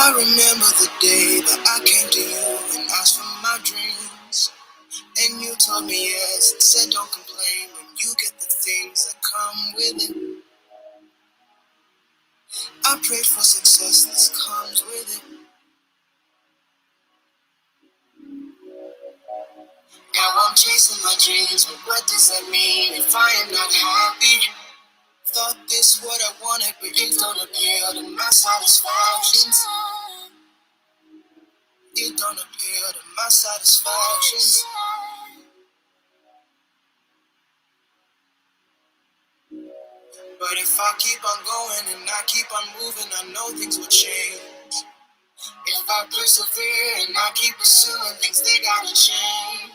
I remember the day that I came to you and asked for my dreams. And you told me yes and said don't complain when you get the things that come with it. I prayed for success, this comes with it. Now I'm chasing my dreams, but what does that mean if I am not happy? Thought this what I wanted, but it don't appeal to my satisfactions. It don't appeal to my satisfactions. But if I keep on going and I keep on moving, I know things will change. If I persevere and I keep pursuing things, they gotta change.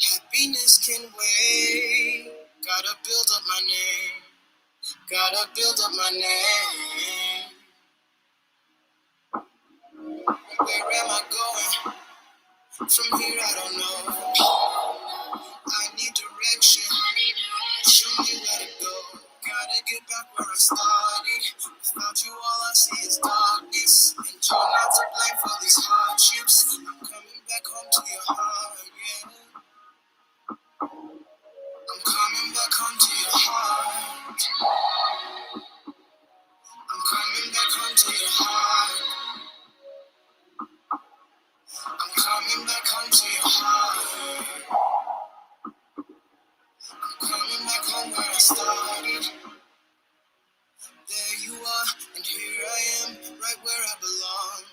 Happiness can wait. Gotta build up my name. Gotta build up my name. Where am I going? From here I don't know. I need direction. Show me where to go. Gotta get back where I started. Without you all I see is darkness. And you're not to blame for these hardships. I'm coming back home to your heart, yeah. I'm coming back home to your heart. I'm coming back home to your heart. I'm coming back home to your heart. I'm coming back home where I started. There you are, and here I am, right where I belong.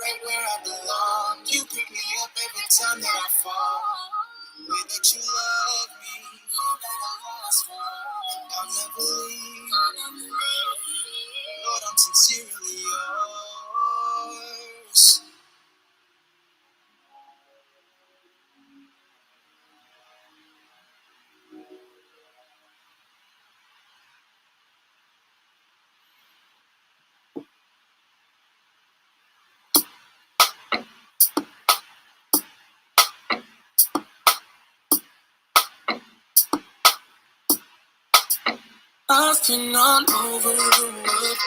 Right where I belong. You pick me up every time that I fall. The way that you love me, all that I lost for, and I'll never leave. Lord, I'm sincerely yours. I've been all over the world,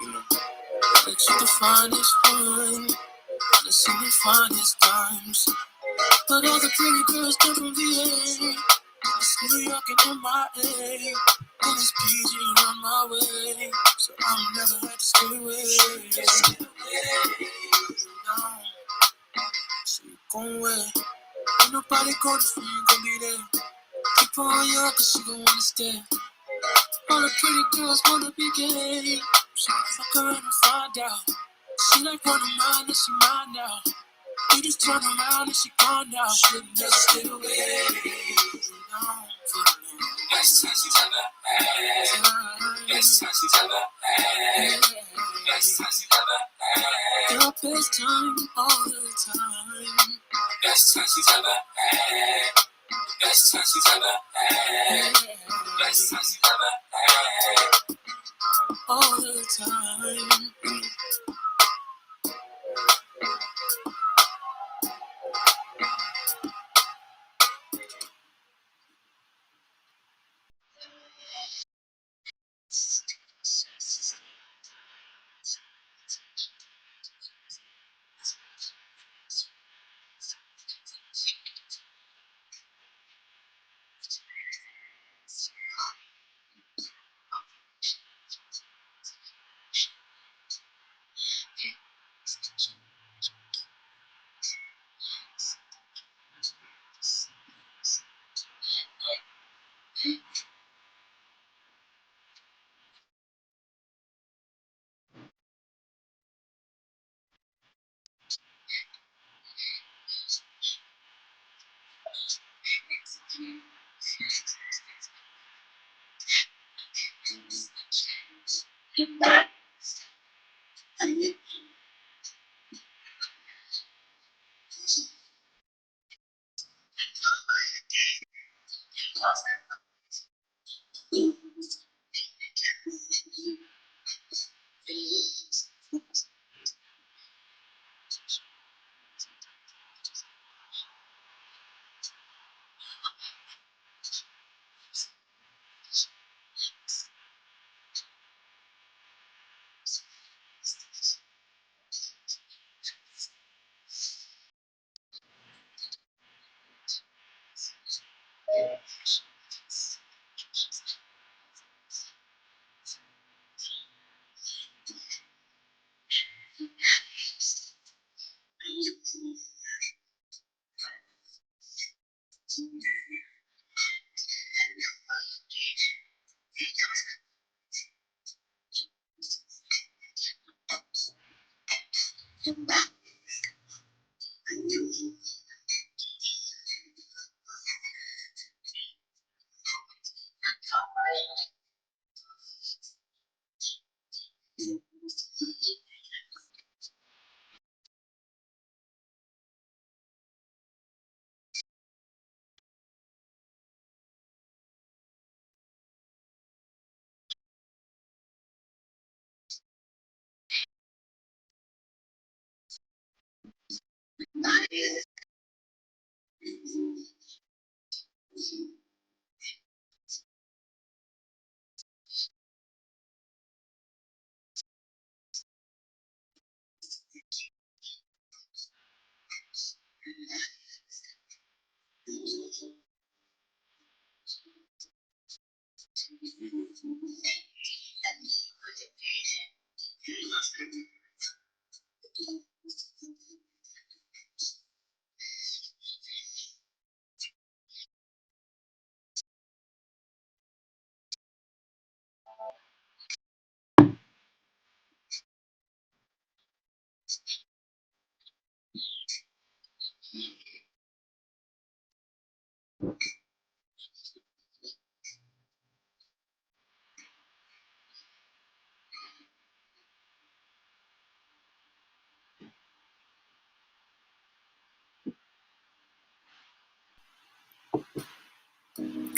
you know, but you're the finest one. Wanna see the finest times, but all the pretty girls come from VA. It's New York and MIA, and it's PG on my way, so I'll never have to stay away. No, so you gon' wait. Ain't nobody gonna for you, gon' be there. Keep on young, cause she gon' wanna stay. All the pretty girls wanna be gay, so fuck her and I find out. She like one of mine, and she mine now. You just turn around and she gone now. She'll never stay away. No, best time she's ever had. Best time she's ever had. Best time she's ever had. Your best time all the time. Best time she's ever had. Best time she's ever had. Best time she's ever had. All the time.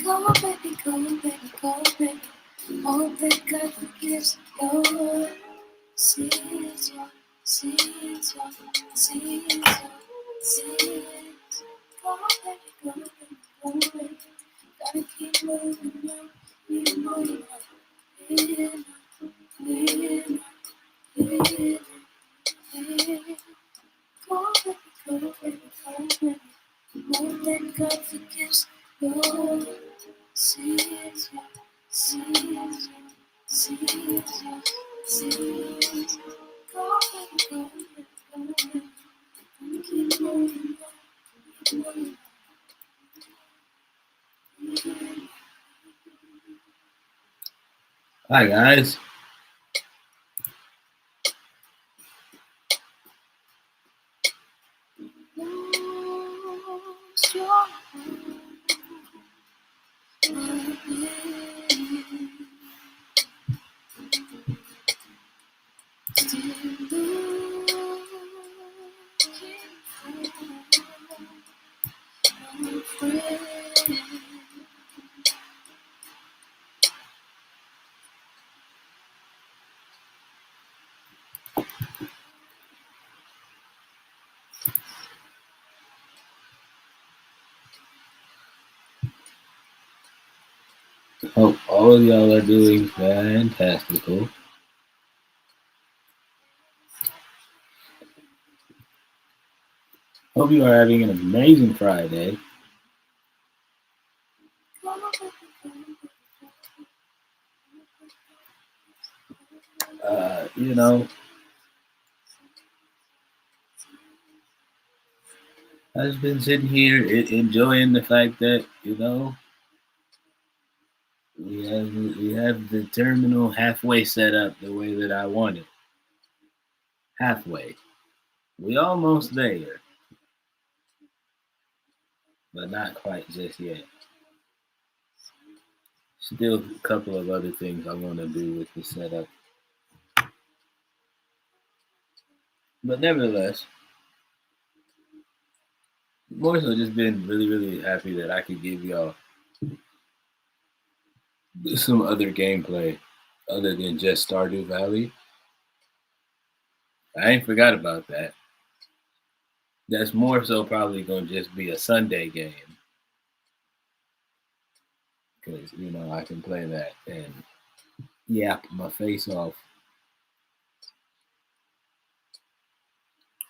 Go, baby, go, baby, go, baby. All that God forgives your sins, your sins, your sins, your sins. Go, baby, go, baby, go, baby. Gotta keep moving on, even though you're not living, living, living, living. Go, baby, go, baby, go, baby. All that God forgives your sins, your sins, your sins, your sins. Go, baby, go, baby, go, baby. Keep moving on, keep moving on. Hi guys. Lose your Hope all of y'all are doing fantastical. Hope you are having an amazing Friday. You know, I've been sitting here enjoying the fact that, we have the terminal halfway set up the way that I want it. Halfway. We almost there, but not quite just yet. Still a couple of other things I want to do with the setup. But nevertheless, more so just been really, really happy that I could give y'all some other gameplay other than just Stardew Valley. I ain't forgot about that. That's more so probably going to just be a Sunday game. Because, I can play that and yap my face off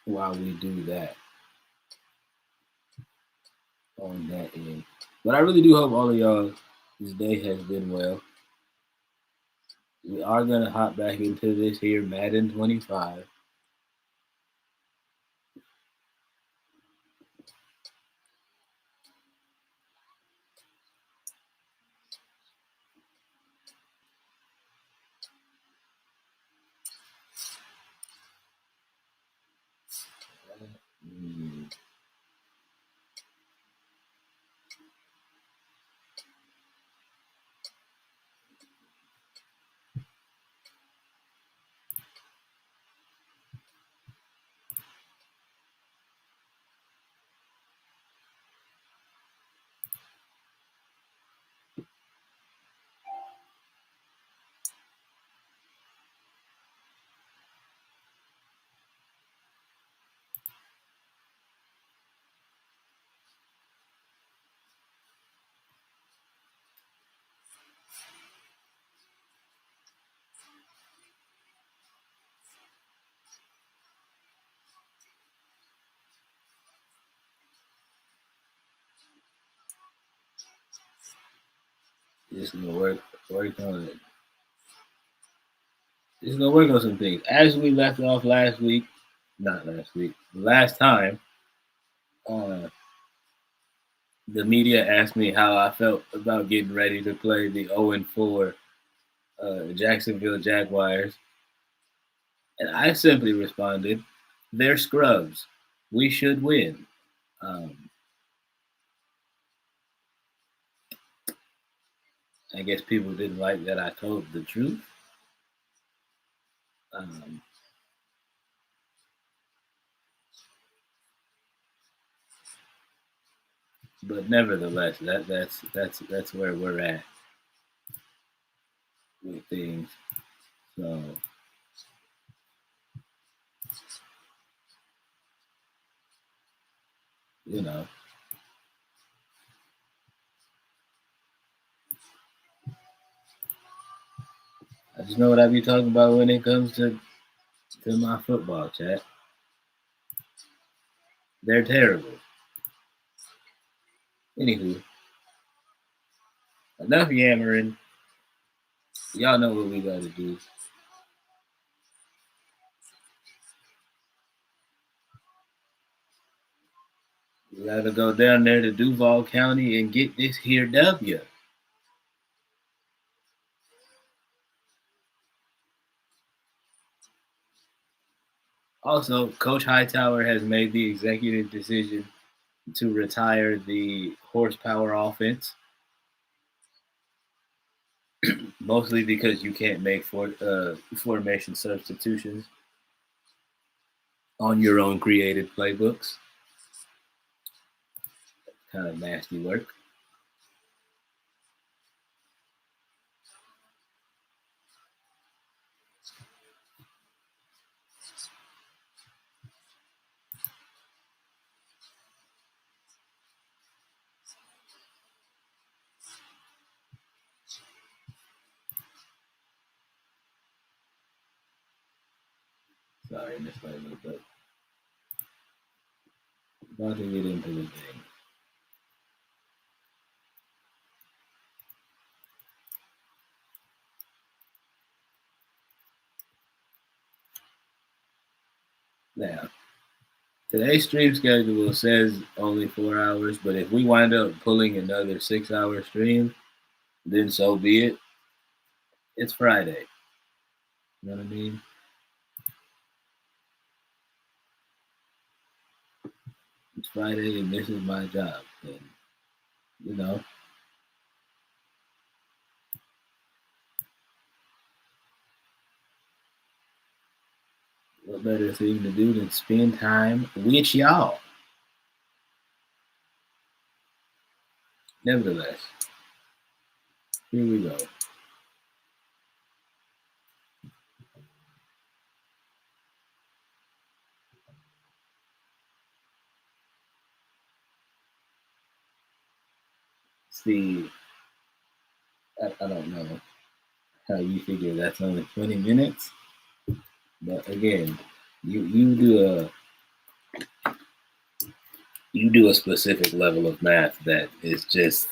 while we do that on that end. But I really do hope all of y'all this day has been well. We are gonna hop back into this here Madden 25. Just gonna work on it. Just gonna work on some things. As we left off last time, uh, the media asked me how I felt about getting ready to play the 0-4 Jacksonville Jaguars, and I simply responded, "They're scrubs. We should win." Um, I guess people didn't like that I told the truth. Um, but nevertheless, that's where we're at with things. So you know, I just know what I be talking about when it comes to my football chat. They're terrible. Anywho, enough yammering. Y'all know what we gotta do. We gotta go down there to Duval County and get this here W. Also, Coach Hightower has made the executive decision to retire the horsepower offense, mostly because you can't make formation substitutions on your own created playbooks. Kind of nasty work. Sorry, Miss Lady, but about to get into the game. Now, today's stream schedule says only 4 hours, but if we wind up pulling another 6 hour stream, then so be it. It's Friday. You know what I mean? It's Friday and this is my job. And, you know, what better thing to do than spend time with y'all? Nevertheless, here we go. See, I don't know how you figure that's only 20 minutes, but again, you do You do a specific level of math that is just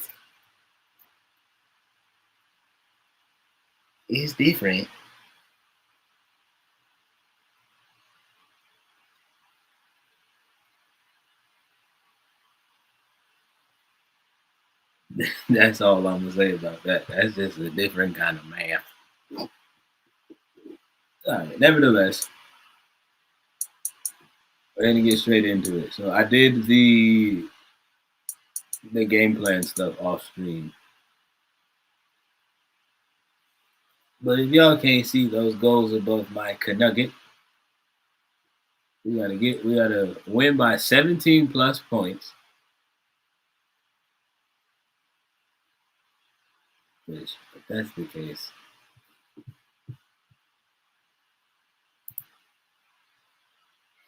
is different. That's all I'm gonna say about that. That's just a different kind of math. All right. Nevertheless, we're gonna get straight into it. So I did the game plan stuff off stream. But if y'all can't see those goals above my nugget, we gotta win by 17 plus points. Which, if that's the case,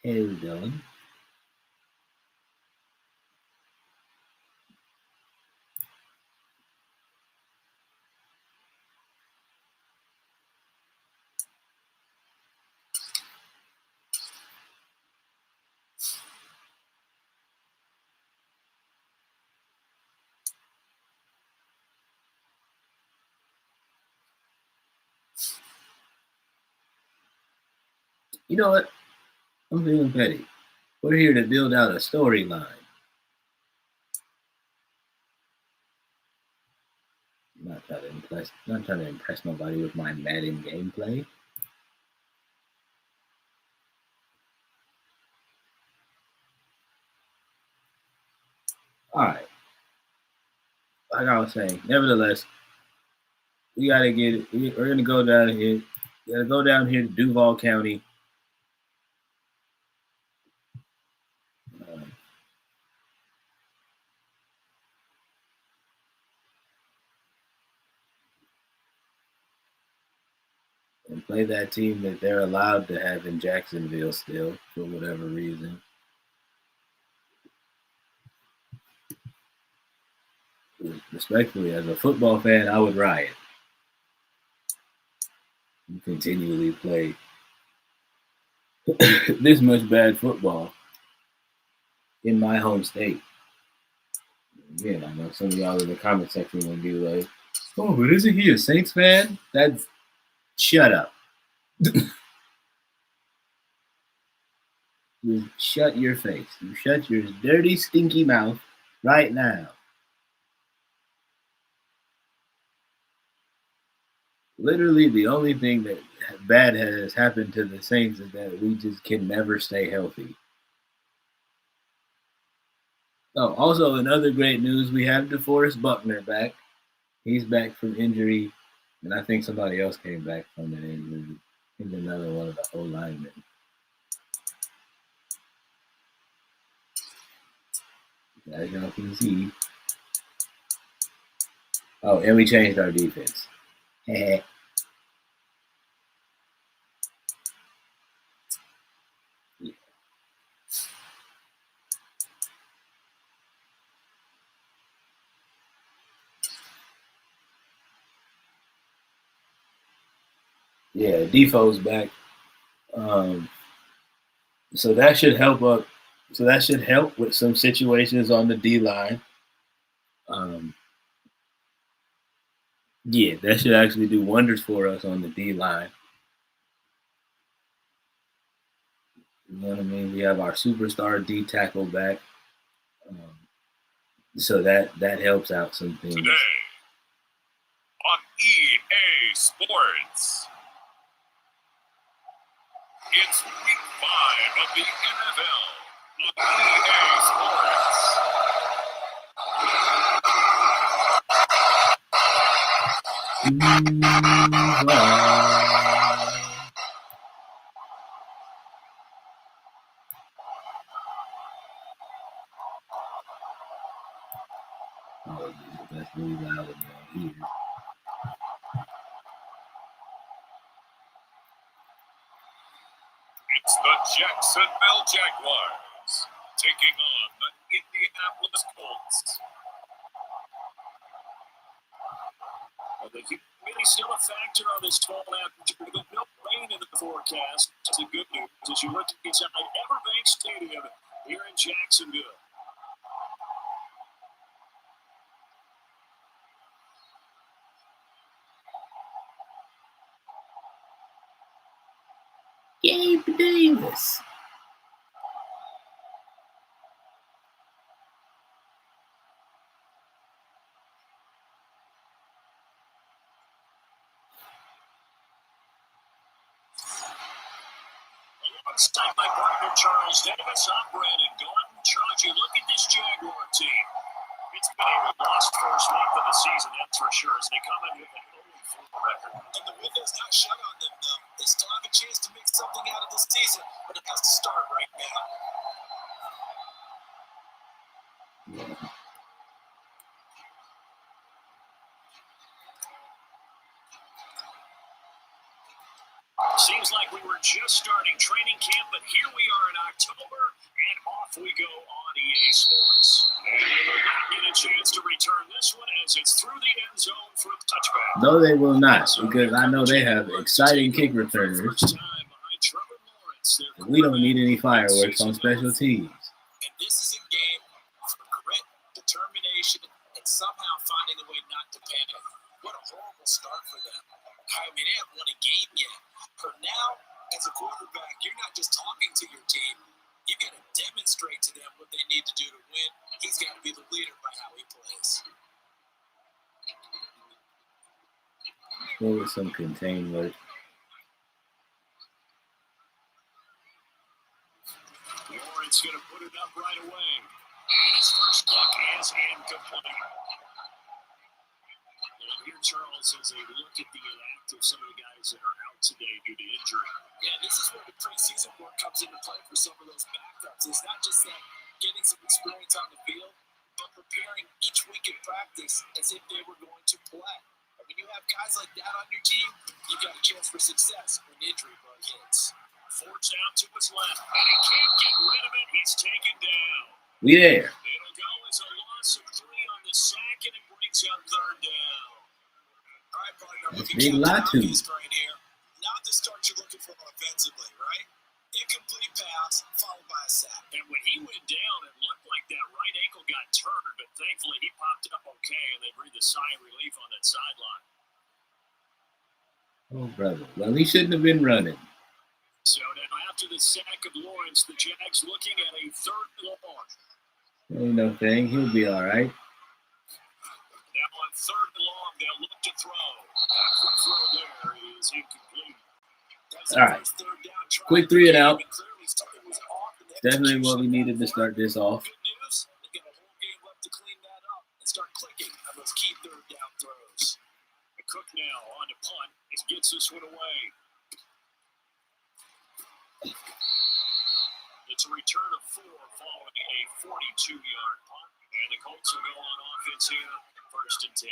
hold on. You know what? I'm feeling petty. We're here to build out a storyline. Not trying to impress nobody with my Madden gameplay. All right. Like I was saying, nevertheless, we gotta get it. We're gonna go down here. We gotta go down here to Duval County. And play that team that they're allowed to have in Jacksonville still for whatever reason. Respectfully, as a football fan, I would riot. You continually play this much bad football in my home state. Again, I know some of y'all in the comment section will be like, "Oh, but isn't he a Saints fan?" That's shut up. You shut your face. You shut your dirty, stinky mouth right now. Literally, the only thing that bad has happened to the Saints is that we just can never stay healthy. Oh, also, in other great news, we have DeForest Buckner back. He's back from injury, and I think somebody else came back from an injury. I think another one of the O linemen. As y'all can see. Oh, and we changed our defense. Yeah, Defoe's back. So that should help up. So that should help with some situations on the D line. Yeah, that should actually do wonders for us on the D line. You know what I mean? We have our superstar D tackle back. So that helps out some things. Today on EA Sports, it's week 5 of the NFL on EA Sports. Oh, that's really loud in your ears. It's the Jacksonville Jaguars taking on the Indianapolis Colts. Well, the humidity still a factor on this fall afternoon, but no rain in the forecast. That's the good news as you look inside Everbank Stadium here in Jacksonville. Gabe Davis. Alongside my partner Charles Davis, I'm Brandon Gordon. Charles, you look at this Jaguar team. It's been a lost first month of the season, that's for sure, as they come in with a 0-4 record. And the window's not shut on them, though. They still have a chance to make something out of this season, but it has to start right now. Seems like we were just starting training camp, but here we are in October, and off we go on EA Sports. And they will not get a chance to return this one as it's through the end zone for a touchback. No, they will not, because I know they have exciting kick returners. We don't need any fireworks on special teams. And this is a game for grit, determination, and somehow finding a way not to panic. What a horrible start for them. I mean, they haven't won a game yet. But now, as a quarterback, you're not just talking to your team. You got to demonstrate to them what they need to do to win. He's got to be the leader by how he plays. What was some contained work? Lawrence going to put it up right away. And his first look is incomplete. And here Charles has a look at the inactive, some of the guys that are out today due to injury. Yeah, this is where the preseason work comes into play for some of those backups. It's not just that getting some experience on the field, but preparing each week in practice as if they were going to play. And when you have guys like that on your team, you've got a chance for success when injury bug hits. Ford's out to his left, and he can't get rid of it. He's taken down. We there. It'll go as a loss of 3 on the sack, and it brings up third down. All right, partner, if you Big count Latu. the obvious right here, not the start you're looking for offensively, right? Incomplete pass followed by a sack. And when he went down, it looked like that right ankle got turned, but thankfully he popped up okay, and they breathed a sigh of relief on that sideline. Oh, brother. Well, he shouldn't have been running. So now after the sack of Lawrence, the Jags looking at a third and long. Ain't no thing. He'll be all right. Now on third and long, they'll look to throw. That quick throw there is incomplete. All right. Quick 3 and out. Definitely what we needed to start this off. Good news, they get a whole game left to clean that up and start clicking on those key third down throws. And Cook now on to punt. He gets this one away. It's a return of 4 following a 42-yard punt. And the Colts will go on offense here, 1st and 10.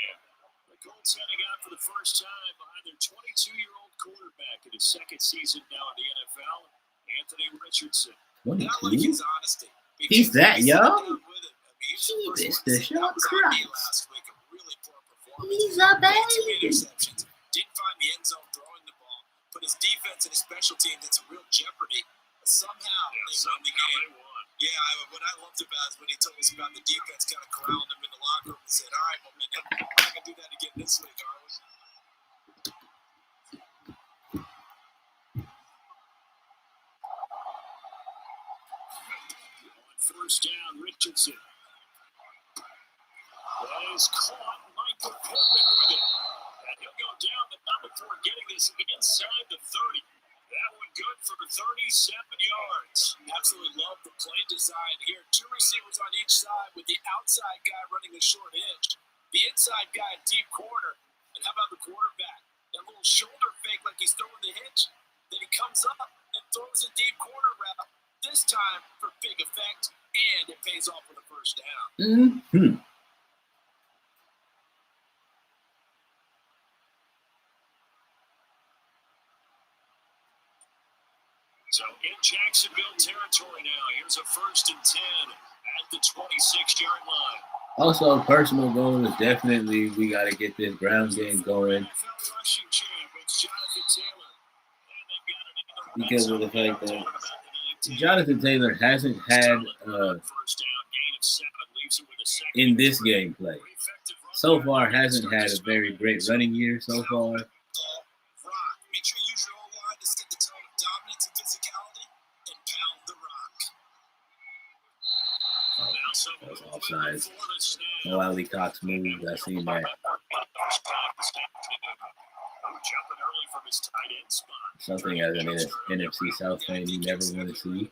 The Colts heading out for the first time behind their 22-year-old quarterback in his second season now in the NFL, Anthony Richardson. 22? I like his honesty. He's that young? Jesus, the show Christ. Really He's a baby. Didn't find the end zone throwing the ball, but his defense and his special teams in some real jeopardy. But somehow they won the game. Yeah, what I loved about is when he told us about the defense kind of corralled him in the locker room and said, all right, well, man, we're not going to do that again this week, are we? First down, Richardson. That is caught. Michael Pittman with it. And he'll go down the number before getting this inside the 30. That one good for 37 yards. Absolutely love the play design here. 2 receivers on each side with the outside guy running the short hitch. The inside guy in deep corner. And how about the quarterback? That little shoulder fake like he's throwing the hitch. Then he comes up and throws a deep corner route. This time for big effect. And it pays off for the first down. Mm-hmm. So in Jacksonville territory now, here's a 1st and 10 at the 26-yard line. Also, a personal goal is definitely we got to get this ground game going because of the fact that Jonathan Taylor hasn't had in this gameplay so far hasn't had a very great running year so far. Make sure you use your own line to set the tone of dominance and was offsides. No Ali Cox moves. I seen that. Something as an NFC South fan you never want to see.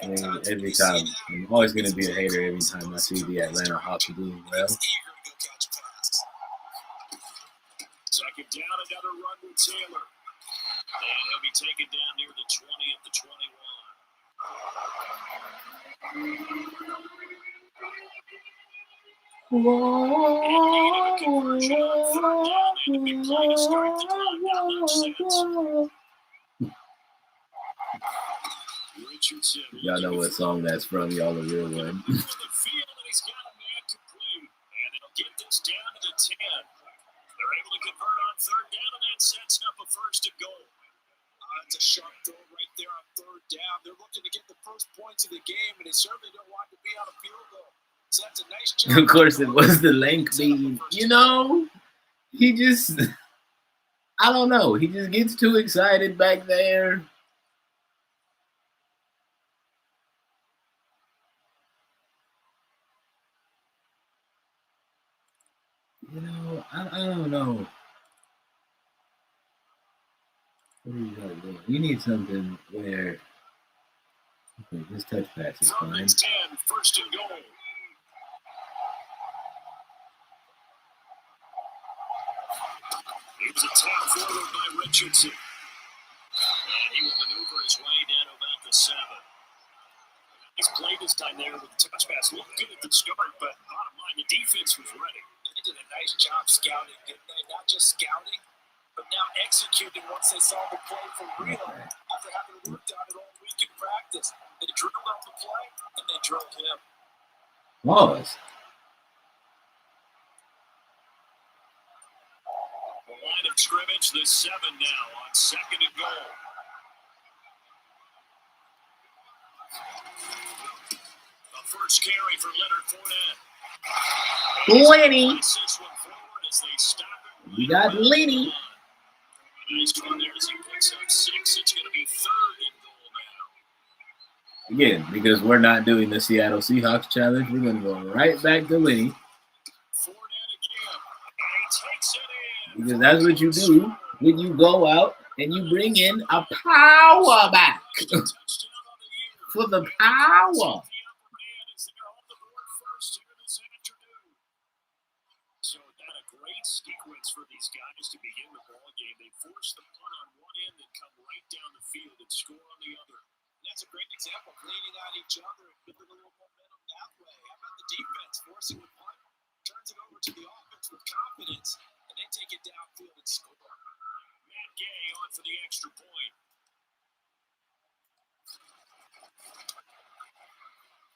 I mean, every time, I'm always going to be a hater every time I see the Atlanta Hawks doing well. Second down, another run with Taylor. And he'll be taken down near the 20 of the 21. Y'all know what song that's from. Y'all the real one. They're able to convert on third down, and that sets up a first and goal. It's a sharp throw right there on third down. They're looking to get the first points of the game, and they certainly don't want to be on a field goal. So that's a nice job. Of course, it was the lengthy. You know, he just, I don't know. He just gets too excited back there. You know, I don't know. What are you guys doing? You need something where this touch pass is fine. 10, first and goal. It was a tap forward by Richardson. And he will maneuver his way down to about the 7. He's played this time there with the touch pass. Looked good at the start, but bottom line, the defense was ready. They did a nice job scouting, didn't they? Not just scouting, but now executing once they saw the play for real. After having worked on it all week in practice, they drilled on the play and they drilled him. Wallace. The line of scrimmage, the 7 now on second and goal. The first carry for Leonard Fournette. Lenny. We got Lenny. Nice run there as he picks up 6. It's going to be third and goal now. Again, because we're not doing the Seattle Seahawks challenge, we're going to go right back to Lenny. Fournette again. And he takes it in. Because that's what you do when you go out and you bring in a power back. For the power. Sequence for these guys to begin the ball game. They force the punt on one end and come right down the field and score on the other. And that's a great example of leaning on each other and building a little momentum that way. How about the defense forcing the punt, turns it over to the offense with confidence, and they take it downfield and score. Matt Gay on for the extra point.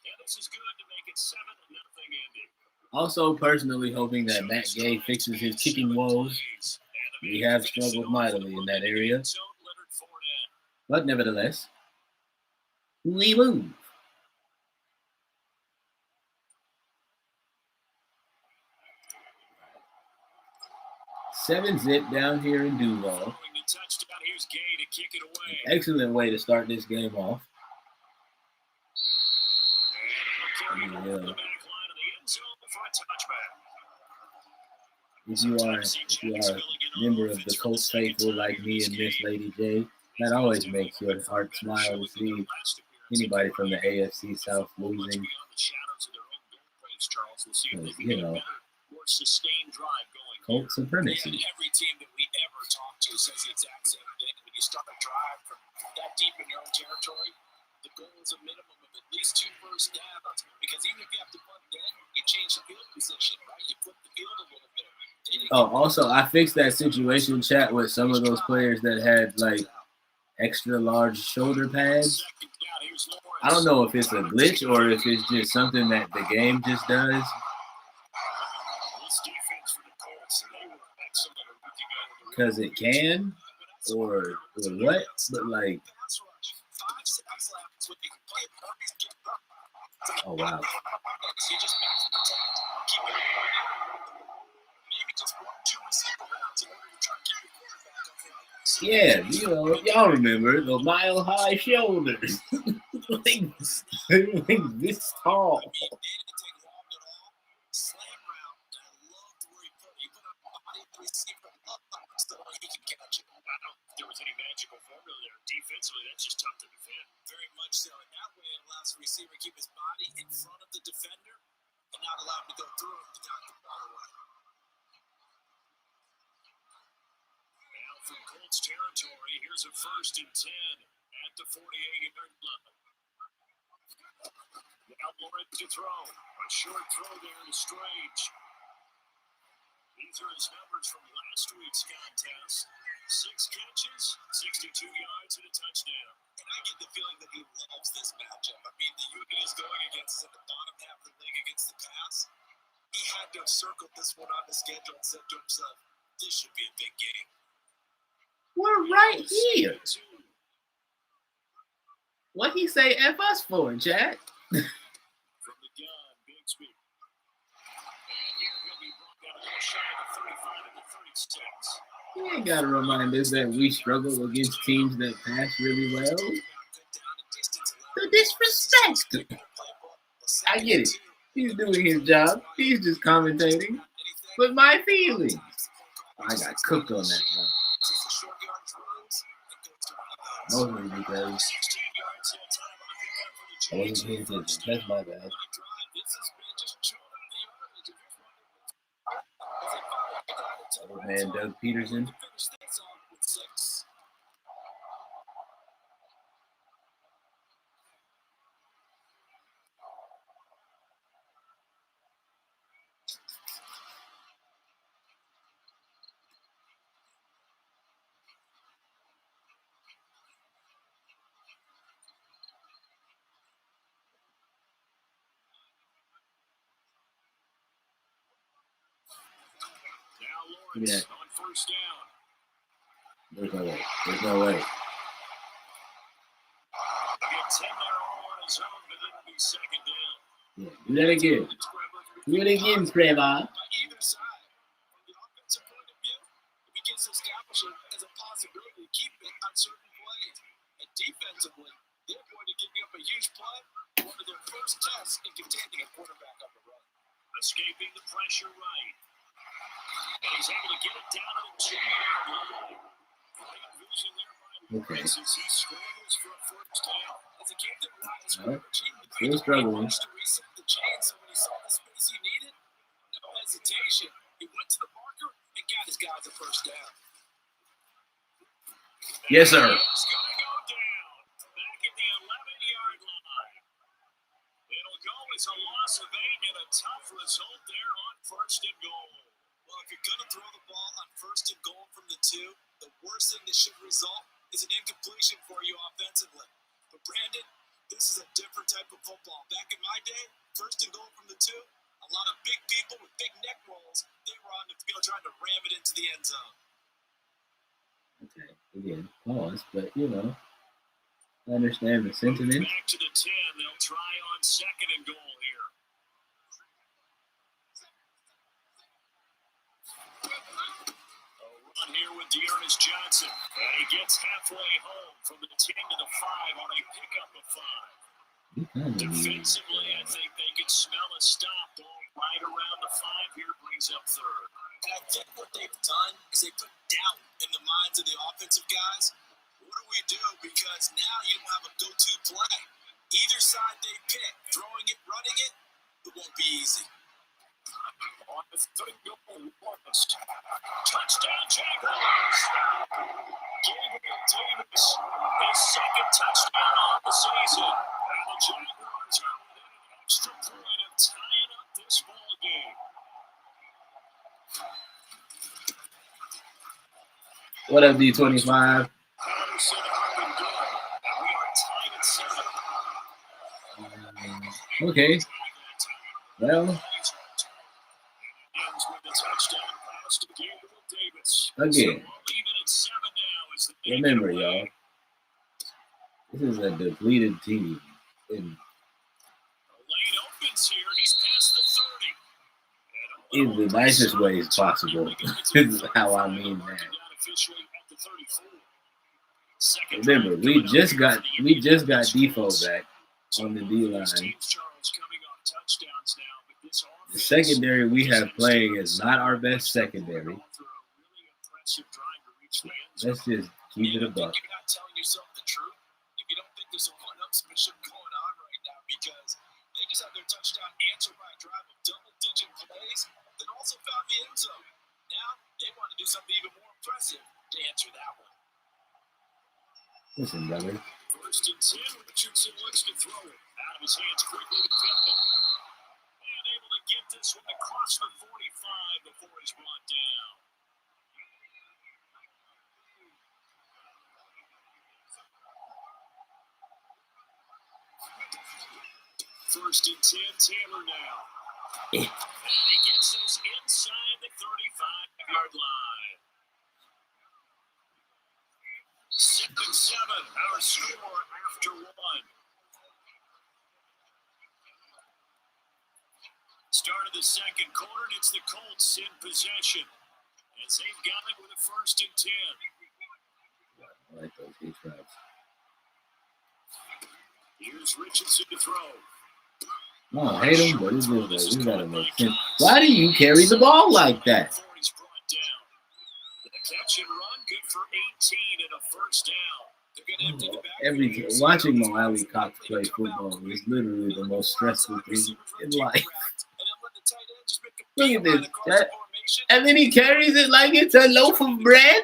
And this is good to make it 7-0 ending. Also, personally hoping that Matt Gay fixes his kicking woes. We have struggled mightily in that area. But nevertheless, we move. Seven zip down here in Duval. Excellent way to start this game off. Yeah. If you are a member of the Colts faithful like me and Miss Lady J, that always makes your heart smile to see anybody from the AFC South losing. Because, you know, Colt supremacy. Every team that we ever talk to says the exact same thing. When you start a drive from that deep in your own territory, the goal is a minimum of at least 2 first downs. Because even if you have to punt dead, you change the field position, right? You flip the field a little bit. Oh, also, I fixed that situation chat with some of those players that had, like, extra large shoulder pads. I don't know if it's a glitch or if it's just something that the game just does. Because it can, or what, but, like, oh, wow. Yeah, you know, y'all remember the mile-high shoulders. Like, This tall. I mean, he didn't take long at all. Slam route, and I loved where he put on the body of the receiver up so he can catch it. I don't know if there was any magical formula there. Defensively, that's just tough to defend. Very much so. And that way, it allows the receiver to keep his body in front of the defender and not allow him to go through him to knock the ball away. Now from Colts territory, here's a 1st and 10 at the 48-yard line. Now Lawrence to throw. A short throw there to Strange. These are his numbers from last week's contest. 6 catches, 62 yards, and a touchdown. And I get the feeling that he loves this matchup. I mean, the unit is going against us at the bottom half of the league against the pass. He had to have circled this one on the schedule and said to himself, this should be a big game. We're right here. What he say F us for, Jack? From the gun, Bigsby. And here he'll be brought down a little shy of the 35 and the 36. You ain't got to remind us that we struggle against teams that pass really well. The disrespect. I get it. He's doing his job. He's just commentating. But my feelings. I got cooked on that one. Mostly because I wasn't paying attention. That's my bad. Old man Doug Peterson. Yeah. On 1st down. There's no way. There's no way. Get 10 there all on his own, but then it'll be 2nd down. Yeah. Do that again. Do it again, Trevor. Either side, from the offensive point of view, if he gets established as a possibility to keep it on certain plays, and defensively, they're going to give me up a huge play. One of their first tests in containing a quarterback on the run. Escaping the pressure right. And he's able to get it down to the 2-yard line. Great vision there by Lawrence as he struggles for a 1st down. As a game that relies on Still struggling. to reset the chain, so when he saw the space he needed, no hesitation. He went to the marker and got his guys a 1st down. Yes, sir. He's going to go down back at the 11-yard line. It'll go as a loss of 8 and a tough result there on 1st and goal. Well, if you're going to throw the ball on 1st and goal from the 2, the worst thing that should result is an incompletion for you offensively. But Brandon, this is a different type of football. Back in my day, 1st and goal from the 2, a lot of big people with big neck rolls, they were on the field trying to ram it into the end zone. Okay, again, pause, but you know, I understand the sentiment. Back to the 10, they'll try on 2nd and goal here. Here with Dearness Johnson, and he gets halfway home from the 10 to the 5 on a pickup of 5. Defensively, I think they could smell a stop going right around the 5 here, brings up 3rd. And I think what they've done is they put doubt in the minds of the offensive guys. What do we do? Because now you don't have a go-to play. Either side they pick, throwing it, running it, it won't be easy. On the 3rd goal, touchdown Jaguars. Gabriel Davis, his 2nd touchdown on the season. And the Jaguars are within an extra point of tying up this ball game. What up, D25? We are tied at 7. Okay. Well, again, remember, y'all, this is a depleted team. In the nicest ways possible. This is how I mean that. Remember, we just got Defoe back. on the D-line. The secondary we have playing is not our best secondary. Let's just keep it a buck. You're not telling yourself the truth if you don't think there's a one-up special going on right now, because they just had their touchdown answered by a drive of double-digit plays that also found the end zone. Now they want to do something even more impressive to answer that one. Listen, brother. First and 10, Richardson looks to throw it out of his hands quickly to Pittman. And able to get this one across the 45 before he's brought down. First and 10, Taylor now. And he gets this inside the 35-yard line. 6-7, our score after one. Start of the second quarter, and it's the Colts in possession as they've got it with a first and 10. I like those deep routes. Here's Richardson to throw. No, I hate him, but it's just like, we gotta make sense. Why do you carry the ball like that? The catch and run, good for 18 and a first down. They're going to empty the back. Watching Mo Alley Cox play football is literally the most stressful thing in life. Look at this. And then he carries it like it's a loaf of bread.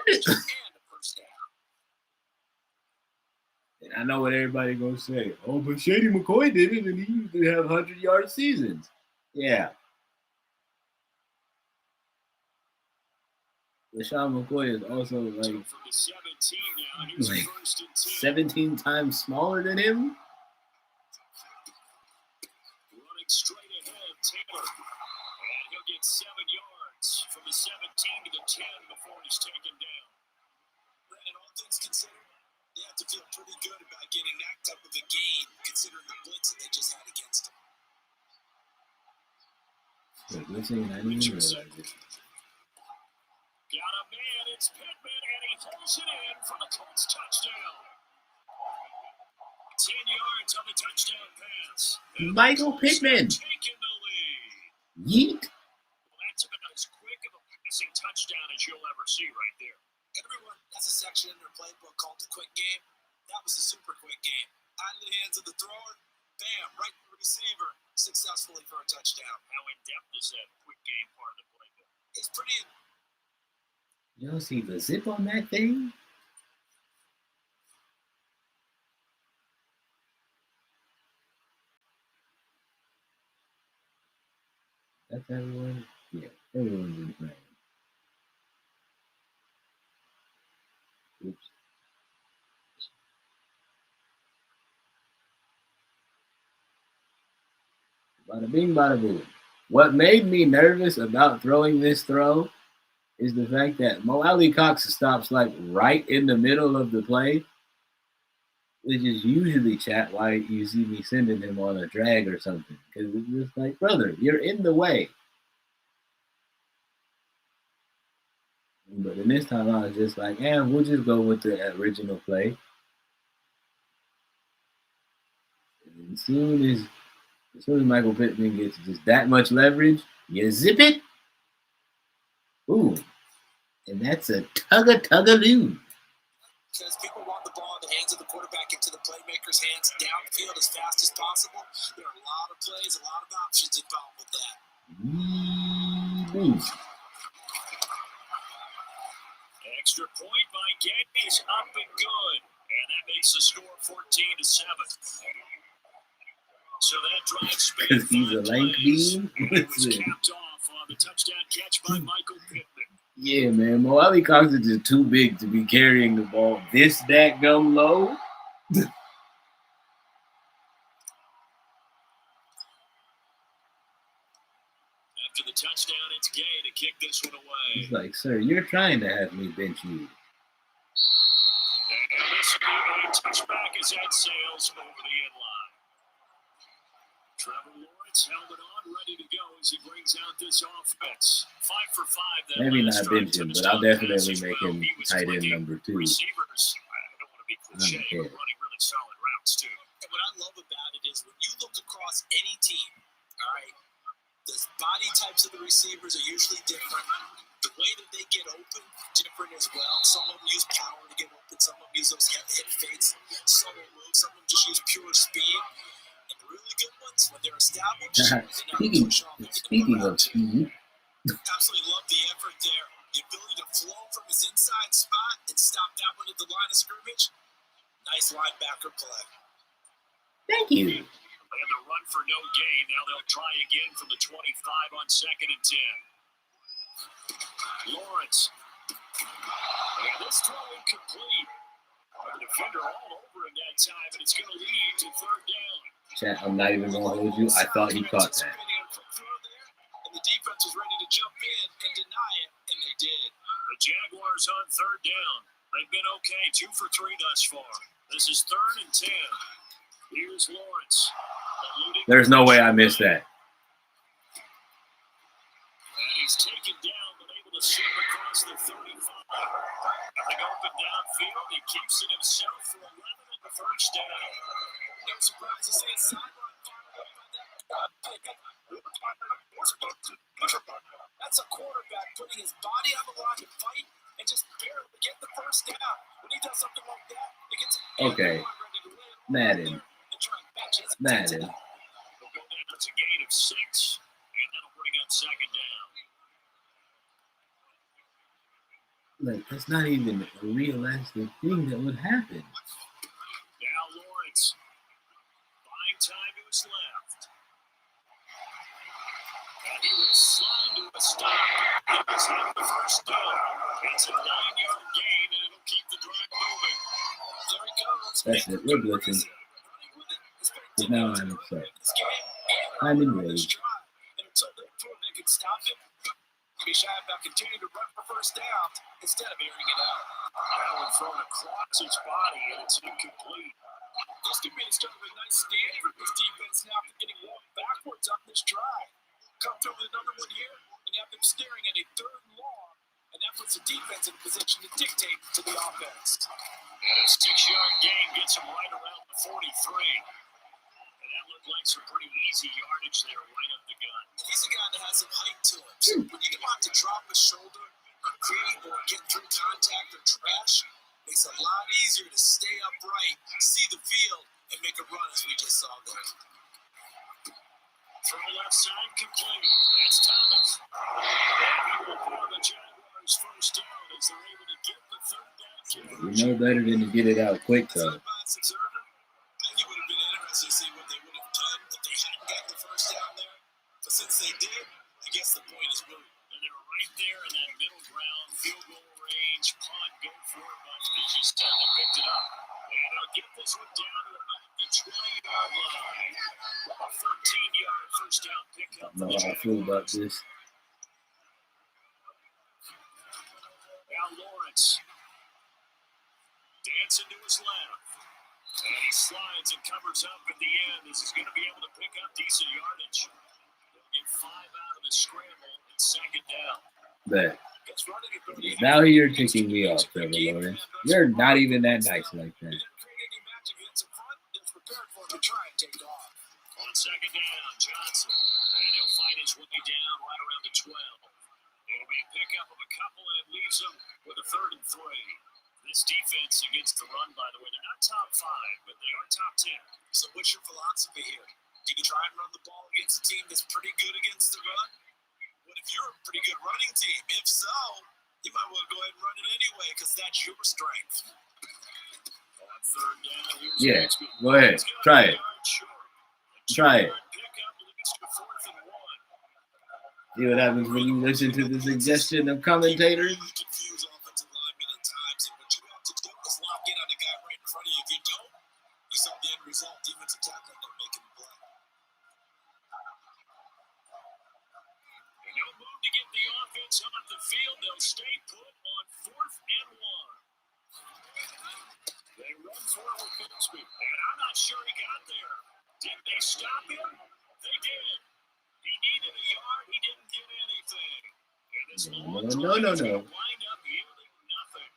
And I know what everybody gonna say. Oh, but Shady McCoy did it, and he used to have 100-yard seasons. Yeah. LaShawn McCoy is also like 17 times smaller than him. Running straight ahead, Taylor. And he'll get 7 yards from the 17 to the 10 before he's taken down. And all things considered, they have to feel pretty good about getting that type of a gain, considering the blitz that they just had against him. Wait, blitzing, I didn't even realize it. Got a man, it's Pittman, and he holds it in for the Colts touchdown. 10 yards on the touchdown pass. Michael Pittman. Taking the lead. Yeet. Well, that's about as quick of a passing touchdown as you'll ever see right there. Everyone has a section in their playbook called the quick game. That was a super quick game. Out of the hands of the thrower, bam, right to the receiver, successfully for a touchdown. How in-depth is that quick game part of the playbook? It's pretty in. You don't see the zip on that thing? That's everyone? Yeah, everyone's in playing. Oops. Bada bing, bada boom. What made me nervous about throwing this throw is the fact that Mo Alley Cox stops like right in the middle of the play, which is usually, chat, why you see me sending him on a drag or something. Because it's just like, brother, you're in the way. But in this time, I was just like, we'll just go with the original play. And as soon as Michael Pittman gets just that much leverage, you zip it. Ooh. And that's a tug-a-tug-a-loo. Because people want the ball in the hands of the quarterback into the playmaker's hands downfield as fast as possible. There are a lot of plays, a lot of options involved with that. Mm-hmm. Extra point by Yankees up and good. And that makes the score 14-7. So that drive spanned Because he's a lank bean? It was capped off on the touchdown catch by Michael Pittman. Yeah, man. Mo Alley Cox is just too big to be carrying the ball this dadgum low. After the touchdown, it's Gay to kick this one away. He's like, sir, you're trying to have me bench you. And this will be a touchback as that sails over the end line. Trevor Lawrence held it on, ready to go as he brings out this offense. 5 for 5. That maybe not bench him, but I'll definitely make him tight end number 2. Receivers, I don't want to be cliche, but running really solid routes too. And what I love about it is when you look across any team, all right, the body types of the receivers are usually different. The way that they get open, different as well. Some of them use power to get open. Some of them use those hit fakes. Some will move. Some of them just use pure speed. And the really good ones, when they're established, Speaking of speed, absolutely love the effort there. The ability to flow from his inside spot and stop that one at the line of scrimmage. Nice linebacker play. Thank you. And the run for no gain. Now they'll try again from the 25 on 2nd and 10. Lawrence. And this throw incomplete. The defender all over him that time, and it's going to lead to 3rd down. Chat, I'm not even going to hold you. I thought he caught that. And the defense was ready to jump in and deny it, and they did. The Jaguars on 3rd down. They've been okay, 2 for 3 thus far. This is 3rd and 10. Here's Lawrence. There's no way I missed that. And he's taken down, but able to slip across the 35. Nothing open downfield. He keeps it himself for 11 at the first down. No surprise to see a sideline. That's a quarterback putting his body on the line to fight and just barely get the first down. When he does something like that, it gets okay. Madden. Madden. That's a gain of 6, and that'll bring up 2nd down. Like, that's not even a realistic thing that would happen. Now Lawrence. Buying time to his left. And he will slide to a stop. He was on the first down. It's a 9-yard gain, and it'll keep the drive moving. There he goes. That's it. We're blitzing. But now I'm upset. I'm enraged. And until they can stop him, be shy about continuing to run for first down instead of airing it out. That one thrown across his body, and it's incomplete. This could be the start of a nice stand for this defense now for getting walked backwards on this drive. Come through with another one here, and you have them staring at a 3rd and long, and that puts the defense in a position to dictate to the offense. And a 6-yard gain gets him right around the 43. And that looked like some pretty easy yardage there, right up the gun. He's a guy that has some height to him. So when you get him out to drop his shoulder, or create, or get through contact or trash, it's a lot easier to stay upright, see the field, and make a run as we just saw there. Throw left side complete. That's Thomas. And he will pour the Jaguars first down as they're able to get the 3rd down. You know better than to get it out quick, though. I think it would have been interesting to see what they would have done if they hadn't gotten the first down there. But since they did, I guess the point is moved. And they were right there in that middle ground, field goal range, punt, go for it, but as you said, they picked it up. And they'll get this one down to about the 20-yard line. A 13-yard first down pickup. I don't know how I feel about this. Now Lawrence. Dancing to his left. And he slides and covers up at the end as he's going to be able to pick up decent yardage. He'll get 5 out of the scramble and 2nd down. But now you're taking me off, Trevor Lawrence. You're not even that nice like that. On 2nd down, Johnson. And he'll find his way down right around the 12. It'll be a pickup of a couple, and it leaves him with a 3rd and 3. This defense against the run, by the way, they're not top 5, but they are top 10. So what's your philosophy here? Do you try and run the ball against a team that's pretty good against the run? What if you're a pretty good running team? If so, you might want to go ahead and run it anyway because that's your strength. On 3rd down, yeah, go ahead. Try it. Try it. See what happens when you listen to the suggestion of commentators? No. Wind up yielding nothing.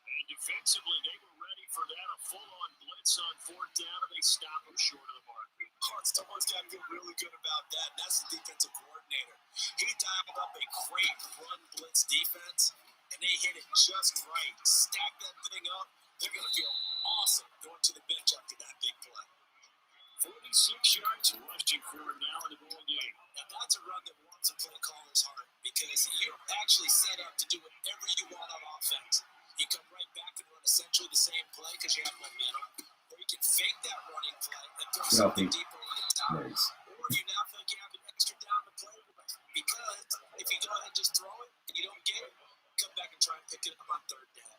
And defensively, they were ready for that, a full-on blitz It's on fourth down, and they stop him short of the mark. Someone's got to feel really good about that. That's the defensive coordinator. He dialed up a great run blitz defense, and they hit it just right. Stack that thing up. They're going to feel awesome going to the bench after that big play. 46 yards rushing for him now in the ball game. Now that's a run that warms a play caller's heart because you're actually set up to do whatever you want on offense. You come right back and run essentially the same play because you have momentum. Or you can fake that running play and throw something deeper over the top. Nice. Or you now feel like you have an extra down to play with. Because if you go ahead and just throw it and you don't get it, come back and try and pick it up on third down.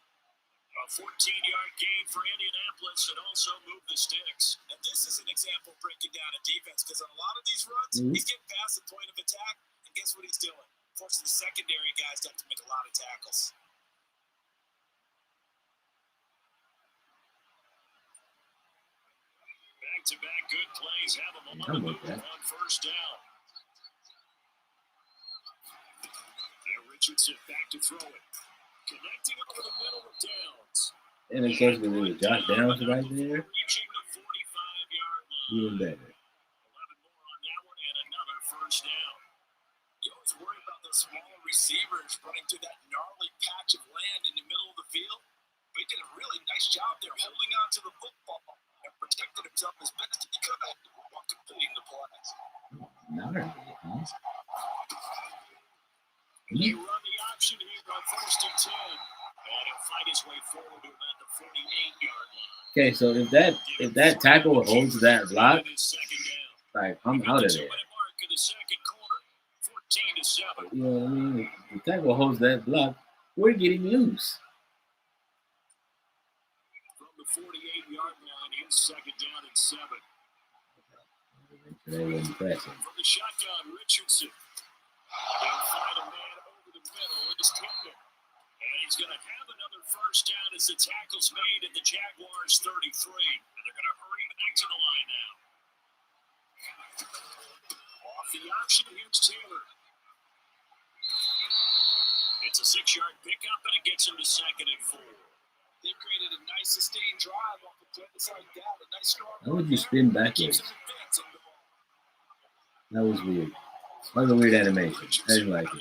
A 14-yard gain for Indianapolis and also move the sticks. And this is an example of breaking down a defense because on a lot of these runs, he's getting past the point of attack, and guess what he's doing? Forcing the secondary guys to have to make a lot of tackles. Back-to-back good plays have him on the move on first down. Now Richardson back to throw it. Connecting over the middle with Downs. And of course, when it was Josh Downs right there, reaching the 45-yard line. even better. 11 more on that one and another first down. You always worry about those smaller receivers running through that gnarly patch of land in the middle of the field. But he did a really nice job there holding on to the football and protected himself as best he could while completing the plays. Gnarly, huh? He run the option here on first and 10. And he'll find his way forward to about the 48-yard line. Okay, so if that tackle holds that block, like I'm out of there. You know what I mean? If the tackle holds that block, we're getting loose. From the 48-yard line, here's second down and 7. They were impressive. From the shotgun, Richardson. They'll find a man over the middle. It's Pittman. And he's going to have another first down as the tackle's made at the Jaguars 33. And they're going to hurry back to the line now. Off the option, here's Taylor. It's a 6-yard pickup, and it gets him to second and 4. They've created a nice sustained drive off the plays like that. A nice strong. How would you spin backwards? That was weird. That was a weird animation. I didn't like it.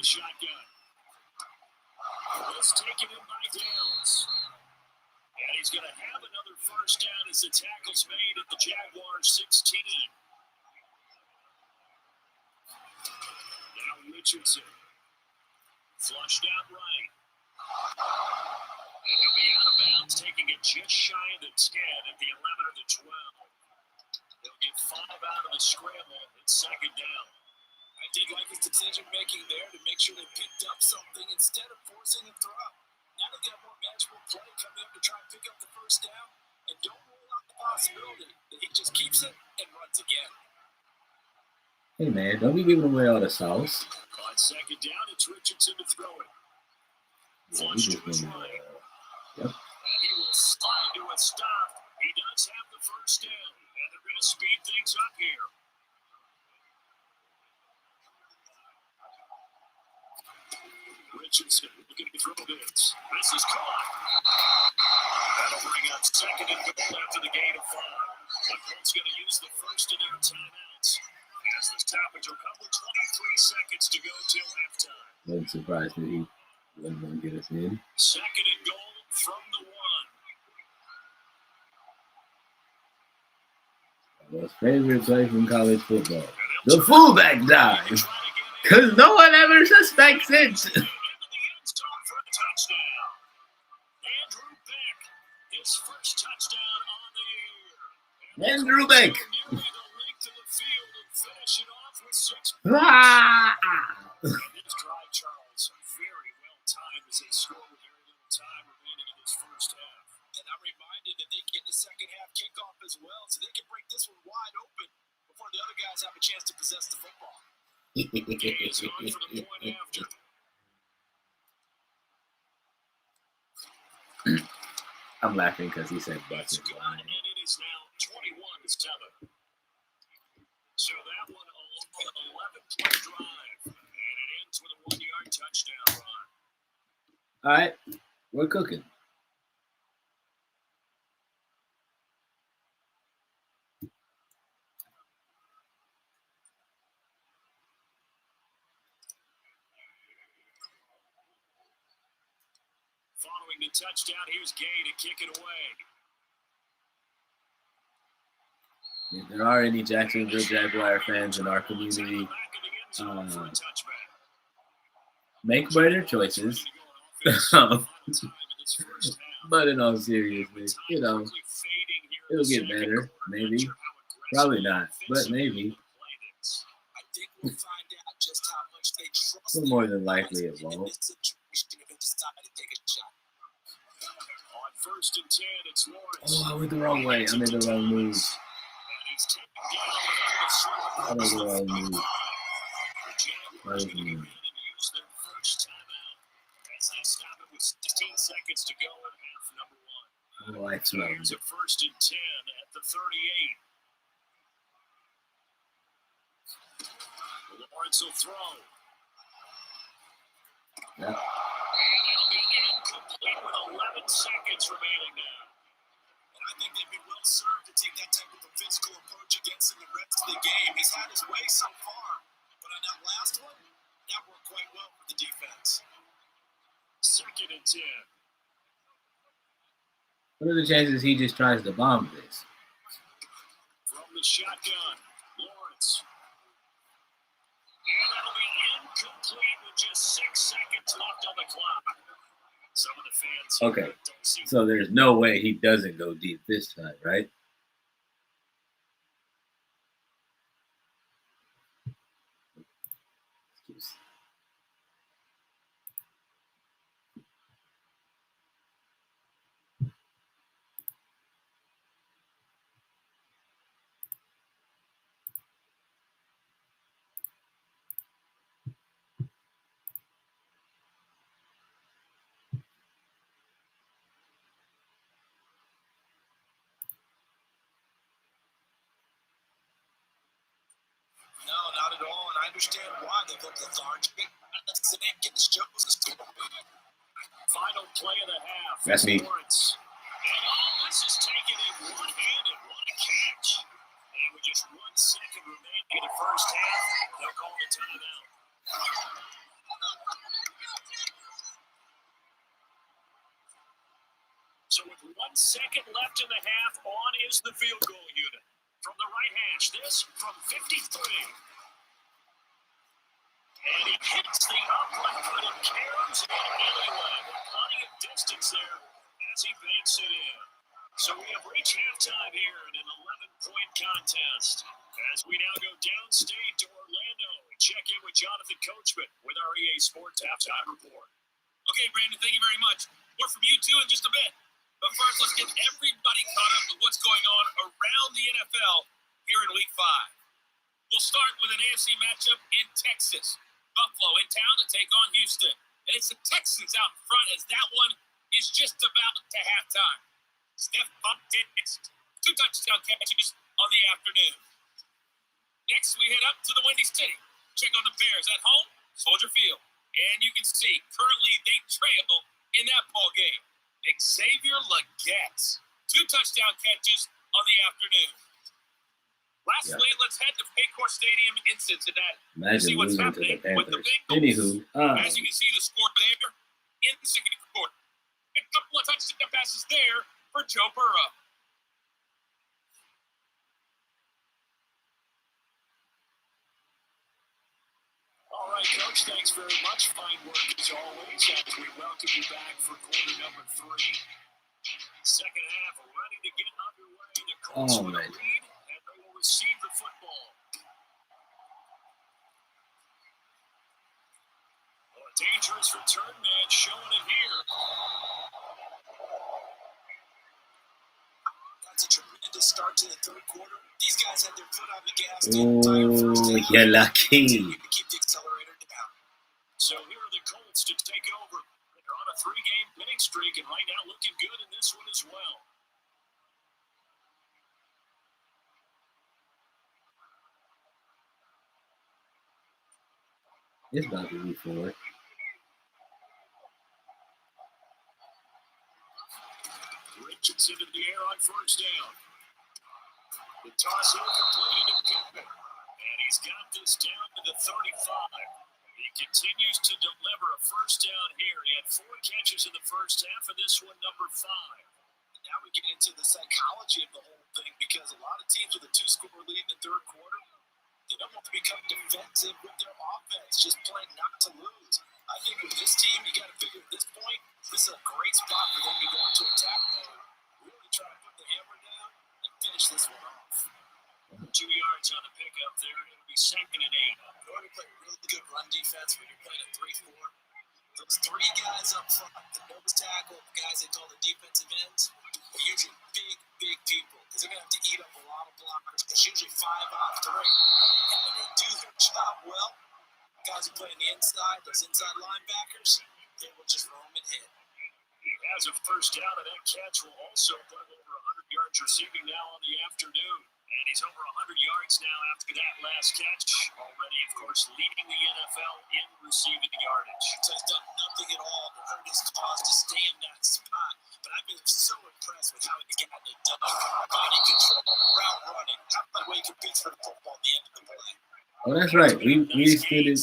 It's taken in by Downs. And he's going to have another first down as the tackle's made at the Jaguars 16. Now Richardson. Flushed out right. And he'll be out of bounds, taking it just shy of the 10 at the 11 or the 12. They'll get 5 out of the scramble at second down. I did like his decision-making there to make sure they picked up something instead of forcing a throw. Now they got more manageable play coming up to try and pick up the first down, and don't rule out the possibility that he just keeps it and runs again. Hey, man, don't be giving away all the sauce. On second down, it's Richardson to throw it. Yeah, Flush to his right. Yep. And he will slide to a stop. He does have the first down, and they're going to speed things up here. Richardson looking to throw this. This is caught. That'll bring up second and goal after the gain of 5. The Colts going to use the first of their timeouts as the stoppage will come with 23 seconds to go till halftime. Wasn't surprised that he wasn't going to get us in. Second and goal from the 1. Most favorite play from college football. The fullback dive. Because no one ever suspects it. Andrew Beck. Ah! This drive, Charles, very well timed as they score with very little time remaining in this first half. And I'm reminded that they get the second half kickoff as well, so they can break this one wide open before the other guys have a chance to possess the football. He's going for the point after. I'm laughing because he said It's bucket good, line. and it is now 21-7. So that one along an 11-play drive, and it ends with a 1-yard touchdown run. All right, we're cooking. Following the touchdown, here's Gay to kick it away. If there are any Jacksonville Jaguar fans in our community, make better choices. But in all seriousness, it'll get better. Maybe. Probably not, but maybe. But more than likely it won't. On 1st and 10, it's Lawrence. Oh, I went the wrong way. I made the wrong move. I made the wrong move. With 16 seconds to go in half number one. Oh, I smell it. It's a 1st and 10 at the 38. Lawrence will throw. Yeah. And it'll be incomplete with 11 seconds remaining now. And I think they'd be well served to take that type of a physical approach against him the rest of the game. He's had his way so far. But on that last one, that worked quite well for the defense. 2nd and 10. What are the chances he just tries to bomb this? From the shotgun, Lawrence. And that'll be incomplete with just 6 seconds left on the clock. Some of the fans. Okay, so there's no way he doesn't go deep this time, right? No, not at all, and I understand why they look lethargic. Final play of the half. That's me. Lawrence. And all this is taken in one-handed. What a catch. And with just 1 second remaining in the first half, they'll call the timeout. So with 1 second left in the half, on is the field goal unit. From the right hash, this from 53. And he hits the upright, but it carries it anyway. Plenty of distance there as he banks it in. So we have reached halftime here in an 11-point contest. As we now go downstate to Orlando and check in with Jonathan Coachman with our EA Sports Halftime Report. Okay, Brandon, thank you very much. More from you two in just a bit. But first, let's get everybody caught up with what's going on around the NFL here in Week 5. We'll start with an AFC matchup in Texas. Buffalo in town to take on Houston. And it's the Texans out in front as that one is just about to halftime. Stephon Diggs, 2 touchdown catches on the afternoon. Next, we head up to the Windy City. Check on the Bears at home, Soldier Field. And you can see, currently they trail in that ball game. Xavier Legette, 2 touchdown catches on the afternoon. Lastly, let's head to Paycor Stadium in Cincinnati. Imagine See what's losing to happening the with the Panthers. Bengals. Anywho, As you can see, the score there in the second quarter. A couple of touchdown passes there for Joe Burrow. All right, Coach, thanks very much. Fine work as always as we welcome you back for quarter number 3. Second half ready to get underway. The Colts with a lead, and they will receive the football. Well, a dangerous return man showing it here. That's a tremendous start to the third quarter. These guys had their foot on the gas the entire first half. you're lucky. Keep the accelerator down. So here are the Colts to take over. They're on a 3-game winning streak, and right now looking good in this one as well. It's about to be forward. Richardson in the air on first down. The toss in completed to Pittman. And he's got this down to the 35. He continues to deliver a first down here. He had 4 catches in the first half, and this one number 5. Now we get into the psychology of the whole thing, because a lot of teams with a 2-score lead in the third quarter, they don't have to become defensive with their offense, just playing not to lose. I think with this team, you got to figure at this point, this is a great spot for them to go into attack mode, really try to put the hammer down and finish this one off. 2 yards on the pickup there. It'll be 2nd and 8. In order to play really good run defense when you're playing a 3-4, those 3 guys up front, the nose tackle, the guys they call the defensive ends, are usually big people, because they're going to have to eat up a lot of blockers. It's usually 5 off 3. And when they do their job well, guys who play on the inside, those inside linebackers, they will just roam and hit. He has a first down, and that catch will also put him over 100 yards receiving now on the afternoon. And he's over 100 yards now after that last catch. Already, of course, leading the NFL in receiving yardage. So he's done nothing at all to hurt his cause to stay in that spot. But I've been so impressed with how he got it done. Body control, route running, how the way he competes for the football at the end of the play. Oh, that's right. We extended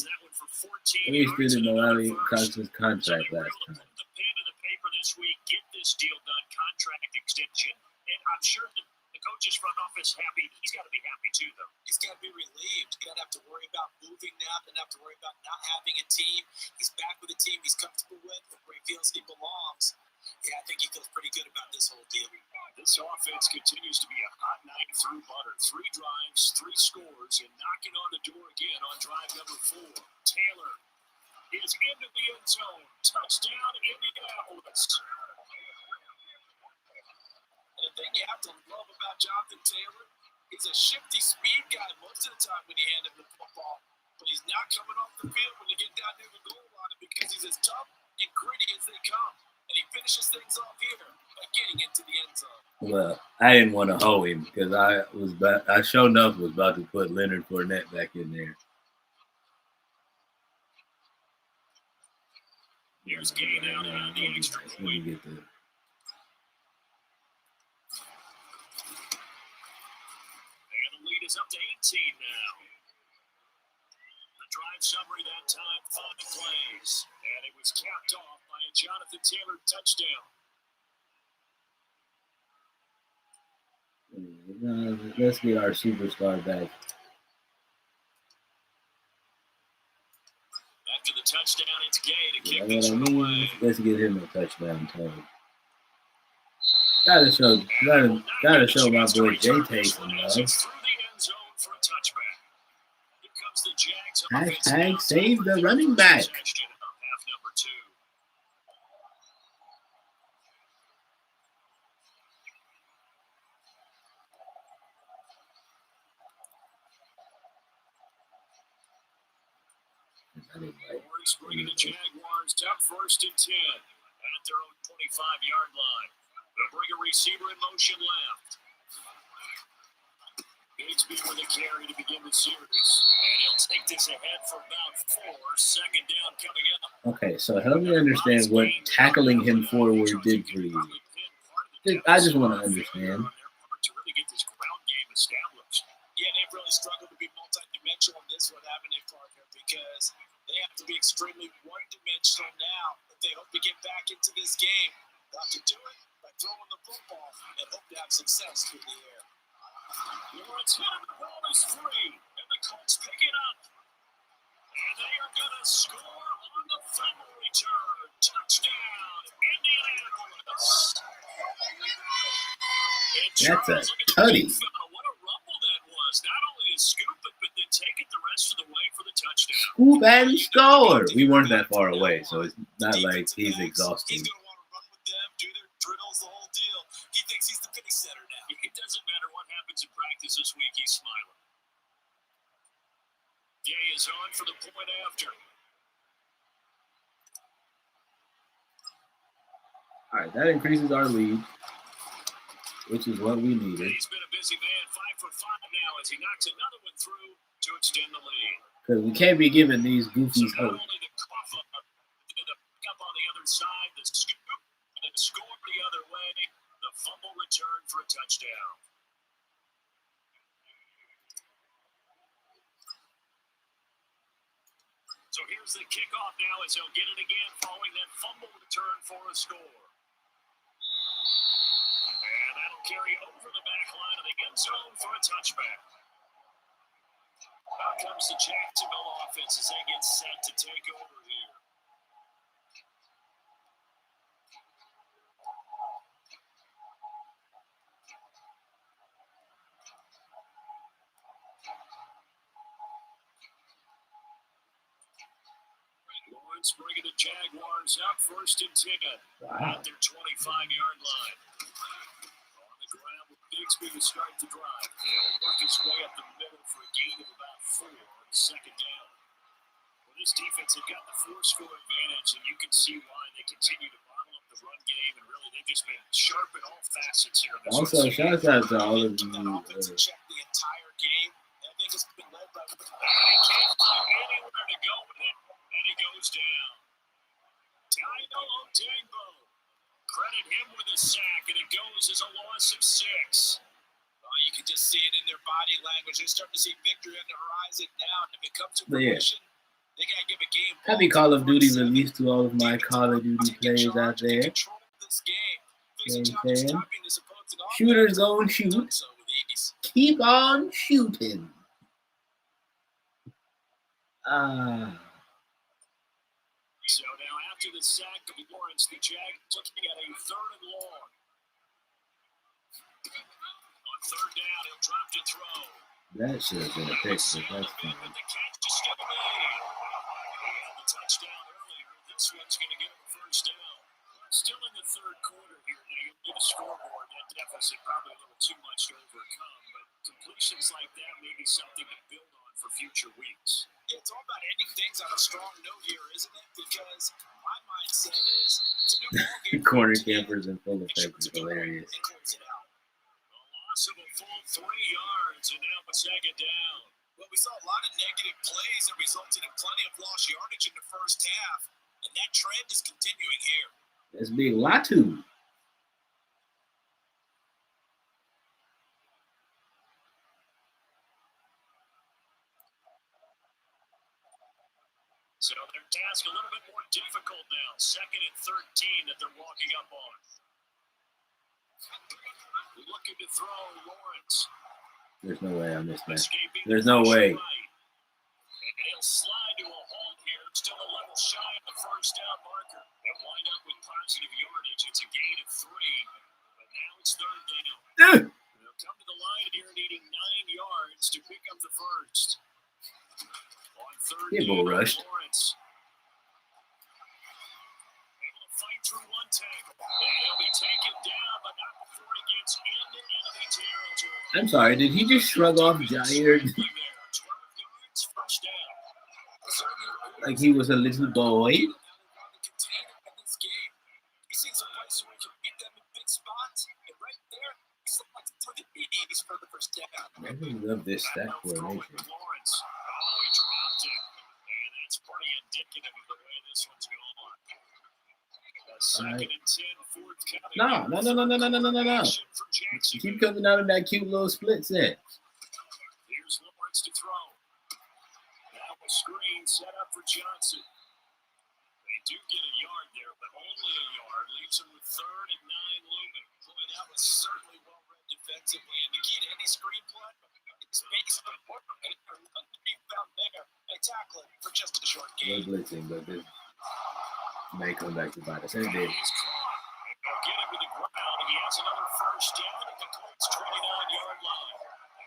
Malali Cox's contract last time. The pen to the paper this week, get this deal done, contract extension. And I'm sure the coach's front office happy. He's got to be happy too, though. He's got to be relieved. He doesn't have to worry about moving now. Doesn't have to worry about not having a team. He's back with a team he's comfortable with, where he feels he belongs. Yeah, I think he feels pretty good about this whole deal. This offense continues to be a hot night through butter. 3 drives, 3 scores, and knocking on the door again on drive number 4. Taylor is into the end zone. Touchdown, Indianapolis. And the thing you have to love about Jonathan Taylor, he's a shifty speed guy most of the time when you hand him the football. But he's not coming off the field when you get down near the goal line, because he's as tough and gritty as they come. And he finishes things off here by getting into the end zone. Well, I didn't want to hoe him because I sure enough was about to put Leonard Fournette back in there. Here's Gain out on the extra point. Let me get the. And the lead is up to 18 now. The drive summary that time, 5 plays. And it was capped off by a Jonathan Taylor touchdown. Let's get our superstar back. After the touchdown, it's Gay to kick this one away. Let's get him a touchdown time. Gotta show my boy Jay Tate some love. Hashtag save the running back. Bringing the Jaguars down 1st and 10 at their own 25-yard line. They'll bring a receiver in motion left. Bigsby with a carry to begin the series. And he'll take this ahead for about 4. 2nd down coming up. Okay, so help me understand what tackling him forward did for you. I just want to understand. To really get this ground game established. Yeah, they've really struggled to be multi-dimensional in this one, haven't they, partner? Because they have to be extremely one-dimensional now if they hope to get back into this game. They'll have to do it by throwing the football and hope to have success through the air. Lawrence hit him, the ball is free, and the Colts pick it up. And they are going to score on the fumble return. Touchdown, Indianapolis. That's a tutty. What a rumble that was. Not only to scoop it, but then take it the rest of the way for the touchdown. Scoop and score. We weren't that far away, so it's not like he's exhausted. He's going to want to run with them, do their drills, the whole deal. He thinks he's the penny setter now. It doesn't matter what happens in practice this week, he's smiling. Gay is on for the point after. All right, that increases our lead, which is what we needed. He's been a busy man, 5 for 5 now as he knocks another one through to extend the lead. Because we can't be giving these goofies So not hope. only the cough up, the pick up on the other side, the scoop, and then score the other way, the fumble return for a touchdown. So So here's the kickoff now as he'll get it again following that fumble return for a score. And that'll carry over the back line of the end zone for a touchback. Now comes the Jacksonville offense as they get set to take over here. Lawrence bringing the Jaguars up 1st and 10 at their 25-yard line. On the ground with Bigsby to start the drive. He'll work his way up the middle for a gain of about 4 on 2nd down. Well, this defense has got the 4-score advantage, and you can see why they continue to bottle up the run game, and really they've just been sharp in all facets here. Also, shout out to all of you. Check the entire game. I think it's been led by. He can't find anywhere to go with it, and he goes down. Dino Odegbo. Credit him with a sack, and it goes as a loss of 6. You can just see it in their body language. They're starting to see victory on the horizon now. And if it comes to fruition, they got to give a game. Happy Call of Duty release to all of my Call of Duty players out there. Shooters go and shoot. Keep on shooting. So now after the sack of Lawrence, the Jags looking at a 3rd and long. On 3rd down, he'll drop to throw. That should have been a pick, but that's fine. But the catch is still made. He had the touchdown earlier. This one's going to get him a 1st down. Still in the 3rd quarter here. Now you get a scoreboard. That deficit probably a little too much to overcome. But completions like that may be something to build on for future weeks. It's all about ending things on a strong note here, isn't it? Because my mindset is it's a new ballgame. Corner campers in full effect is hilarious. A loss of a full 3 yards, and now a 2nd down. Well, we saw a lot of negative plays that resulted in plenty of lost yardage in the first half, and that trend is continuing here. That's big Latu. So their task a little bit more difficult now. 2nd and 13 that they're walking up on. Looking to throw Lawrence. There's no way I missed that. There's no way. And he'll slide to a hold here. Still a little shy of the 1st down marker. And wind up with positive yardage. It's a gain of 3. But now it's 3rd down. They'll come to the line here needing 9 yards to pick up the 1st. On 3rd down, Lawrence. Able to fight through one tackle. And he'll be taken down, but not before he gets into enemy territory. I'm sorry, did he just shrug off Jair? Like he was a little boy? I really love this stack formation. He dropped it. And that's pretty indicative of the way this one's going. 2nd and 10, 4th county. No. Keep coming out of that cute little split set. Here's Lawrence to throw. Now a screen set up for Johnson. They do get a yard there, but only a yard. Leaves him with 3rd and 9 looming. Boy, that was certainly well read defensively. And the key to any screen play is basically to be found bigger and tackle it for just a short game. No blitzing, but this may come back to bite us. And it did. He's caught. They'll get him to the ground. He has another 1st down at the Colts 29-yard line.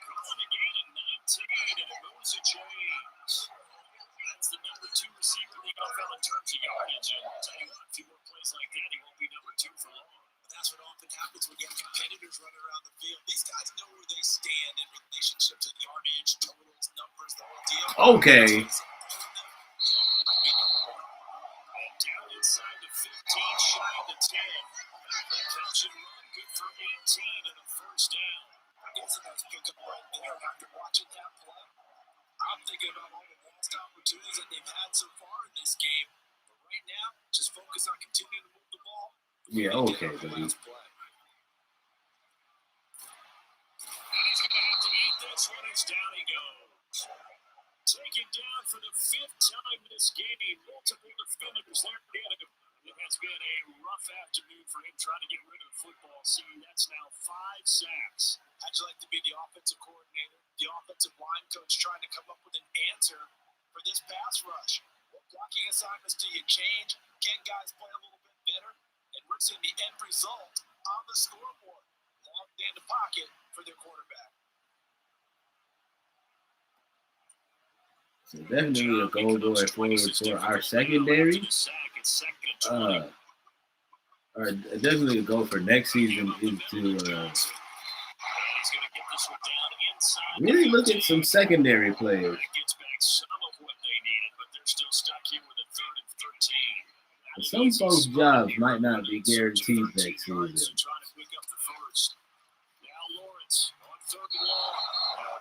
Calling a gain of 19, and it moves the chains. That's the number 2 receiver in the NFL in terms of yardage. And I'll tell you what, a few more plays like that, he won't be number 2 for long. That's what often happens when you have competitors running around the field. These guys know where they stand in relationship to yardage, totals, numbers, the whole deal. Okay. And down inside the 15, shy of the 10. The catch and run, good for 18 and a 1st down. I guess it does pick up right there after watching that play. I'm thinking about all the lost opportunities that they've had so far in this game. But right now, just focus on continuing to move the ball. Yeah, okay, buddy. And he's going to have to eat this one as down he goes. Taken down for the 5th time this game. Multiple defenders there. It has been a rough afternoon for him trying to get rid of the football. See, that's now 5 sacks. How'd you like to be the offensive coordinator, the offensive line coach trying to come up with an answer for this pass rush? What blocking assignments do you change? Can guys play a little bit better? And we're seeing the end result on the scoreboard. Long day in the pocket for their quarterback. So definitely a goal going forward for our secondary. Or definitely a goal for next season is to really look at some secondary players. Some folks' jobs might not be guaranteed next season. Now Lawrence on 3rd and long.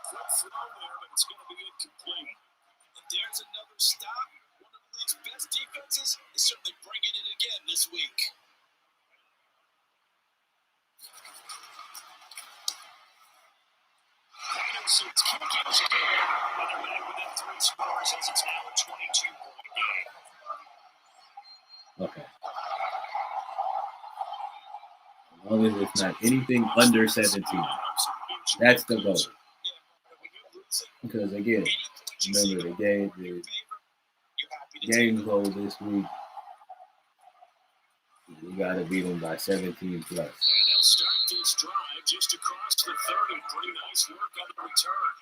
Quick throw there, but it's going to be incomplete. And there's another stop. One of the league's best defenses is certainly bringing it again this week. Anderson's kick is good. And they're back within 3 scores as it's now a 22-point game. Okay. As long as it's not anything under 17. That's the goal. Because again, remember the game goal this week. We got to beat them by 17 plus. And they'll start this drive just across the 30. Pretty nice work on the return.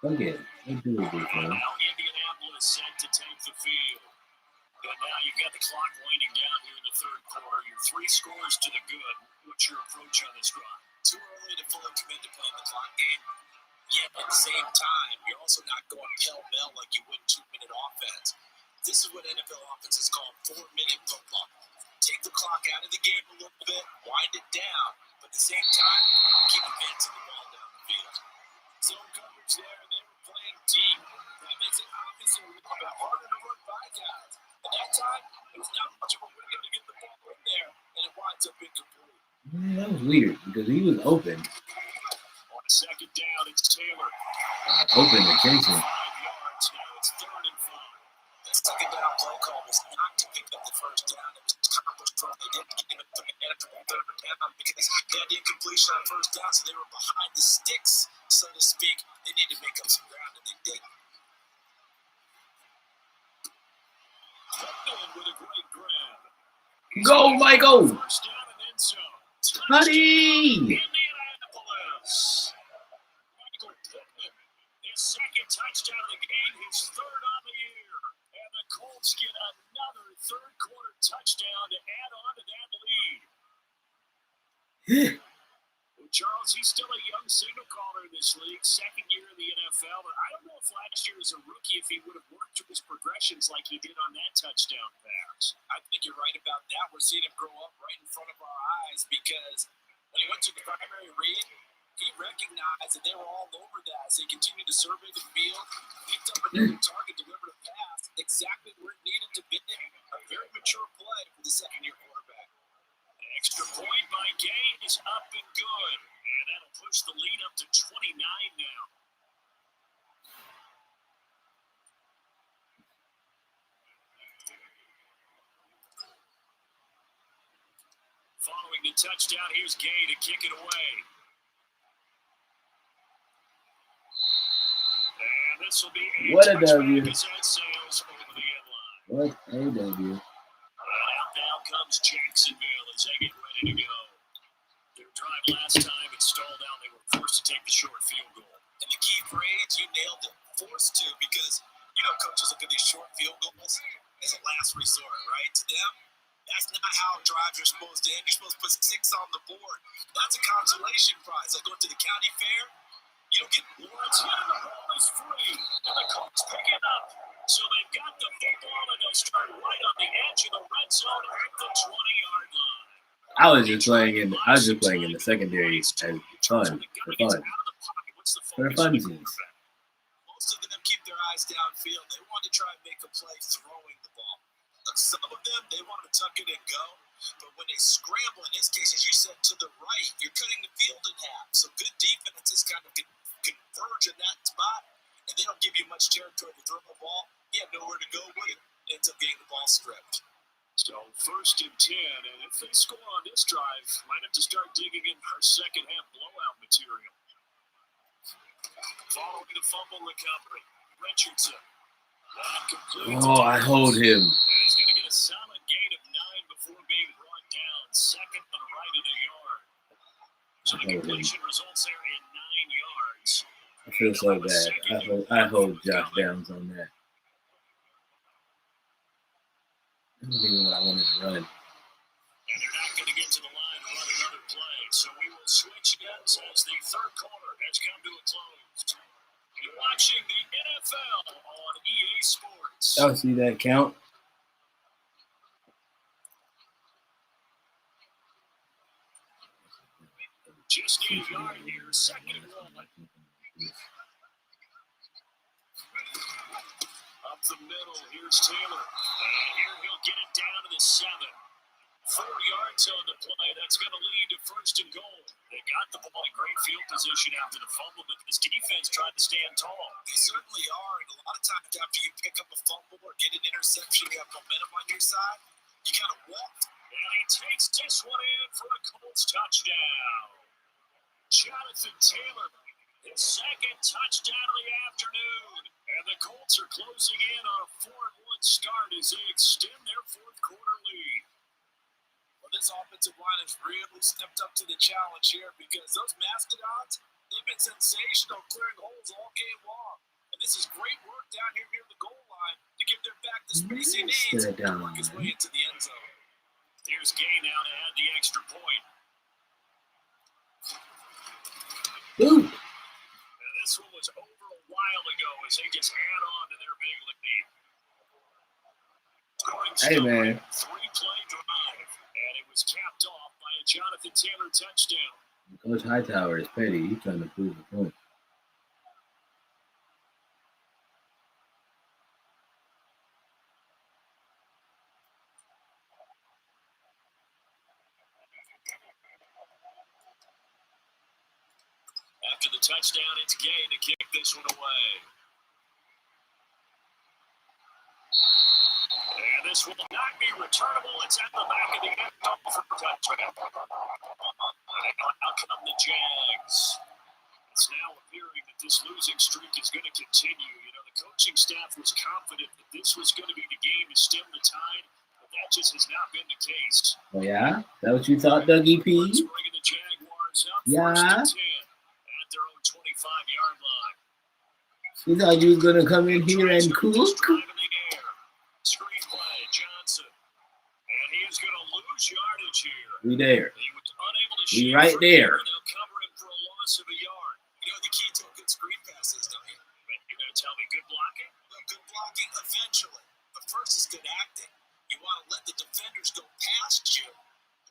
Okay, let's do it this And one. now Indianapolis set to take the field. And now you've got the clock winding down here in the 3rd quarter. You're 3 scores to the good. What's your approach on this drive? Too early to fully commit to playing the clock game. Yet at the same time, you're also not going pell-mell like you would 2-minute offense. This is what NFL offenses call 4-minute football. Take the clock out of the game a little bit, wind it down, but at the same time, keep advancing the ball down the field. Zone coverage there, and they were playing deep. That makes it obviously a little bit harder to run by guys. At that time, it was not much of a window to get the ball in there, and it winds up incomplete. Man, that was weird because he was open. On 2nd down, it's Taylor. Open and chasing. 5 yards. Now it's 3rd and 5. That 2nd down play call was not to pick up the 1st down. It was accomplished from they didn't get him 3rd down because they had incompletion on 1st down, so they were behind the sticks, so to speak. They needed to make up some ground, and they didn't. With a great grab. Go, Michael! 1st down and then some. Honey! Indianapolis. Michael Pittman, his 2nd touchdown of the game, his 3rd on the year. And the Colts get another 3rd quarter touchdown to add on to that lead. Well, Charles, he's still a young signal caller in this league, 2nd year in the NFL. But I don't know if last year as a rookie, if he would have worked through his progressions like he did on that touchdown pass. I think you're right about that. We're seeing him grow up right in front of our eyes because when he went to the primary read, he recognized that they were all over that. So he continued to survey the field, picked up another target, delivered a pass exactly where it needed to be. A very mature play for the 2nd-year quarterback. Extra point by Gay is up and good. And that'll push the lead up to 29 now. Following the touchdown, here's Gay to kick it away. And this will be What a W. What a W. Out now comes Jacksonville as they get ready to go. Their drive last time, it stalled out. They were forced to take the short field goal. And the key phrase, you nailed it, forced to, because, coaches look at these short field goals as a last resort, right? To them, that's not how drives are supposed to end. You're supposed to put 6 on the board. That's a consolation prize. Like going to the county fair, you don't get Lawrence here, and the ball is free. And the Colts pick it up. So they've got the football, and they'll start right on the edge of the red zone at the 20-yard line. I was just playing in the secondary as fun. For funsies. Most of them keep their eyes downfield. They want to try and make a play throwing the ball. Some of them, they want to tuck it and go. But when they scramble, in this case, as you said, to the right, you're cutting the field in half. So good defenses kind of converge in that spot. and they don't give you much territory to throw the ball, you have nowhere to go with it. Ends up getting the ball stripped. So 1st and 10, and if they score on this drive, might have to start digging in our second half blowout material. Following the fumble recovery, Richardson. Oh, I hold him. He's going to get a solid gain of 9 before being brought down. Second on the right of the yard. So the completion results there in 9 yards. I feel so bad. I hold Josh Downs on that. I don't even know what I wanted to run. And they're not going to get to the line to run another play. So we will switch again as the third quarter has come to a close. You're watching the NFL on EA Sports. Y'all see that count? Just need a yard here, second and 1. Up the middle, here's Taylor. And here he'll get it down to the 7. 4 yards on the play. That's going to lead to 1st and goal. They got the ball in great field position after the fumble, but this defense tried to stand tall. They certainly are, and a lot of times after you pick up a fumble or get an interception, you have momentum on your side, you kind of walk. And he takes this one in for a Colts touchdown. Jonathan Taylor, his second touchdown of the afternoon. And the Colts are closing in on a 4-1 start as they extend their 4th quarter lead. Well, this offensive line has really stepped up to the challenge here because those Mastodons, they've been sensational clearing holes all game long. And this is great work down here near the goal line to give their back the space he needs to work his way into the end zone. Here's Gay now to add the extra point. Ooh. And this one was over a while ago as they just add on to their big lead. Hey, man. 3-play drive, and it was capped off by a Jonathan Taylor touchdown. Coach Hightower is petty. He's trying to prove the point. After the touchdown, it's Gay to kick this one away. And this will not be returnable. It's at the back of the end zone for a touchdown. Out come the Jags. It's now appearing that this losing streak is going to continue. You know, the coaching staff was confident that this was going to be the game to stem the tide, but that just has not been the case. Oh, yeah? Is that what you thought, Dougie P? Bringing the Jaguars up yeah. 1st and 10 at their own 25-yard line. You thought you was going to come in here and cook? Screen play, Johnson. And he is going to lose yardage here. We there. He was unable to we right there. They'll cover him for a loss of a yard. You know the key to a good screen pass is, don't you? You're going to tell me good blocking? Well, good blocking eventually. But first is good acting. You want to let the defenders go past you,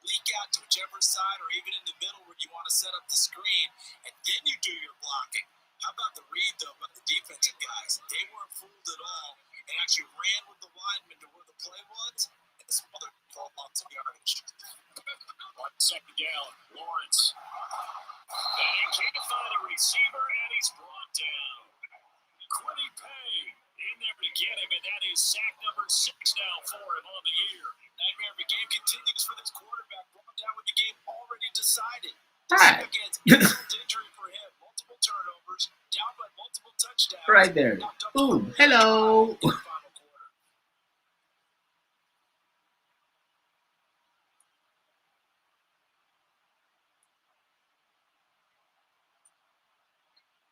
leak out to whichever side or even in the middle where you want to set up the screen, and then you do your blocking. How about the read, though, by the defensive guys? They weren't fooled at all and actually ran with the lineman to where the play was, and this mother 12 months of yardage. 1 second down, Lawrence. And he can't find a receiver, and he's brought down. Quiddy Pay in there to get him, and that is sack number 6 now for him on the year. Nightmare of a game continues for this quarterback, brought down with the game already decided. Hi. Against injury for him, multiple turnovers, down by multiple touchdowns. Right there. Boom. Hello.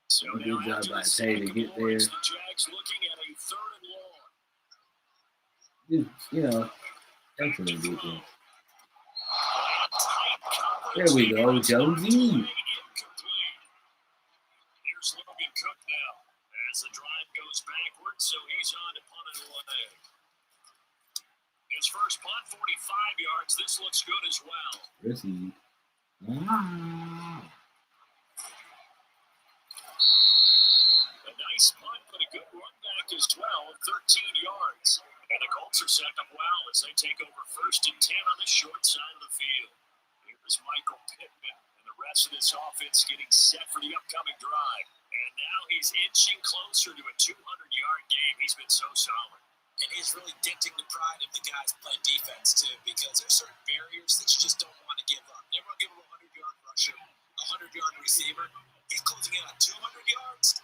So good job by Tay to get there. The Jags looking at a 3rd and long. You know, excellent defense. There we go, Jonesy. Here's Logan Cook now as the drive goes backwards, so he's on to punt it away. His first punt, 45 yards. This looks good as well. Receive. A nice punt, but a good run back as well, 13 yards. And the Colts are set up well as they take over 1st and 10 on the short side of the field. Here's Michael Pittman and the rest of this offense getting set for the upcoming drive. And And now he's inching closer to a 200-yard game. He's been so solid. And he's really denting the pride of the guys playing defense, too, because there's certain barriers that you just don't want to give up. Never give him a 100-yard rusher, a 100-yard receiver. He's closing in on 200 yards.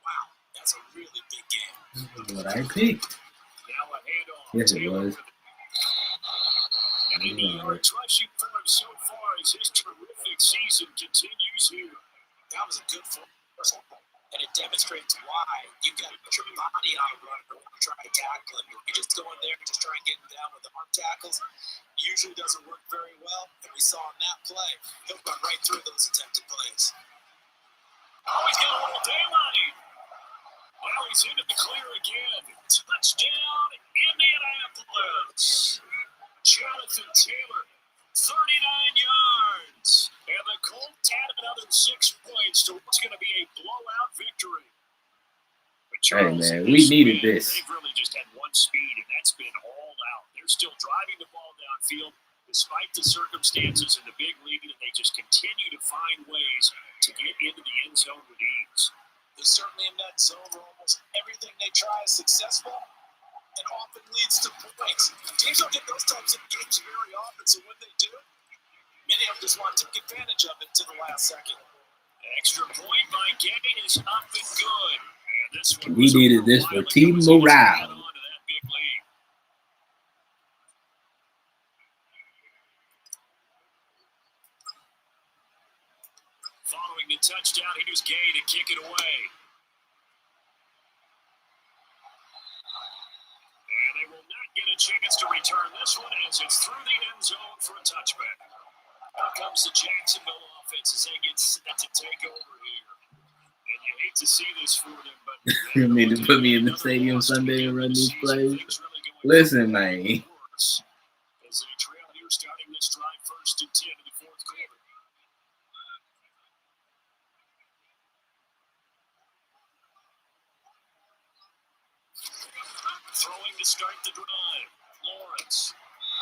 Wow, that's a really big game. What I picked. Now a handoff. Yes, it was. 90 yards rushing for him so far as his terrific season continues here. That was a good first one. And it demonstrates why you got to put your body on a runner when you try to tackle him. You just go in there and just try and get him down with the arm tackles. Usually doesn't work very well. And we saw in that play, he'll run right through those attempted plays. Oh, he's got a little daylight. Now he's into the clear again. Touchdown, Indianapolis. Jonathan Taylor, 39 yards. And the Colts add another 6 points to what's going to be a blowout victory. Hey, man, we needed this. They've really just had one speed, and that's been all out. They're still driving the ball downfield despite the circumstances in the big league, and they just continue to find ways to get into the end zone with ease. They're certainly in that zone where almost everything they try is successful and often leads to points. Teams don't get those types of games very often, so when they do, many of them just want to take advantage of it to the last second. Extra point by Gain is up and good. And this one we needed this for team morale. Following the touchdown, here's Gay to kick it away. And they will not get a chance to return this one as it's through the end zone for a touchback. Out comes the Jacksonville offense as they get set to take over here. And you hate to see this for them, but you mean to put me in the stadium Sunday and run these plays? Listen, man. As they trail here, starting this drive 1st and 10 in the fourth quarter. Throwing to start the drive. Lawrence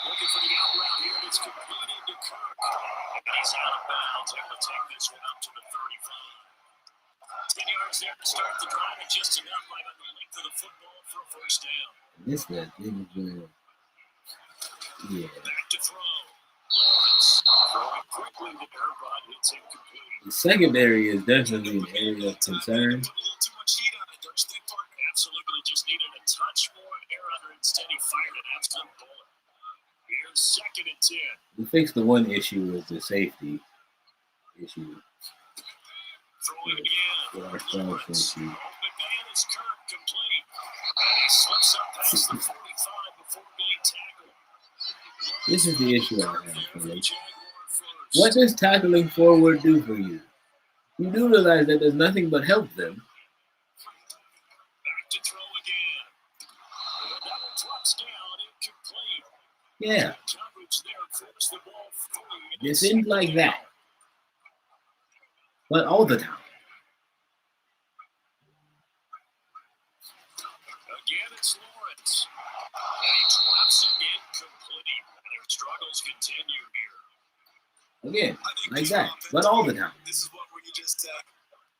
looking for the out route here, and it's completed to Kirk. And he's out of bounds. Able to take this one up to the 35. 10 yards there to start the drive, and just enough right on the length of the football for a first down. This guy didn't do it. Yeah. Back to throw. Lawrence throwing quickly to Airbot. It's incomplete. The secondary is definitely an area of concern. Put a little too much heat on it, don't you think, partner? Absolutely, just needed a touch more air under it. Instead, he fired an absolute bullet. Here's 2nd and 10. We fixed the one issue with the safety issue. Throwing again. With our strong safety. Open man is Kirk, complete. And he slips up past the 45 before being tackled. This is the issue I have, fellas. What does tackling forward do for you? You do realize that there's nothing but help them. Back to throw again. And that one drops down, incomplete. Yeah. Coverage there, forced the ball through. It seems like that. But all the time. Again, it's Lawrence. And he drops it incomplete. And their struggles continue here. Again, like that. But all the time. This is what you just said.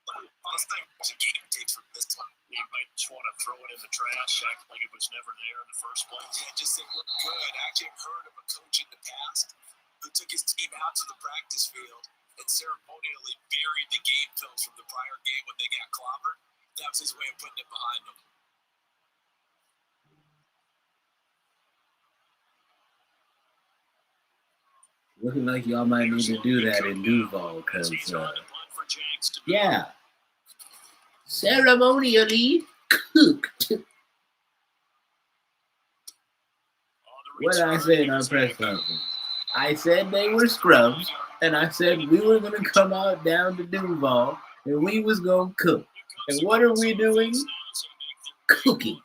Honestly, game takes from this one. You might just want to throw it in the trash, act like it was never there in the first place. Yeah, just say we're good. I actually have heard of a coach in the past who took his team out to the practice field and ceremonially buried the game films from the prior game when they got clobbered. That was his way of putting it behind them. Looking like y'all might need to do that in Duval, because, yeah, ceremonially cooked. What did I say in our press conference? I said they were scrubs, and I said we were going to come out down to Duval, and we was going to cook. And what are we doing? Cooking.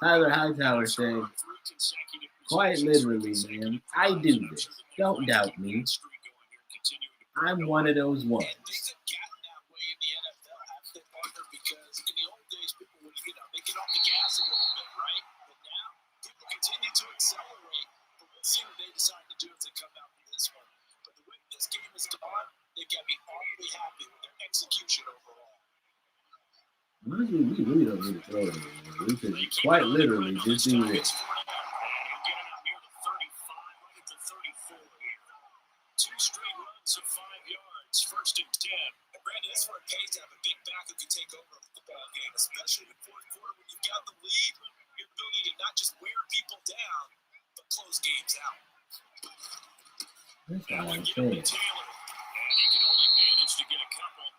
Tyler Hightower said, quite literally, man, I do this. Don't doubt me. I'm one of those ones. And things have gotten that way in the NFL, haven't they, partner? Because in the old days, people would, they get off the gas a little bit, right? But now, people continue to accelerate. But we'll see what they decide to do if they come out with this one. But the way this game got to be awfully happy with their execution overall. Honestly, we really don't need to throw it anymore. We could quite literally just do this. Two straight runs of 5 yards, 1st and 10. And Brandon, that's what it pays to have a big back who can take over a football game, especially in the fourth quarter when you've got the lead. Your ability to not just wear people down, but close games out. That's what I'm saying. And he can only manage to get a couple.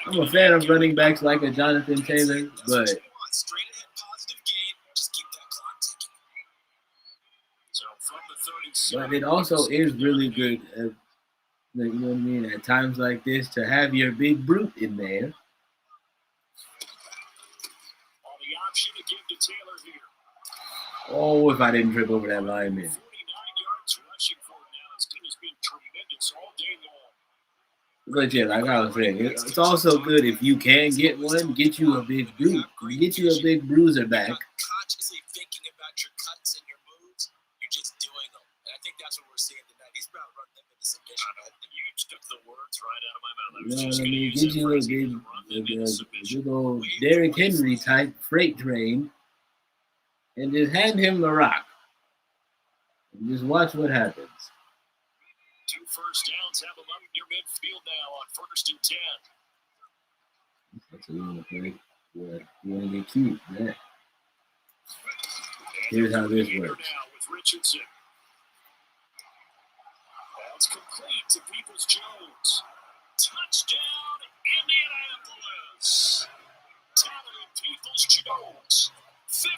I'm a fan of running backs like a Jonathan Taylor, but straight ahead positive gain, just keep that clock ticking. So from the 37, it also is really good, you know what I mean, at times like this to have your big brute in there. On the option to give to Taylor here. Oh, if I didn't trip over that lineman. 49 yards rushing for him now. This team has been tremendous all day long. But yeah, like I was saying, it's also good if you can get one, get you a big brute, get you a big bruiser back. Consciously thinking about your cuts and your moves, you're just doing them. And I think that's what we're seeing tonight. He's about to run them into submission. You took the words right out of my mouth. You know what I mean? Get you a big old Derrick Henry type freight train and just hand him the rock. And just watch what happens. 2 first downs have him up near midfield now on 1st and 10. That's what you want to play. Yeah, you want to get cute, man. Here's how this works. Now with Richardson. That's complete to Peoples-Jones. Touchdown, Indianapolis. Talented Peoples-Jones. 51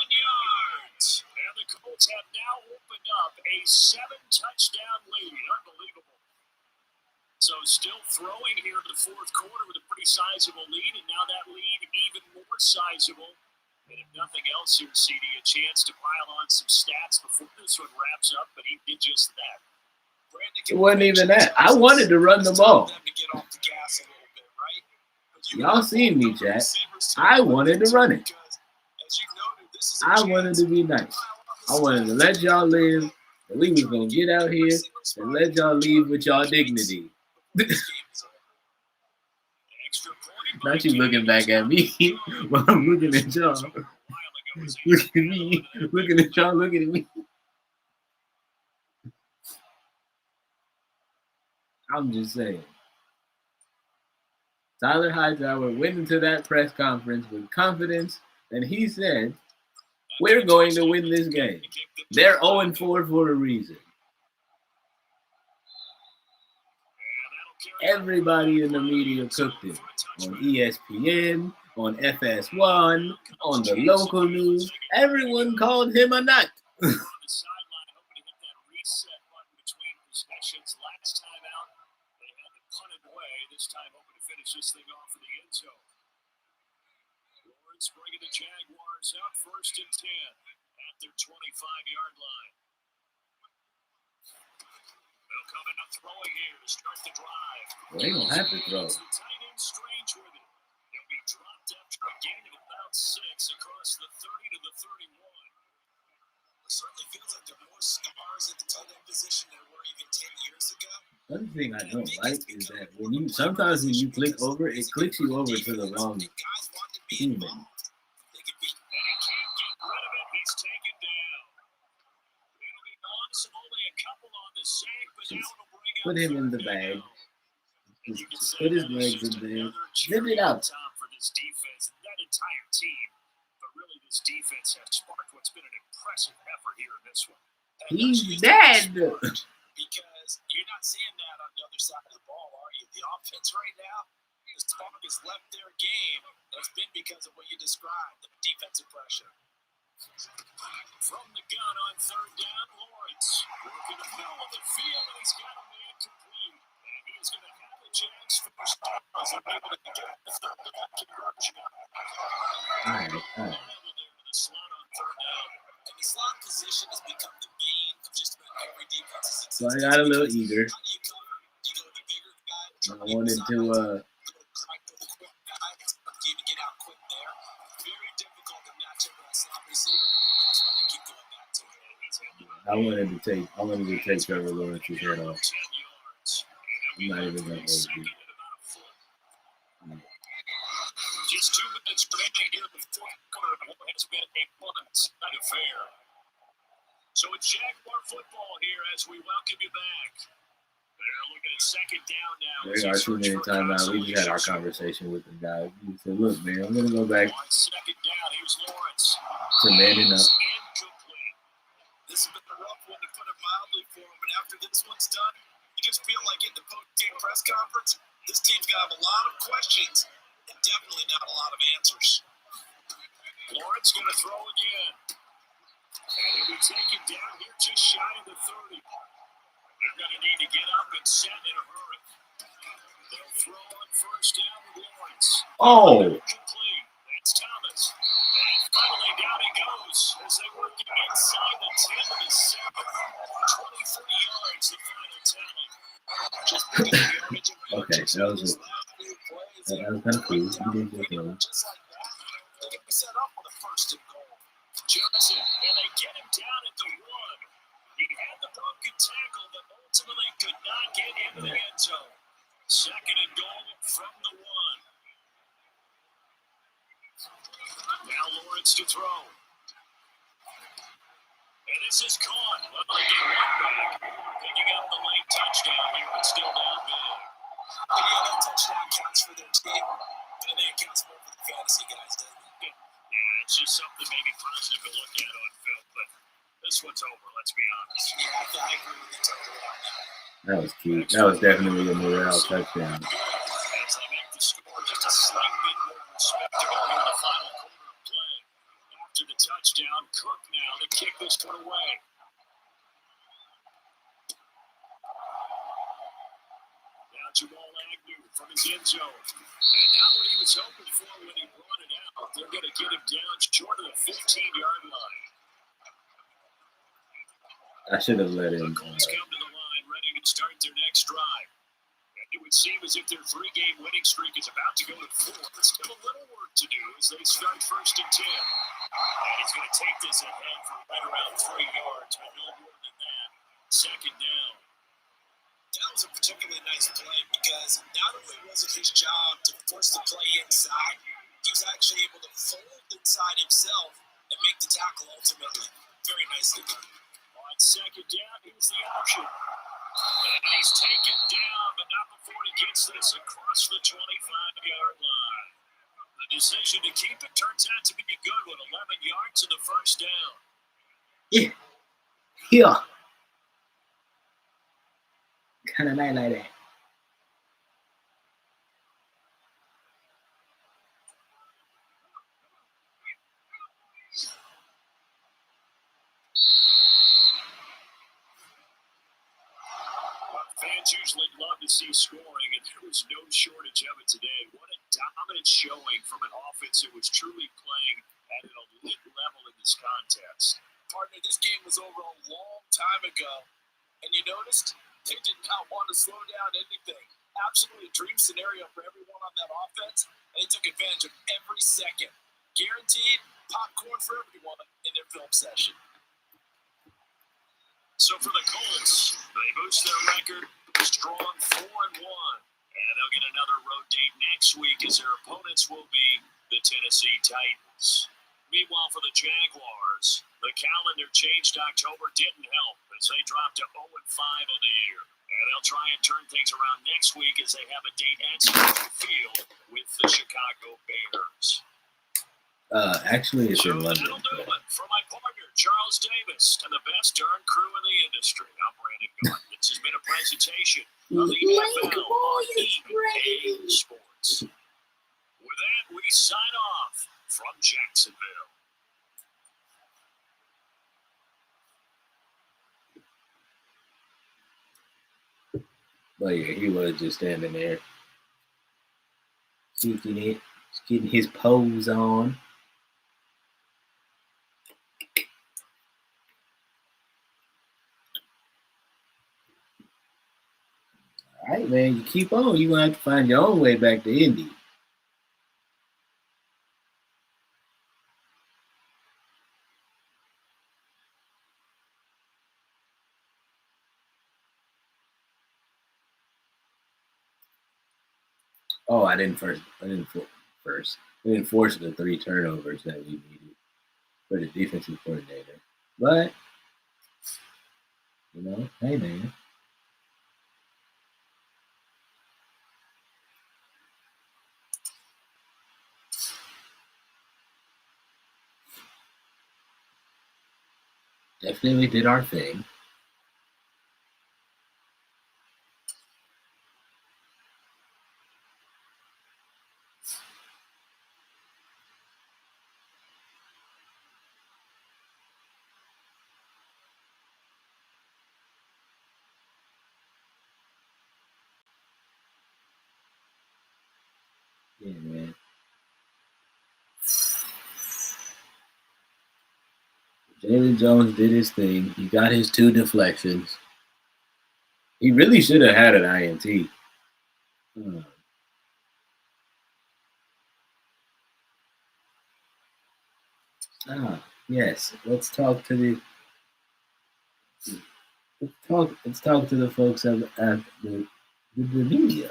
yards. And the Colts have now opened up a 7-touchdown lead. Unbelievable. So still throwing here in the fourth quarter with a pretty sizable lead, and now that lead even more sizable. And if nothing else here, CD, a chance to pile on some stats before this one wraps up, but he did just that. It wasn't even that. I wanted to run the ball. Y'all seen me, Jack. I wanted to run it. I wanted to be nice. I wanted to let y'all live, and we was going to get out here and let y'all leave with y'all dignity. Not you looking back at me while I'm looking at y'all. Look at me, looking at y'all, looking at me. I'm just saying. Tyler Hightower went into that press conference with confidence, and he said, we're going to win this game. They're 0-4 for a reason. Everybody in the media cooked it. On ESPN, on FS1, on the local news. Everyone called him a nut. Bringing the Jaguars up 1st and 10 at their 25-yard line. They'll come in throwing here to start the drive. Well, they don't have to throw. The tight end Strange with it. They'll be dropped after a gain of about 6 across the 30 to the 31. It certainly feels like there are more stars at the tight end position than were even 10 years ago. Another thing I don't like is that sometimes when you click over, it clicks you over to the wrong human. Put him in the bag. Just put his legs in there. Zip it out. For this defense, that entire team, but really this defense has sparked what's been an impressive effort here in this one. He's dead. Because you're not seeing that on the other side of the ball, are you? The offense right now, the spark has left their game. It's been because of what you described, the defensive pressure. From the gun on 3rd down, Lawrence working the middle of the field, and he's got a man complete. And he's going to have a chance for the Stars to be able to get the conversion. The slot on 3rd down. And the slot position has become the bane of just about every defense. So I got a little eager. I wanted to I wanted to take Trevor Lawrence's head off. be not even for gonna a hold second you. and about a foot. Just 2 minutes remaining here in the fourth quarter of what has been a one-sided affair. So it's Jaguar football here as we welcome you back. They're looking at second down now. There are too many timeouts. We just had our conversation with the guy. He said, "Look, man, I'm gonna go back On second down, here's Lawrence. to manning up." Incomplete. This has been a rough one to put it mildly for him, but after this one's done, you just feel like in the post-game press conference, this team's got a lot of questions and definitely not a lot of answers. Lawrence going to throw again. And he'll be taken down here just shy of the 30. They're going to need to get up and set in a hurry. They'll throw on first down with Lawrence. Oh, Complete. That's Thomas. And finally down he goes as they work inside the 10 of the 7. 23 yards, the final tally. Just because of the yardage of the okay, that was kind of cool. You did good, though. just like that, they can be set up for the first and goal. Johnson, and they get him down at the 1. He had the broken tackle, but ultimately could not get into the end zone. Second and goal from the 1. Now Lawrence to throw. And this is caught. Well, they get one back. Picking up the late touchdown here, but still down big. That touchdown counts for their team. And it counts more for the fantasy guys, doesn't it? Yeah, it's just something maybe positive to look at on film, but this one's over, let's be honest. Yeah, I agree with you. That was cute. That was definitely a morale touchdown. As they make the score just a slight bit more respectable in the final quarter of play. After the touchdown, Cook now to kick this one away. Now Jamal Agnew from his end zone. And now what he was hoping for when he brought it out, they're going to get him down short of the 15-yard line. I should have let him. The Colts come to the line, ready to start their next drive. And it would seem as if their 3-game winning streak is about to go to 4. There's still a little work to do as they start first and 10. And he's going to take this ahead for right around 3 yards, but no more than that. Second down. That was a particularly nice play because not only was it his job to force the play inside, he was actually able to fold inside himself and make the tackle ultimately. Very nicely done. On second down, here's the option. And he's taken down, but not before he gets this across the 25-yard line. The decision to keep it turns out to be a good one. 11 yards in the first down. Yeah. Yeah. Kind of night like that. Fans usually love to see scoring, and there was no shortage of it today. What a dominant showing from an offense that was truly playing at an elite level in this contest. Partner, this game was over a long time ago, and you noticed they did not want to slow down anything. Absolutely a dream scenario for everyone on that offense, and they took advantage of every second. Guaranteed popcorn for everyone in their film session. So for the Colts, they boost their record strong 4-1. And they'll get another road date next week as their opponents will be the Tennessee Titans. Meanwhile, for the Jaguars, the calendar changed. October didn't help as they dropped to 0-5 on the year. And they'll try and turn things around next week as they have a date at Soldier Field with the Chicago Bears. Actually, it's in London. That'll do it for my partner, Charles Davis, and the best darn crew in the industry. I'm Brandon Garden. This has been a presentation of the NFL on EA Sports. With that, we sign off from Jacksonville. But yeah, he was just standing there, kicking it, getting his pose on. All right, man, you keep on. You're going to have to find your own way back to Indy. Oh, I didn't force the 3 turnovers that we needed for the defensive coordinator. But hey man. Definitely did our thing. Yeah, man. Jalen Jones did his thing. He got his 2 deflections. He really should have had an INT. Yes. Let's talk to the folks at the media.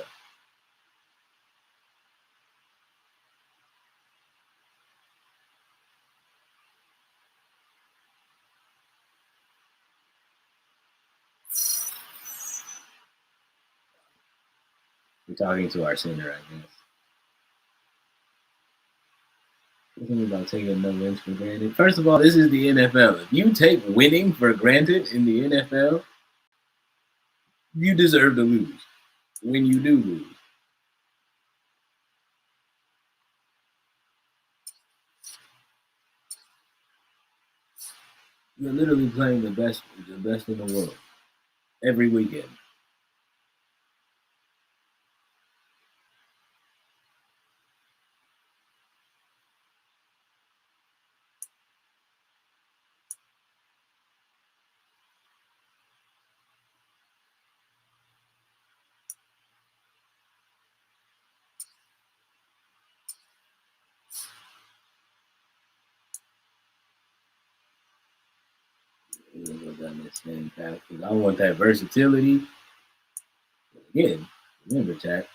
We're talking to our center, I guess. Something about taking no wins for granted. First of all, this is the NFL. If you take winning for granted in the NFL, you deserve to lose when you do lose. You're literally playing the best in the world every weekend. I want that versatility. Again, remember, chat.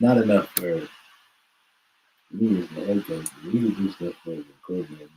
Not enough for me as the head coach. We need to do stuff for the coordinator.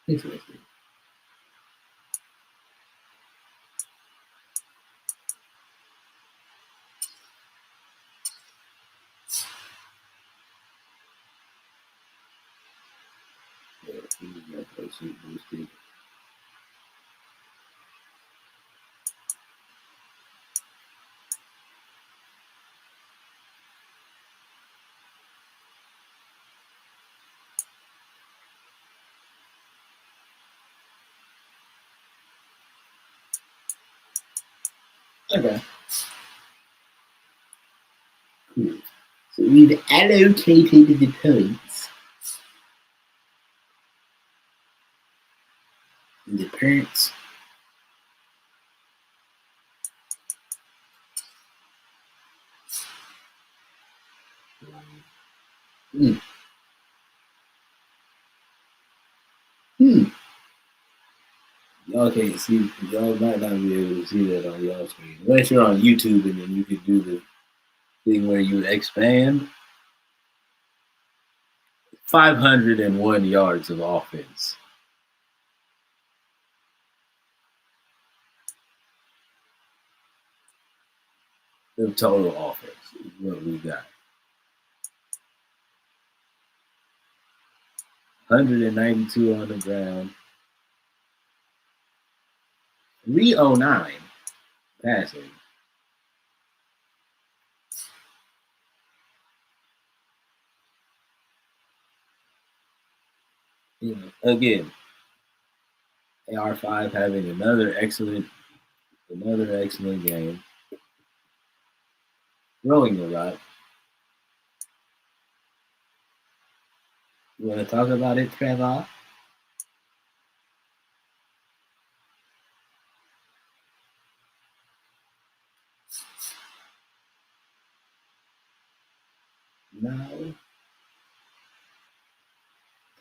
Interesting. Okay. Cool. So we've allocated the points. the parents. Y'all can't see. Y'all might not be able to see that on y'all screen unless you're on YouTube, and then you can do the thing where you expand. 501 yards of offense. The total offense is what we got. 192 on the ground. 309 passing. Again, AR5 having another excellent game. Throwing a lot. You want to talk about it, Trevor? No.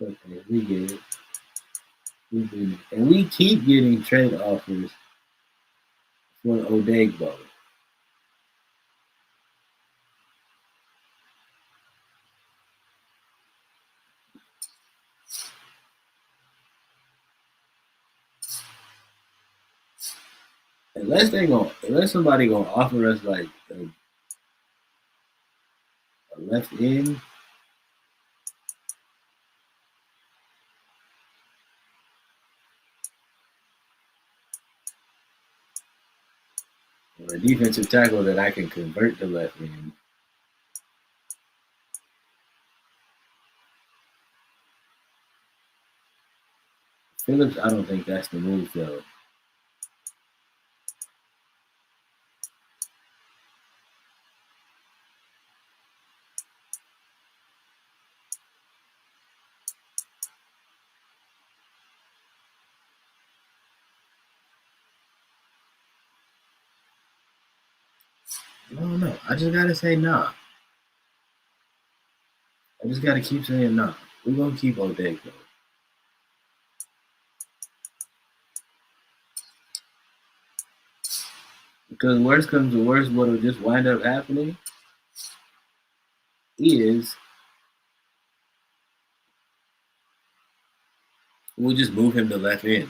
Okay, we get it. And we keep getting trade offers for Odegbo. Unless somebody gonna offer us like a left end. Or a defensive tackle that I can convert to left end. Phillips, I don't think that's the move though. I don't know. I just gotta say nah. I just gotta keep saying nah. We're gonna keep Odegbo. Because worst comes to worst, what'll just wind up happening is we'll just move him to left end.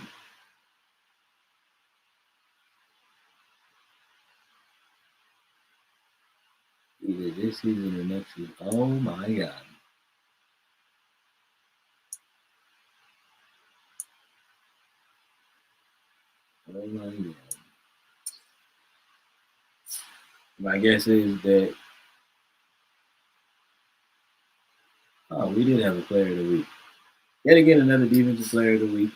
Either this season or next season. Oh my God. Oh my God. My guess is that we did have a player of the week. Yet again, another defensive player of the week.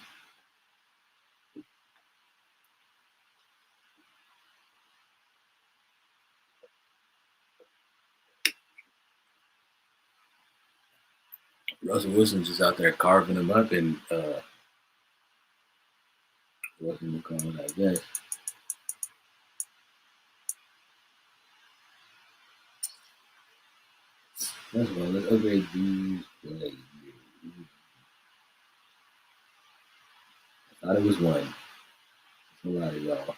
Russell Wilson just out there carving them up and what's in the call, I guess. First of all, let's upgrade these plays. I thought it was one. That's a lot of y'all.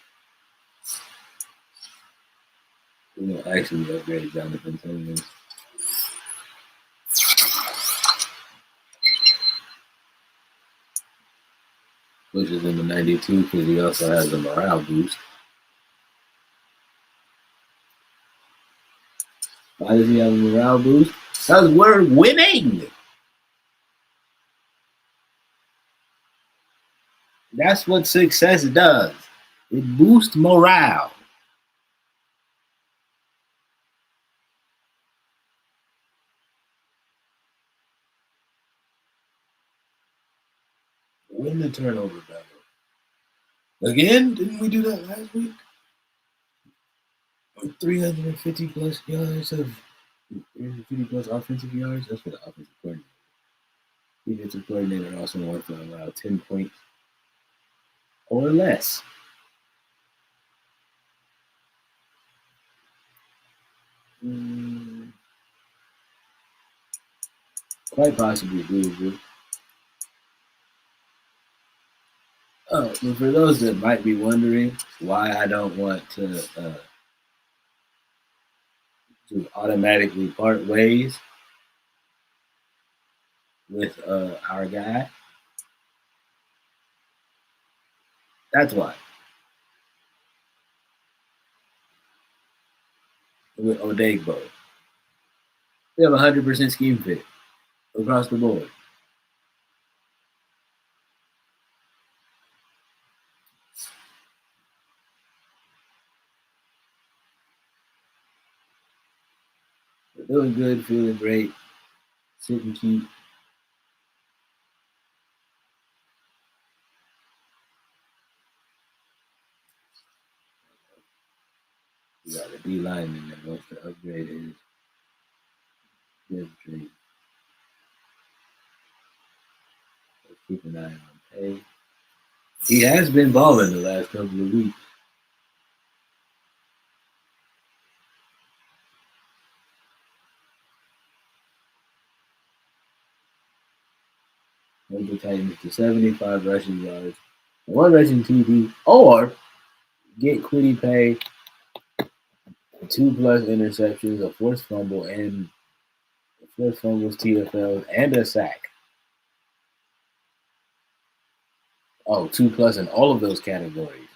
We're gonna actually upgrade Jonathan Taylor. Pushes him to 92 because he also has a morale boost. Why does he have a morale boost? Because we're winning. That's what success does. It boosts morale. Win the turnover battle. Again? Didn't we do that last week? 350 plus yards of 350 plus offensive yards. That's for the offensive coordinator. Defensive coordinator also wants to allow 10 points or less. Quite possibly doable. Oh, and for those that might be wondering why I don't want to automatically part ways with our guy, that's why. With Odegbo, we have 100% scheme fit across the board. We're doing good, feeling great, sitting cute. We got a D lineman that wants to upgrade his trade. Let's keep an eye on pay. He has been balling the last couple of weeks. Hold the Titans to 75 rushing yards, 1 rushing TD, or get Quiddy Pay 2+ interceptions, a forced fumble, and forced fumbles, TFLs, and a sack. Oh, 2+ in all of those categories.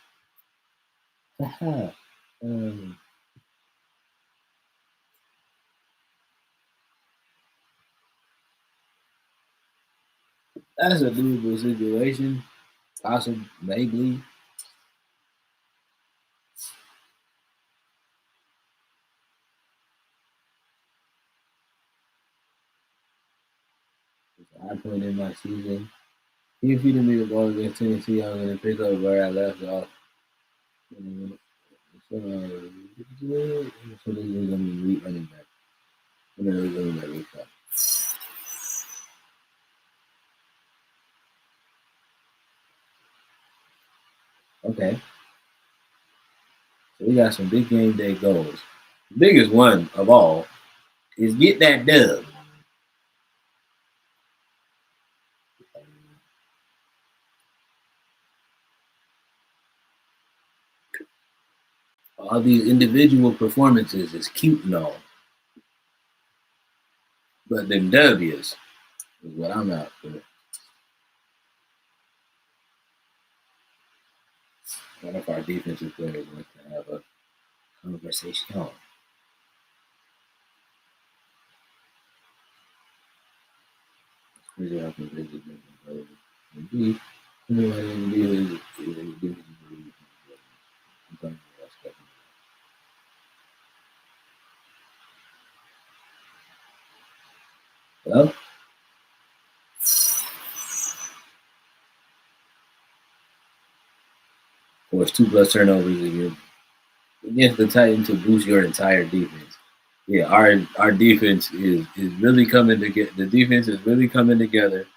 That's a doable situation. Possibly, maybe. It's a high point in my season. If you didn't me the ball against Tennessee, I'm going to pick up where I left off. So this is going to be weak running back. Okay. So we got some big game day goals. The biggest one of all is get that dub. All these individual performances is cute and all. But them W's is what I'm out for. One of our defensive players wants to have a conversation. Hello? Force 2+ turnovers against the Titans to boost your entire defense. Yeah, our defense is really coming together. The defense is really coming together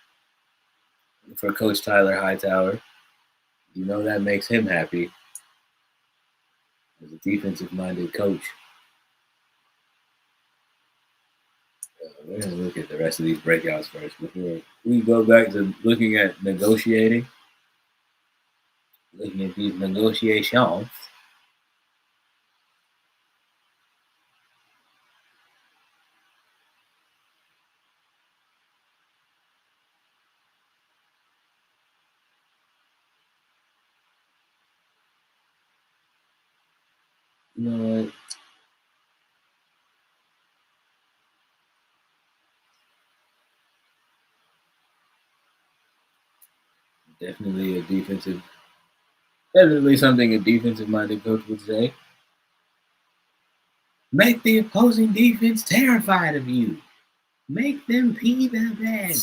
for Coach Tyler Hightower. You know that makes him happy as a defensive-minded coach. We're going to look at the rest of these breakouts first before we go back to looking at negotiating. Looking at these negotiations. You know what? Definitely something a defensive-minded coach would say. Make the opposing defense terrified of you. Make them pee the bed.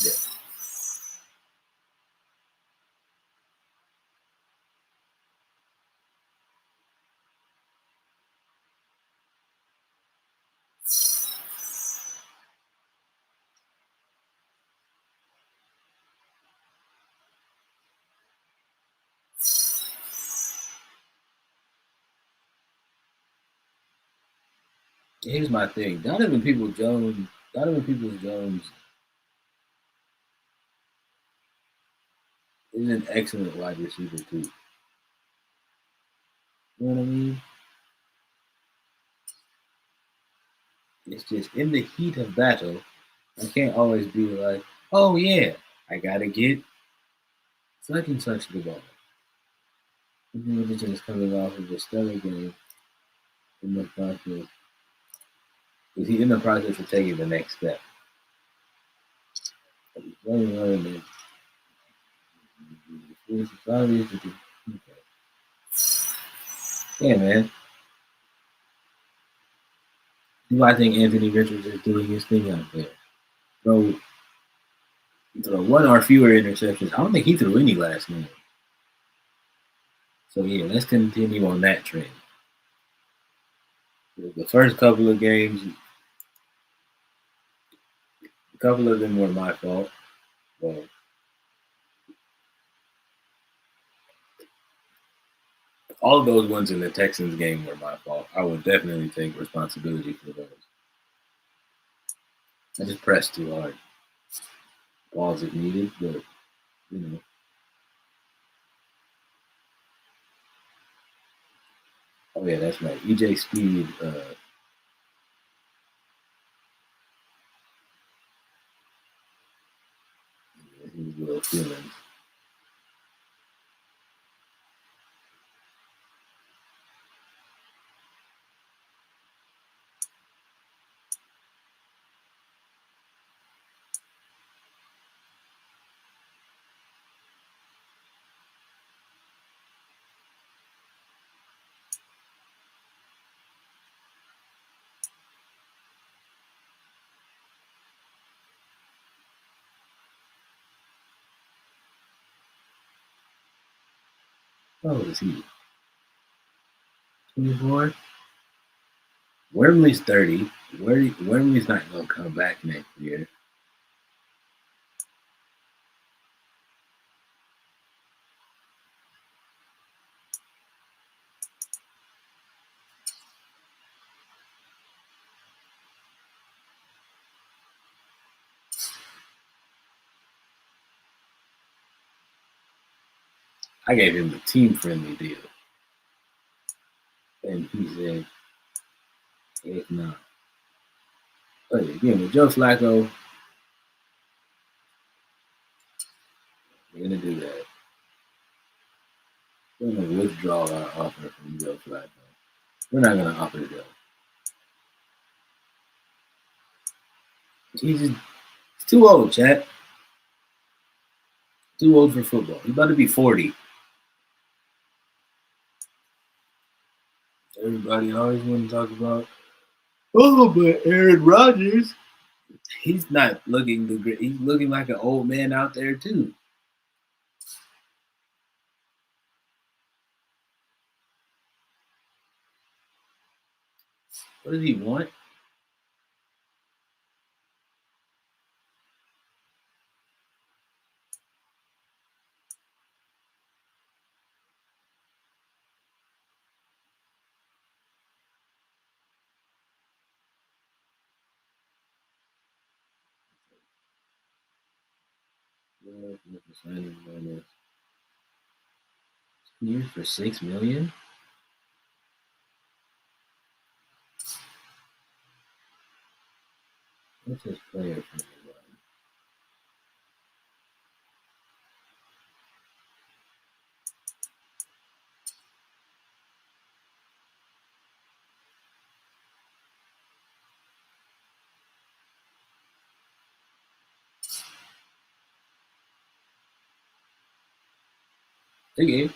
Here's my thing. Donovan Peoples-Jones is an excellent wide receiver too. You know what I mean? It's just in the heat of battle, I can't always be like, oh yeah, I gotta get such and such the ball. Religion is coming off of a stellar game in the process. Is he in the process of taking the next step? Yeah, man. Do I think Anthony Richards is doing his thing out there? Bro, throw one or fewer interceptions. I don't think he threw any last night. So yeah, let's continue on that trend. The first couple of games, a couple of them were my fault. Well, all of those ones in the Texans game were my fault. I would definitely take responsibility for those. I just pressed too hard. Balls if needed, but you know. Oh yeah, that's right. EJ Speed, his little feelings. How old is he? 24? Wormley's 30. Wormley's not going to come back next year. I gave him the team-friendly deal. And he said, heck no. But again, with Joe Flacco, we're going to do that. We're going to withdraw our offer from Joe Flacco. We're not going to offer Joe. He's too old, chat. Too old for football. He's about to be 40. Everybody always want to talk about, oh, but Aaron Rodgers, he's not looking the great. He's looking like an old man out there too. What does he want? Years for $6 million. What's his player from the Okay.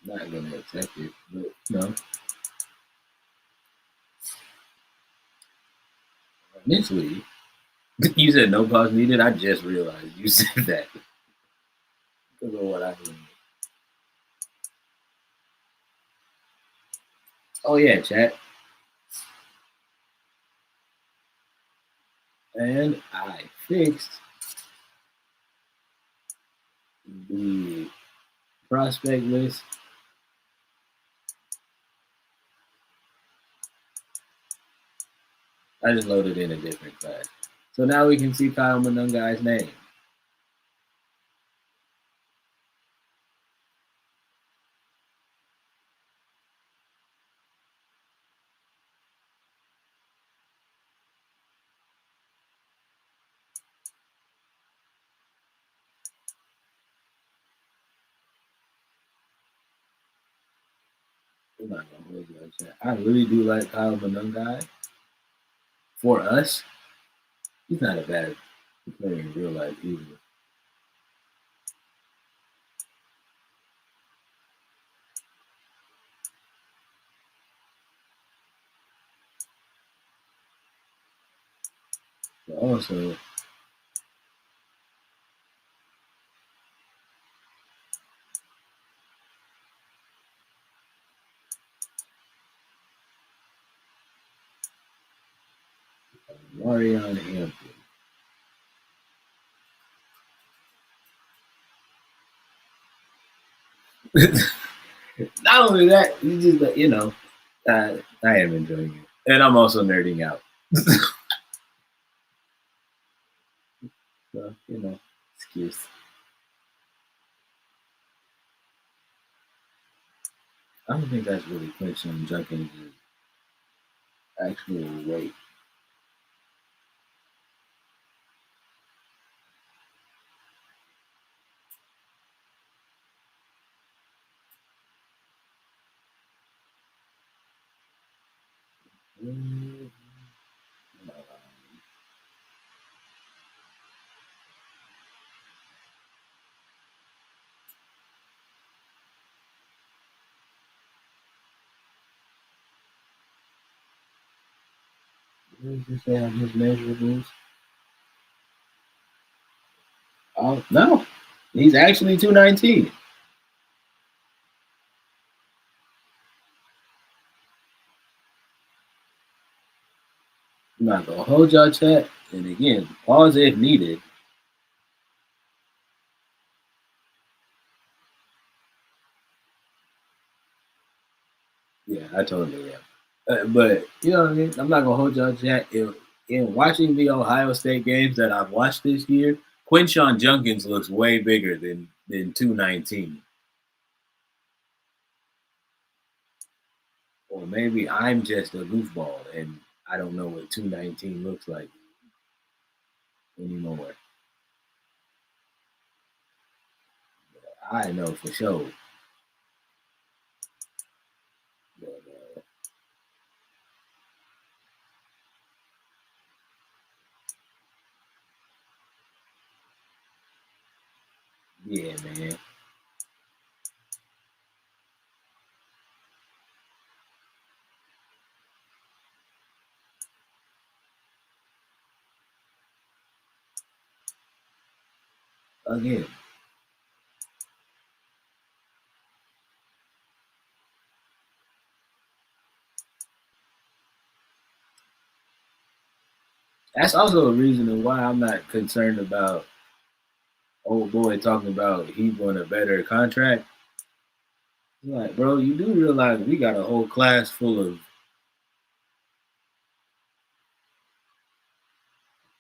I'm not gonna accept it, but no. Initially, you said no pause needed. I just realized you said that. Because of what I mean. Oh yeah, chat. And I fixed the prospect list. I just loaded in a different class. So now we can see Kyle Monungai's name. I'm not gonna hold you like that. I really do like Kyle Monungai. For us, he's not a bad player in real life either. But also, Marion Hampton. Not only that, you just I am enjoying it, and I'm also nerding out. So excuse. I don't think that's really Quincy Junkins' actual weight. What does it say on his measurables? Oh no, he's actually 219. I'm not gonna hold y'all chat, and again, pause if needed. Yeah, I totally am. But you know what I mean? I'm not gonna hold y'all chat. In watching the Ohio State games that I've watched this year, Quinshon Junkins looks way bigger than 219. Or maybe I'm just a goofball and I don't know what 219 looks like anymore. I know for sure. But, yeah, man. Again, that's also a reason why I'm not concerned about old boy talking about he want a better contract. Like, bro, you do realize we got a whole class full of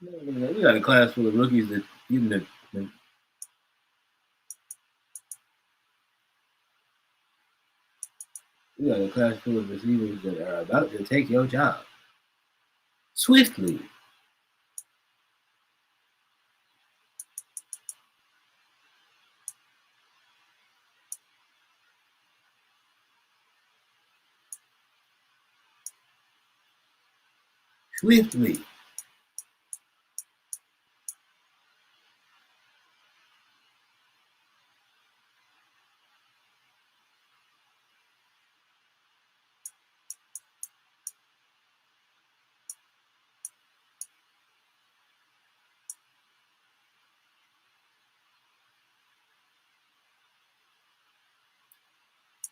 we got a class full of rookies that even we got a class full of receivers that are about to take your job swiftly. Swiftly.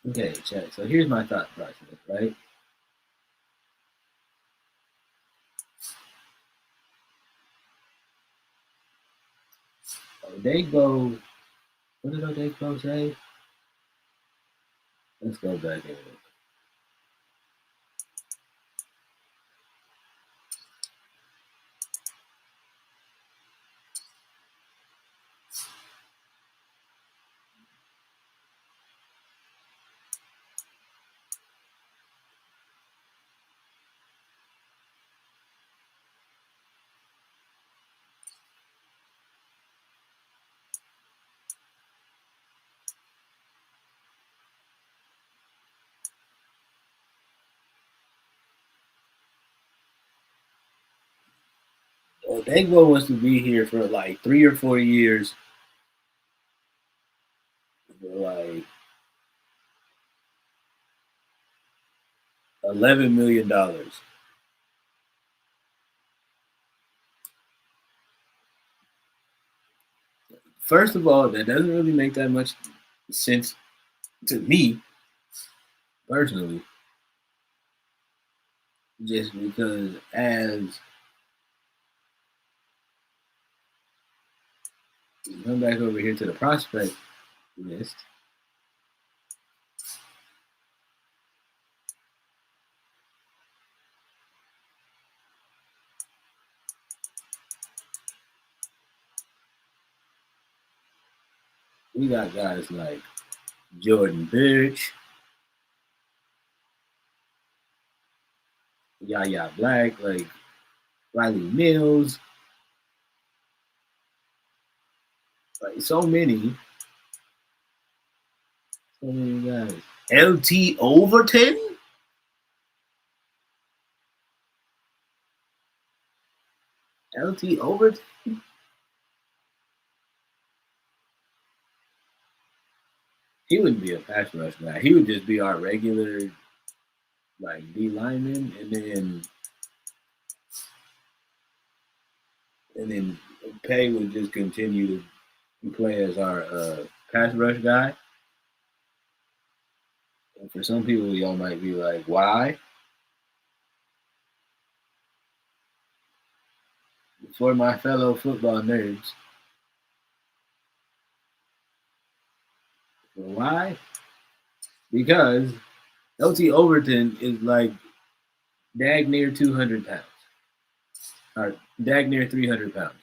Okay, check. So here's my thought process, right? They go What did Odeko say? Let's go back in. Odeko wants to be here for like 3 or 4 years. For like $11 million. First of all, that doesn't really make that much sense to me personally. Just because as we come back over here to the prospect list, we got guys like Jordan Birch, Yaya Black, like Riley Mills, like so many guys. LT Overton? LT Overton? He wouldn't be a pass rush guy. He would just be our regular like D lineman, and then Pay would just continue to play as our pass rush guy. And for some people, y'all might be like, why? For my fellow football nerds, why? Because LT Overton is like dag near 200 pounds, or dag near 300 pounds.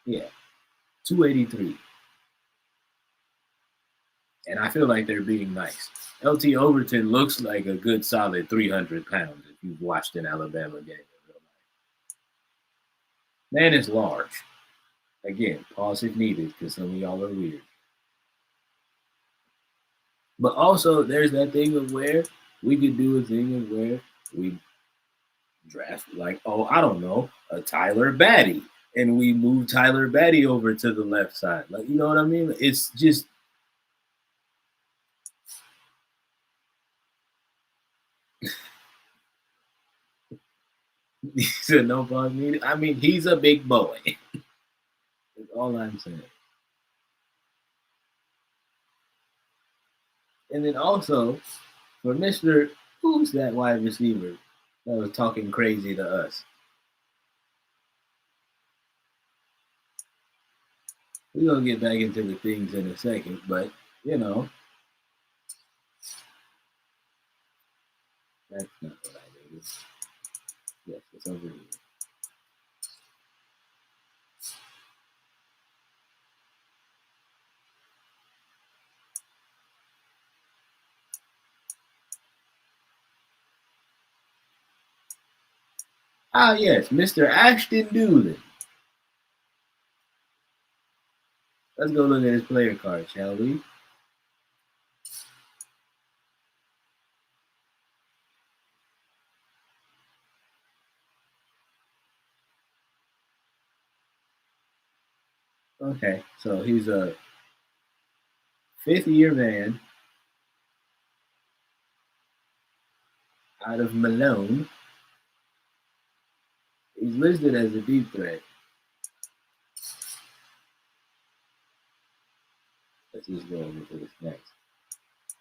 Yeah, 283. And I feel like they're being nice. LT Overton looks like a good solid 300 pounds if you've watched an Alabama game in real life. Man is large. Again, pause if needed because some of y'all are weird. But also, there's that thing of where we could do a thing of where we draft, like, oh, I don't know, a Tyler Batty. And we move Tyler Batty over to the left side. Like, you know what I mean? It's just. He said no pause needed. I mean, he's a big boy. That's all I'm saying. And then also, for Mr. Who's that wide receiver that was talking crazy to us? We're going to get back into the things in a second, but, you know, that's not what I needed. Yes, it's over here. Ah, yes, Mr. Ashton Doolin. Let's go look at his player card, shall we? Okay, so he's a fifth-year man out of Malone. He's listed as a deep threat. just go over to this next.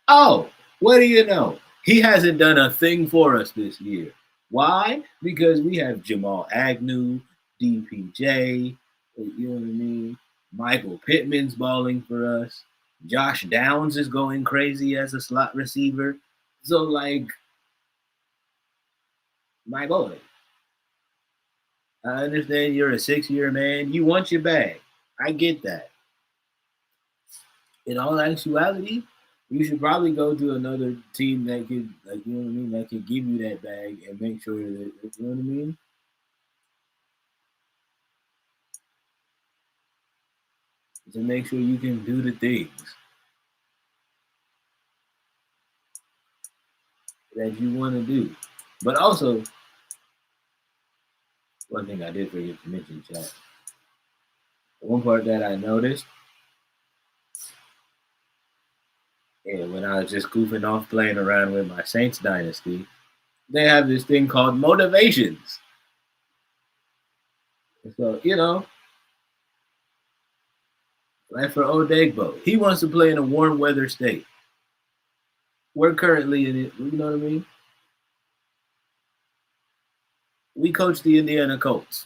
Oh, what do you know? He hasn't done a thing for us this year. Why? Because we have Jamal Agnew, DPJ, you know what I mean? Michael Pittman's balling for us. Josh Downs is going crazy as a slot receiver. So, like, my boy, I understand you're a 6-year man. You want your bag. I get that. In all actuality, you should probably go to another team that could, like, you know what I mean, that could give you that bag and make sure that, you know what I mean? To make sure you can do the things that you want to do. But also, one thing I did forget to mention, chat. One part that I noticed, and when I was just goofing off playing around with my Saints dynasty, they have this thing called motivations. So, you know, like for Odegbo, he wants to play in a warm weather state. We're currently in it, you know what I mean? We coach the Indiana Colts.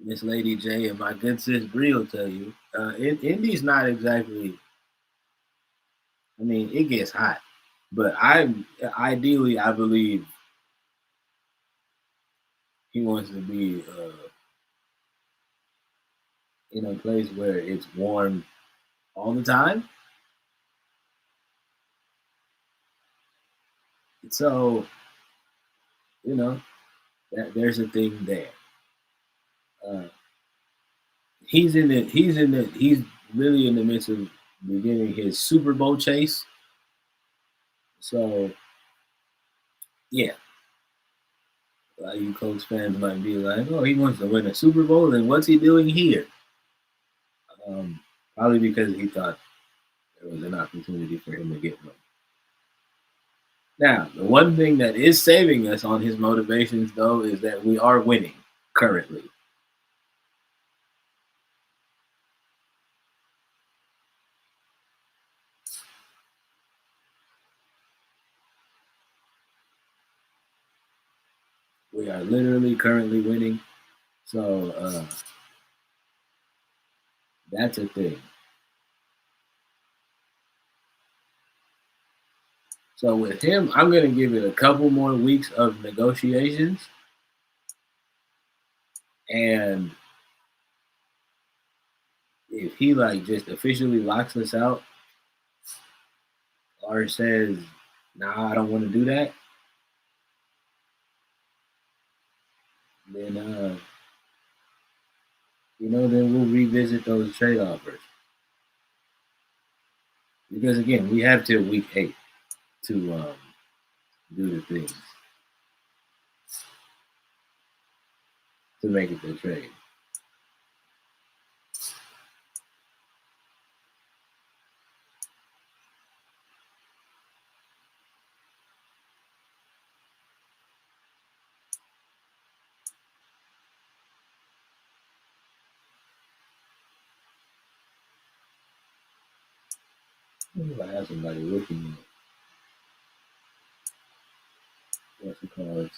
Miss Lady J and my good sis Bree will tell you, Indy's not exactly. I mean, it gets hot, but I believe he wants to be in a place where it's warm all the time. So, you know, there's a thing there. Uh, he's really in the midst of beginning his Super Bowl chase. So, yeah, a lot of you Colts fans might be like, "Oh, he wants to win a Super Bowl, then what's he doing here?" Probably because he thought there was an opportunity for him to get one. Now, the one thing that is saving us on his motivations, though, is that we are winning currently. We are literally currently winning. So that's a thing. So with him, I'm going to give it a couple more weeks of negotiations. And if he like just officially locks us out or says, nah, I don't want to do that, then then we'll revisit those trade offers. Because again, we have till week 8 to do the things to make it the trade. If I have somebody looking at what's it called?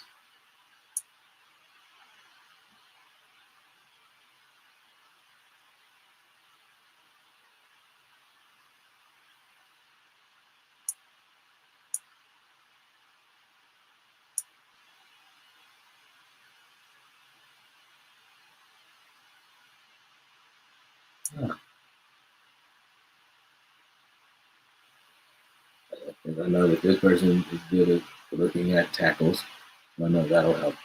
Because I know that this person is good at looking at tackles. So I know that'll help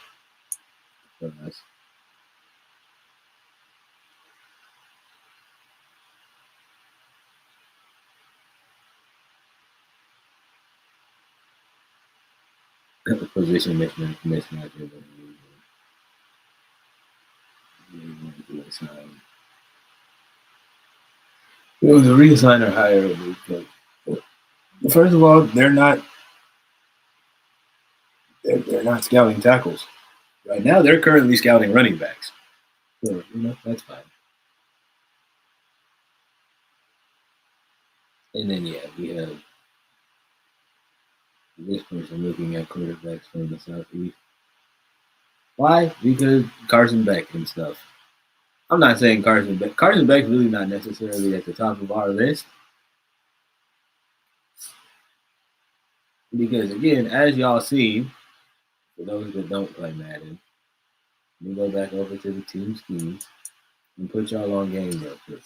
for us. Position mismatch. It was a reassign or hire. First of all, they're not scouting tackles right now. They're currently scouting running backs, so that's fine. And then we have this person looking at quarterbacks from the Southeast. Why? Because Carson Beck and stuff. I'm not saying Carson Beck. Carson Beck's really not necessarily at the top of our list. Because, again, as y'all see, for those that don't play Madden, let me go back over to the team scheme and put y'all on game real quick.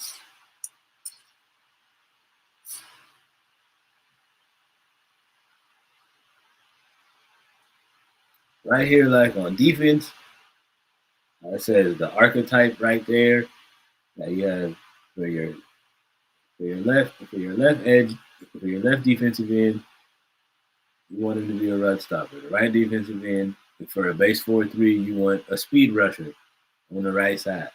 Right here, like on defense, it says the archetype right there that you have for your left edge, for your left defensive end, you want him to be a run stopper. The right defensive end, for a base 4-3, you want a speed rusher on the right side,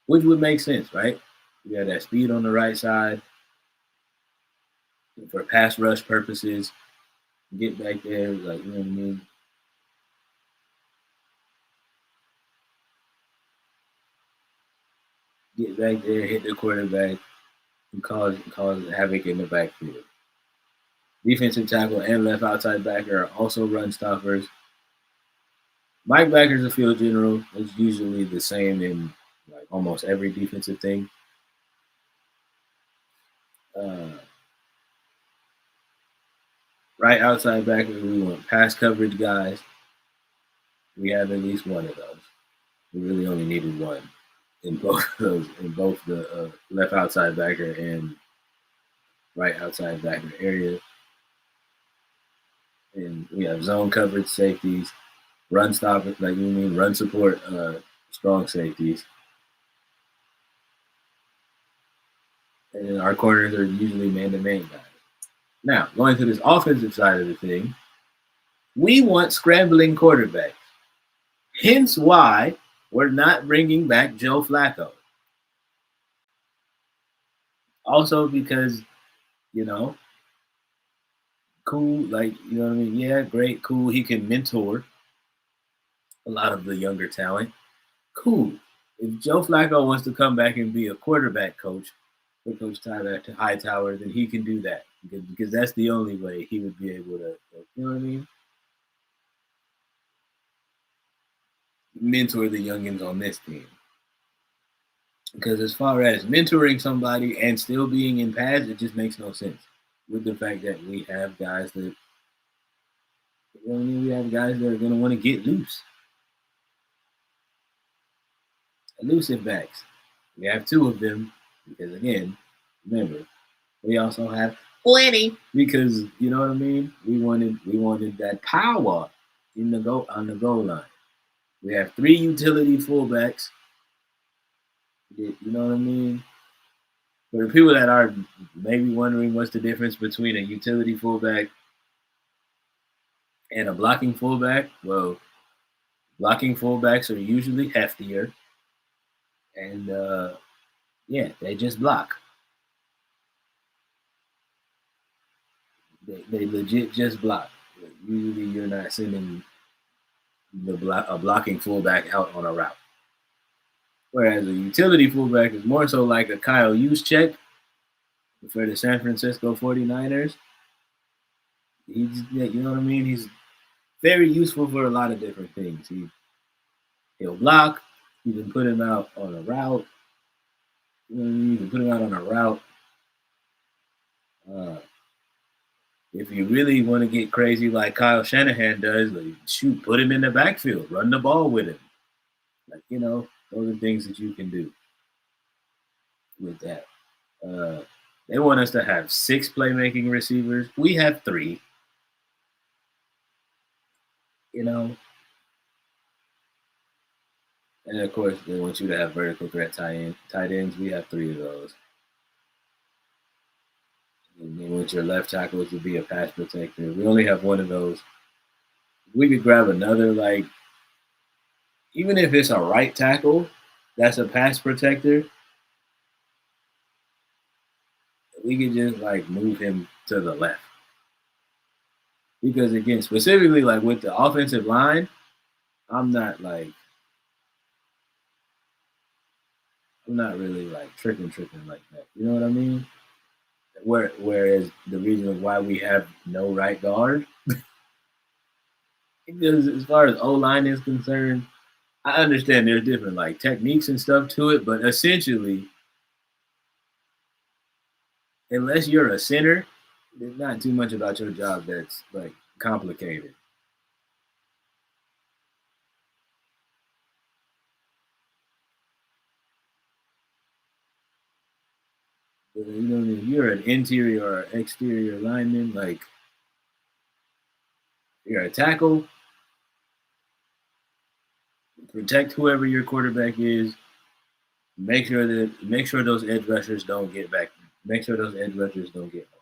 which would make sense, right? You have that speed on the right side for pass rush purposes. Get back there, like, you know what I mean? Get back there, hit the quarterback, and cause havoc in the backfield. Defensive tackle and left outside backer are also run stoppers. Mike Backer's a field general. It's usually the same in like almost every defensive thing. Right outside backer, we want pass coverage guys. We have at least one of those. We really only needed one in both of those, in both the left outside backer and right outside backer area. And we have zone coverage safeties, run stop, run support, strong safeties. And our corners are usually man-to-man guys. Now, going to this offensive side of the thing, we want scrambling quarterbacks. Hence why we're not bringing back Joe Flacco. Also because, cool, like, you know what I mean? Yeah, great, cool. He can mentor a lot of the younger talent. Cool. If Joe Flacco wants to come back and be a quarterback coach for Coach Tyler Hightower, then he can do that because that's the only way he would be able to, you know what I mean? Mentor the youngins on this team. Because as far as mentoring somebody and still being in pads, it just makes no sense. With the fact that we have guys that, we have guys that are going to want to get loose. Elusive backs. We have two of them because, again, remember, we also have plenty because, you know what I mean? We wanted that power on the goal line. We have three utility fullbacks. You know what I mean? For the people that are maybe wondering what's the difference between a utility fullback and a blocking fullback, well, blocking fullbacks are usually heftier, and they just block. They legit just block. Usually, you're not sending a blocking fullback out on a route. Whereas a utility fullback is more so like a Kyle Juszczyk for the San Francisco 49ers. You know what I mean? He's very useful for a lot of different things. He'll block. You can put him out on a route. You know what I mean? You can put him out on a route. If you really want to get crazy like Kyle Shanahan does, like, put him in the backfield. Run the ball with him. Like, those are things that you can do with that. They want us to have 6 playmaking receivers. We have 3. And of course, they want you to have vertical threat tight ends. We have 3 of those. And they want your left tackle to be a pass protector. We only have 1 of those. We could grab another, even if it's a right tackle, that's a pass protector. We could just move him to the left. Because again, specifically like with the offensive line, I'm not really like tripping like that. You know what I mean? Whereas the reason of why we have no right guard, because as far as O line is concerned, I understand there's different like techniques and stuff to it, but essentially, unless you're a center, there's not too much about your job that's like complicated. You know, if you're an interior or exterior lineman, like you're a tackle, protect whoever your quarterback is. Make sure those edge rushers don't get back. Make sure those edge rushers don't get home.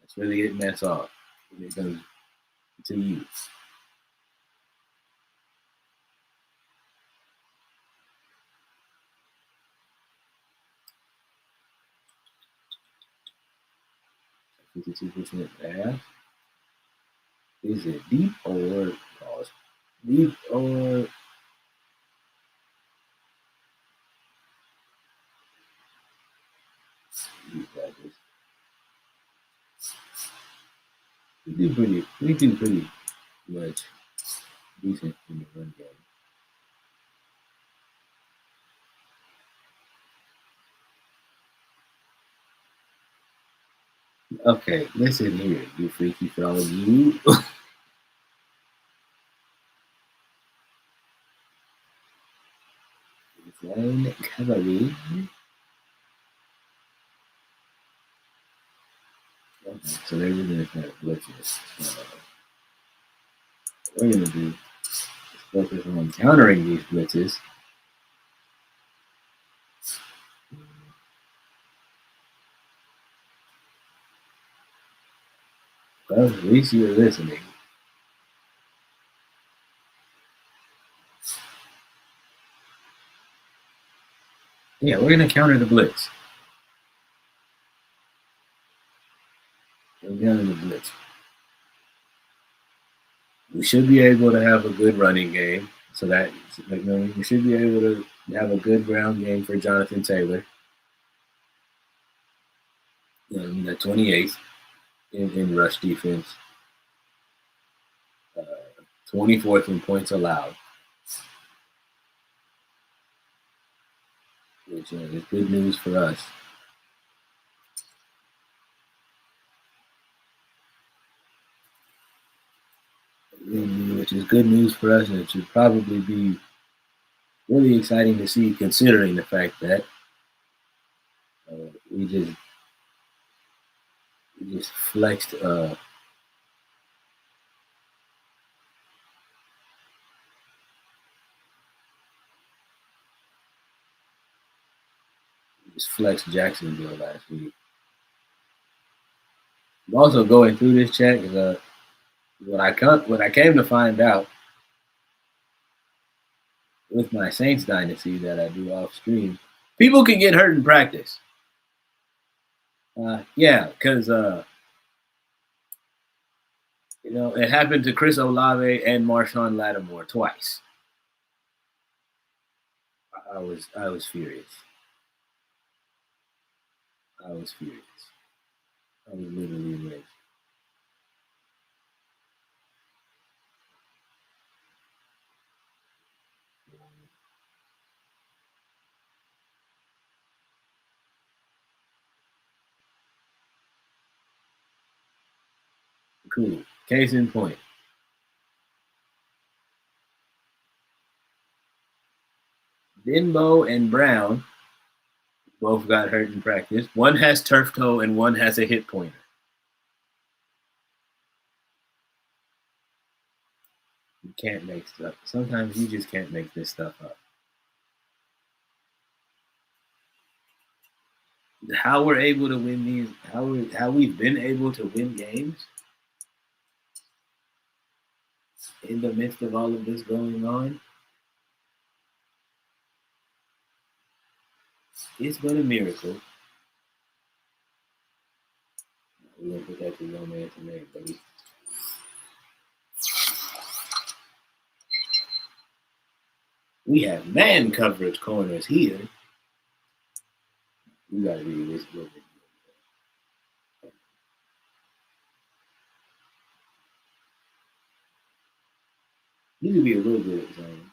That's really it, and that's all. It goes to you. %52% pass. Is it deep or pause? Deep or deep practice? We do pretty much decent in the run game. Okay, listen here, you freaky frog, you. Zone coverage. Okay, so they're gonna kind of blitzes. What we're gonna do is focus on countering these blitzes. Well, at least you're listening. Yeah, we're gonna counter the blitz. We're counter the blitz. We should be able to have a good running game, so that we should be able to have a good ground game for Jonathan Taylor. The 28th in rush defense, 24th in points allowed, which is good news for us. Which is good news for us, and it should probably be really exciting to see, considering the fact that we just flexed. Just flexed Jacksonville last week. I'm also going through this chat because what I came to find out with my Saints dynasty that I do off stream, people can get hurt in practice. Yeah, because it happened to Chris Olave and Marshawn Lattimore twice. I was furious. I was furious. I was literally enraged. Cool. Case in point. Denbo and Brown both got hurt in practice. One has turf toe and one has a hip pointer. You can't make stuff. Sometimes you just can't make this stuff up. How we're able to win these, how we've been able to win games in the midst of all of this going on, it's but a miracle. We're gonna put that to your man tonight, buddy. We have man coverage corners here. You gotta be this little bit. You could be a little bit of zone.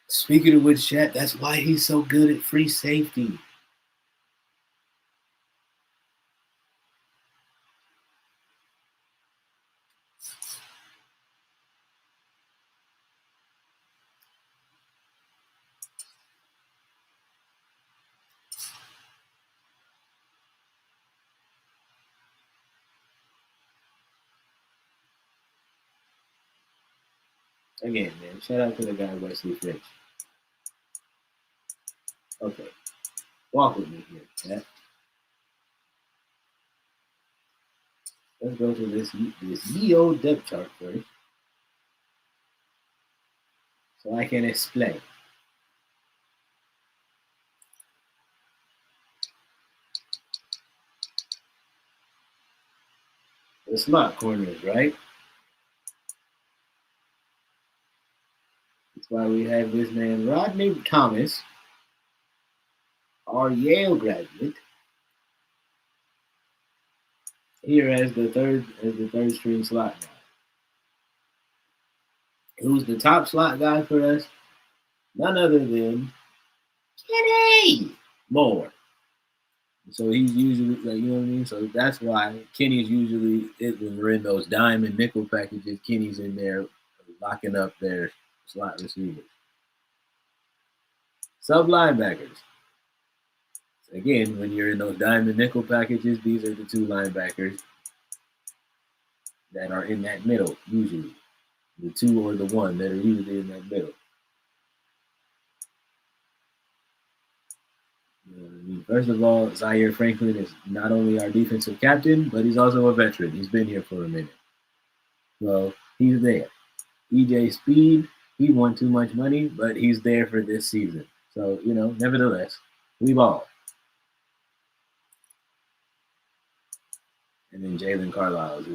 Speaking of which, chat, that's why he's so good at free safety. Again, man, shout out to the guy Wesley Fitch. Okay, walk with me here, chat. Let's go to this Neo depth chart first, so I can explain. The slot corners, right? That's why we have this man Rodney Thomas, our Yale graduate, here as the third string slot guy. Who's the top slot guy for us? None other than Kenny Moore. So he's usually, like, you know what I mean? So that's why Kenny's usually, when we're in those dime and nickel packages, Kenny's in there locking up their slot receivers. Sub linebackers. Again, when you're in those dime and nickel packages, these are the two linebackers that are in that middle, usually. The two or the one that are usually in that middle. You know what I mean? First of all, Zaire Franklin is not only our defensive captain, but he's also a veteran. He's been here for a minute. So he's there. EJ Speed, he won too much money, but he's there for this season. So, you know, nevertheless, we ball. And then Jalen Carlisle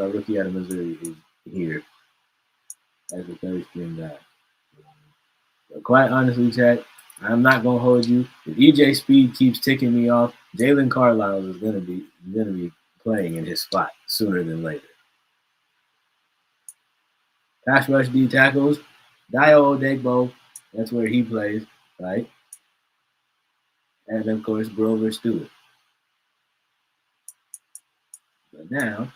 our rookie out of Missouri, is here as the third string guy. But quite honestly, chat, I'm not gonna hold you. If EJ Speed keeps ticking me off, Jalen Carlisle is gonna be playing in his spot sooner than later. Pass rush D tackles, Dio Odegbo, that's where he plays, right? And of course Grover Stewart. But now,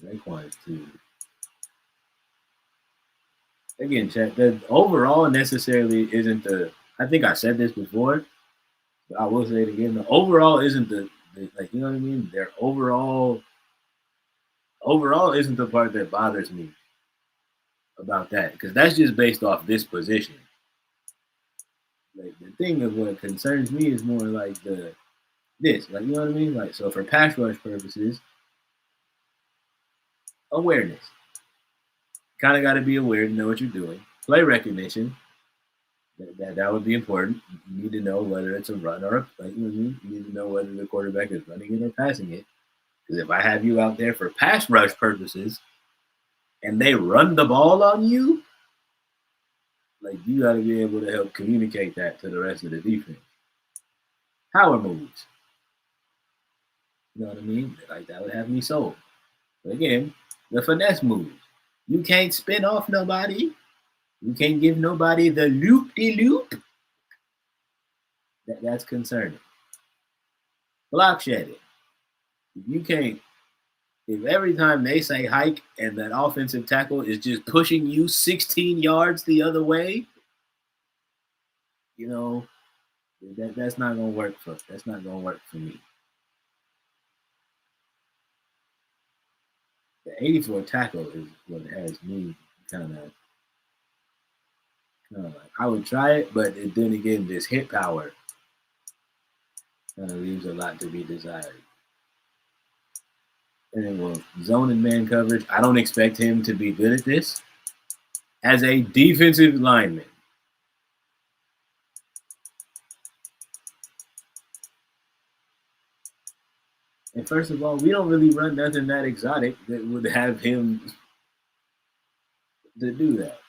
Raekwon is too. Again, chat, the overall necessarily isn't the, I think I said this before, but I will say it again. The overall isn't the like, you know what I mean? Their overall isn't the part that bothers me about that, because that's just based off this position. Like, the thing of what concerns me is more like this, like, you know what I mean? Like, so for pass rush purposes, awareness. Kind of got to be aware to know what you're doing. Play recognition. That would be important. You need to know whether it's a run or like, you know what I mean? You need to know whether the quarterback is running it or passing it. Because if I have you out there for pass rush purposes and they run the ball on you, like, you got to be able to help communicate that to the rest of the defense. Power moves. You know what I mean? Like, that would have me sold. But again, the finesse moves. You can't spin off nobody. You can't give nobody the loop-de-loop. That's concerning. Block shedding. You can't, if every time they say hike and that offensive tackle is just pushing you 16 yards the other way, you know, that's not gonna work for me. The 84 tackle is what has me kind of like, I would try it, but then again, this hit power kind of leaves a lot to be desired. And then, well, zone and man coverage. I don't expect him to be good at this as a defensive lineman. And first of all, we don't really run nothing that exotic that would have him to do that.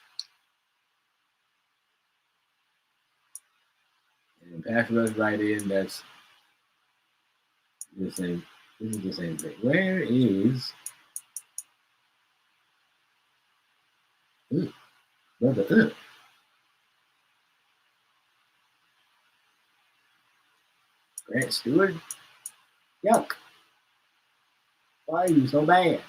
And pass rush right in, that's the same. This is the same thing. Where is brother? Grant Stewart? Yuck. Why are you so bad?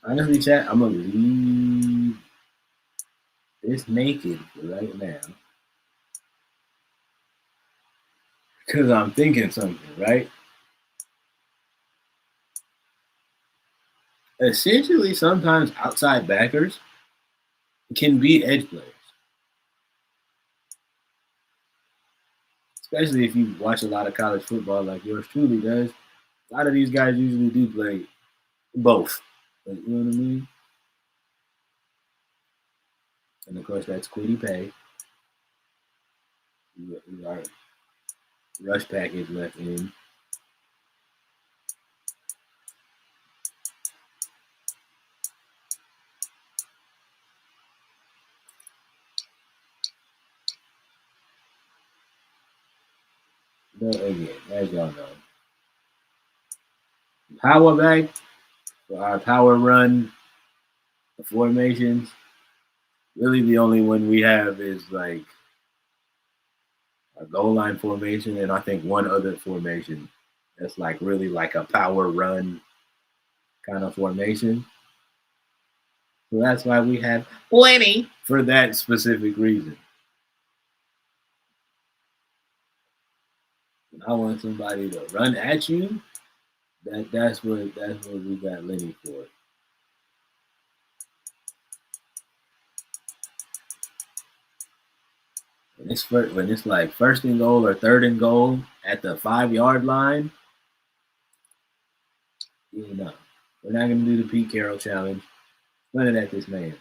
Honestly, chat, I'm gonna leave this naked for right now. Because I'm thinking something, right? Essentially, sometimes outside backers can be edge players. Especially if you watch a lot of college football like yours truly does. A lot of these guys usually do play both. Like, you know what I mean? And of course, that's Quiddy Pay. We got rush package left in. But again, as y'all know, power back for our power run formations. Really, the only one we have is like a goal line formation, and I think one other formation that's like really like a power run kind of formation. So that's why we have plenty for that specific reason. I want somebody to run at you. That's what we got Lenny for. When it's like first and goal or third and goal at the 5-yard line, you know, we're not gonna do the Pete Carroll challenge. Run it at this man.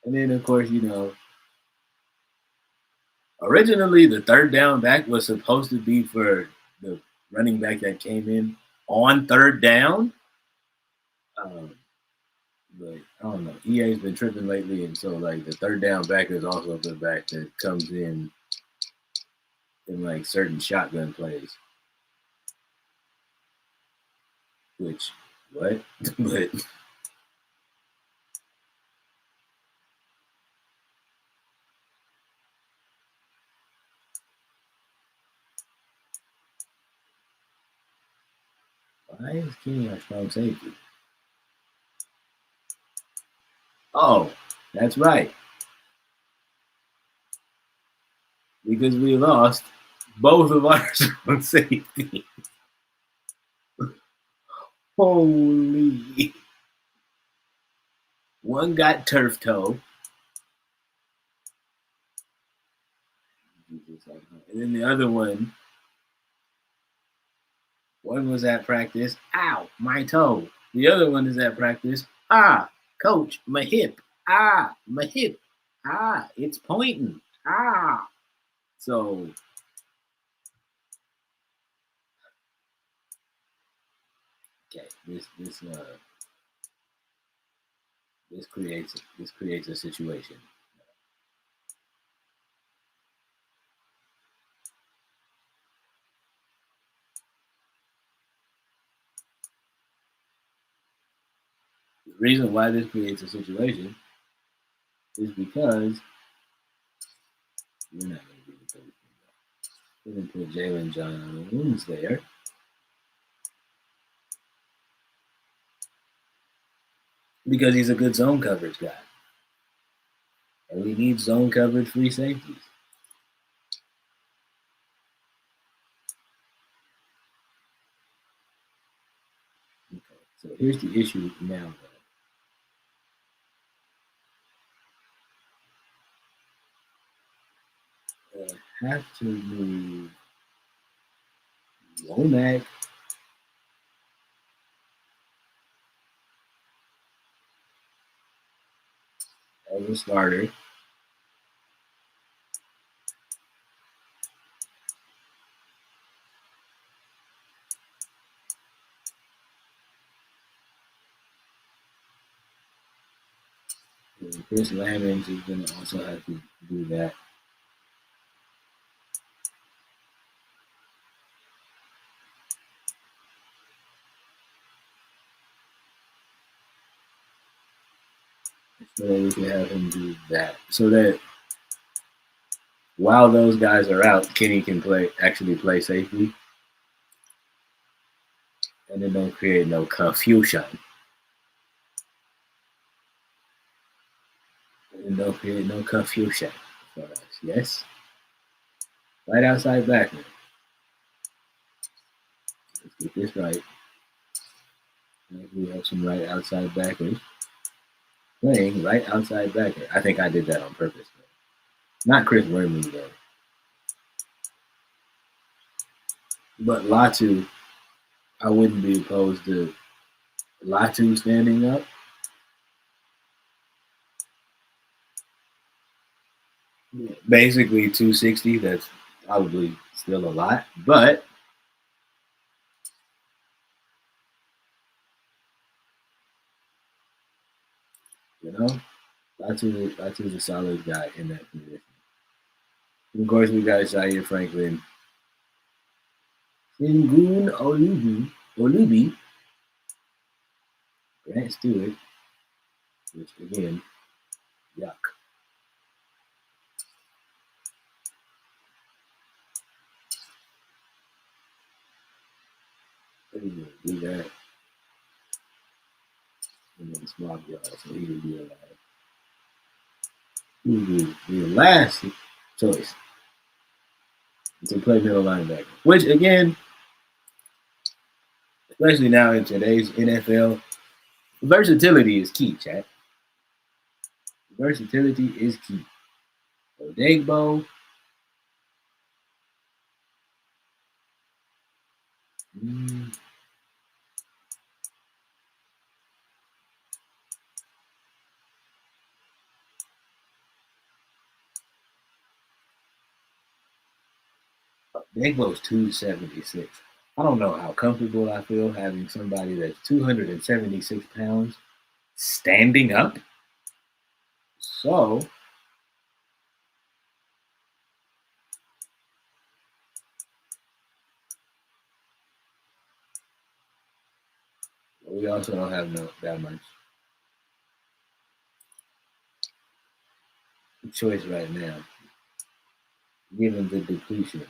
And then of course, you know, originally the third down back was supposed to be for the running back that came in on third down. But I don't know. EA's been tripping lately, and so like the third down back is also the back that comes in like certain shotgun plays. Which what? But why is Kenny our strong safety? Oh, that's right. Because we lost both of our strong safety. Holy. One got turf toe. And then the other one was at practice. Ow, my toe. The other one is at practice. Ah, coach, my hip. Ah, my hip. Ah, it's pointing. Ah. So okay, this creates a situation. The reason why this creates a situation is because we're not going to be the coach. We're going to put Jalen Jones there. Because he's a good zone coverage guy. And we need zone coverage free safeties. Okay. So here's the issue now. Have to move Womack as a starter. And Chris Lammons is going to also have to do that. So that we can have him do that. So that while those guys are out, Kenny can actually play safely. And it don't create no confusion. And don't create no confusion for us. Yes? Right outside backer. Let's get this right. We have some right outside backers playing right outside backer. I think I did that on purpose. Not Chris Wormley, though. But Latu, I wouldn't be opposed to Latu standing up. Basically 260, that's probably still a lot. But, you know, Latu's a solid guy in that position. And of course, we got Zaire Franklin. Sengun Olubi, Grant Stewart, which again, yuck. Do that. And then swap y'all, so he would be alive. He would be the last choice to play middle linebacker. Which again, especially now in today's NFL, versatility is key, chat. Versatility is key. Odegbo. Odegbo's 276. I don't know how comfortable I feel having somebody that's 276 pounds standing up. So we also don't have that much choice right now, given the depletion.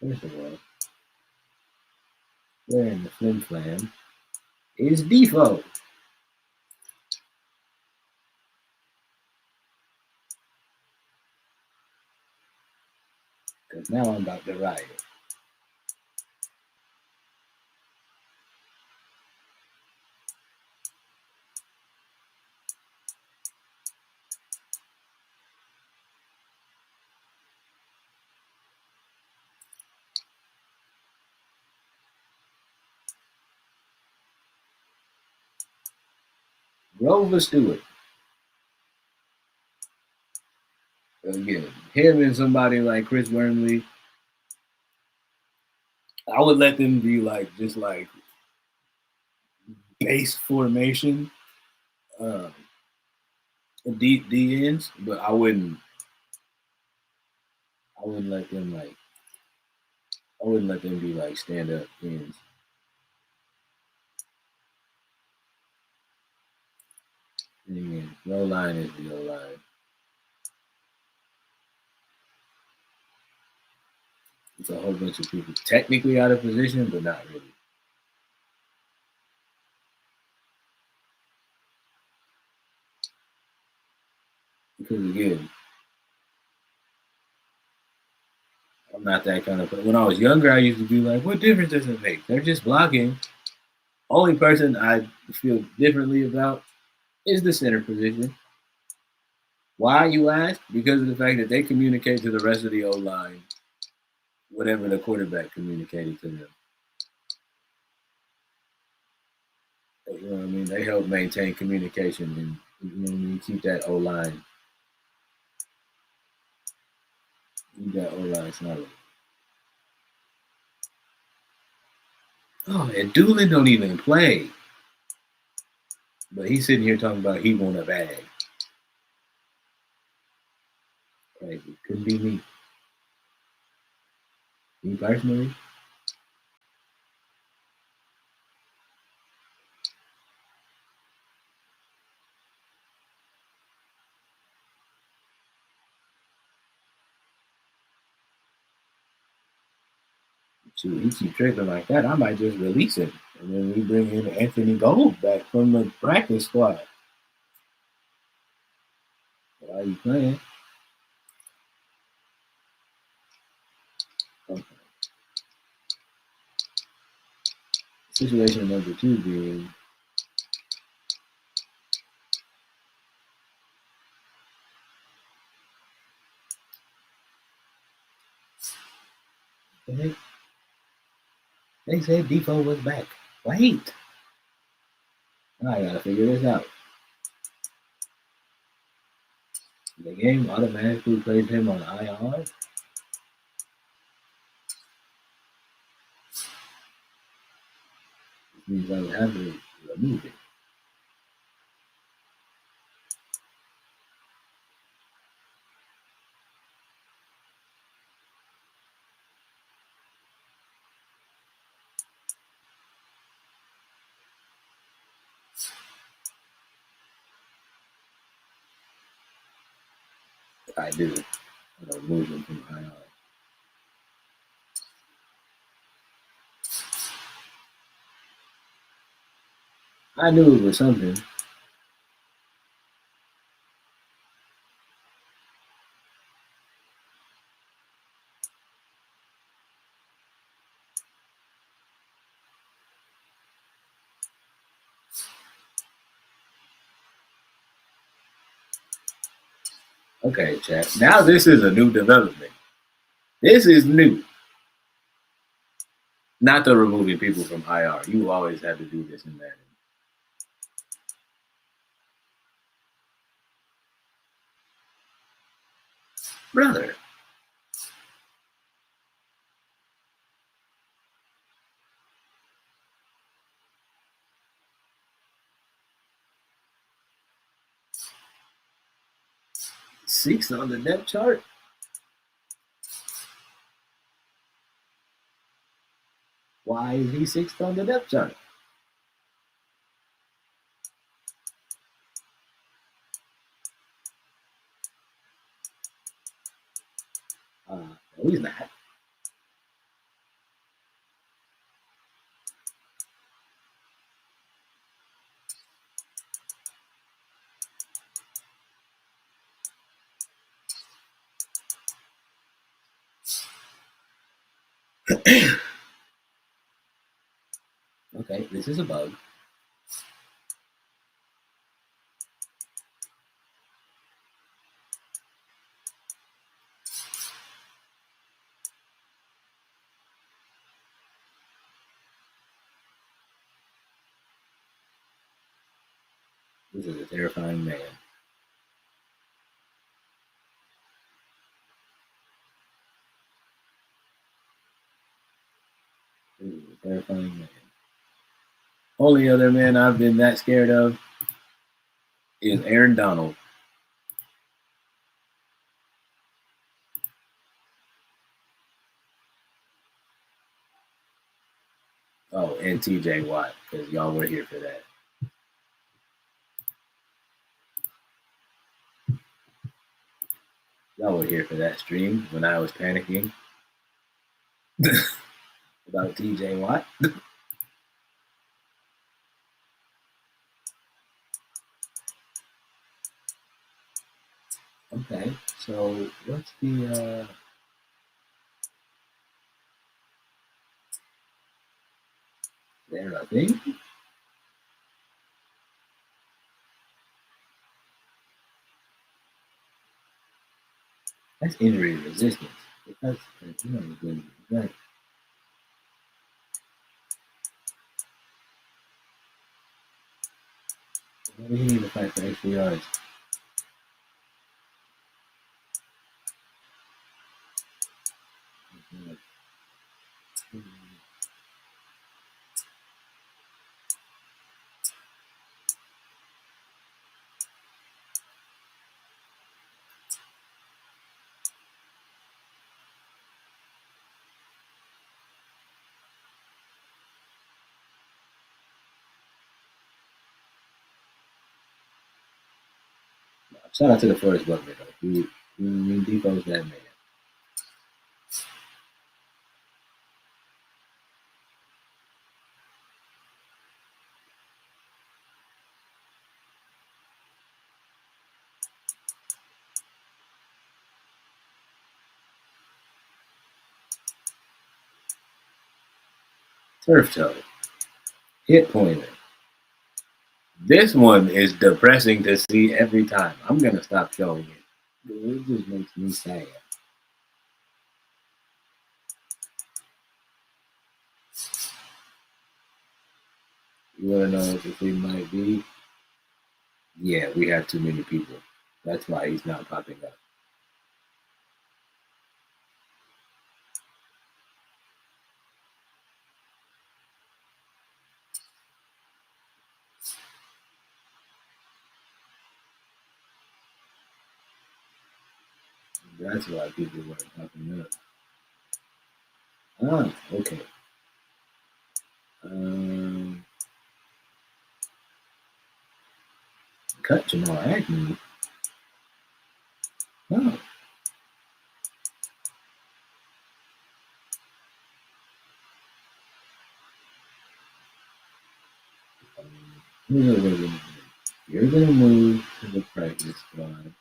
First of all, where in the flim flam is default? Because now I'm about to ride it. Grover Stewart. Again, him and somebody like Chris Wormley, I would let them be like just like base formation, D ends, but I wouldn't let them be like stand up ends. And again, no line is no line. It's a whole bunch of people technically out of position, but not really. Because again, I'm not that kind of person. When I was younger, I used to be like, what difference does it make? They're just blocking. Only person I feel differently about is the center position. Why, you ask? Because of the fact that they communicate to the rest of the O-line whatever the quarterback communicated to them. You know what I mean? They help maintain communication and, you know what I mean, keep that O-line. Keep that O-line solid. Oh, and Doolin don't even play. But he's sitting here talking about he want a bag. Crazy. Couldn't be me. Me personally. Shoot, he keep tripping like that. I might just release him. And then we bring in Anthony Gold back from the practice squad. Why are you playing? Okay. Situation number 2 being they said Defoe was back. Wait. I gotta figure this out. The game automatically plays him on IR. Which means I would have to remove it. I do. I gotta remove him from IR. I knew it was something. Okay, chat. Now this is a new development. This is new. Not the removing people from IR. You always have to do this in Madden. Brother. Sixth on the depth chart? Why is he sixth on the depth chart? No, he's not. Okay, this is a bug. This is a terrifying man. This is a terrifying man. Only other man I've been that scared of is Aaron Donald. Oh, and TJ Watt, because y'all were here for that. Y'all were here for that stream when I was panicking about TJ Watt. Okay, so what's the there a thing? That's injury resistance. That's good. Right. What do you need to fight for extra yards? Shout out to the Forest Butler, though. He depots that man. Turf toe. Hit pointer. This one is depressing to see every time. I'm going to stop showing it. It just makes me sad. You want to know what the thing might be? Yeah, we have too many people. That's why he's not popping up. That's why people weren't popping up. Ah, okay. Cut Jamal Agnew. Oh. You're going to move to the practice squad.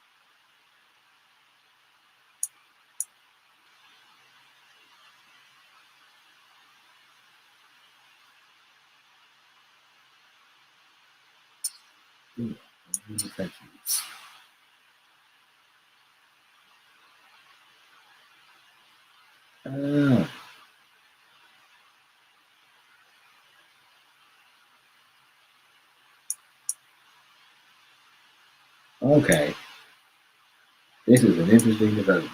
Okay. This is an interesting development.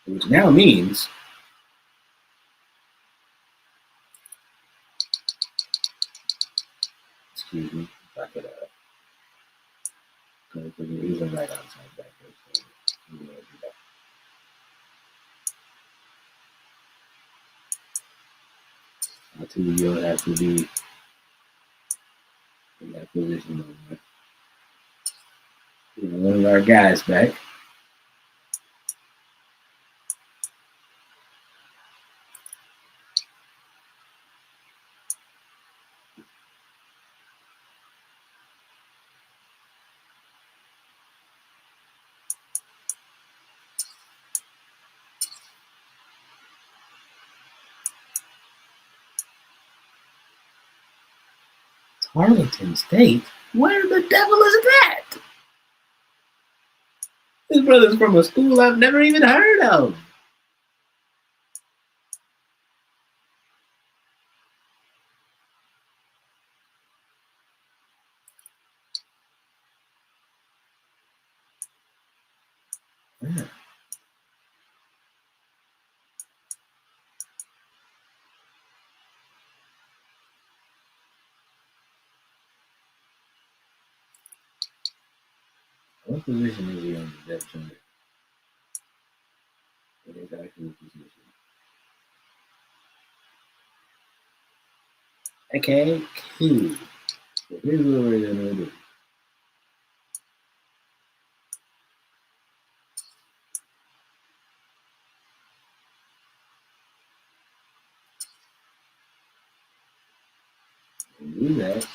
Which now means excuse me, if I could go for the reason right outside back there. So we will do that. Until you'll have to be in that position over. One of our guys back. Arlington State? Where the devil is that? This brother's from a school I've never even heard of. Yeah. What position is he on the depth chart? What is actual position? Okay, cool. So here's what we're gonna do. Do that.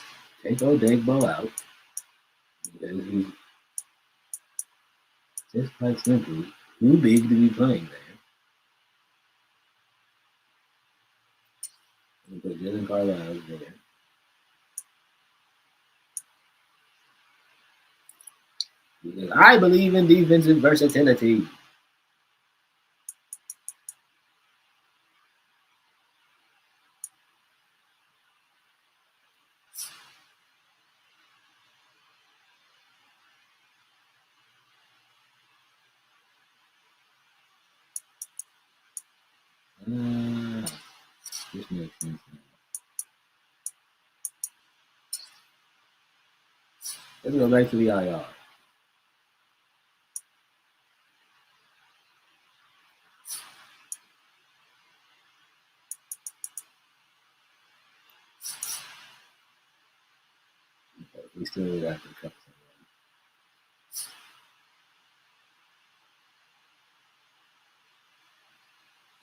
Take Odegbo out. Because he's just quite simply too big to be playing there. Dylan Carlisle there. Because I believe in defensive versatility. This makes sense now. Let's go back to the IR. Okay, we still got to cut some.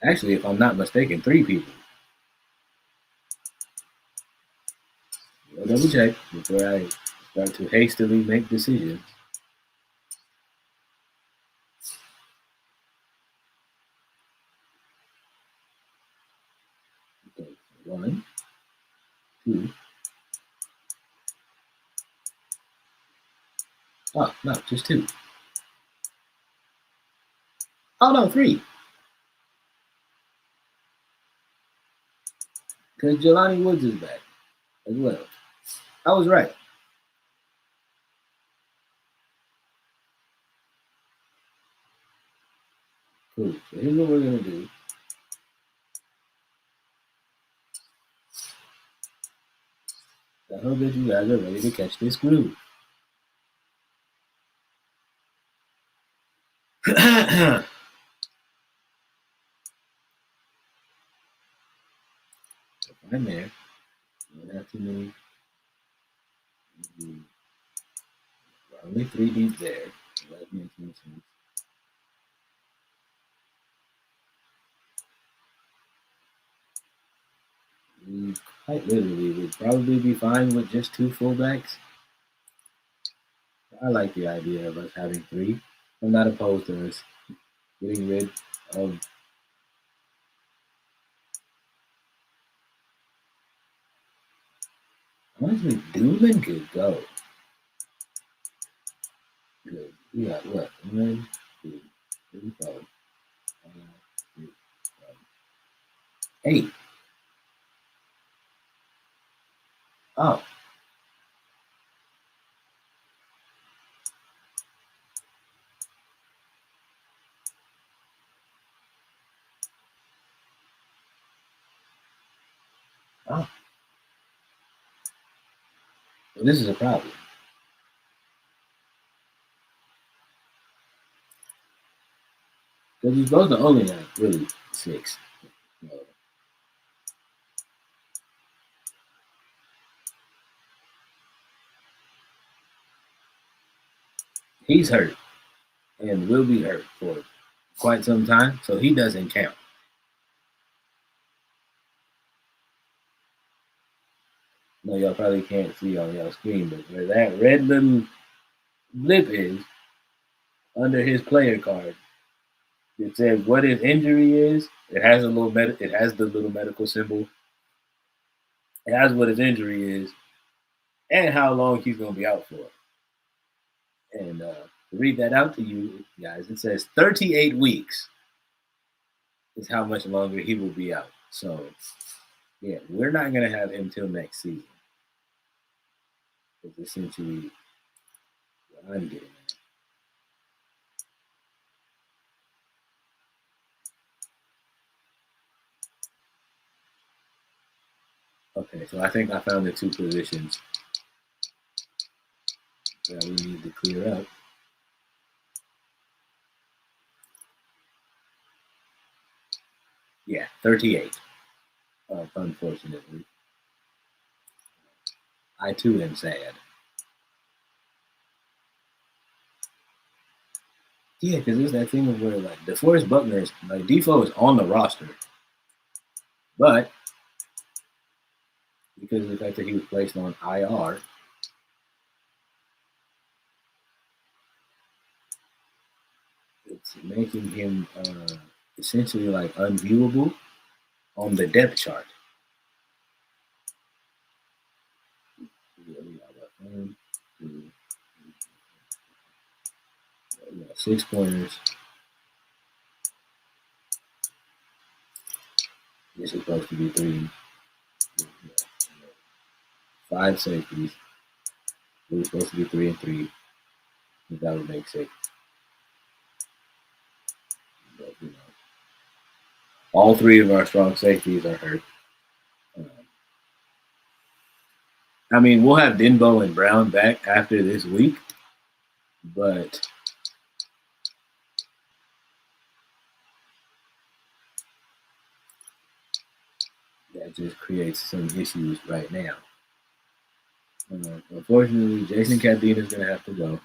Actually, if I'm not mistaken, 3 people. I'll double check before I start to hastily make decisions. Okay, 1, 2. Oh, no, just 2. Oh, no, 3. Because Jelani Woods is back as well. I was right. Cool. So here's what we're going to do. I hope that you guys are ready to catch this groove. I'm there. You don't have to move. Only 3 deep there. That makes no sense. We quite literally would probably be fine with just 2 fullbacks. I like the idea of us having 3. I'm not opposed to us getting rid of. Honestly, Doolin could go. Good. We got what? 1, 2, 3, 4, 5, 6, 7, 8. Oh. Oh. Well, this is a problem. Because you're supposed to only have really 6. So he's hurt and will be hurt for quite some time, so he doesn't count. No, y'all probably can't see on y'all screen, but where that red little blip is under his player card, it says what his injury is. It has a little it has the little medical symbol. It has what his injury is and how long he's going to be out for. And to read that out to you guys, it says 38 weeks is how much longer he will be out. So, yeah, we're not going to have him till next season. It's essentially what I'm getting at. Okay, so I think I found the 2 positions that we need to clear up. Yeah, 38. Unfortunately. I too am sad. Yeah, because there's that thing of where like DeForest Buckner is like Defoe is on the roster, but because of the fact that he was placed on IR, it's making him essentially like unviewable on the depth chart. 6 pointers. You're supposed to be 3. 5 safeties. We're supposed to be 3 and 3. That would make 6. But, all 3 of our strong safeties are hurt. I mean, we'll have Denbo and Brown back after this week, but that just creates some issues right now. Unfortunately, Jason Candina is going to have to go.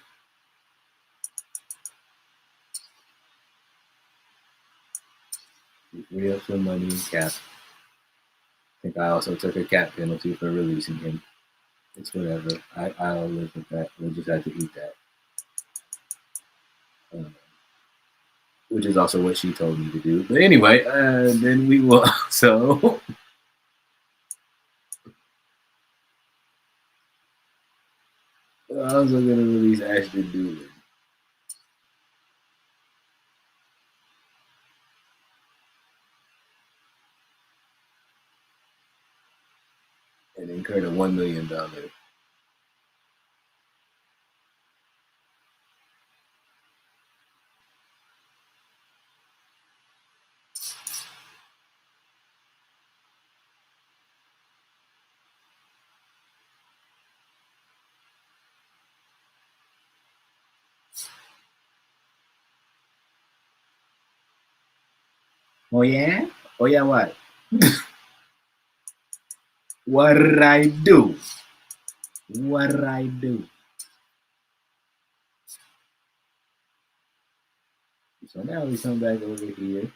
We free up some money in cap. I think I also took a cap penalty for releasing him. It's whatever. I'll live with that. We'll just have to eat that. Which is also what she told me to do. But anyway, then we will also... We're also going to release Ashton Doolin. And incurred a $1 million. Oh yeah? Oh yeah, what? What did I do? What did I do? So now we come back over here.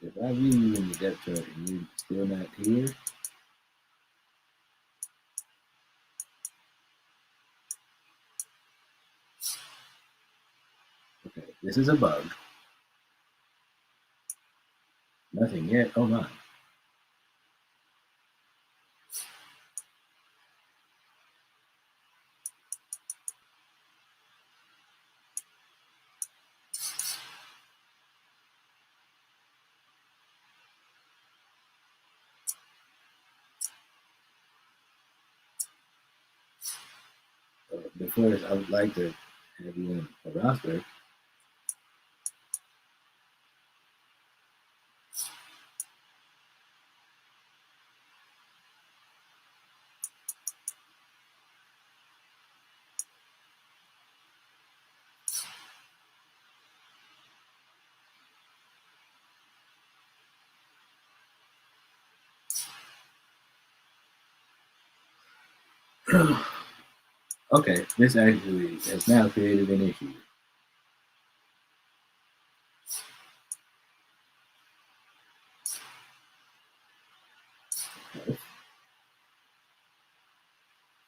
If I view you in the depth chart and you're still not here, okay, this is a bug. Nothing yet. Oh my. Before this, I would like to have you on a roster. Okay, this actually has now created an issue. Okay.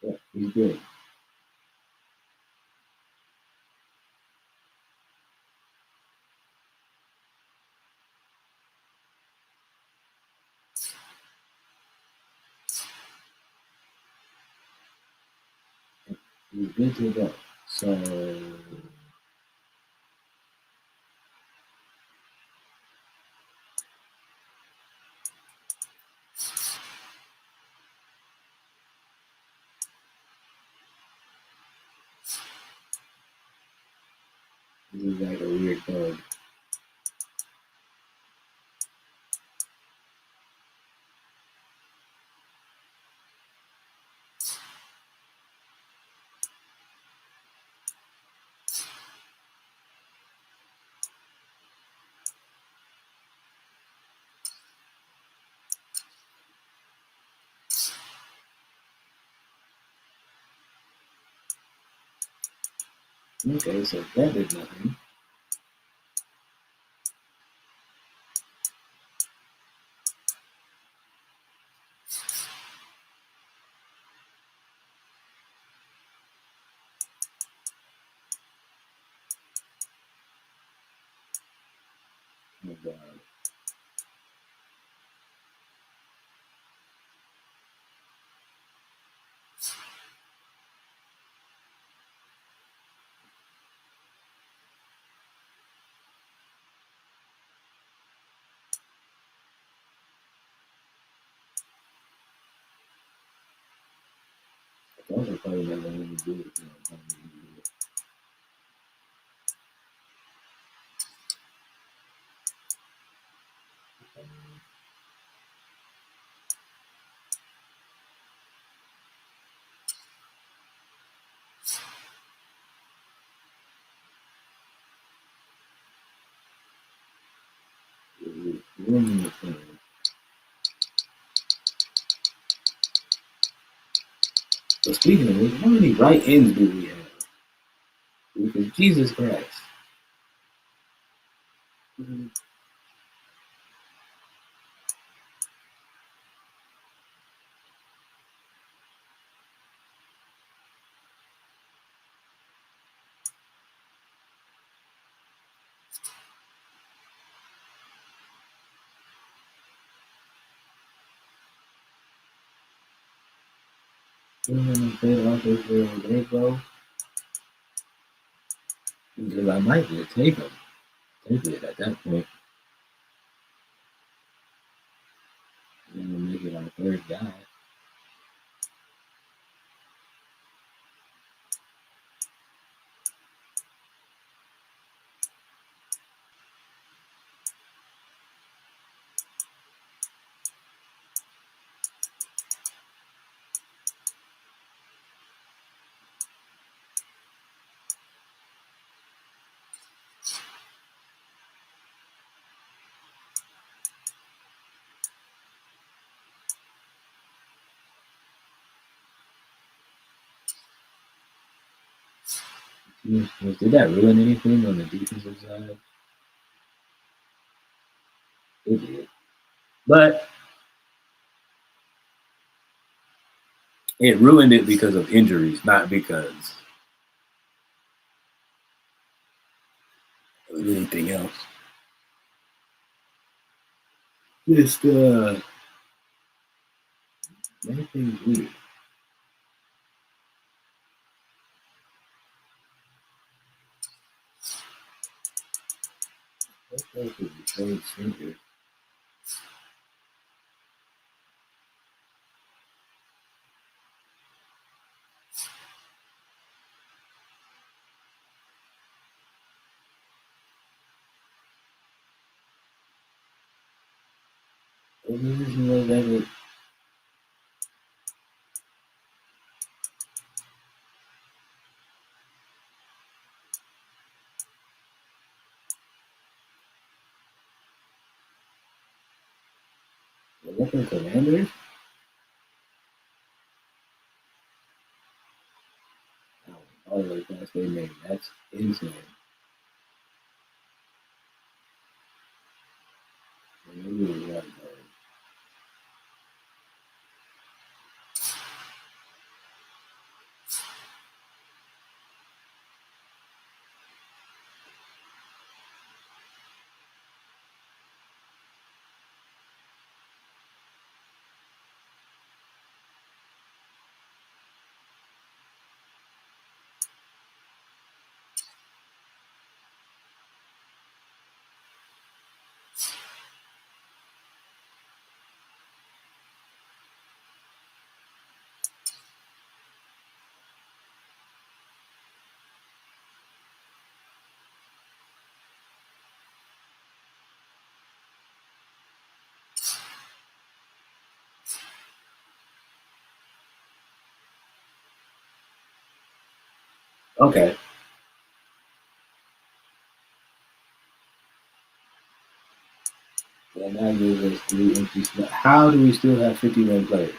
Yeah, he's good. He's good to go. So this is like a weird bug. Okay, so that did nothing. God. Those are probably not going to do it. But speaking of which, how many right ends do we have? Because Jesus Christ. Because I might just take him. Take it at that point. And we'll make it our third guy. Did that ruin anything on the defensive side? It did. But it ruined it because of injuries, not because of anything else. Just everything's weird. That was a trade center. What position was that? Was that the Commanders? All the way past their name. That's insane. Maybe it was right, Okay. And that gives us 3 empty slots. How do we still have 51 players?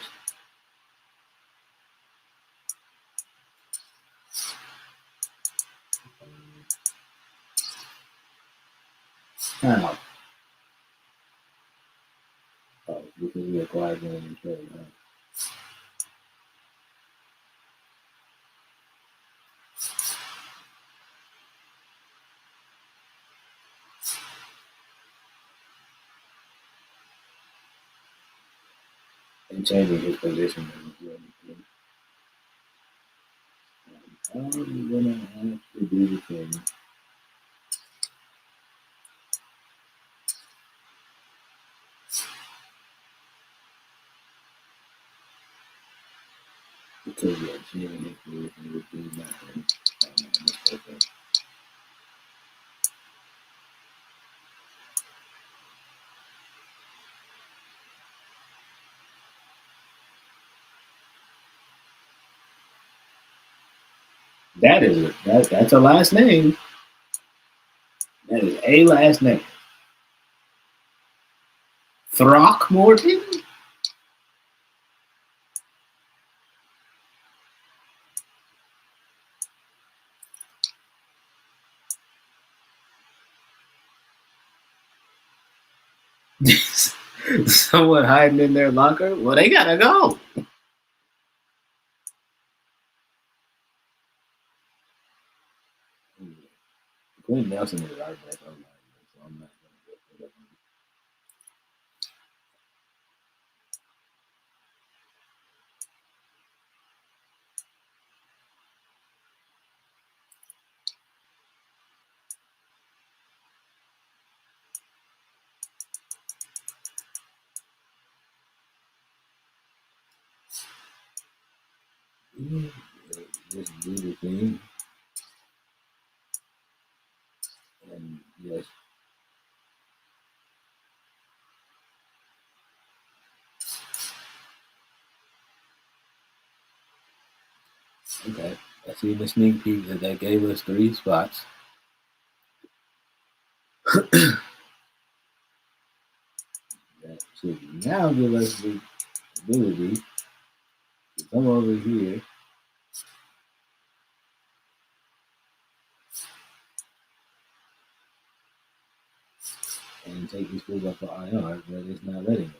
How? Oh, because we acquired one in trade, huh? and changing his position doesn't do anything. I'm gonna have to do the thing. Because yeah, changing his position would do nothing. Okay. That is it. That's a last name. That is a last name. Throckmorton? Someone hiding in their locker? Well, they gotta go. Quentin Nelson is our best online, so I'm not gonna go for that one. Just do the thing. And yes. Okay. I see the sneak peek that they gave us 3 spots. That should now give us the ability to come over here and take this move up for IR, but it's not letting us.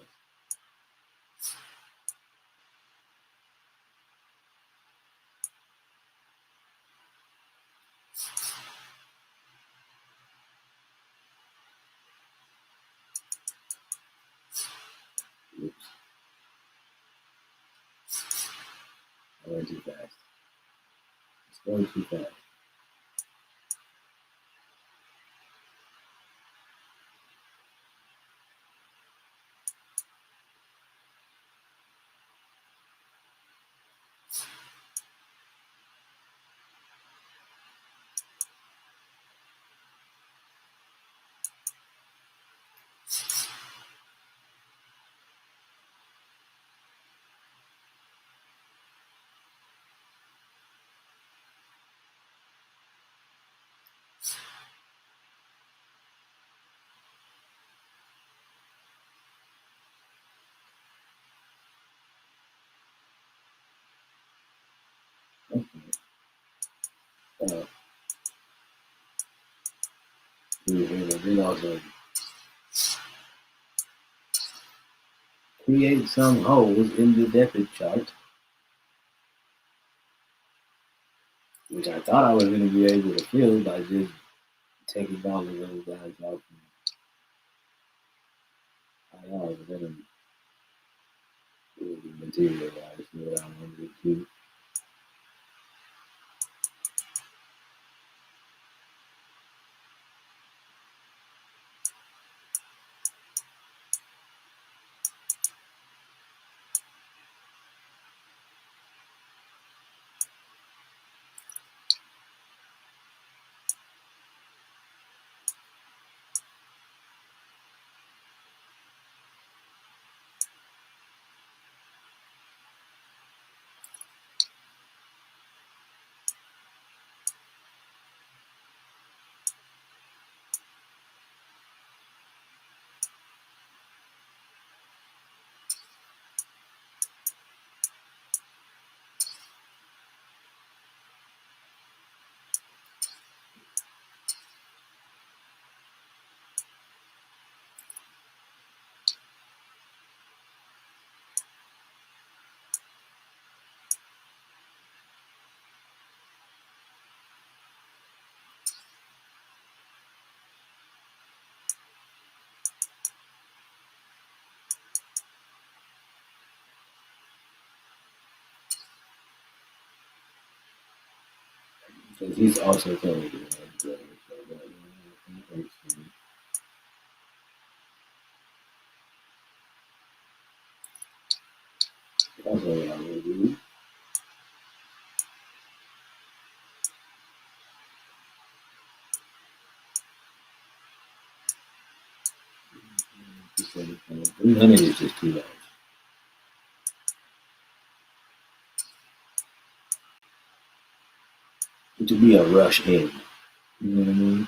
Oops. I went too fast. It's going too fast. Then also create some holes in the depth chart, which I thought I was going to be able to fill by just taking all of those guys out from IR, but then it would materialize what I wanted it to. Because he's also currently doing that. So that hurts me. That's what I will do. Just let it go. 300 is just too much. It would be a rush in. You know what I mean?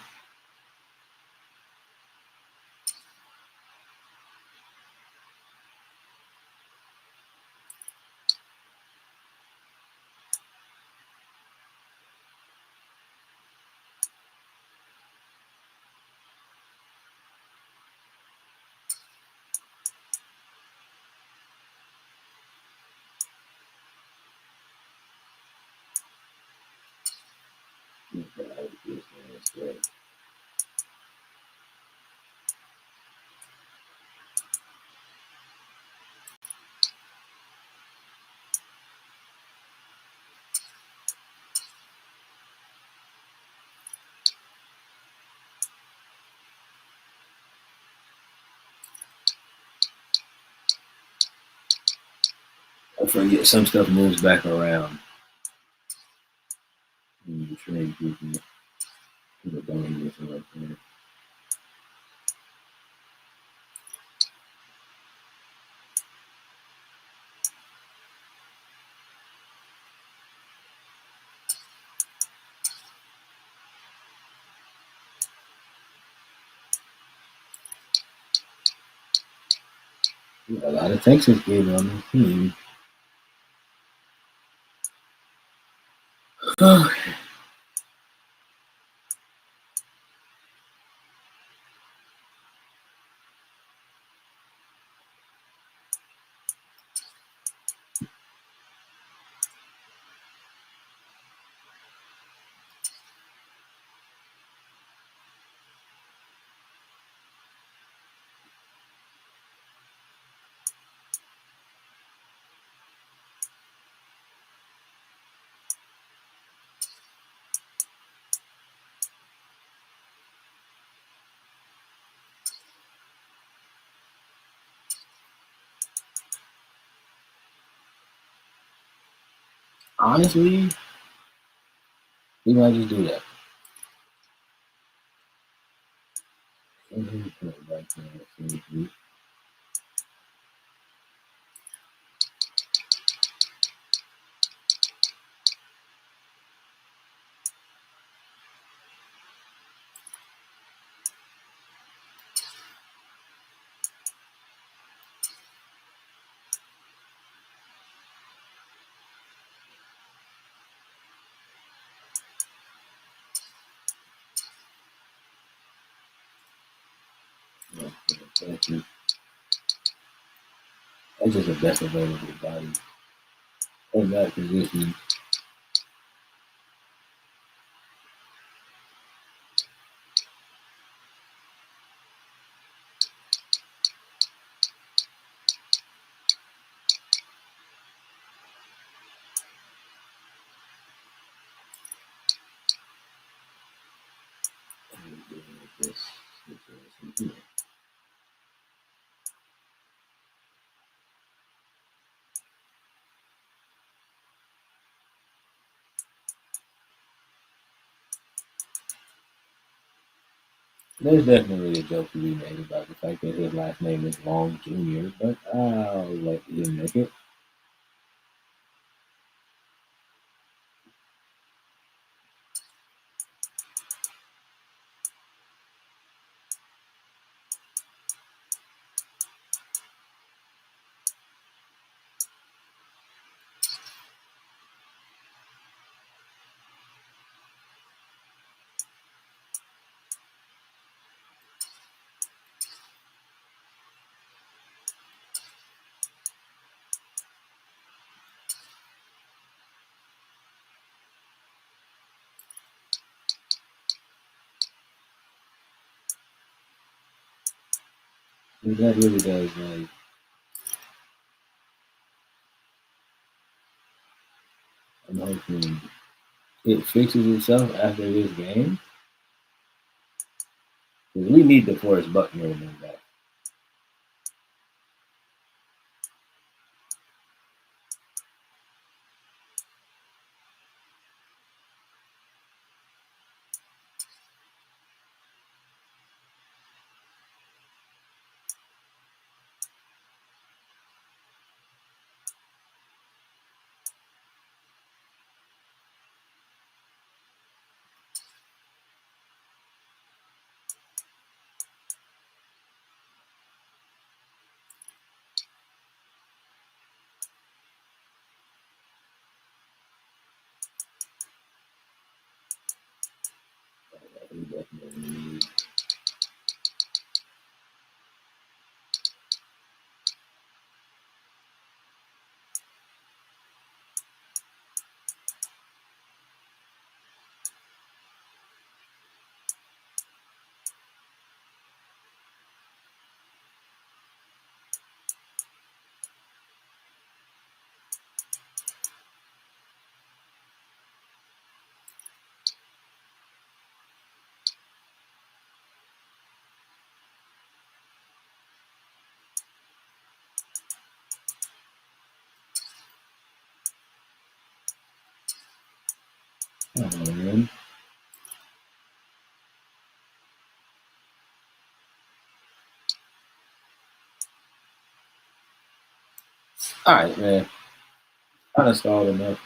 I forget some stuff moves back around. Trade people. Put a bone with it right there. A lot of Texas kids on this team. Honestly, we might just do that. That's just the best available body in that position. There's definitely a joke to be made about the fact that his last name is Long Jr., but I'll let him make it. That really does, like, I'm hoping it fixes itself after this game? Because we need the Forrest Buckner back. We definitely need. Oh, man. All right, man. Kind of stalled enough.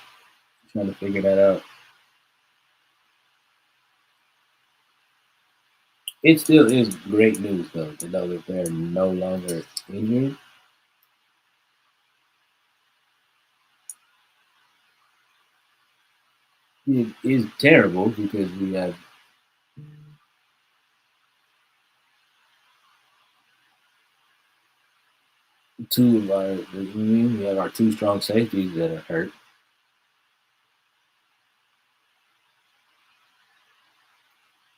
Trying to figure that out. It still is great news, though, to know that they're no longer injured. It is terrible because we have two of our, we have our two strong safeties that are hurt.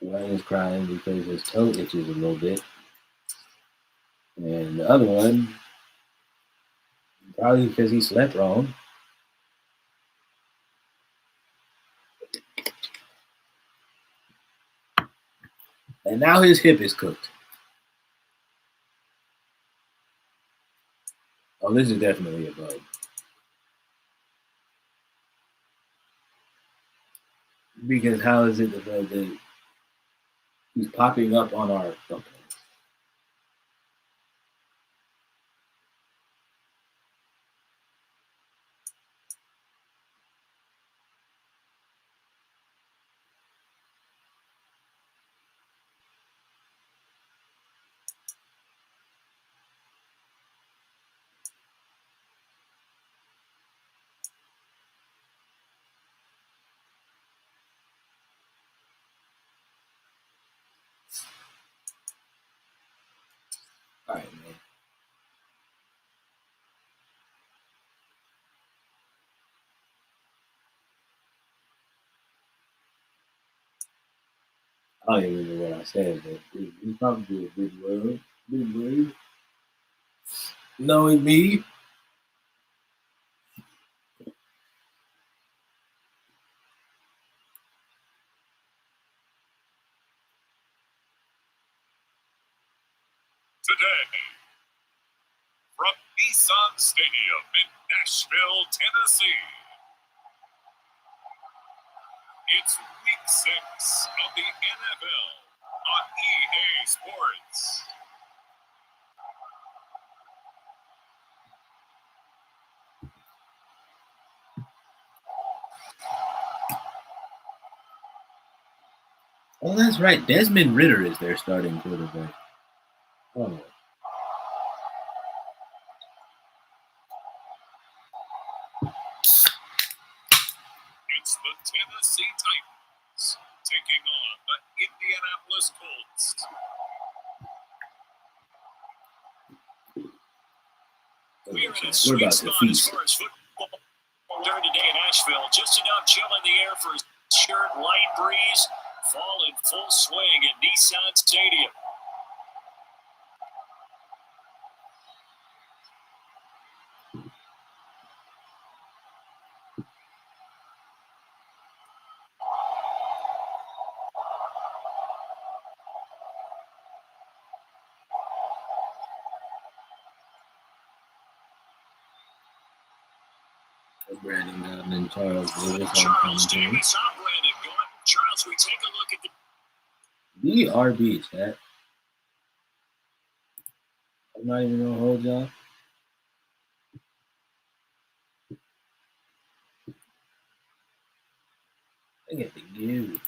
One is crying because his toe itches a little bit, and the other one probably because he slept wrong. And now his hip is cooked. Oh, this is definitely a bug. Because how is it that he's popping up on our? Okay. All right, man. I don't even remember what I said, but it's probably a big word. Big word. Knowing me. Today, from Nissan Stadium in Nashville, Tennessee, it's Week 6 of the NFL on EA Sports. Oh, that's right. Desmond Ridder is their starting quarterback. Oh. It's the Tennessee Titans taking on the Indianapolis Colts. We are in a sweet spot as far as football during the day in Nashville. Just enough chill in the air for a shirt, light breeze, fall in full swing at Nissan Stadium. Brandon Gordon and Charles Davis on Charles commentary. Davis on Brandon Gordon. Charles, we take a look at the BRB, chat. I'm not even gonna hold y'all. I get the give.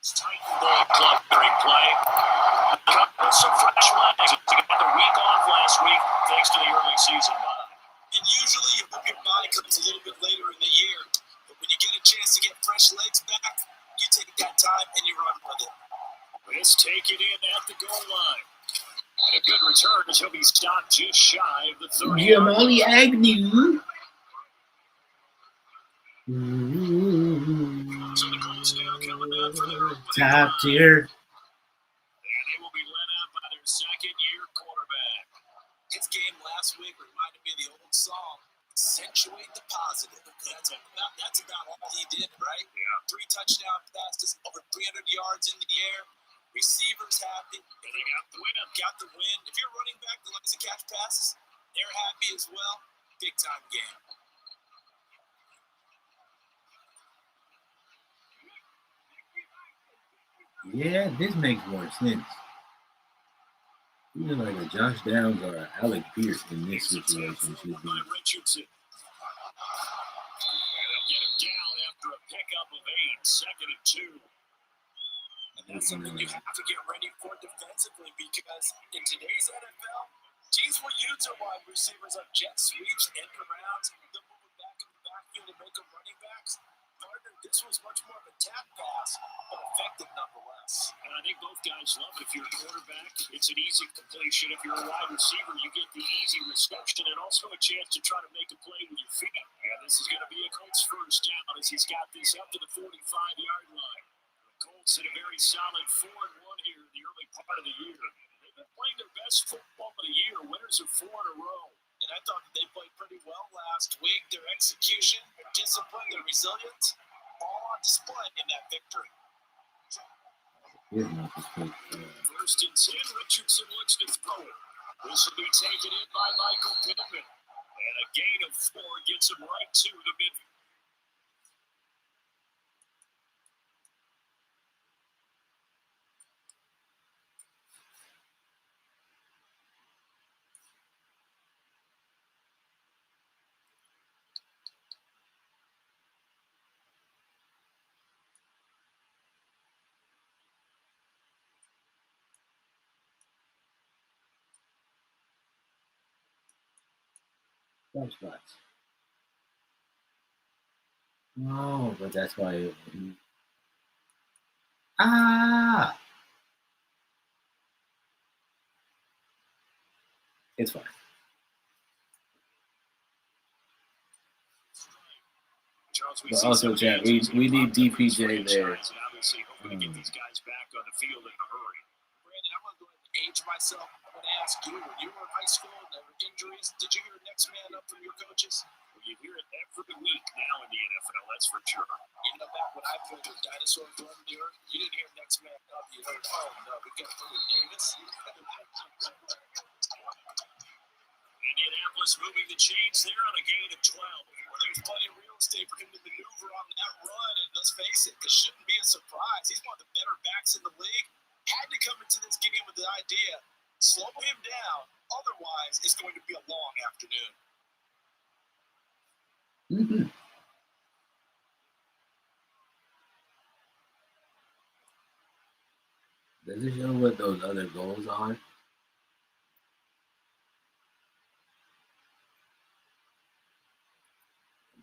Titan ball club during play. Some fresh legs. They got the week off last week thanks to the early season bye. And usually your bye comes a little bit later in the year. But when you get a chance to get fresh legs back, you take that time and you run with it. Let's take it in at the goal line. And a good return as he'll be stopped just shy of the 30. Jamali Agnew. So the Colts now coming out for their Top tier. and they will be led out by their second-year quarterback. His game last week reminded me of the old song, accentuate the positive. That's about all he did, right? Yeah. 3 touchdown passes, over 300 yards in the air. Receivers happy. And they got the win. Got the win. If you're running back that likes to catch passes, they're happy as well. Big-time game. Yeah, this makes more sense. Even like a Josh Downs or a Alec Pierce in this situation should be. By Richardson. And they'll get him down after a pickup of 8, 2nd and 2. And that's something you have to get ready for defensively because in today's NFL, teams will use their wide receivers on jet sweeps, end arounds. They'll move it back in the backfield and make them running backs. Gardner This was much more of a tap pass, but effective nonetheless. And I think both guys love it. If you're a quarterback, it's an easy completion. If you're a wide receiver, you get the easy reception and also a chance to try to make a play with your feet. And this is going to be a Colts first down as he's got this up to the 45-yard line. The Colts in a very solid 4-1 here in the early part of the year. They've been playing their best football of the year, winners of 4 in a row. And I thought that they played pretty well last week. Their execution, their discipline, their resilience, all on display in that victory. First and 10, Richardson looks to throw it. This will be taken in by Michael Pittman. And a gain of 4 gets him right to the midfield. Spots. No, but that's why. It's fine. But also, chat, we need DPJ there. Obviously, hoping to get these guys back on the field in a hurry. Brandon, I'm going to go ahead and age myself. I'm going to ask you, when you were in high school and there were injuries, did you hear next man up from your coaches? Well, you hear it every week now in the NFL, that's for sure. You know, back when I played with dinosaurs roaming the earth, you didn't hear next man up. You heard, oh, no, we got to put in Davis. Indianapolis moving the chains there on a gain of 12. Well, there's plenty of real estate for him to maneuver on that run, and let's face it, this shouldn't be a surprise. He's one of the better backs in the league. Had to come into this game with the idea, slow him down, otherwise it's going to be a long afternoon. Mm-hmm. Does it show what those other goals are?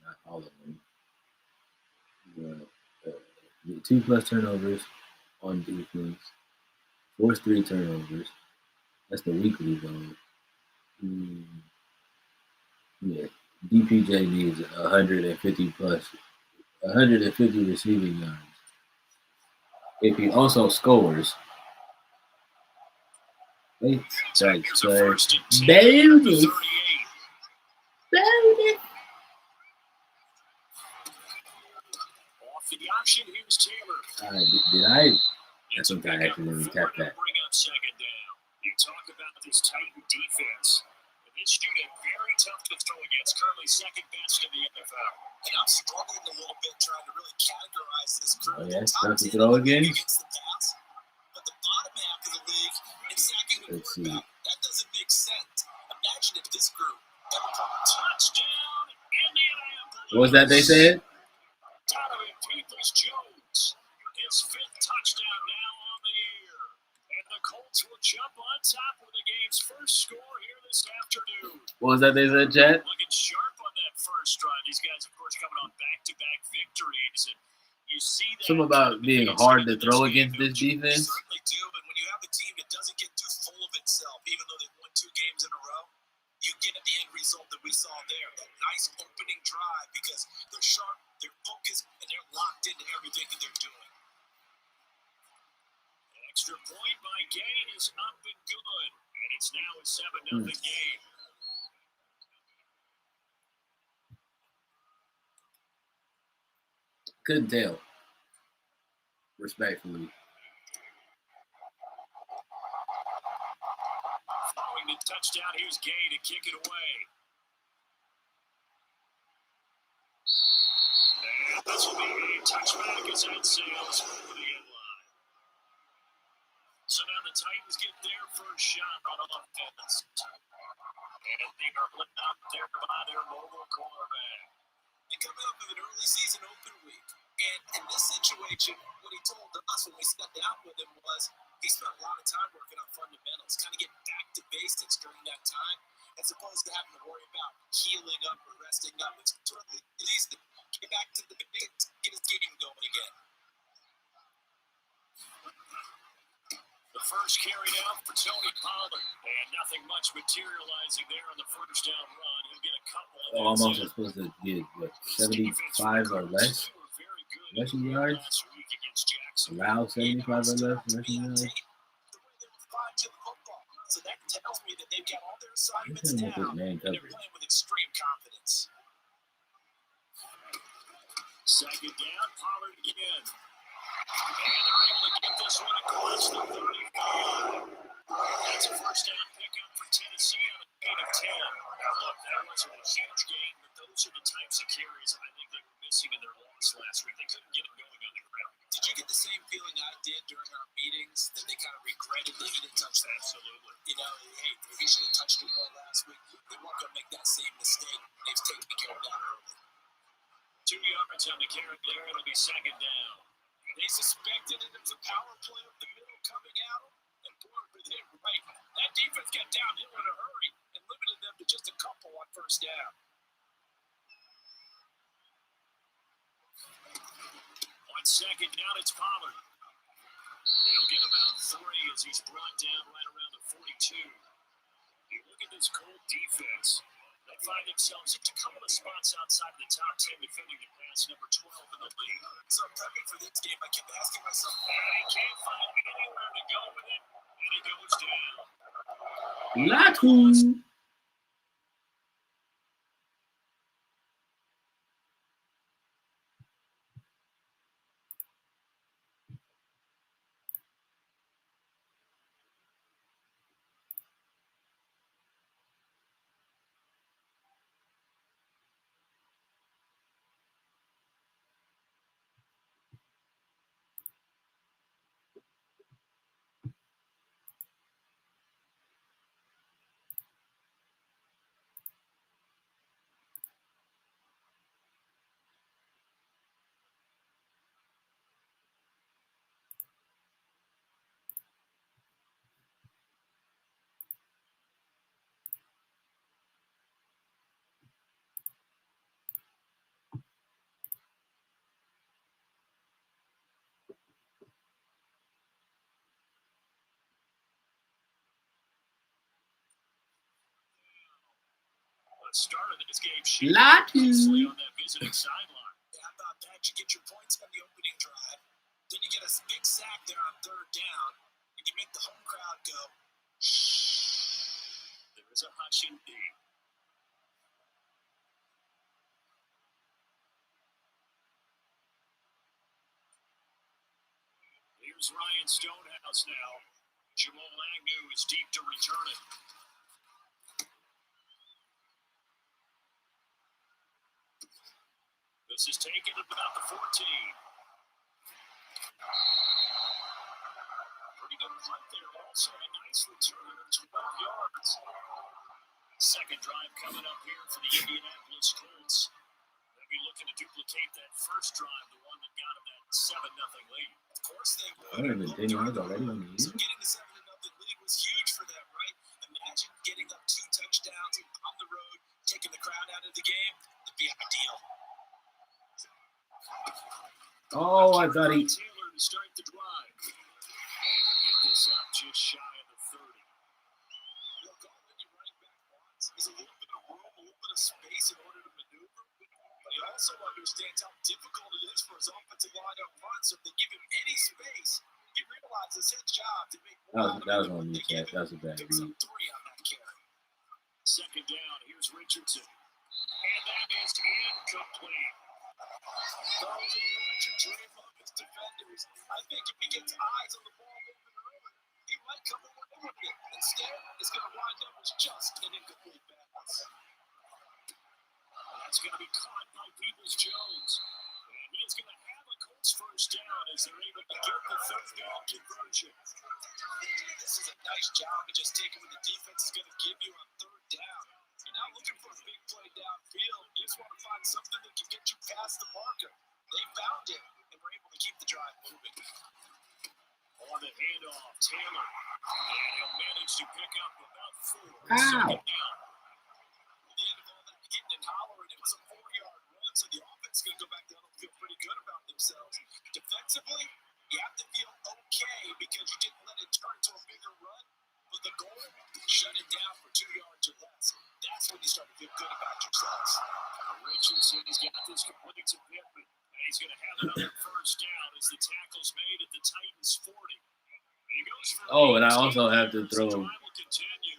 Not all of them. The 2+ turnovers on defense. Force 3 turnovers. That's the weekly goal. Yeah. DPJ needs 150 receiving yards. If he also scores, baby. The option, here's Taylor. Did I? I think I accidentally tapped that. Bring up second down. You talk about this Titan defense. And this unit very tough to throw against. Currently second best in the NFL. And I'm struggling a little bit trying to really categorize this group. Oh yeah, tough to throw against. The pass, but the bottom half of the league is sacking the quarterback. That doesn't make sense. Imagine if this group ever come touchdown Indianapolis. What was that they said? Donovan Peoples-Jones, his 5th touchdown now on the year. And the Colts will jump on top with the game's first score here this afternoon. What was that they said, Chad? Looking sharp on that first drive. These guys, of course, coming on back-to-back victories. And you see that. Something about being hard to throw against this defense. You certainly do. And when you have a team that doesn't get too full of itself, even though they've won 2 games in a row, you get the end result that we saw there. That nice opening drive because they're sharp, they're focused, and they're locked into everything that they're doing. An extra point by Gain is up and good. And it's now a 7-0 game. Couldn't tell. Respectfully. Following the touchdown, here's Gay to kick it away. And this will be a touchback as that sails over the end line. So now the Titans get their first shot on offense. And they are lit up there by their mobile cornerback. And coming up with an early season open week. And in this situation, what he told us when we sat down with him was he spent a lot of time working on fundamentals, kind of getting back to basics during that time, as opposed to having to worry about healing up or resting up. It's totally easy to Get back to the basics, get his game going again. The first carry down for Tony Pollard, and nothing much materializing there on the first down run. He'll get a couple. Oh, I'm also supposed to get, what, 75 or less rushing yards? Allow 75 or less rushing yards? So that tells me that they've got all their assignments down, and they're playing with extreme confidence. Second down, Pollard again. And they're able to get this one across the 35. That's a first down pickup for Tennessee on a gain of 10. Now, look, that wasn't a huge gain, but those are the types of carries I think they were missing in their loss last week. They couldn't get them going on the ground. Did you get the same feeling I did during our meetings, that they kind of regretted that he didn't touch that? Absolutely. You know, hey, he should have touched it more last week. They weren't going to make that same mistake. They've taken care of that early. 2 yards on the carry there. It'll be second down. They suspected it was a power play up the middle coming out, and boy, were they right. That defense got downhill in a hurry and limited them to just a couple on first down. On second down, it's Pollard. They'll get about 3 as he's brought down right around the 42. You look at this Colt defense. They find themselves just a couple of spots outside of the top 10 defending the pass, number 12 in the league. So prepping for this game, I kept asking myself, he can't find anywhere to go with it, and he goes down. Latu. Start of this game, Latu. on that visiting sideline. how about that? You get your points on the opening drive, then you get a big sack there on third down, and you make the home crowd go, There is a hush indeed. Here's Ryan Stonehouse now. Jamal Agnew is deep to return it. This is taken at about the 14. Pretty good punt there. Also a nice return of 12 yards. Second drive coming up here for the Indianapolis Colts. They'll be looking to duplicate that first drive, the one that got them that 7-0 lead. of course they would. I don't even think I was already on the So getting the 7-0 lead was huge for them, right? Imagine getting up 2 touchdowns on the road, taking the crowd out of the game. It'd be ideal. Oh, I thought he. Taylor to start the drive. They'll get this up just shy of the 30. Look, all that your running back wants is a little bit of room, a little bit of space in order to maneuver. But he also understands how difficult it is for his offensive line up front. So if they give him any space, he realizes his job to make more. That was on me, Chad. That was a bad Picks up read. 3 on that carry. Second down, here's Richardson. And that is incomplete. Those are the Richard dream of his defenders. I think if he gets eyes on the ball moving early, he might come away with it. Instead, it's going to wind up as just an incomplete pass. That's going to be caught by Peoples-Jones. And he is going to have a Colts first down as they're able to get the third down conversion. This is a nice job of just taking what the defense is going to give you on third down. You're not looking for a big play downfield. You just want to find something that can get you past the marker. They found it, and were able to keep the drive moving. On the handoff, Taylor. And he'll manage to pick up about 4. Ow. Second down. At the end of all that, getting and hollering, it was a 4-yard run, so the offense going to go back down and feel pretty good about themselves. Defensively, you have to feel okay because you didn't let it turn to a bigger run. But the goal, shut it down for 2 yards or less. That's when you start to feel good about yourselves. Richardson has got this complete to Pittman. And he's going to have another first down as the tackle's made at the Titans 40. Oh, and I also have to throw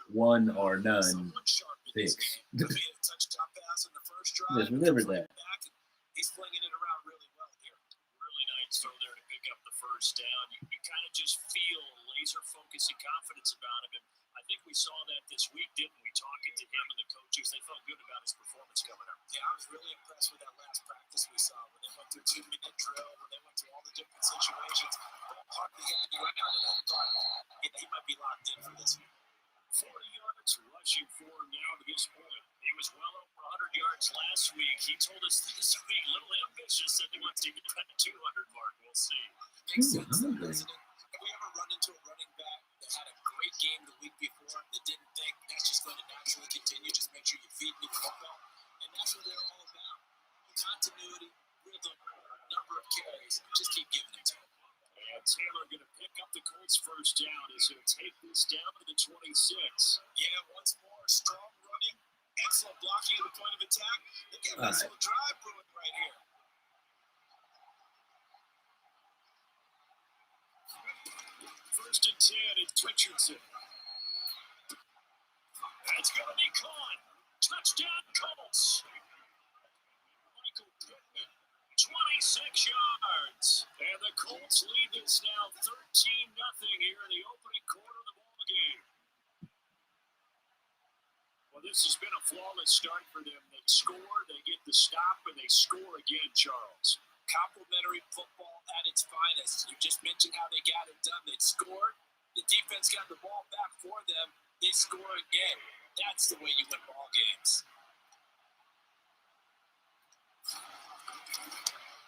one or none picks. Just remember that. He's flinging it around really well here. Really nice throw there to pick up the first down. You kind of just feel laser focus and confidence about him. And I think we saw that this week, didn't we? Talking to him and the coaches, they felt good about his performance coming up. Yeah, I was really impressed with that last practice we saw when they went through 2-minute drill, when they went through all the different situations. Hardly hit the ground, and I thought he might be locked in for this one. 40 yards rushing for him now to this point. He was well over 100 yards last week. He told us this week, a little ambitious, that he wants to get to that 200 mark. We'll see. Makes sense, doesn't it? Have we ever run into a running back that had a great game the week before that didn't think that's just going to naturally continue? Just make sure you feed me the football. And that's what they're all about. Continuity, rhythm, number of carries. Just keep giving it to him. And Taylor going to pick up the Colts first down as he'll take this down to the 26. Yeah, once more, strong running, excellent blocking at the point of attack. They get a nice little drive brewing right here. First and 10, it's Richardson. That's going to be caught. Touchdown, Colts. Michael Pittman, 26 yards. And the Colts lead this now 13-0 here in the opening quarter of the ball game. Well, this has been a flawless start for them. They score, they get the stop, and they score again, Charles. Complimentary football at its finest. You just mentioned how they got it done. They scored. The defense got the ball back for them. They score again. That's the way you win ball games.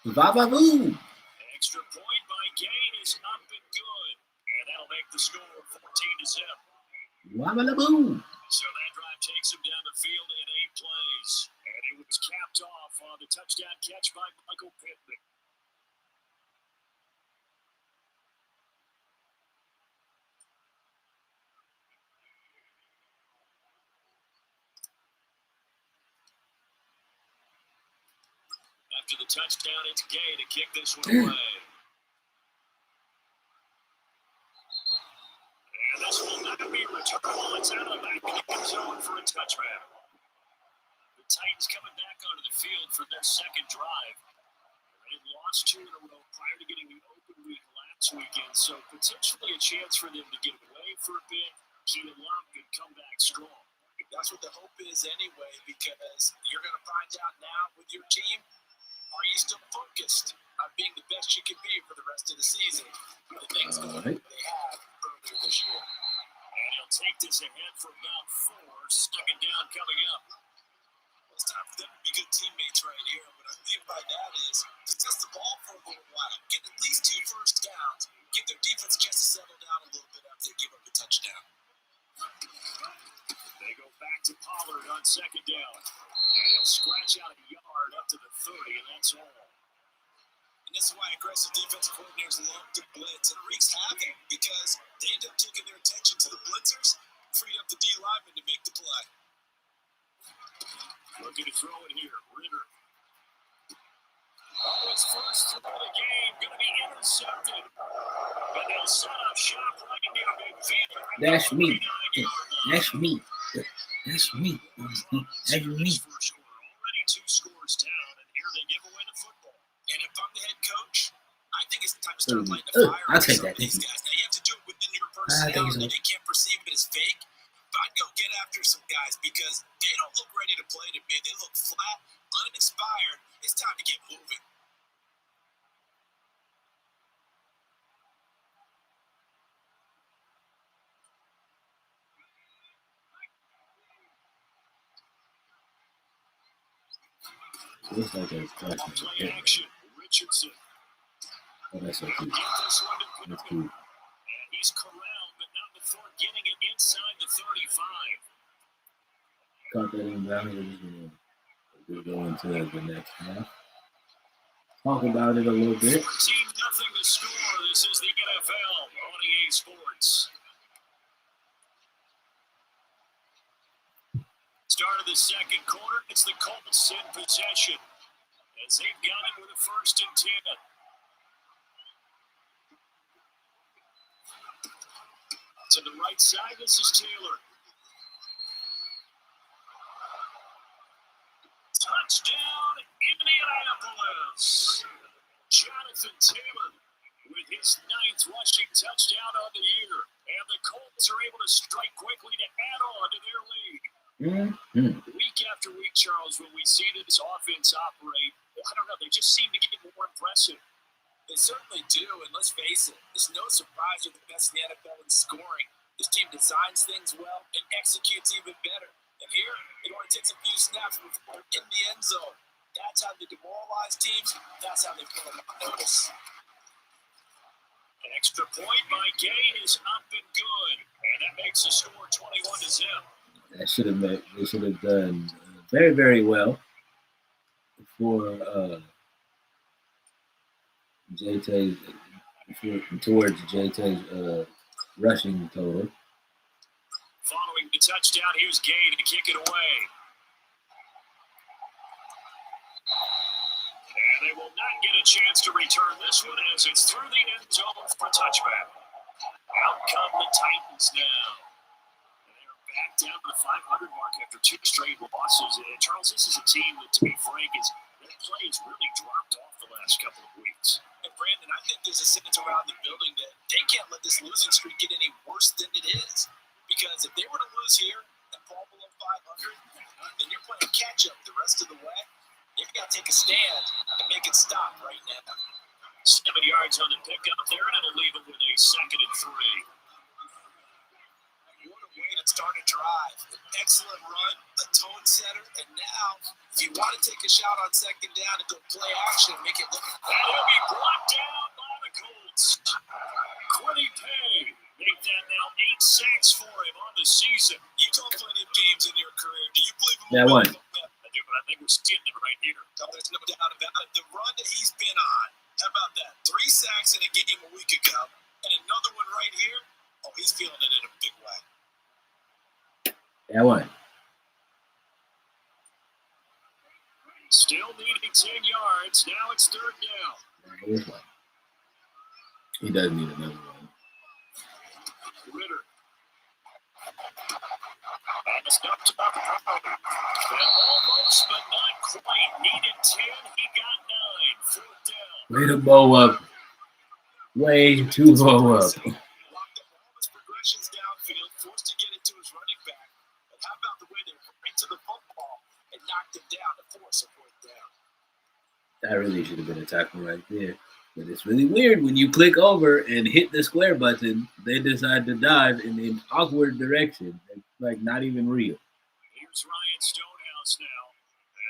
Ba-ba-boo! Extra point by Gain is up and good. And that'll make the score 14-0. Wabba-la-boo! So that drive takes him down the field in 8 plays. And it was capped off on the touchdown catch by Michael Pittman. After the touchdown, it's Gay to kick this one away. And this will not be returnable. It's out of the back of the end zone for a touchback. The Titans coming back onto the field for their second drive. They've lost 2 in a row prior to getting the open week last weekend, so potentially a chance for them to get away for a bit, heat them up, and come back strong. That's what the hope is anyway, because you're going to find out now with your team, are you still focused on being the best you can be for the rest of the season? The things they had earlier this year. And he'll take this ahead for about 4, second down coming up. It's time for them to be good teammates right here. What I mean by that is to test the ball for a little while, get at least 2 first downs, give their defense a chance to settle down a little bit after they give up a touchdown. They go back to Pollard on second down. And he'll scratch out a yard up to the 30, and that's all. And this is why aggressive defensive coordinators love to blitz. And it wreaks havoc because they end up taking their attention to the blitzers, freed up the D lineman to make the play. Looking to throw it here. Ritter. Oh, his first throw of the game. Going to be intercepted. And they'll set up shop right near midfield. That's me. That's me. That's me. That's me. Already 2 scores down, and here they give away the football. And if I'm the head coach, I think it's time to start lighting the fire. I'll take that. These guys. Now, you have to do it within your personality. They can't perceive it as fake. But I'd go get after some guys because they don't look ready to play to me. They look flat, uninspired. It's time to get moving. Looks like a touchdown. Play action. Richardson. Oh, that's okay. Get this one to That's Pittman. cool. And he's corralled, but not before getting it inside the 35. Caught that in bounds. We're going to the next half. talk about it a little bit. 14-0 to score. This is the NFL on EA Sports. Start of the second quarter. It's the Colts in possession as they've got it with a 1st and 10. To the right side, this is Taylor. Touchdown, Indianapolis. Jonathan Taylor with his 9th rushing touchdown on the year. And the Colts are able to strike quickly to add on to their lead. Week after week, Charles, when we see this offense operate, I don't know, they just seem to get more impressive. They certainly do, and let's face it, it's no surprise they're the best in the NFL in scoring. This team designs things well and executes even better. And here, it only takes a few snaps before they're in the end zone. That's how they demoralize teams. That's how they put them on notice. An extra point by Gay is up and good, and that makes the score 21-0. They should have done very, very well for JT's towards JT's rushing total. Following the touchdown, here's Gay to kick it away. And they will not get a chance to return this one as it's through the end zone for a touchback. Out come the Titans now. Back down to the 500 mark after 2 straight losses. Charles, this is a team that, to be frank, their play has really dropped off the last couple of weeks. And Brandon, I think there's a sense around the building that they can't let this losing streak get any worse than it is. Because if they were to lose here and fall below 500, then you're playing catch up the rest of the way. They've got to take a stand and make it stop right now. 7 yards on the pickup there, and it'll leave it with a 2nd and 3. What a way to start a drive. An excellent run, a tone setter, and now, if you want to take a shot on 2nd down and go play action and make it look. That'll be brought down by the Colts. Quiddy Pay make that now 8 sacks for him on the season. You told plenty of games in your career. Do you believe him? That one. I do, but I think we're seeing it right here. No, there's no doubt about it. The run that he's been on, how about that? 3 sacks in a game a week ago, and another one right here. Oh, he's feeling it in a big way. That one. Still needing 10 yards. Now it's 3rd down. Here's one. He does need another one. Ritter. It's up to almost, but not quite. Needed 10. He got 9. 4th down. Way to bow up. Way to bow up. Locked up all his progressions downfield, forced to get it to his running back. But how about the way they went to the football and knocked him down to force a 4th down? That really should have been a tackle right there. But it's really weird when you click over and hit the square button, they decide to dive in an awkward direction. It's like not even real. Here's Ryan Stonehouse now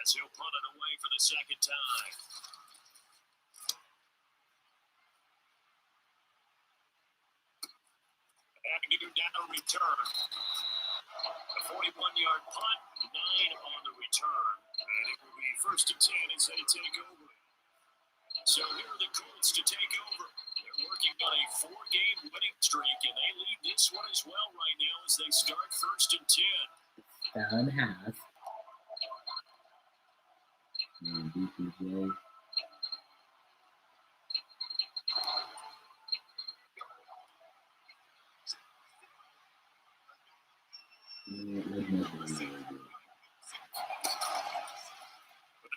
as he'll punt it away for the 2nd time. Having down a return. A 41-yard punt, 9 on the return. And it will be 1st and 10 as they take over. So here are the Colts to take over. They're working on a 4-game winning streak, and they lead this one as well right now as they start 1st and 10. Down half. And BCX. The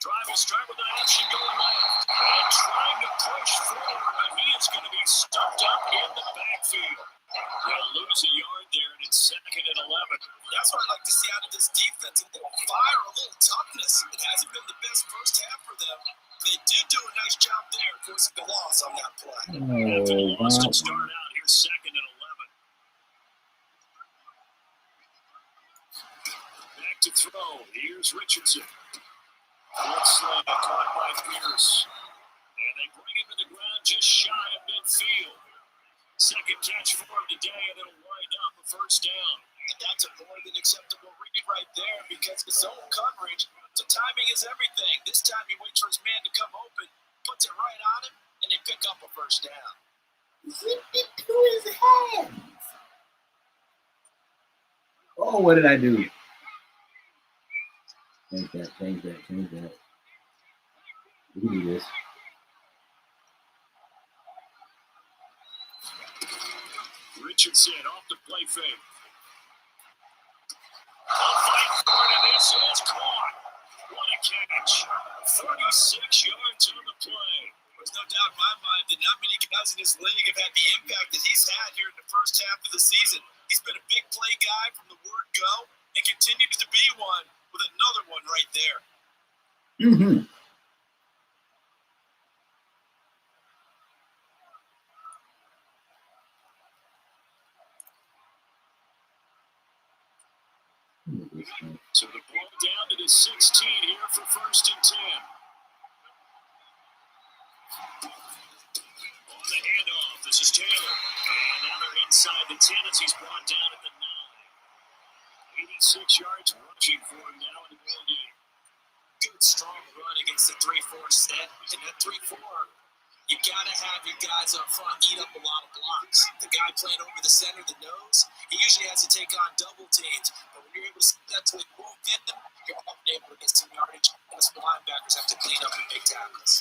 drive will start with an option going left. And trying to push forward, but he is going to be stuffed up in the backfield. They'll lose a yard there, and it's 2nd and 11. That's what I like to see out of this defense. A little fire, a little toughness. It hasn't been the best first half for them. They did do a nice job there, forcing the loss on that play. After the loss to start out, here's 2nd and 11. Back to throw. Here's Richardson. Good slam caught by Pierce. And they bring him to the ground just shy of midfield. 2nd catch for him today, and it'll wind up a 1st down. And that's a more than acceptable read right there because the zone coverage, the timing is everything. This time he waits for his man to come open, puts it right on him, and they pick up a first down. Zip it to his hands. Oh, what did I do? Change that. We can do this. Richardson off the play fake. They'll fight for it, and this is caught. What a catch. 36 yards on the play. There's no doubt in my mind that not many guys in this league have had the impact that he's had here in the first half of the season. He's been a big play guy from the word go and continues to be one with another one right there. Mm-hmm. So the ball down to the 16 here for 1st and 10. On the handoff, this is Taylor. And now they're inside the 10 as he's brought down at the 9. 86 yards rushing for him now in the ball game. Good, strong run against the 3-4 set. And that 3-4, you got to have your guys up front eat up a lot of blocks. The guy playing over the center, the nose, he usually has to take on double teams. But when you're able to successfully move in them, you're often able to get some yardage. And the linebackers have to clean up and make tackles.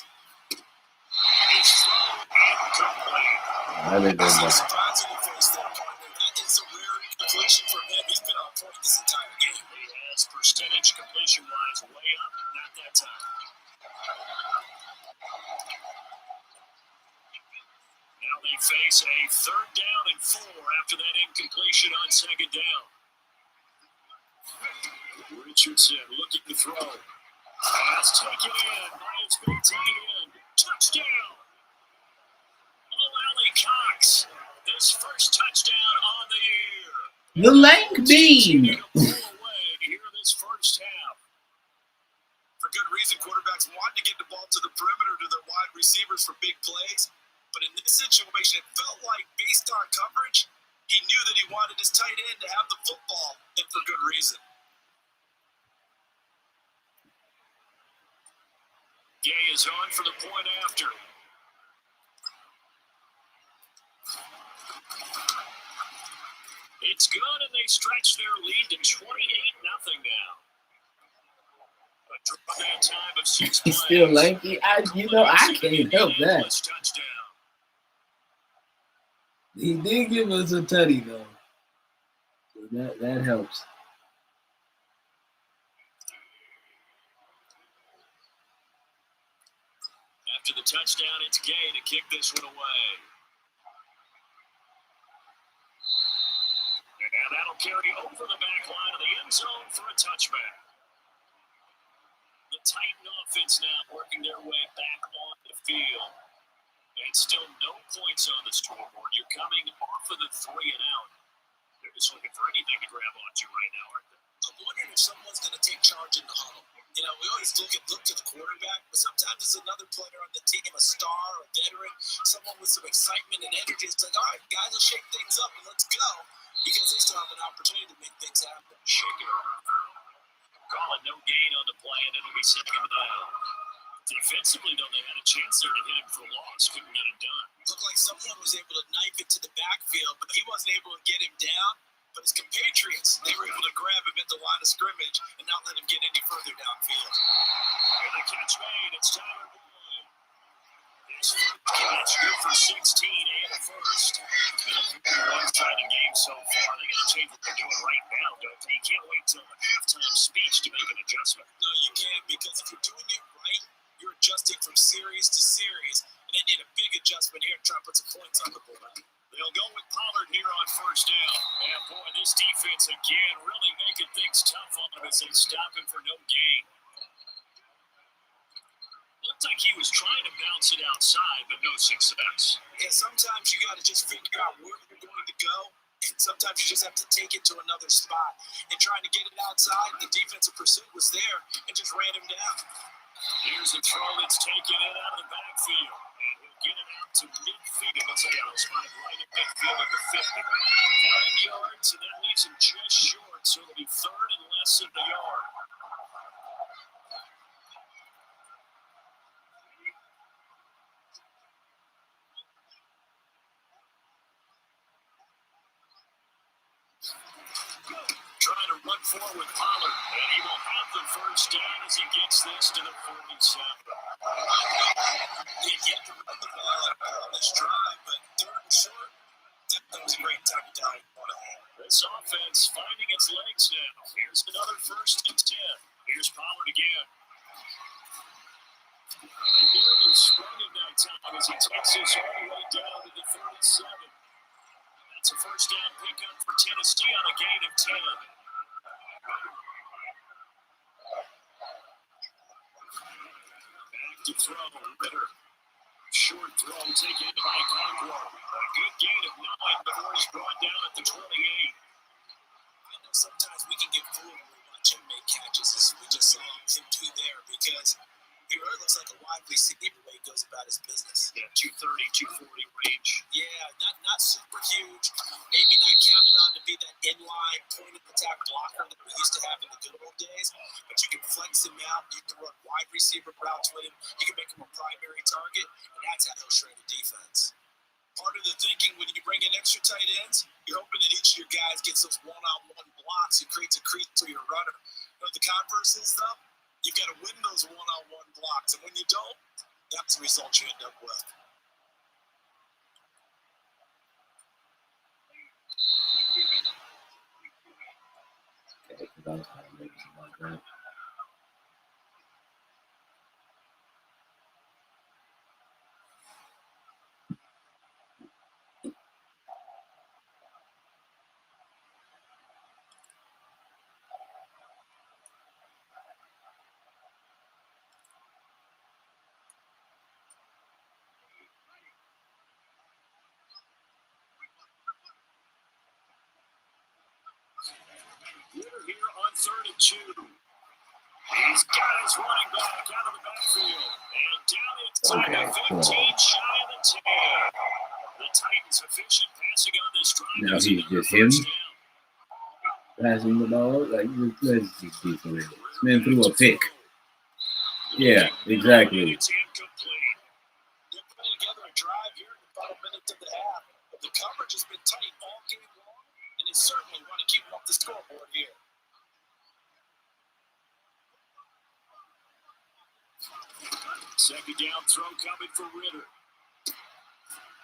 He's thrown incomplete. That's a surprising face there, partner. That is a rare completion for him. He's been on point this entire game. He has percentage completion-wise way up. Not that time. Now they face a 3rd down and 4 after that incompletion on 2nd down. Richardson looking to throw. Pass taken in. Miles big tight end. Touchdown. Ollie Cox. His first touchdown on the year. The Lank Bean. Here this first half. For good reason, quarterbacks wanted to get the ball to the perimeter to their wide receivers for big plays. But in this situation, it felt like based on coverage, he knew that he wanted his tight end to have the football, and for good reason. Gay is on for the point after. It's good, and they stretch their lead to 28-0 now. A drop time of 6 plays. He's still lanky. I can't help that. Touchdown. He did give us a tutty, though. So that helps. After the touchdown, it's Gay to kick this one away. And that'll carry over the back line of the end zone for a touchback. The Titan offense now working their way back on the field. And still no points on the scoreboard. You're coming off of the 3 and out. They're just looking for anything to grab onto right now, aren't they? I'm wondering if someone's going to take charge in the huddle. You know, we always look to the quarterback, but sometimes it's another player on the team, a star, a veteran, someone with some excitement and energy. It's like, all right, guys, let's shake things up and let's go, because they still have an opportunity to make things happen. Shake it up. Call it no gain on the play, and it'll be 2nd down. Defensively, though, they had a chance there to hit him for loss. Couldn't get it done. Looked like someone was able to knife it to the backfield, but he wasn't able to get him down. But his compatriots, they were able to grab him at the line of scrimmage and not let him get any further downfield. And the catch made. It's Tyler Boyd. His first catch good for 16 and a first. It's been a very one-sided game so far. They got to change what they're doing right now, don't they? You can't wait till the halftime speech to make an adjustment. No, you can't, because if you're doing it right, you're adjusting from series to series, and they need a big adjustment here to try to put some points on the board. They'll go with Pollard here on 1st down. And boy, this defense again really making things tough on him as they stop him for no gain. Looked like he was trying to bounce it outside, but no success. Yeah, sometimes you got to just figure out where you're going to go, and sometimes you just have to take it to another spot. And trying to get it outside, the defensive pursuit was there and just ran him down. Here's a throw that's taken in out of the backfield. And he'll get it out to midfield. It looks like a spot right at midfield at the 50. 9 yards, and that leaves him just short. So it'll be 3rd and less than a yard. and 4 with Pollard, and he will have the first down as he gets this to the 47. They get to run the ball on this drive, but 3rd and short, that was a great time to die. This offense finding its legs now. Here's another 1st and 10. Here's Pollard again. And they nearly sprung him that time as he takes this all the way down to the 37. That's a first down pickup for Tennessee on a gain of 10. Back to throw, Ritter. Short throw taken by Conquo. A good gain of 9 before he's brought down at the 28. I know sometimes we can get fooled when we watch him make catches, as we just saw him do there, because he really looks like a wide receiver when he goes about his business. Yeah, 230, 240 range. Yeah, not super huge. Maybe not counted on to be that inline point of attack blocker that we used to have in the good old days, but you can flex him out. You can run wide receiver routes with him. You can make him a primary target, and that's how he'll shred the defense. Part of the thinking when you bring in extra tight ends, you're hoping that each of your guys gets those one-on-one blocks and creates a crease to your runner. You know, the converse is, though, you've got to win those one-on-one blocks, and when you don't, that's the result you end up with. We're here on 3rd and 2. He's got his running back out of the backfield. And down inside the 15, shy of the 10. The Titans efficient passing on this drive. Now he's just him passing the ball. Like, let's just be for real. This man threw a pick. Yeah, exactly. It's incomplete. They're putting together a drive here in the final minutes of the half. But the coverage has been tight all game long, and they certainly want to keep them off the scoreboard here. Second down throw coming for Ritter.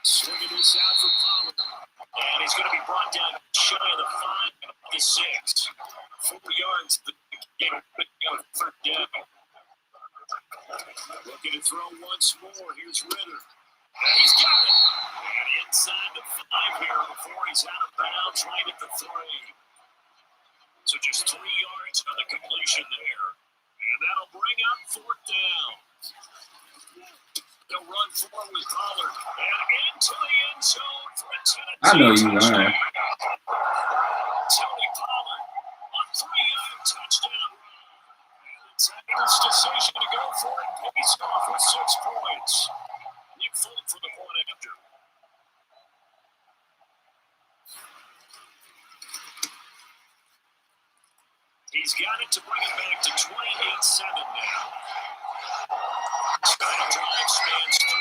Swinging this out for Pollard. And he's going to be brought down shy of the 5 to 6. 4 yards. Third down. Looking to throw once more. Here's Ritter. He's got it. And inside the 5 here before he's out of bounds right at the 3. So just 3 yards on the completion there. And that'll bring up 4th down. They'll run forward with Pollard. And into the end zone for a Tennessee. I know you lying. Tony Pollard on 3-yard touchdown. And the Titans' decision to go for it pays off with 6 points. Nick Folk for the point after. He's got it to bring it back to 28-7 now. Drive spans 13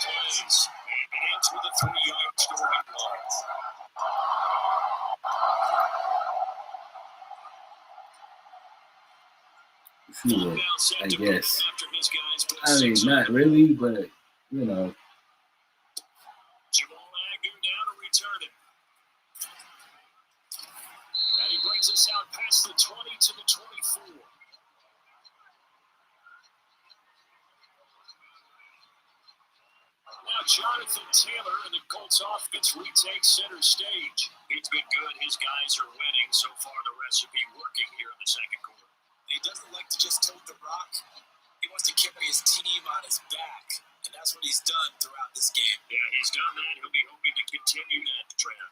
plays, and it ends with a 3-yard scoring line. Sure, I guess. I mean, not really, but, you know. Jamal Agnew now to return it. And he brings us out past the 20 to the 24. Now Jonathan Taylor and the Colts offense retake center stage. He's been good. His guys are winning. So far, the recipe working here in the second quarter. He doesn't like to just tilt the rock. He wants to carry his team on his back, and that's what he's done throughout this game. Yeah, he's done that. He'll be hoping to continue that trend.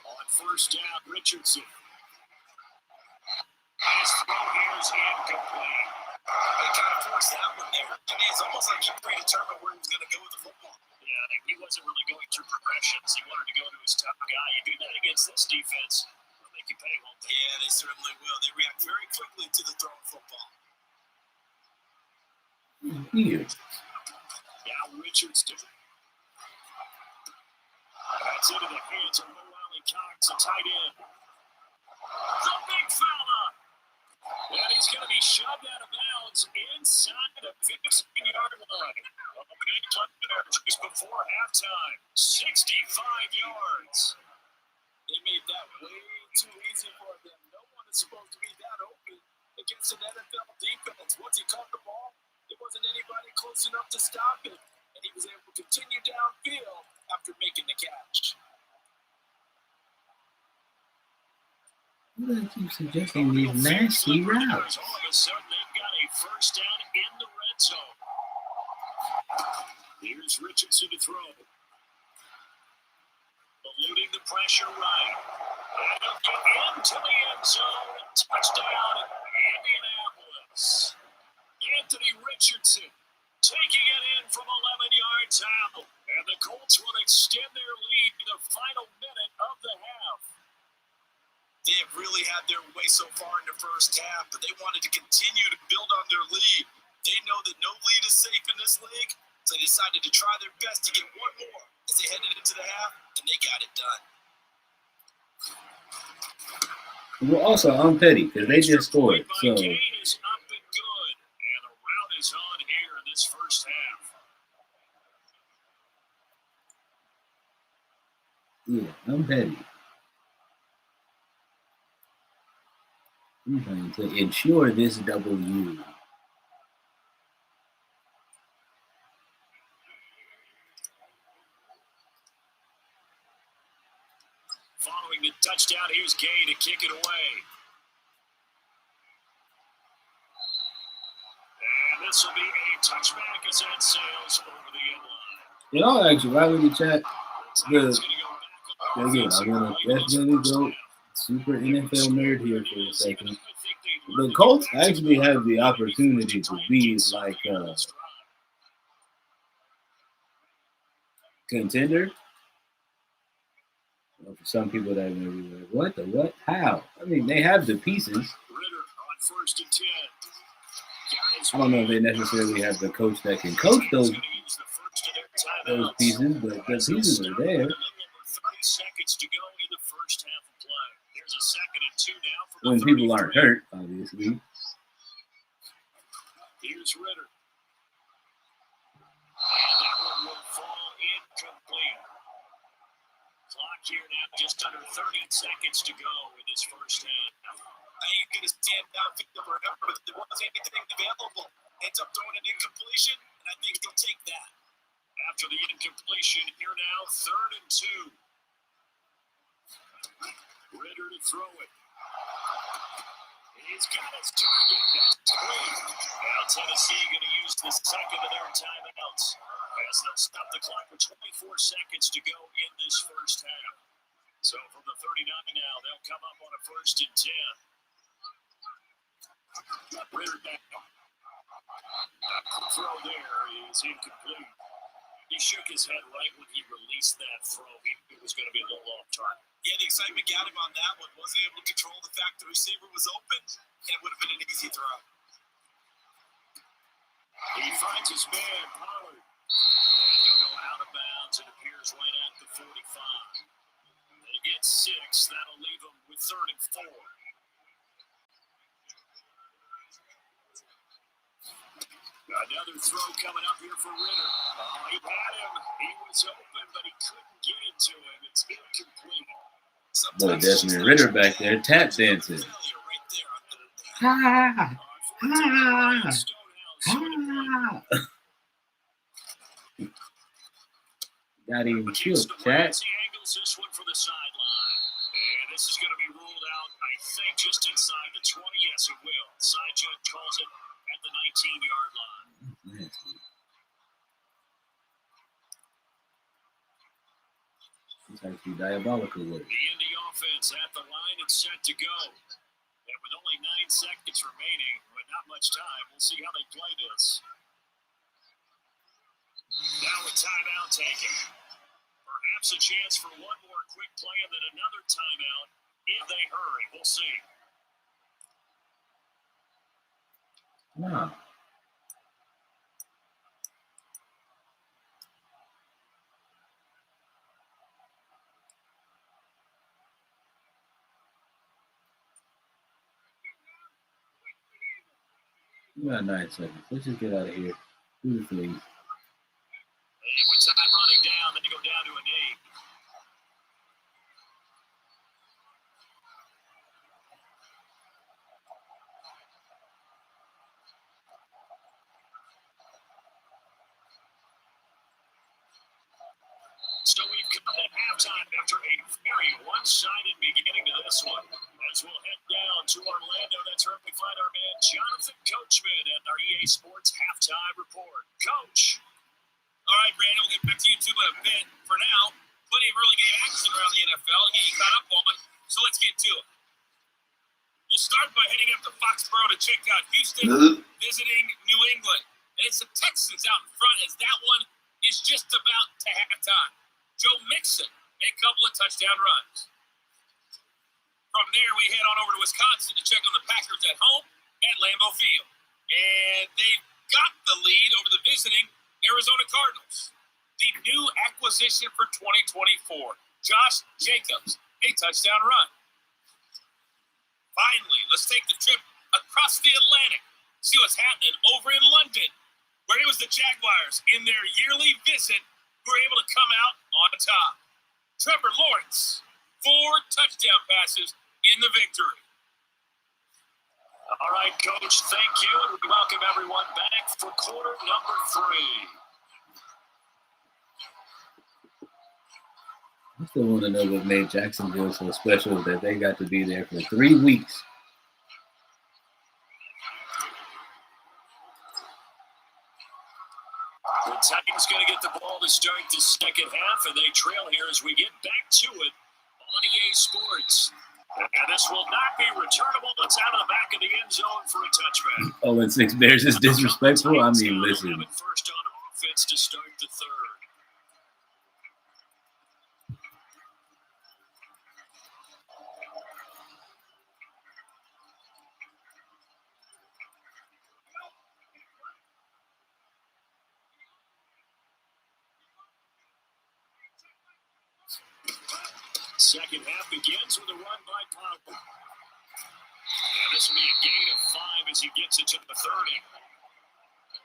On 1st down, Richardson. His throw here is incomplete. They kind of forced that one there. I mean, it's almost like he predetermined where he was going to go with the football. Yeah, he wasn't really going through progressions. He wanted to go to his top guy. You do that against this defense, they'll make you pay, won't they? Yeah, they certainly will. They react very quickly to the thrown football. Weird. Now Richardson. That's into the hands of Noel Charlie Cox, a tight end. The big fella. And he's going to be shoved out of bounds inside the 15-yard line. A big touchdown just before halftime. 65 yards. They made that way too easy for them. No one is supposed to be that open against an NFL defense. Once he caught the ball, there wasn't anybody close enough to stop him. And he was able to continue downfield after making the catch. Why do I keep suggesting these nasty routes? All of a sudden, they've got a first down in the red zone. Here's Richardson to throw. Eluding the pressure right. And he'll get into the end zone. Touchdown, Indianapolis. Anthony Richardson taking it in from 11 yards out. And the Colts will extend their lead in the final minute of the half. They have really had their way so far in the first half, but they wanted to continue to build on their lead. They know that no lead is safe in this league, so they decided to try their best to get one more as they headed into the half, and they got it done. Well, also, I'm petty because they just scored. So, Kane is up and good, and the route is on here in this first half. yeah, I'm petty. I'm trying to ensure this W. Following the touchdown, here's Gay to kick it away. And this will be a touchback as that sails over the end line. In all actuality, chat, again, I want to definitely go super NFL nerd here for a second. The Colts actually have the opportunity to be like a contender. Well, for some people that may be like, what the what? How? I mean, they have the pieces. Ritter on first and 10. I don't know if they necessarily have the coach that can coach those pieces, but the pieces are there. 30 seconds to go in the first half of play. There's a 2nd and 2 now for the When people aren't hurt, obviously. Here's Ritter. And that one will fall incomplete. Clock here now, just under 30 seconds to go in this first half. I ain't going to stand down forever, but there wasn't anything available. Ends up throwing an incompletion, and I think he'll take that. After the incompletion, here now, 3rd and 2. Ritter to throw it. He's got his target. That's clean. Now Tennessee going to use the second of their timeouts as they'll stop the clock with 24 seconds to go in this first half. So from the 39 now, they'll come up on a 1st and 10. Ritter back. The throw there is incomplete. He shook his head right when he released that throw. He knew it was going to be a little off target. Yeah, the excitement got him on that one. Wasn't able to control the fact the receiver was open, and it would have been an easy throw. He finds his man, Pollard. And he'll go out of bounds. It appears right at the 45. They get 6. That'll leave them with 3rd and 4. Another throw coming up here for Ritter. He had him. He was open, but he couldn't get it to him. It's incomplete. Boy, Desmond Ritter back there tap dancing. Ha! Ha! Ha! Got him killed, chat. Angles this one for the sideline. And this is going to be ruled out, I think, just inside the 20. Yes, it will. Side judge calls it at the 19-yard line. It's actually diabolical work. The Indy offense at the line and set to go. And with only 9 seconds remaining, with not much time, we'll see how they play this. Now a timeout taken. Perhaps a chance for one more quick play and then another timeout if they hurry. We'll see. Wow. We got 9 seconds. Let's just get out of here. Do the thing. And with time running down, then you go down to a name. So we've come at halftime after a very one-sided beginning to this one. As we'll head down to Orlando, that's where we find our man Jonathan Coachman at our EA Sports Halftime Report. Coach. All right, Brandon, we'll get back to you two in a bit. For now, plenty of early game action around the NFL to get you caught up on, so let's get to it. We'll start by heading up to Foxborough to check out Houston visiting New England. And it's the Texans out in front as that one is just about to halftime. Joe Mixon made a couple of touchdown runs. From there, we head on over to Wisconsin to check on the Packers at home at Lambeau Field. And they've got the lead over the visiting Arizona Cardinals. The new acquisition for 2024, Josh Jacobs, a touchdown run. Finally, let's take the trip across the Atlantic, see what's happening over in London, where it was the Jaguars in their yearly visit who were able to come out on top. Trevor Lawrence, 4 touchdown passes in the victory. All right, Coach, thank you, and we welcome everyone back for quarter number 3. I still want to know what made Jacksonville so special that they got to be there for 3 weeks. The Titans going to get the ball to start the second half, and they trail here as we get back to it on EA Sports. And this will not be returnable. It's out of the back of the end zone for a touchback. 0-6 Bears is disrespectful. I mean, listen. First on offense to start the third. Second half begins with a run by Powell. And this will be a gain of 5 as he gets it to the 30.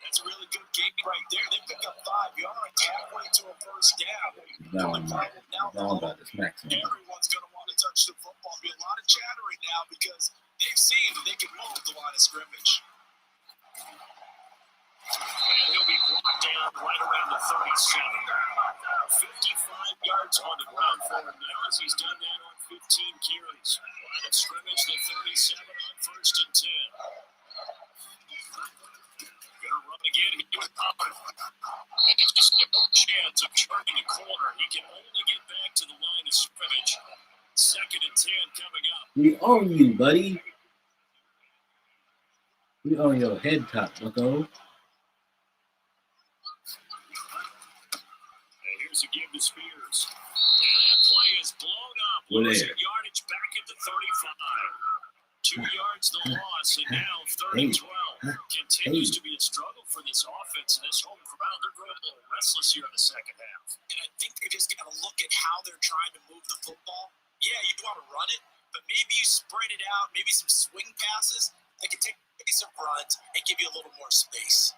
That's a really good gain right there. They pick up 5 yards halfway to a first down. About to smack him. Everyone's going to want to touch the football. Be a lot of chattering now because they've seen that they can move the line of scrimmage. And he'll be brought down right around the 37. 55 yards on the ground for him now as he's done that on 15 carries. Line of scrimmage to 37 on first and 10. Gonna run again. He was confident. And it's just no chance of turning the corner. He can only get back to the line of scrimmage. Second and 10 coming up. We own you, buddy. We own your head top, bucko. To give to Spears. And that play is blown up. Losing yardage back at the 35. 2 yards the loss, and now 30-12. Continues to be a struggle for this offense and this home crowd. They're growing a little restless here in the second half. And I think they just got to look at how they're trying to move the football. Yeah, you want to run it, but maybe you spread it out, maybe some swing passes that can take some runs and give you a little more space.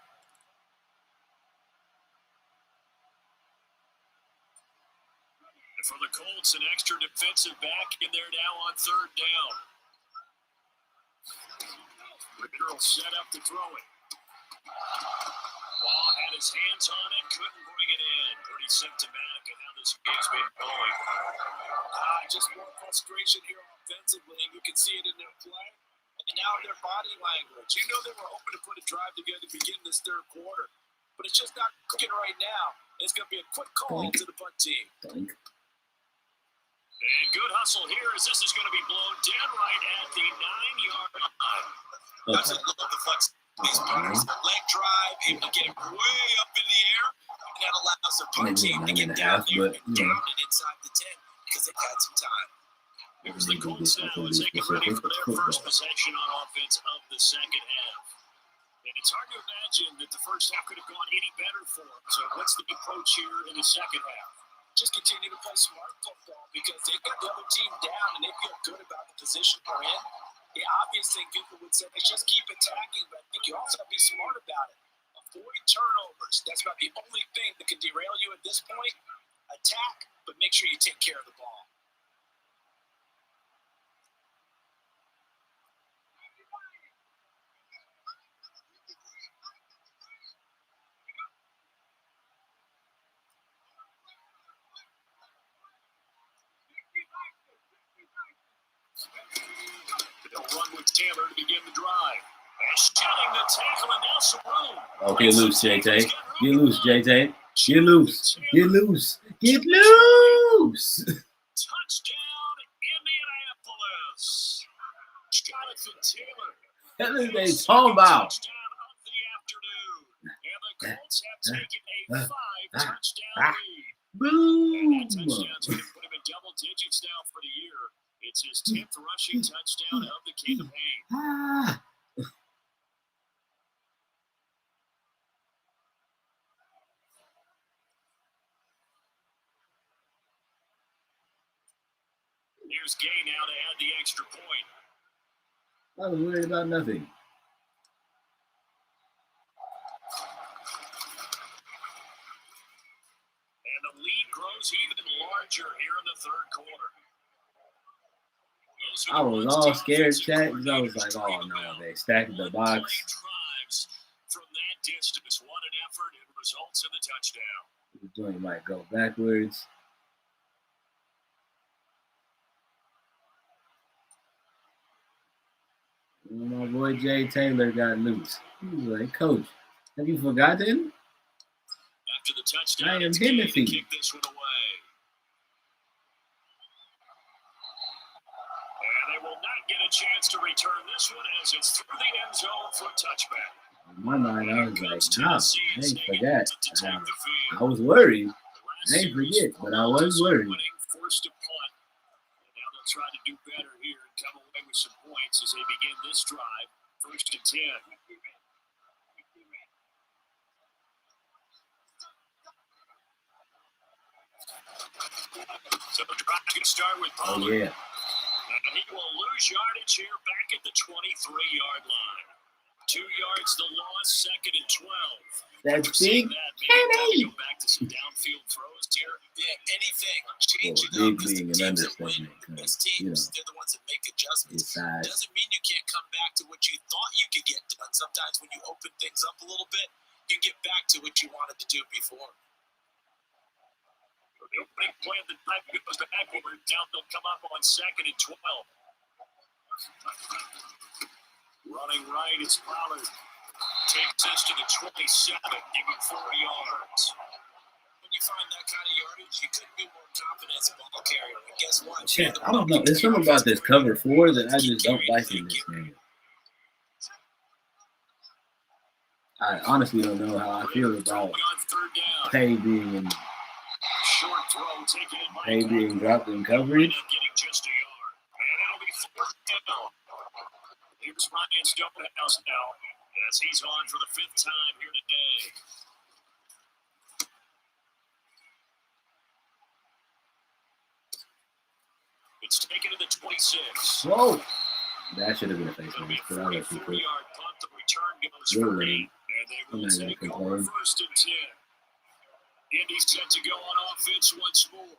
For the Colts, an extra defensive back in there now on third down. Ritter will set up to throw it. Ball had his hands on it, couldn't bring it in. Pretty symptomatic of how this game's been going. Just more frustration here offensively, and you can see it in their play. And now their body language. You know they were hoping to put a drive together to begin this third quarter, but it's just not cooking right now. It's going to be a quick call to the punt team. And good hustle here as this is going to be blown down right at the 9-yard line. That's a little the flex. These players, leg drive, able to get it way up in the air, and that allows the punt team to get down there and down it inside the 10 because they've had some time. Here's the Colts now as they get ready for their first possession on offense of the second half. And it's hard to imagine that the first half could have gone any better for them. So what's the approach here in the second half? Just continue to play smart football because they got the other team down and they feel good about the position they're in. The obvious thing people would say is just keep attacking, but I think you also have to be smart about it. Avoid turnovers. That's about the only thing that can derail you at this point. Attack, but make sure you take care of the ball. They'll run with Taylor to begin the drive. Shedding the tackle, and now Saru. Oh, get loose, JJ. Get loose, JJ. Get loose. Get loose. Get loose. Touchdown, Indianapolis. Jonathan Taylor. That's what they talking about. Touchdown of the afternoon. And the Colts have taken a 5-touchdown lead. Boom. And that touchdown's going to put him in double digits now for the year. It's his 10th rushing touchdown of the campaign. Here's Gay now to add the extra point. I was worried about nothing. And the lead grows even larger here in the third quarter. I was all scared, chat, because I was like, oh no, they stacked the box. From that distance, what an effort, it results in the touchdown. The joint might go backwards. My boy Jay Taylor got loose. He was like, Coach, have you forgotten? After the touchdown, I am it's Gay to Hennessy. kick this one away. And they will not get a chance to return this one as it's through the end zone for a touchback. In my mind, I was like, nah, I ain't forget. I was worried. I ain't forget, but I was worried. Forced to punt. And now they'll try to do better here and come away with some points as they begin this drive. 1st and 10. So the drive can start with Pollard. Oh, yeah. And he will lose yardage here back at the 23-yard line. 2 yards the loss, 2nd and 12. That's big. Maybe go back to some downfield throws here. Yeah, anything. Change it Big up. Because the being an teams that win, understatement. those teams, they're the ones that make adjustments. Doesn't mean you can't come back to what you thought you could get done. Sometimes when you open things up a little bit, you get back to what you wanted to do before. The opening play of the time goes backward. Now they'll come up on 2nd and 12. Running right is Pollard. Takes this to the 27. Give him 4 yards. When you find that kind of yardage, you couldn't be more confident as a ball carrier. And guess what? Chat, I don't know. There's something about this cover 4 that I just don't like in this game. I honestly don't know how I feel about Pay being dropped in coverage. Just a yard. And it'll be 4th down. Here's Ryan Stonehouse now as he's on for the 5th time here today. It's taken to the 26. Whoa! That should have been a face It'll be mask, a but I was too quick. 44-yard punt. The return goes for 8, and they will take over 1st and 10. Indy's set to go on offense once more.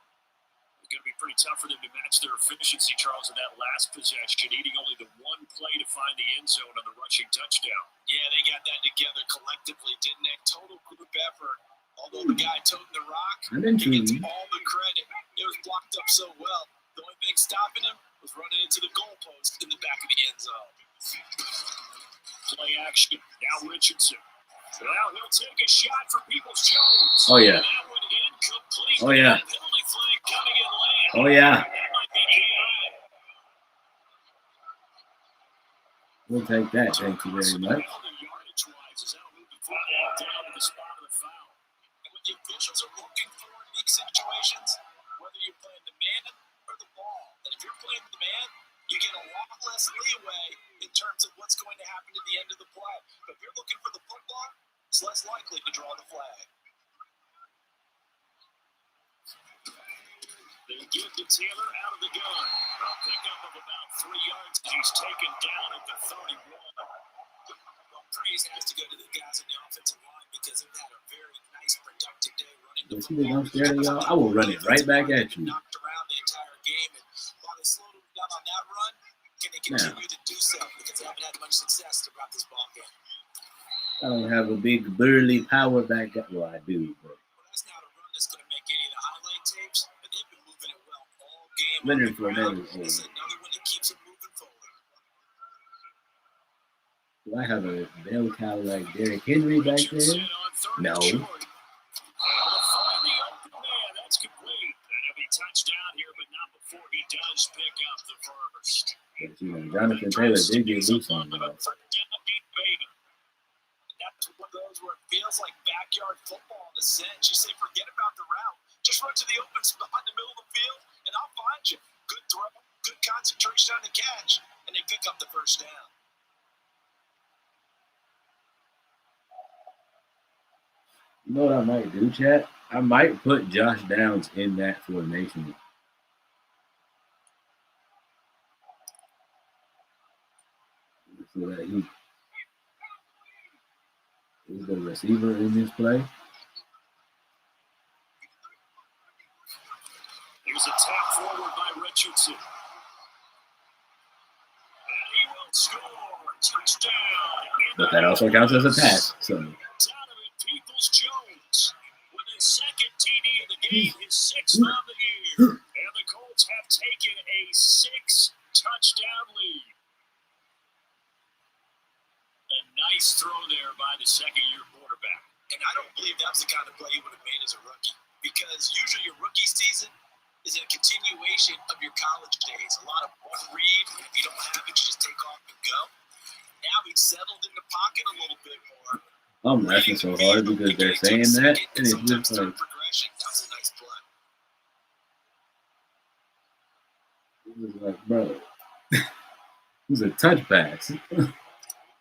It's going to be pretty tough for them to match their efficiency, Charles, in that last possession, needing only the one play to find the end zone on the rushing touchdown. Yeah, they got that together collectively, didn't they? Total group effort. Although the guy toting the rock, he gets all the credit. It was blocked up so well. The only thing stopping him was running into the goalpost in the back of the end zone. Play action. Now Richardson. Well, he'll take a shot for Peoples-Jones. Oh, yeah. That one incomplete. Oh, yeah. Penalty flag coming in late. Oh, yeah. That might be AI. We'll take that. Thank you very much. Yardage-wise, as that'll move the football down to the spot of the foul. And what the officials are looking for in these situations, whether you're playing the man or the ball, and if you're playing the man, you get a lot less leeway in terms of what's going to happen at the end of the play. But if you're looking for the football, it's less likely to draw the flag. They give to Taylor out of the gun. A pickup of about 3 yards. He's taken down at the 31. Well, praise has to go to the guys in the offensive line because they've had a very nice, productive day running the You think I'm football. scared of y'all? I will run it right back at you. Knocked around the entire game, and while they slowed them down on that run, can they continue to do so because they haven't had much success throughout this ball game? I don't have a big burly power back. Well, I do, but. Well, that's not a run that's going to make any of the highlight tapes, but they've been moving it well all game. Leonard Fournette is This is another one that keeps it moving forward. Do I have a bell cow like Derrick Henry back there? No. That's complete. That'll be touchdown here, but not before he does pick up the first. But, Jonathan Taylor did get loose on that. That's one of those where it feels like backyard football in a sense. You say, forget about the route. Just run to the open spot in the middle of the field, and I'll find you. Good throw, good concentration on the catch, and they pick up the first down. You know what I might do, chat? I might put Josh Downs in that formation. So that he's the receiver in this play. Here's a tap forward by Richardson. And he will score. Touchdown. But that also counts as a pass. So Donovan Peoples-Jones with his second TD of the game, his sixth on the year. And the Colts have taken a 6-touchdown lead. A nice throw there by the second-year quarterback. And I don't believe that's the kind of play he would have made as a rookie. Because usually your rookie season is a continuation of your college days. A lot of one read. If you don't have it, you just take off and go. Now he's settled in the pocket a little bit more. I'm laughing so hard because they're saying that, and it's just like, progression. That's a nice play. it was like, bro, it was a touch pass.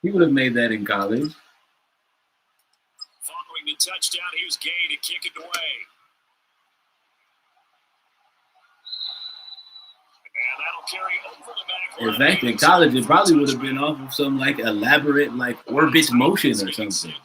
He would have made that in college. Following the touchdown, here's Gay to kick it away. And that'll carry over the back line. In fact, in college, it probably would have been off of some like elaborate like orbit motion or something. See if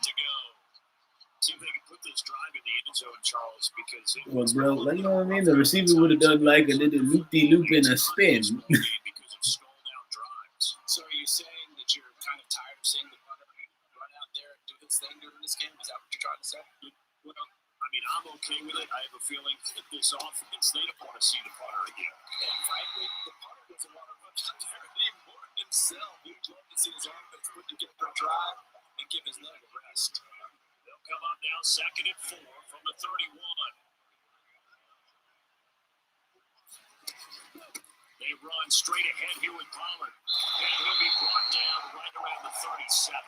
they can put this drive in the end zone, Charles, because Well, bro, you know what I mean? The receiver would have done like a little loop-de-loop in a spin. because of stalled out drives. So are you saying that you're kind of tired of seeing the punter run out there and do his thing during this game? Is that what you're trying to say? Well, I mean, I'm okay with it. I have a feeling that this offense, they don't want to see the punter again. And frankly, the punter doesn't want to run out there anymore himself. He'd love to see his offense put together a drive and give his leg a rest. They'll come up now 2nd and 4 from the 31. They run straight ahead here with Pollard. And he'll be brought down right around the 37.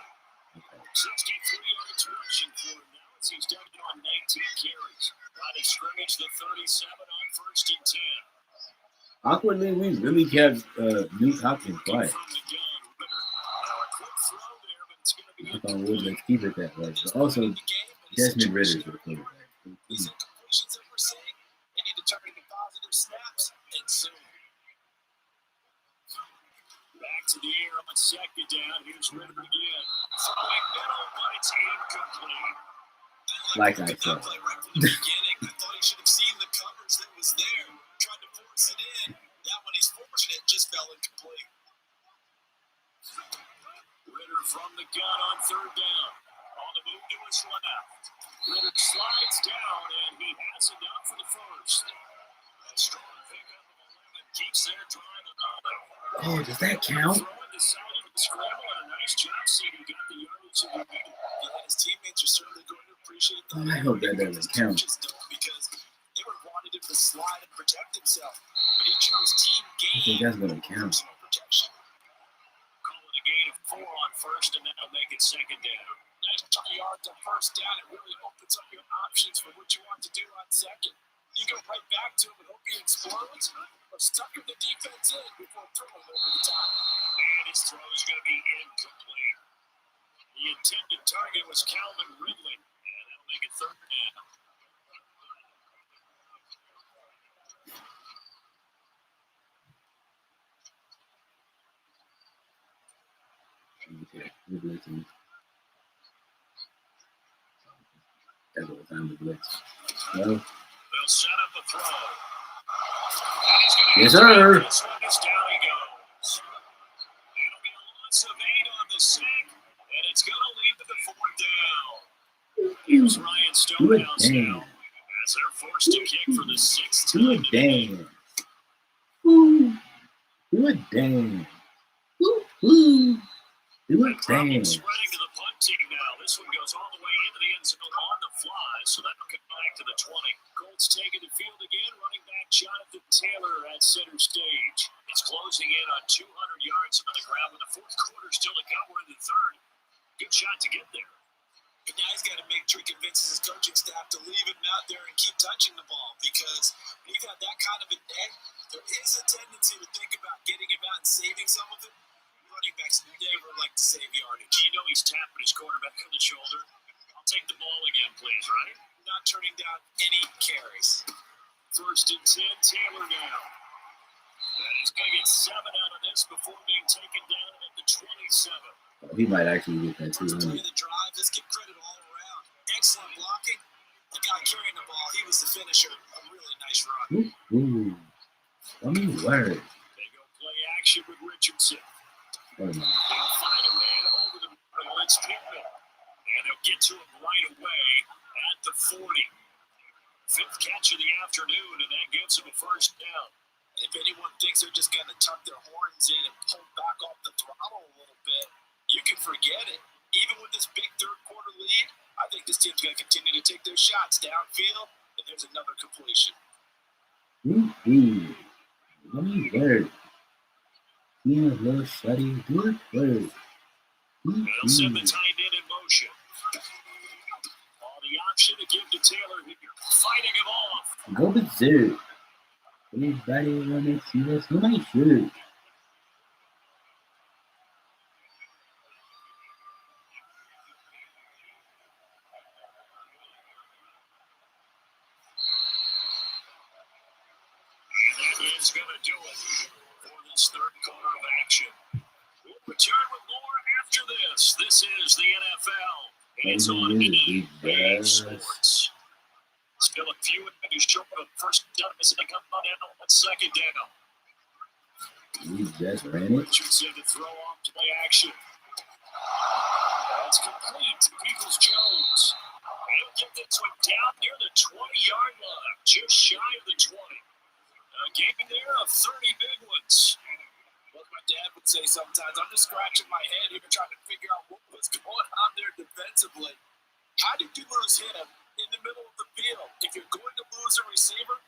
63 yards rushing for him now as he's done it on 19 carries. Line of scrimmage, the 37 on 1st and 10. Awkwardly, we really kept Duke Hopkins quiet. Knock on wood, let's keep it that way. But also, Desmond Ritter's the quarterback. These incompletions that we're seeing, they need to turn into positive snaps and soon. Back to the air on 2nd down. Here's Ritter again. Throwing middle, but it's incomplete. Like I said. Right from the beginning, I thought he should have seen the coverage that was there. Tried to force it in. That one he's fortunate, just fell incomplete. Ritter from the gun on 3rd down. On the move to his left. Ritter slides down, and he has enough for the first. That strong pickup of 11 keeps their drive alive. Oh, does that count? Decided to scramble, and a nice job seeing he got the yardage that he needed. Yeah, his teammates are certainly going to appreciate that. I hope that doesn't count. Because they would have wanted him to slide and protect himself, but he chose team I think game that's going to count. personal protection. Calling a gain of 4 on 1st, and that'll make it 2nd down. Nice 20 yards on 1st down. It really opens up your options for what you want to do on 2nd. You go right back to him and hope he explodes, or sucker the defense in before throwing over the top. And his throw is going to be incomplete. The intended target was Calvin Ridley, and that'll make it 3rd down. We're blitzing. That's what time to blitz. No. They'll set up a throw. Yes, sir. This one is down he goes. It'll be a loss of 8 on the sack, and it's going to lead to the 4th down. Here's Ryan Stonehouse now, as they're forced to kick for the 6th time today. Do it, Dan. Woo. Do it, Dan. Spreading to the punt team now. This one goes all the way into the end zone on the fly, so that'll come back to the 20. Colts taking the field again, running back Jonathan Taylor at center stage. It's closing in on 200 yards on the ground with the 4th quarter still to come. We're in the 3rd. Good shot to get there. But now he's got to make sure he convinces his coaching staff to leave him out there and keep touching the ball, because when you've got that kind of a day, there is a tendency to think about getting him out and saving some of it. Running backs never like to save yardage. You know he's tapping his quarterback on the shoulder. I'll take the ball again, please, right? Not turning down any carries. 1st and 10, Taylor now. And he's going to get 7 out of this before being taken down at the 27. He might actually get that 200. The drive, let's get credit all around. Excellent blocking. The guy carrying the ball, he was the finisher. A really nice run. Word. They go play action with Richardson. They'll find a man over the middle. It's Pittman. And they'll get to him right away at the 40. 5th catch of the afternoon, and that gets him a 1st down. If anyone thinks they're just going to tuck their horns in and pull back off the throttle a little bit, you can forget it. Even with this big 3rd quarter lead, I think this team's going to continue to take their shots downfield, and there's another completion. Word. Yeah, little shutty. Good word. They'll send the tight end in motion. The option to give to Taylor here, fighting him off. Go berserk. Everybody wanna see this on my shirt. That is going to do it for this 3rd quarter of action. We'll return with more after this. This is the NFL. And it's on EA Sports. Still a few inches short of 1st down as they come on down on 2nd down. He just ran it. Richardson to throw off to play action. That's complete to Peoples-Jones. He'll get this one down near the 20-yard line, just shy of the 20. A game there of 30 big ones. What my dad would say sometimes, I'm just scratching my head here trying to figure out what was going on there defensively. How did you lose him in the middle of the field? If you're going to lose a receiver,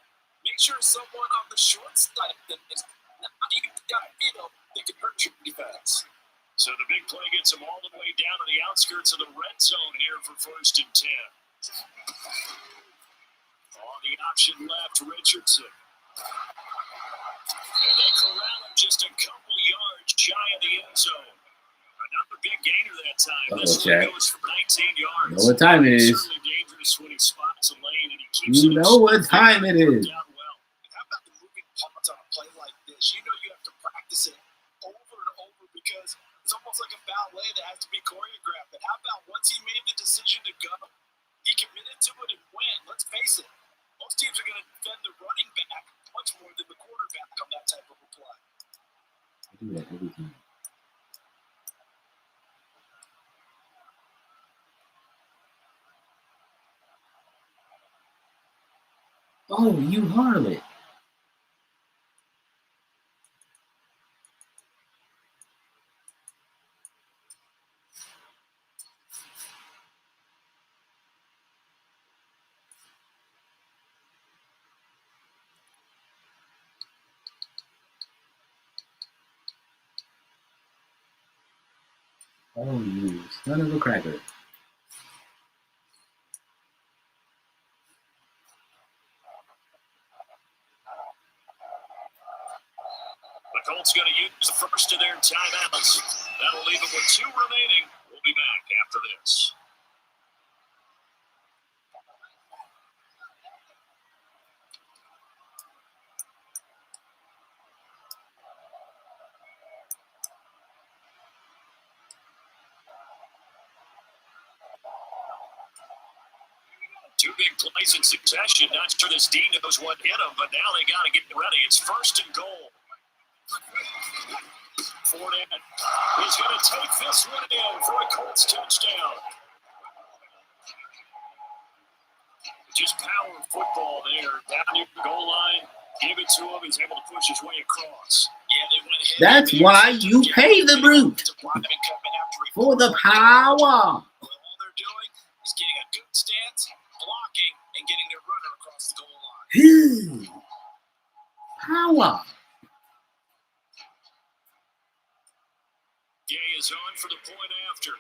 make sure someone on the short side that is not even downfield that can hurt your defense. So the big play gets him all the way down to the outskirts of the red zone here for 1st and 10. On the option left, Richardson. And they corral him just a couple yards shy of the end zone. Another big gainer that time. This one goes for 19 yards. You know what time it is. Certainly dangerous when he spots a lane and he keeps You know what time it is. How about the moving parts on a play like this? You know you have to practice it over and over because it's almost like a ballet that has to be choreographed. But how about once he made the decision to go, he committed to it and went. Let's face it. Most teams are going to defend the running back much more than the quarterback on that type of a play. I do that every time. Oh, you harlot. Oh, you son of a cracker. The Colts going to use the first of their timeouts. That'll leave them with 2 remaining. We'll be back after this. Two big plays in succession. Not sure this D knows what hit him, but now they got to get ready. It's 1st and goal. Fournette is going to take this one in for a Colts touchdown. Just power football there. Down near the goal line. Give it to him. He's able to push his way across. Yeah, they went ahead. That's why you pay the brute for the power. All they're doing is getting a good stance, blocking, and getting their runner across the goal line. Power. Gay is on for the point after.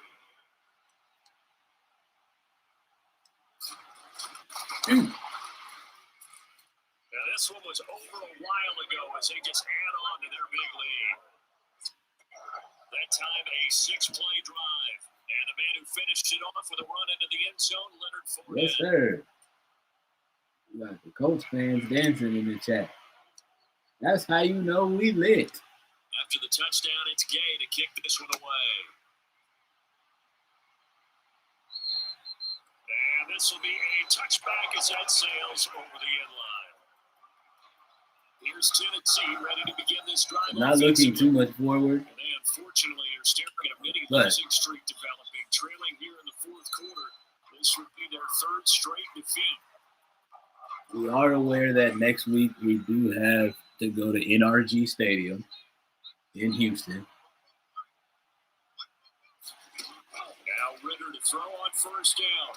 Now this one was over a while ago as they just add on to their big lead. That time a 6-play drive. And the man who finished it off with a run into the end zone, Leonard Fournette. Yes, sir. You got the Colts fans dancing in the chat. That's how you know we lit. After the touchdown, it's Gay to kick this one away. And this will be a touchback as that sails over the end line. Here's Tennessee ready to begin this drive. Not looking too much forward. And they unfortunately are staring at a mini losing streak developing, trailing here in the 4th quarter. This would be their 3rd straight defeat. We are aware that next week we do have to go to NRG Stadium in Houston. Now Ritter to throw on 1st down.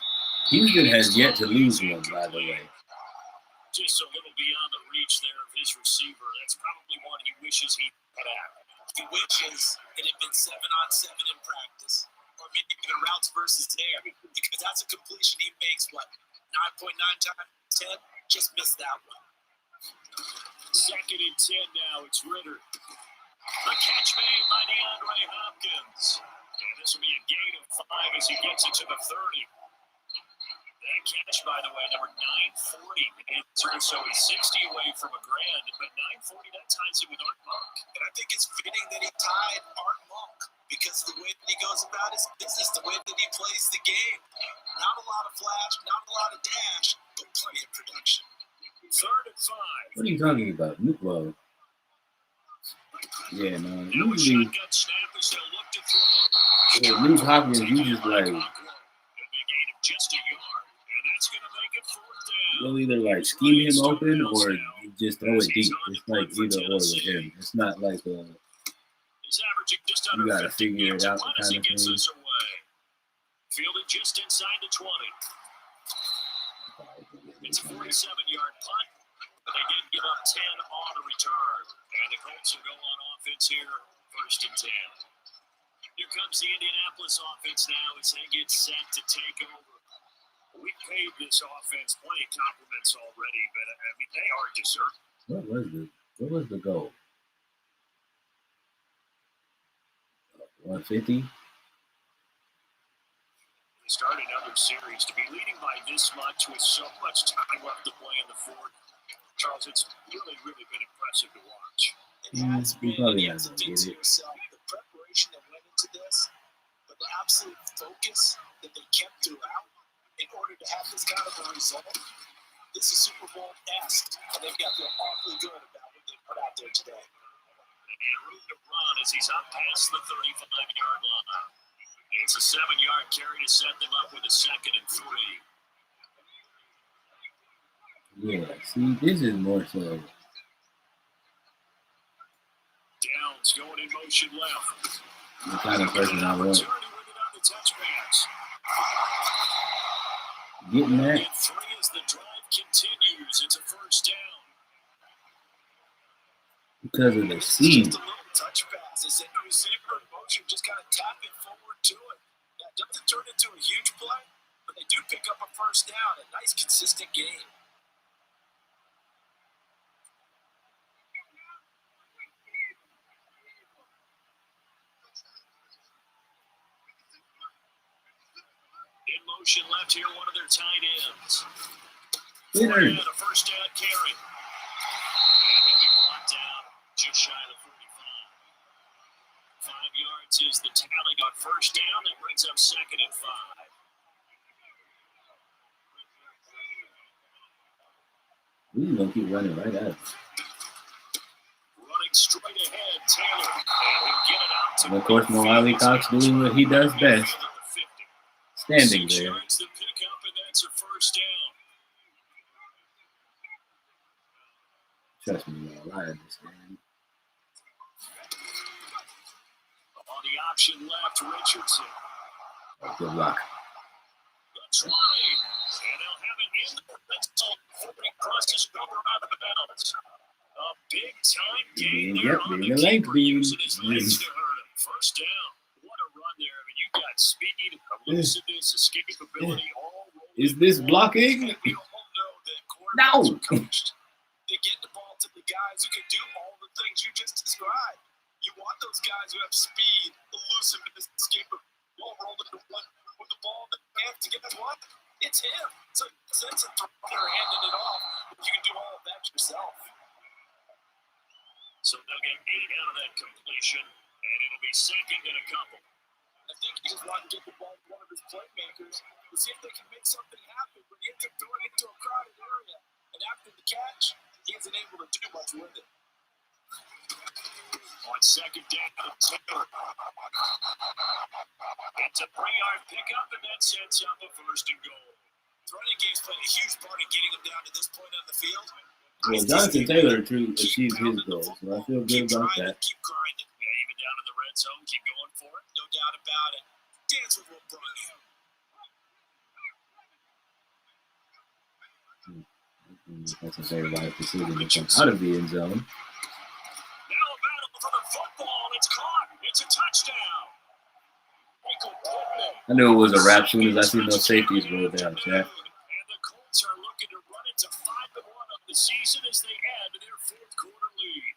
Houston has yet to lose one, by the way. Just a little beyond the reach there of his receiver. That's probably one he wishes he had had. He wishes it had been 7-on-7 in practice, or maybe even routes versus air, because that's a completion he makes, 9.9 times 10? Just missed that one. 2nd and 10 now. It's Ritter. The catch made by DeAndre Hopkins. And this will be a gain of 5 as he gets it to the 30. That catch, by the way, number 940. So he's 60 away from a grand, but 940, that ties him with Art Monk. And I think it's fitting that he tied Art Monk because the way that he goes about his business, the way that he plays the game. Not a lot of flash, not a lot of dash, but plenty of production. 3rd and 5. What are you talking about? Well, yeah, man. Now a Usually, shotgun snap as they'll look to throw. with Luke Hopkins, you just like, It'll be a gain of just a yard, and that's going to make it 4th down. you'll either like scheme him open or you just throw it deep. It's like either or with him. It's not like He's averaging just under you gotta 50 figure it out yards kind as he of gets thing. this away. Fielded just inside the 20. It's a 47-yard punt, but they did give up 10 on the return. And the Colts will go on offense here, 1st and 10. Here comes the Indianapolis offense now as they get set to take over. We paid this offense plenty of compliments already, but I mean, they are deserving. What was the goal? 150? Start another series to be leading by this much with so much time left to play in the 4th. Charles, it's really been impressive to watch. It has been. You have to think to yourself the preparation that went into this, but the absolute focus that they kept throughout in order to have this kind of a result. This is Super Bowl-esque, and they've got to feel awfully good about what they put out there today. And room to run as he's up past the 35-yard line. It's a 7-yard carry to set them up with a 2nd and 3. Yeah, see, this is more so. Downs going in motion left. The kind of person I want. Getting that. And 3 as the drive continues. It's a 1st down. Because of the speed. Just a little touch pass. They said receiver in motion, just kind of tap it forward to it. That doesn't turn into a huge play, but they do pick up a 1st down. A nice, consistent game. In motion left here, one of their tight ends. Leonard. A 1st down carry. And he'll be brought down just shy of the 45. 5 yards is the tally on 1st down. That brings up 2nd and 5. He's gonna keep running right at it. Running straight ahead, Taylor. And he'll get it out to And of course, Wiley Cox doing what he does best. Standing there. Yards to pick up, and that's a first down. Trust me, man. I understand. On the option left, Richardson. Good luck. The 20. And they'll have it in the red zone. Crosses over out of the bounds. A big time gain there on the keeper using his legs to hurt him. First down. What a run there. I mean, you got speed, elusiveness, escapability, all rolled. Is this blocking? We all know that quarterbacks are coached. They get the ball to the guys who can do all the things you just described. You want those guys who have speed, elusiveness, escapability, all rolled into one with the ball in the hand to get that one. It's him. So sense of they're handing it off, but you can do all of that yourself. So they'll get 8 out of that completion, and it'll be second and a couple. I think he just wanted to get the ball to one of his playmakers to see if they can make something happen. But he ends up throwing it into a crowded area, and after the catch, he isn't able to do much with it. On second down, Taylor. It's a 3-yard pickup, and that sets up a first and goal. The running game's playing a huge part in getting him down to this point on the field. Well, Jonathan Taylor achieved his goal, so I feel good about that. Keep grinding. Yeah, even down in the red zone, keep going for it. No doubt about it. Dance with what brought you. That's a very wide decision to come out of the end zone. Now a battle for the football. It's caught. It's a touchdown. I knew it was a wrap as soon as I seen those safeties roll down, Chad. And the Colts are looking to run it to 5-1 of the season as they add to their fourth quarter lead.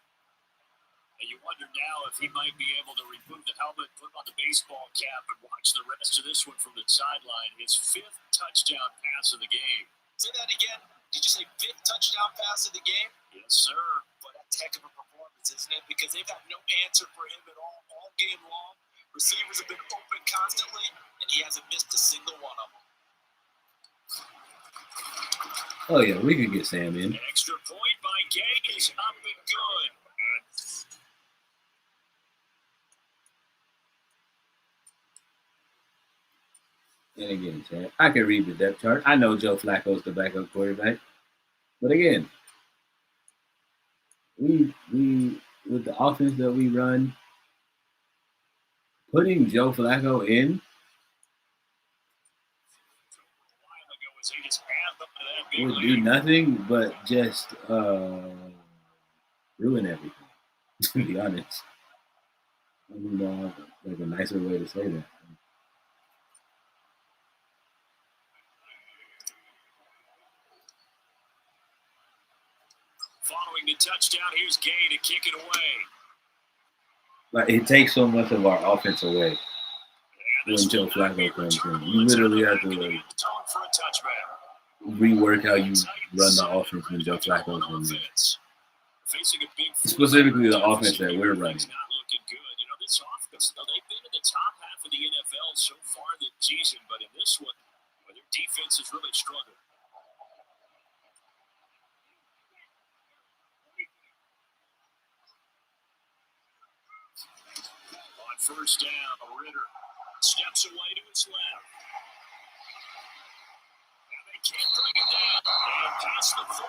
And you wonder now if he might be able to remove the helmet, put on the baseball cap, and watch the rest of this one from the sideline. His 5th touchdown pass of the game. Say that again. Did you say 5th touchdown pass of the game? Yes, sir. But that's a heck of a performance, isn't it? Because they've had no answer for him at all game long. Receivers have been open constantly, and he hasn't missed a single one of them. Oh, yeah, we could get Sam in. An extra point by Gay is up and good. And again, Chad, I can read the depth chart. I know Joe Flacco's the backup quarterback. But again, we with the offense that we run, putting Joe Flacco in would do nothing but just ruin everything, to be honest. I don't know like a nicer way to say that. Following the touchdown, here's Gay to kick it away. Like, it takes so much of our offense away when Joe Flacco comes in. You literally have to rework how you run the offense when Joe Flacco's in there. Specifically the offense that we're running. Not looking good. You know, this offense, they've been in the top half of the NFL so far this season, but in this one, their defense has really struggled. On first down, Ritter steps away to his left. And they can't bring it down. And past the 40.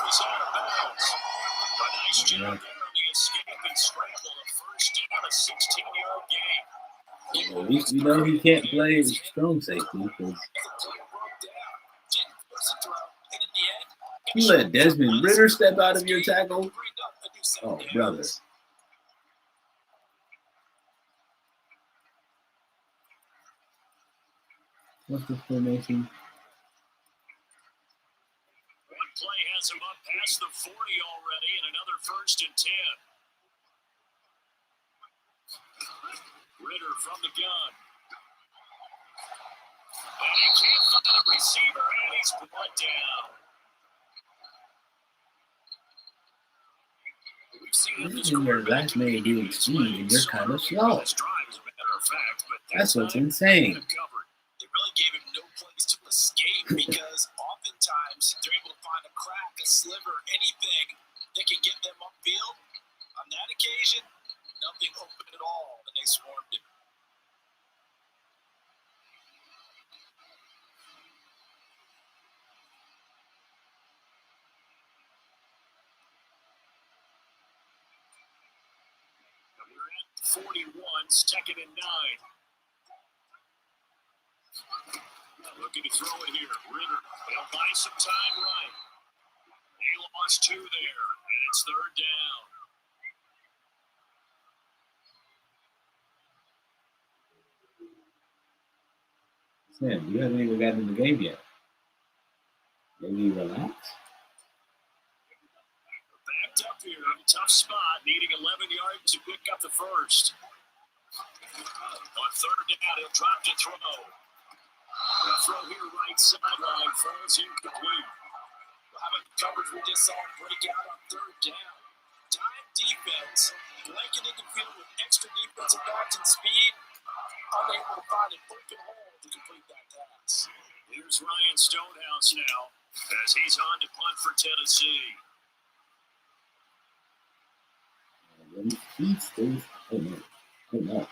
He's out of bounds. A nice job there on the escape and scramble. A first down, a 16-yard gain. Well, at least you know he can't play strong safety because you let Desmond Ritter step out of your tackle. Oh, brother. What's the formation? One play has him up past the 40 already, and another first and 10. Ritter from the gun. And he can't find a receiver, and he's brought down. We've seen this your last name being speed, and you're kind of slow. That's what's insane. They really gave him no place to escape because oftentimes they're able to find a crack, a sliver, anything that can get them upfield. On that occasion, nothing open at all, and they swarmed it. We're at 41, 2nd and 9. Looking to throw it here. Ritter, they'll buy some time right. He lost 2 there, and it's 3rd down. Sam, you haven't even gotten in the game yet. Maybe relax. Backed up here in a tough spot, needing 11 yards to pick up the first. On 3rd down, he'll drop to throw. The throw here right sideline falls incomplete. How about the coverage we just saw break out on 3rd down? Dive defense, blanketed the field with extra defensive backs and speed, unable to find an open hole to complete that pass. Here's Ryan Stonehouse now as he's on to punt for Tennessee. He stays. Oh no. Oh no.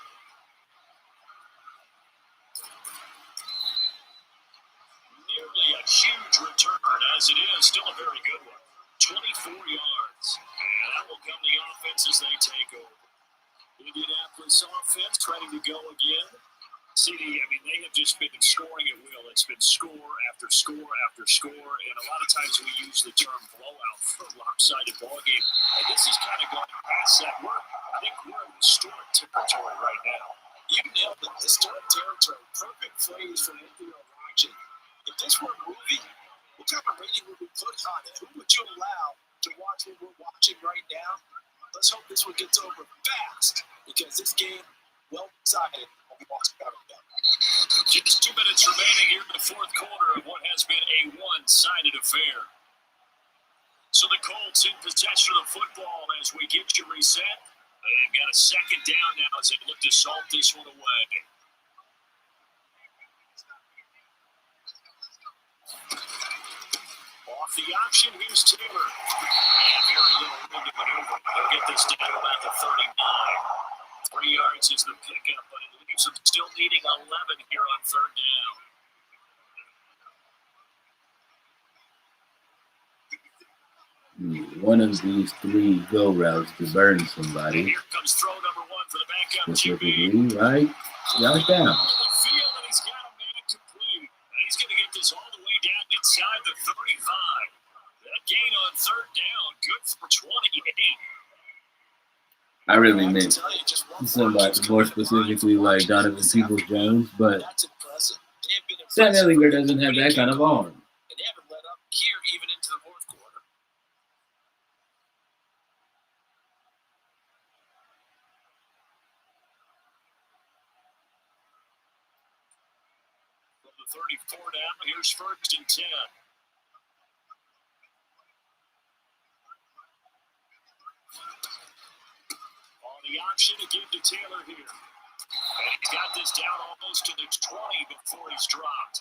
Nearly a huge return, as it is, still a very good one. 24 yards. And that will come the offense as they take over. Indianapolis offense ready to go again. CD, they have just been scoring at will. It's been score after score after score, and a lot of times we use the term blowout for a lopsided ball game. And this is kind of going past that. I think we're in historic territory right now. You nailed it. Historic territory. Perfect phrase for NBA watching. If this were a movie, what kind of rating would we put on it? Who would you allow to watch what we're watching right now? Let's hope this one gets over fast, because this game, well decided, will be watched out of them. Just 2 minutes remaining here in the 4th quarter of what has been a one-sided affair. So the Colts in possession of the football as we get you reset. They've got a 2nd down now as they look to salt this one away. Off the option, here's Taylor. And very little room to maneuver. They'll get this down about the 39. 3 yards is the pickup, but it leaves them still needing 11 here on 3rd down. One of these 3 go routes to burn somebody. And here comes throw number 1 for the backup Specifically, QB. right? Right down. Field, and he's got a man complete. And he's going to get this all the way down inside the 35. That gain on 3rd down, good for 28. I really meant somebody more specifically like Donovan Peoples-Jones, but Sam Ehlinger doesn't have that kind of arm. And they haven't let up here even into the 4th quarter. From the 34 down, here's 1st and 10. The option again to Taylor here. And he's got this down almost to the 20 before he's dropped.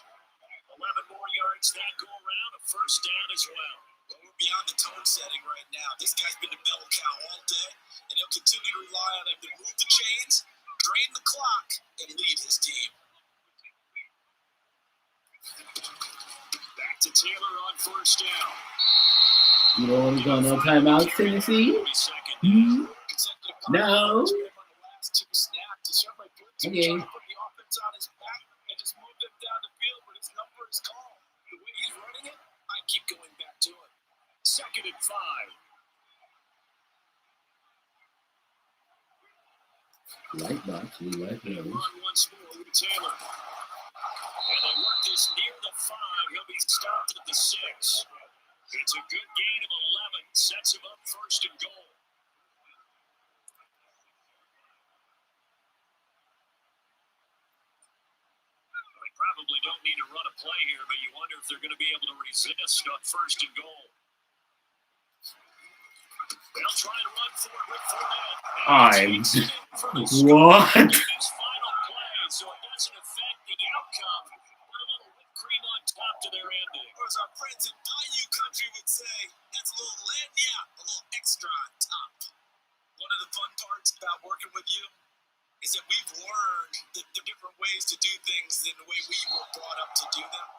11 more yards that go around, a 1st down as well. Well, we're beyond the tone setting right now. This guy's been a bell cow all day, and he'll continue to rely on him to move the chains, drain the clock, and lead his team. Back to Taylor on 1st down. You don't want to go no timeouts, Tennessee? No. Okay. I keep going back to it. 2nd and 5. Light box, we like those. Run once more with Taylor. And they work this near the 5. He'll be stopped at the 6. It's a good gain of 11. Sets him up 1st and goal. Probably don't need to run a play here, but you wonder if they're going to be able to resist on 1st and goal. They'll try to run for it with Fournette. What? His final play, so it doesn't affect the outcome. Put a little whipped cream on top to their ending. Or as our friends in Bayou Country would say, that's about working with you is that we've learned the different ways to do things than the way we were brought up to do them.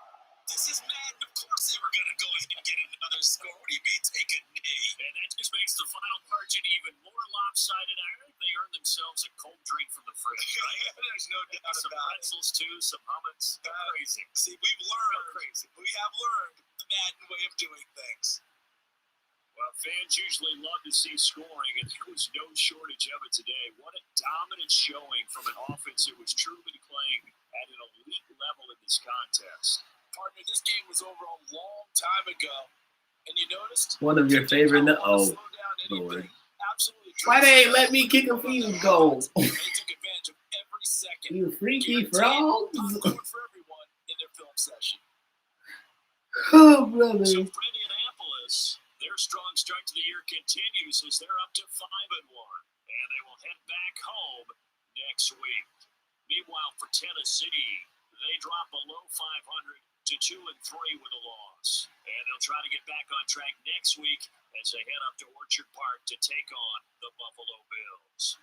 This is Madden. Of course they were going to go ahead and get another score. What do you mean take a knee? And that just makes the final margin even more lopsided. I think they earned themselves a cold drink from the fridge, right? There's no doubt some about pretzels, too, some hummus. Crazy. See, we've learned. Crazy. We have learned the Madden way of doing things. Well, fans usually love to see scoring, and there was no shortage of it today. What a dominant showing from an offense that was truly playing at an elite level in this contest. Partner, this game was over a long time ago, and you noticed one of your favorite. Oh, Lord. Why they ain't let me kick a field goal? They took advantage of every second. You freaky frogs! For everyone in their film session. Oh, brother. So for Indianapolis, their strong start to the year continues as they're up to 5-1, and they will head back home next week. Meanwhile, for Tennessee, they drop below 500 to 2-3 with a loss, and they'll try to get back on track next week as they head up to Orchard Park to take on the Buffalo Bills.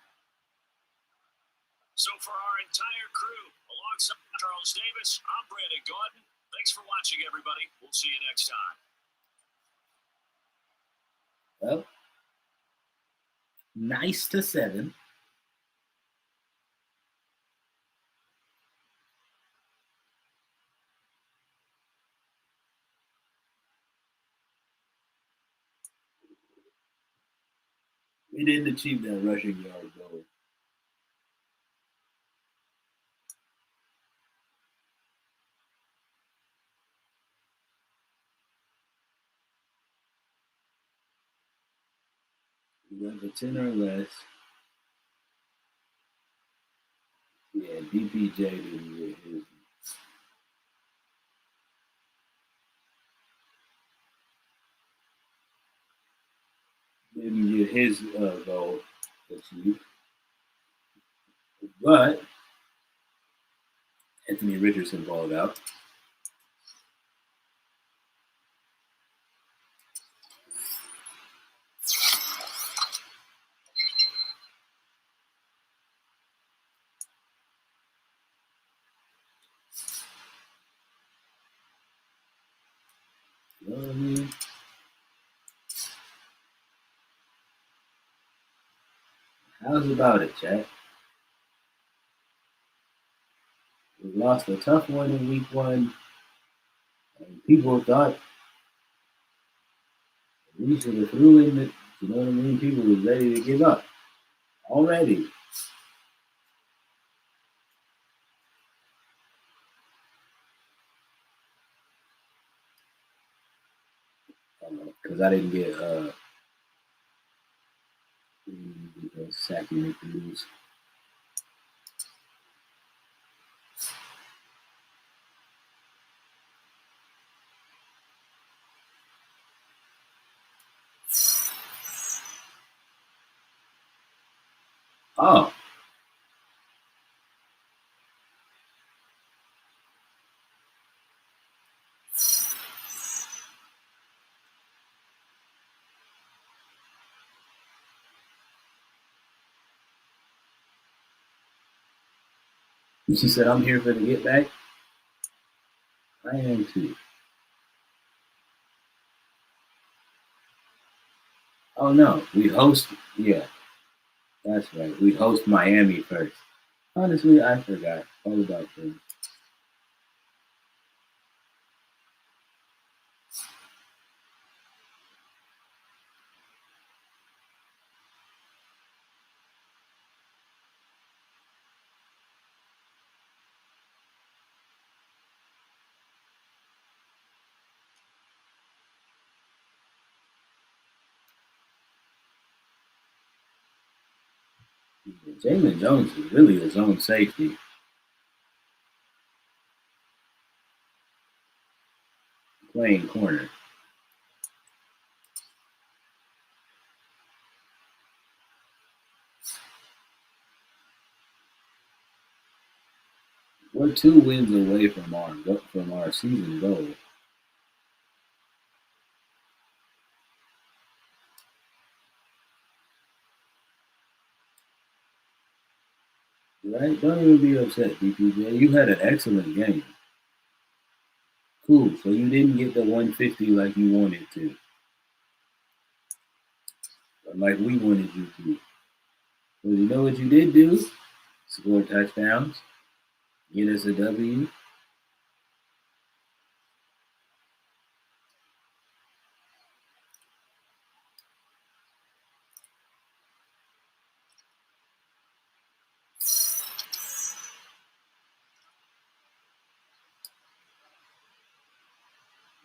So for our entire crew, alongside Charles Davis, I'm Brandon Gordon. Thanks for watching, everybody. We'll see you next time. Well, nice to 7. We didn't achieve that rushing yard goal. We went for 10 or less. Yeah, DPJ didn't get his. Didn't get his goal achieved. But Anthony Richardson balled out. You know what I mean? How's about it, chat? We lost a tough one in week 1. And people thought we should have threw in the, you know what I mean? People were ready to give up already. Because I didn't get sacking the lose. Oh. She said, I'm here for the get back. I am too. Oh no, we host, yeah, that's right. We host Miami first. Honestly, I forgot all about them. Jalen Jones is really his own safety. Playing corner. We're 2 wins away from our season goal. Right? Don't even be upset, DPJ. You had an excellent game. Cool. So you didn't get the 150 like you wanted to, or like we wanted you to. But you know what you did do? Score touchdowns, get us a W.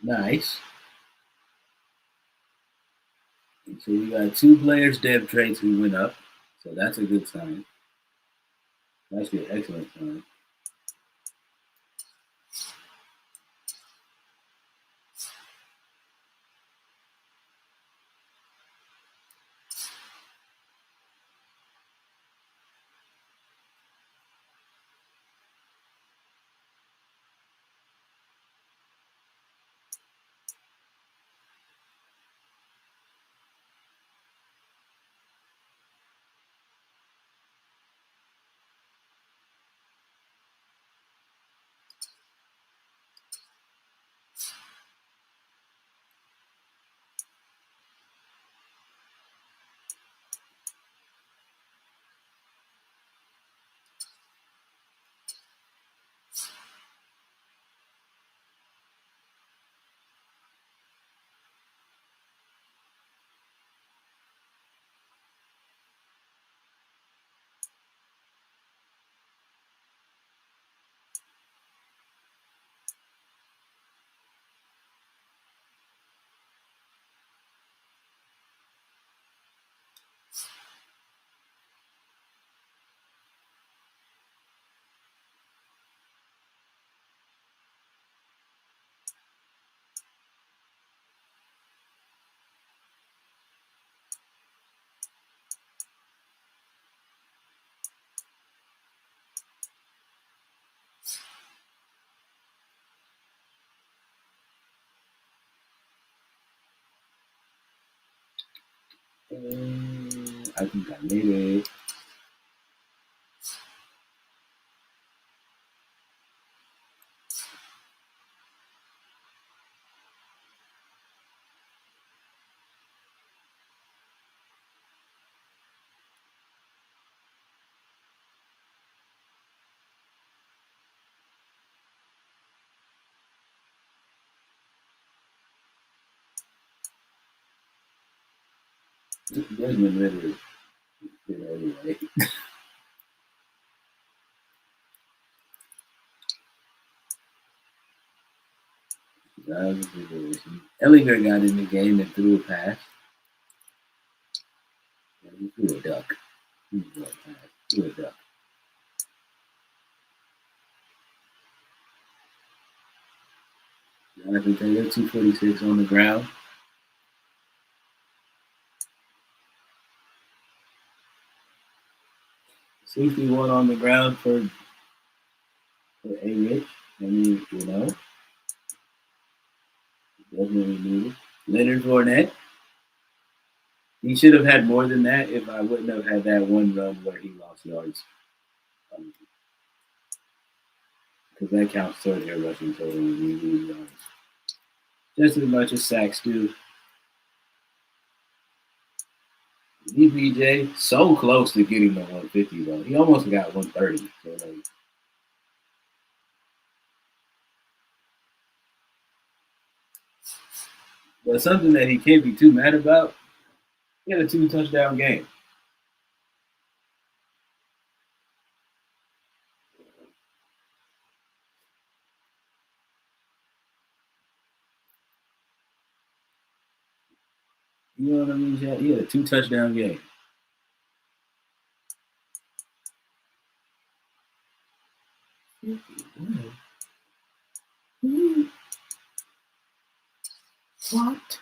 Nice. And so we got 2 players dev traits who went up. So that's a good sign. That's an excellent sign. I think I made it. Desmond Ritter did anyway. That was a situation. Ellinger got in the game and threw a pass. Yeah, he threw a duck. He threw a pass. Threw a duck. Jonathan Taylor, 246 on the ground. $61 on the ground for A. Rich. I mean, definitely needed. Leonard Fournette. He should have had more than that if I wouldn't have had that one run where he lost yards. Because that counts towards your rushing total when you lose yards. Just as much as sacks do. DBJ, so close to getting the 150, though. He almost got 130. So, but something that he can't be too mad about, he had a 2-touchdown game. You know what I mean, Chad? He had a 2-touchdown game. What?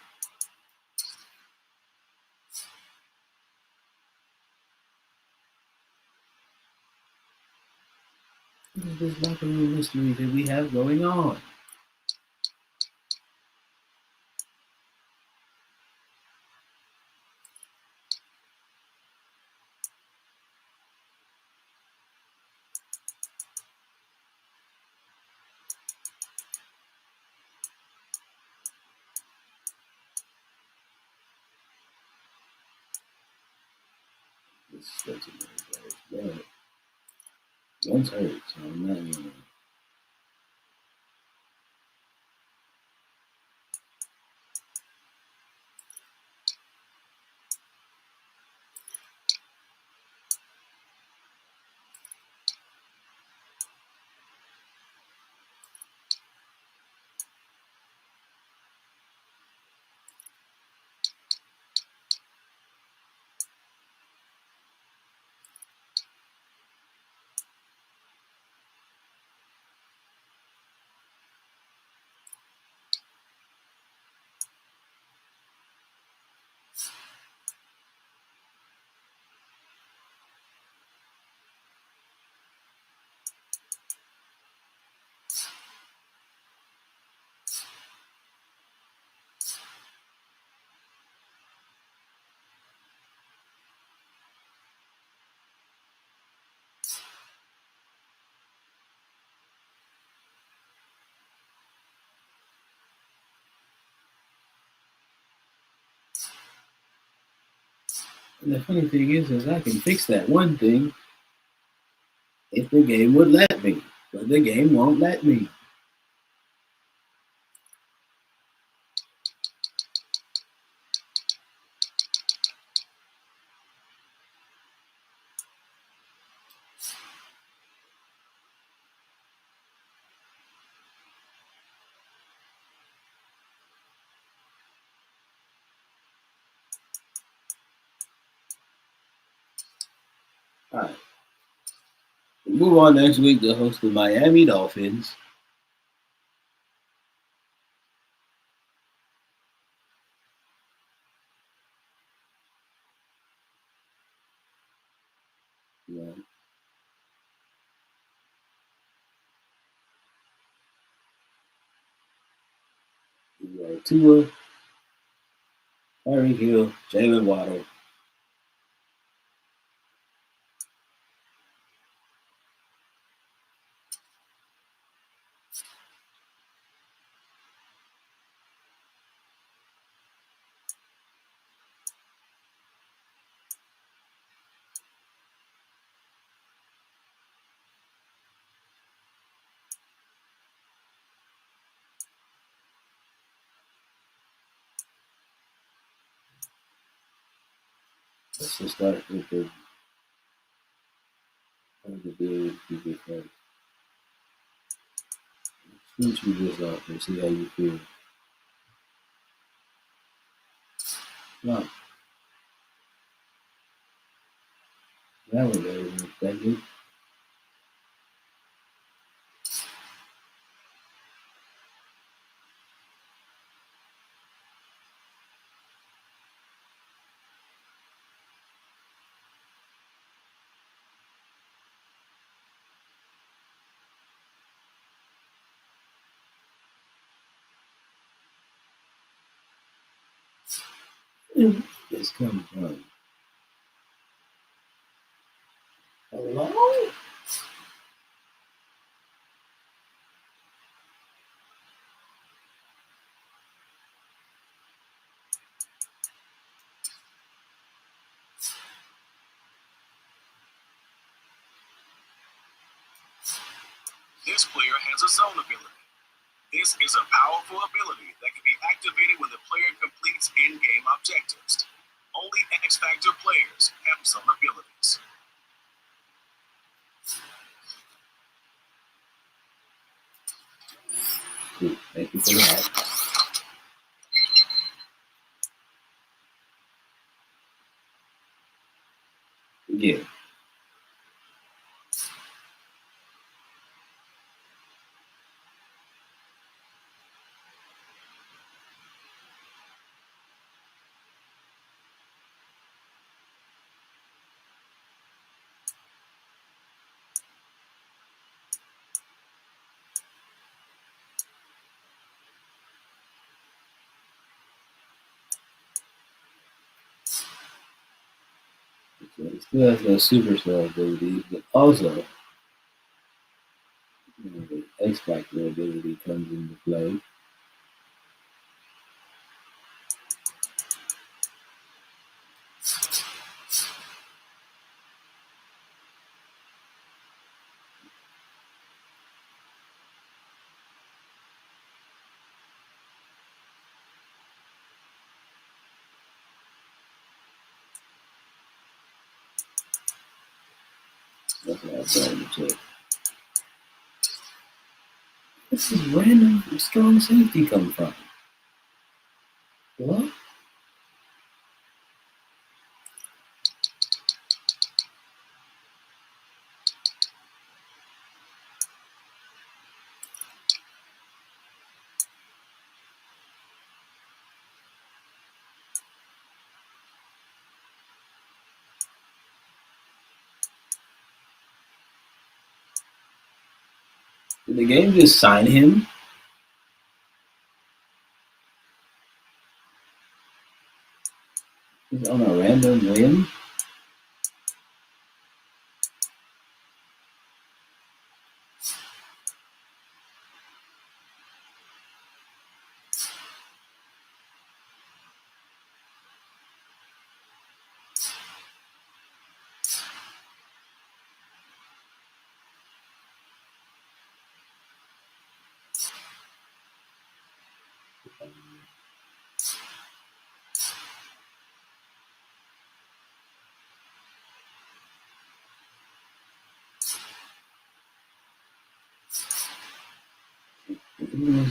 What is this locker room mystery that we have going on? This is way too many players. But one's hurt, so I'm not even. And the funny thing is I can fix that one thing if the game would let me, but the game won't let me. All right. We move on next week to host the Miami Dolphins. Yeah. Tua, Tyreek Hill, Jalen Waddle. Let's just start with the big people first. Shoot you this off and see how you feel. No. That was very effective. This comes from. Hello? This player has a zone ability. This is a powerful ability that can be activated when the player completes in-game objectives. Only X-Factor players have zone abilities. Cool. Thank you for that. Yeah. So it still has no superstar abilities, but also the X-Factor ability comes into play. That's what I started to check. This is random strong safety coming from. What? Did the game just sign him? Just on a random whim?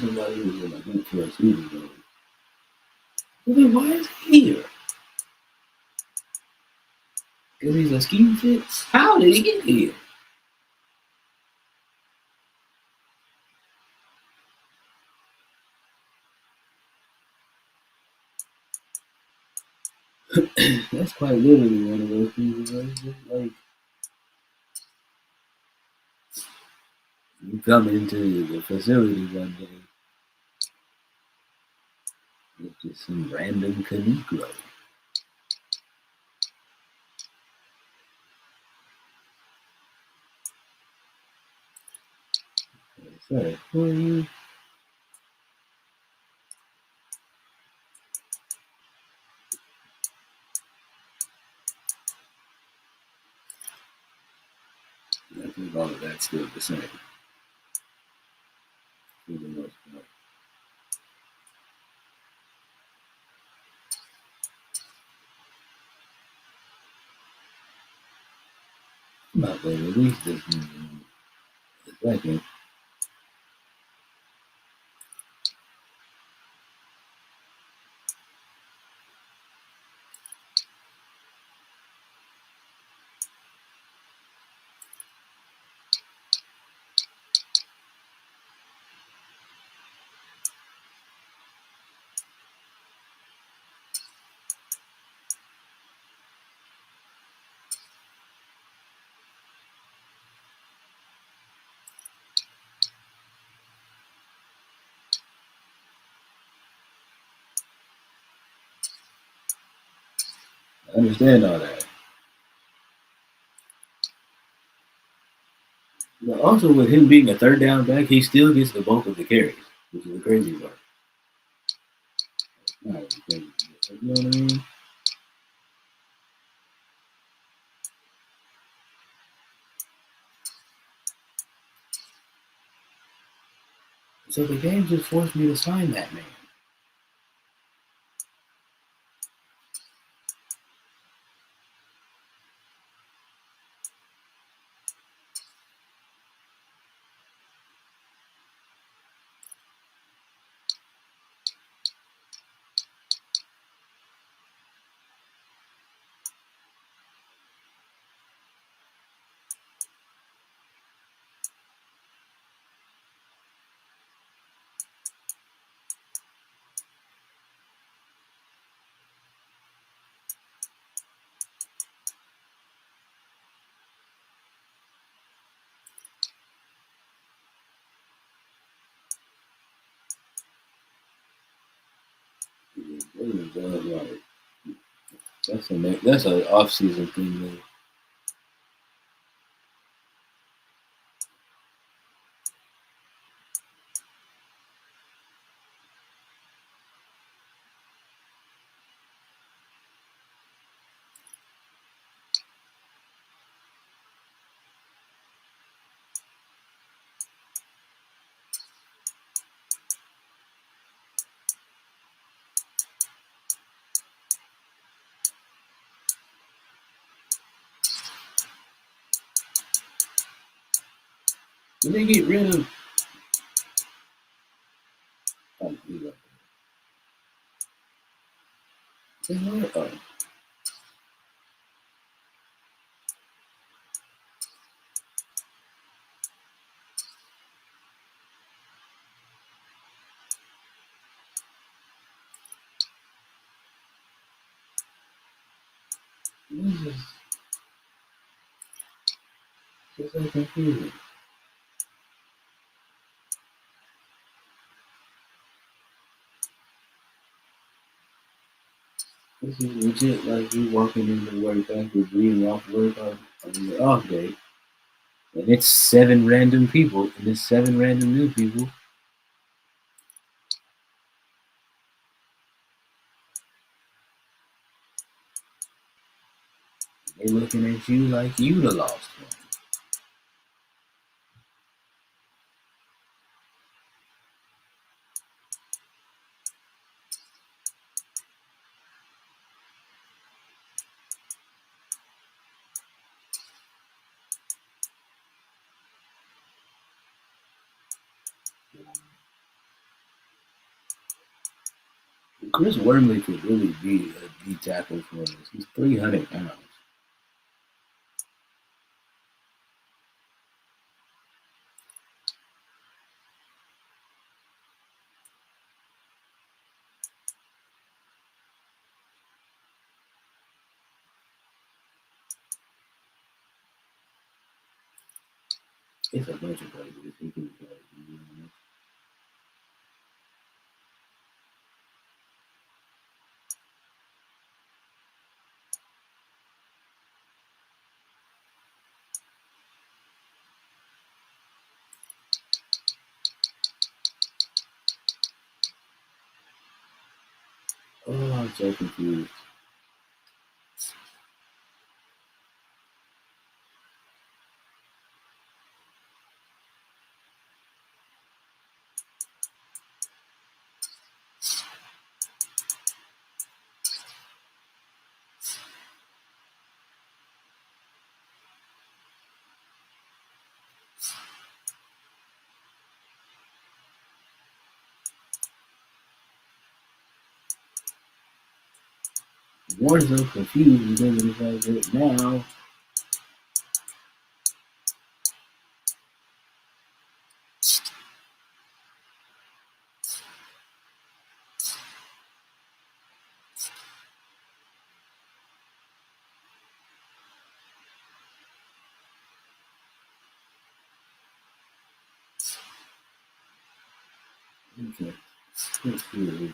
Somebody who's in a good for a season though. Well, then why is he here? Because he's a scheme fit? How did he get here? That's quite literally one of those things where it's just like you come into the facility one day, it's just some random Negro. Sorry, who are you? I think all of that's still the same for the most part. I'm not going to release this in a second. I understand all that. But also, with him being a third down back, he still gets the bulk of the carries, which is the crazy part. Not really crazy, but you know what I mean? So the game just forced me to sign that man. That's an off-season thing, though. Did they get rid of? Oh, oh. This is so confusing. This is legit like you walking into work after being off work on your off day, and it's 7 random people, and it's 7 random new people. They looking at you like you the lost one. Chris Wormley could really be a D tackle for us. He's 300 pounds. It's a bunch of places he can play. Oh, I'm so confused. Warren's so confused because of the fact that now okay. Let's see what it is.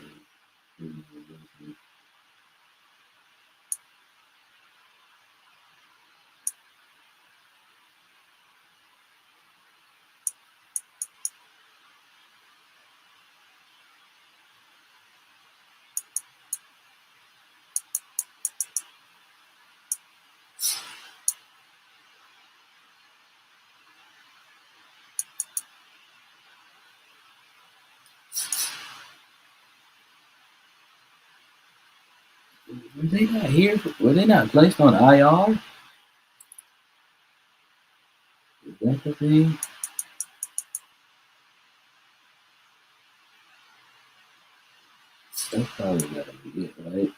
Were they not here? Were they not placed on IR? Is that the thing? That's probably gotta be it, right?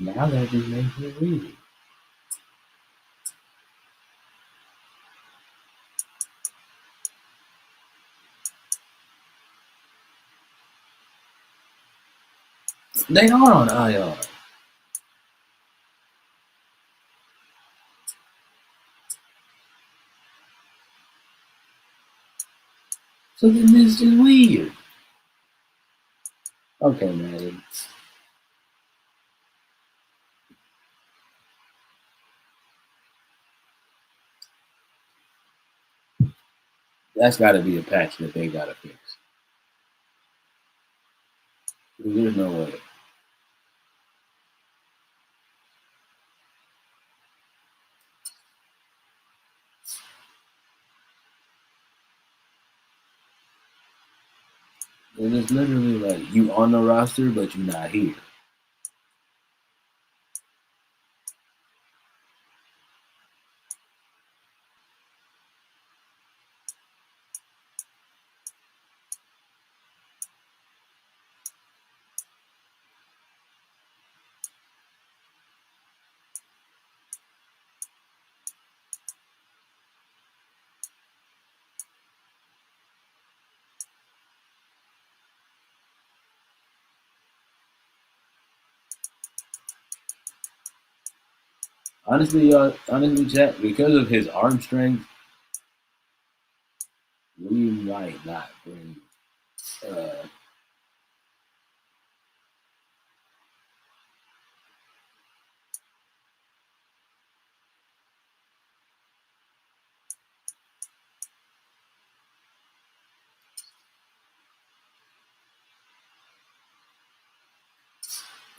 Now that just makes me read it. They are on IR. So then this is weird. Okay, man. That's gotta be a patch that they gotta fix. There's no way. And it's literally like you on the roster, but you're not here. honestly, chat, because of his arm strength, we might not bring. Uh,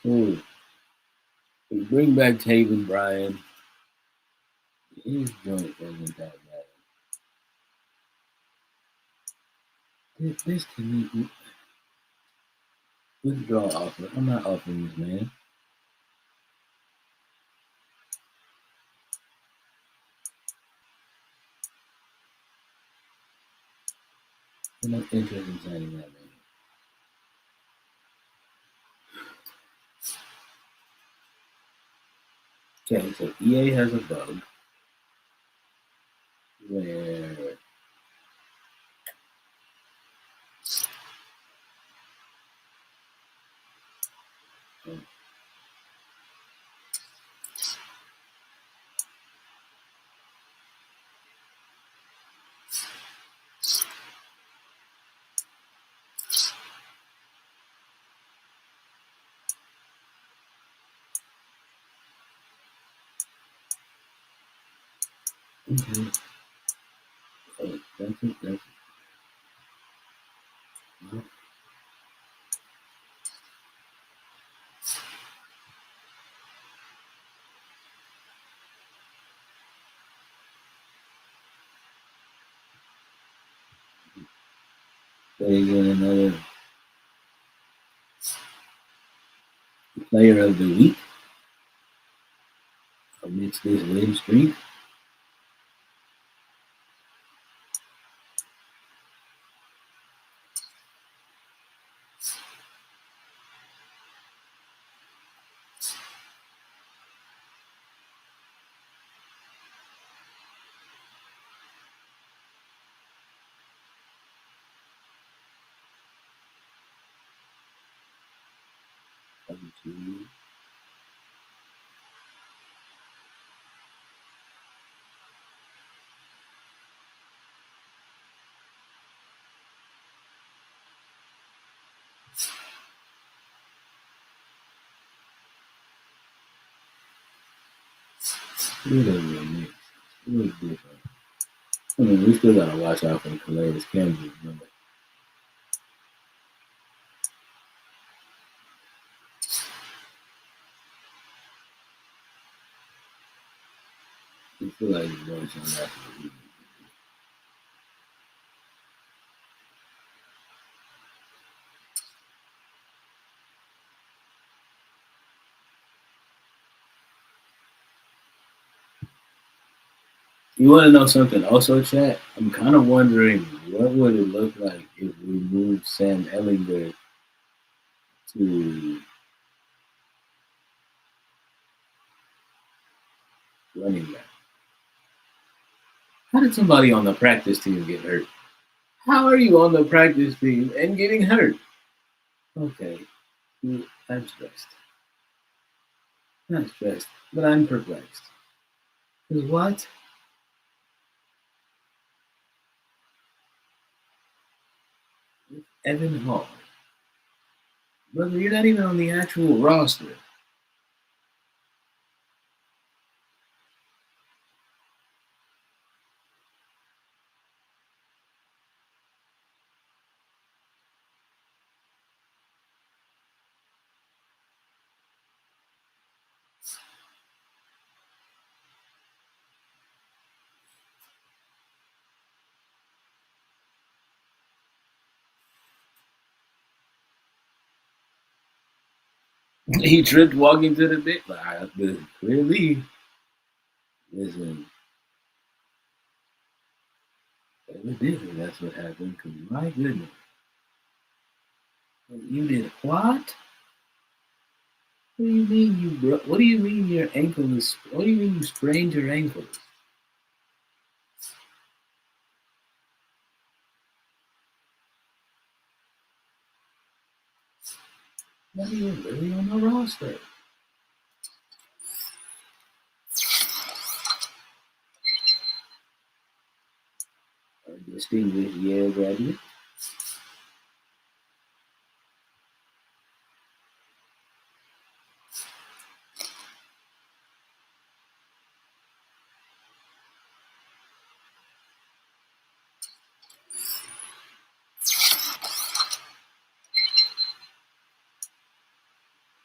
cool. We bring back Taven Bryan. His joint wasn't that bad. This can be withdraw offer. I'm not offering this man. I'm not interested in signing that man. Okay, so EA has a bug where okay. Oh, that's it. That's it. They get another player of the week amidst this win streak. Whatever it was different. I mean, we still gotta watch out for the Calais Campbell. Remember, we feel like he's going to that. You want to know something? Also, chat. I'm kind of wondering what would it look like if we moved Sam Ellinger to running back. How did somebody on the practice team get hurt? How are you on the practice team and getting hurt? Okay, I'm stressed. Not stressed, but I'm perplexed. Because what? Evan Hall. Brother, you're not even on the actual roster. He tripped walking to the bit, but clearly, listen, evidently that's what happened. Cause my goodness, you did what? What do you mean you broke? What do you mean your ankle is? What do you mean you sprained your ankle? Not even really on the roster. distinguished Yale graduate.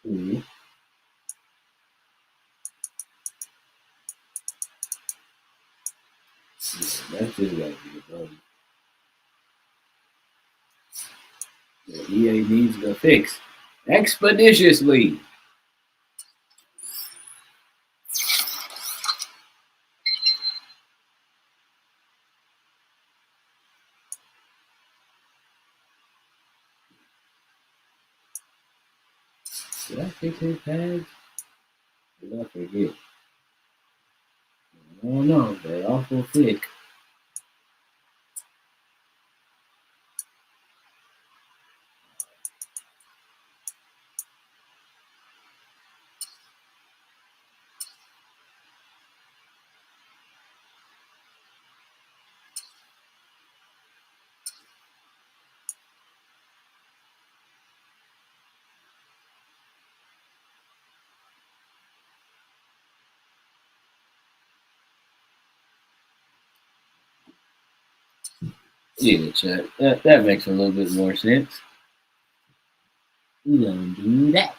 Ooh. Yeah, that's just gotta be a bug. The EA needs to fix expeditiously. Did I fix his pads? Did I forget? I don't know. They're awful thick. Yeah, Chuck. That makes a little bit more sense. We don't do that.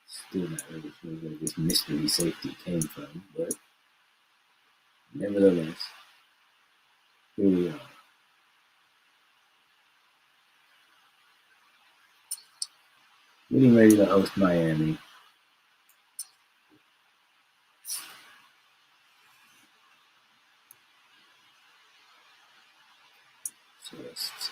Still not really sure where this mystery safety came from, but nevertheless, here we are. Getting ready to host Miami. Just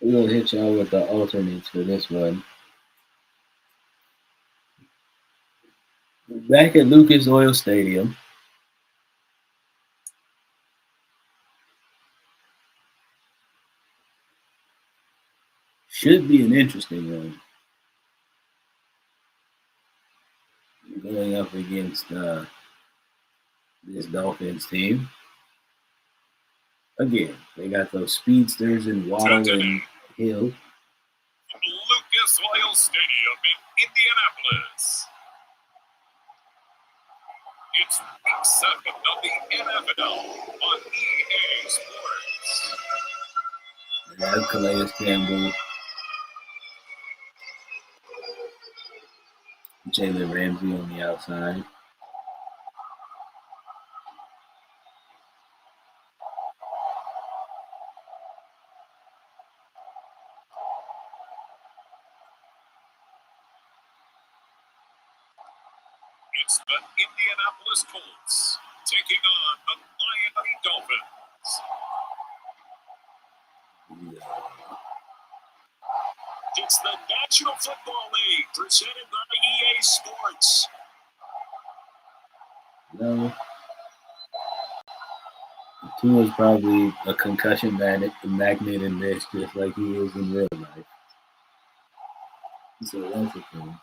we'll hit y'all with the alternates for this one. Back at Lucas Oil Stadium. Should be an interesting one. Going up against this Dolphins team. Again, they got those speedsters in Waddle and Hill. Lucas Oil Stadium in Indianapolis. It's week 7 of the NFL on EA Sports. They have Calais Campbell, Jalen Ramsey on the outside. It's the Indianapolis Colts taking on the Miami Dolphins. It's the National Football League presented by EA Sports. No. Tua's probably a concussion magnet in this, just like he is in real life. So that's the thing.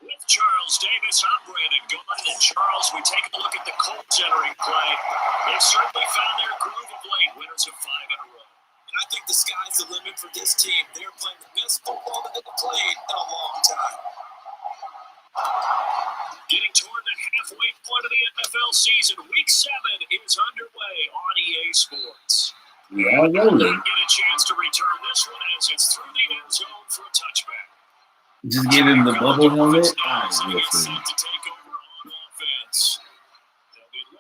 With Charles Davis, I'm Brandon Gilman, and Charles, we take a look at the Colts entering play. They've certainly found their groove of late, winners of 5 in a row. And I think the sky's the limit for this team. They're playing the best football that they've played in a long time. Getting toward the halfway point of the NFL season, Week 7 is underway on EA Sports. We are rolling. Get a chance to return this one as it's through the end zone for a touchback. Just give him the bubble helmet. They'll be led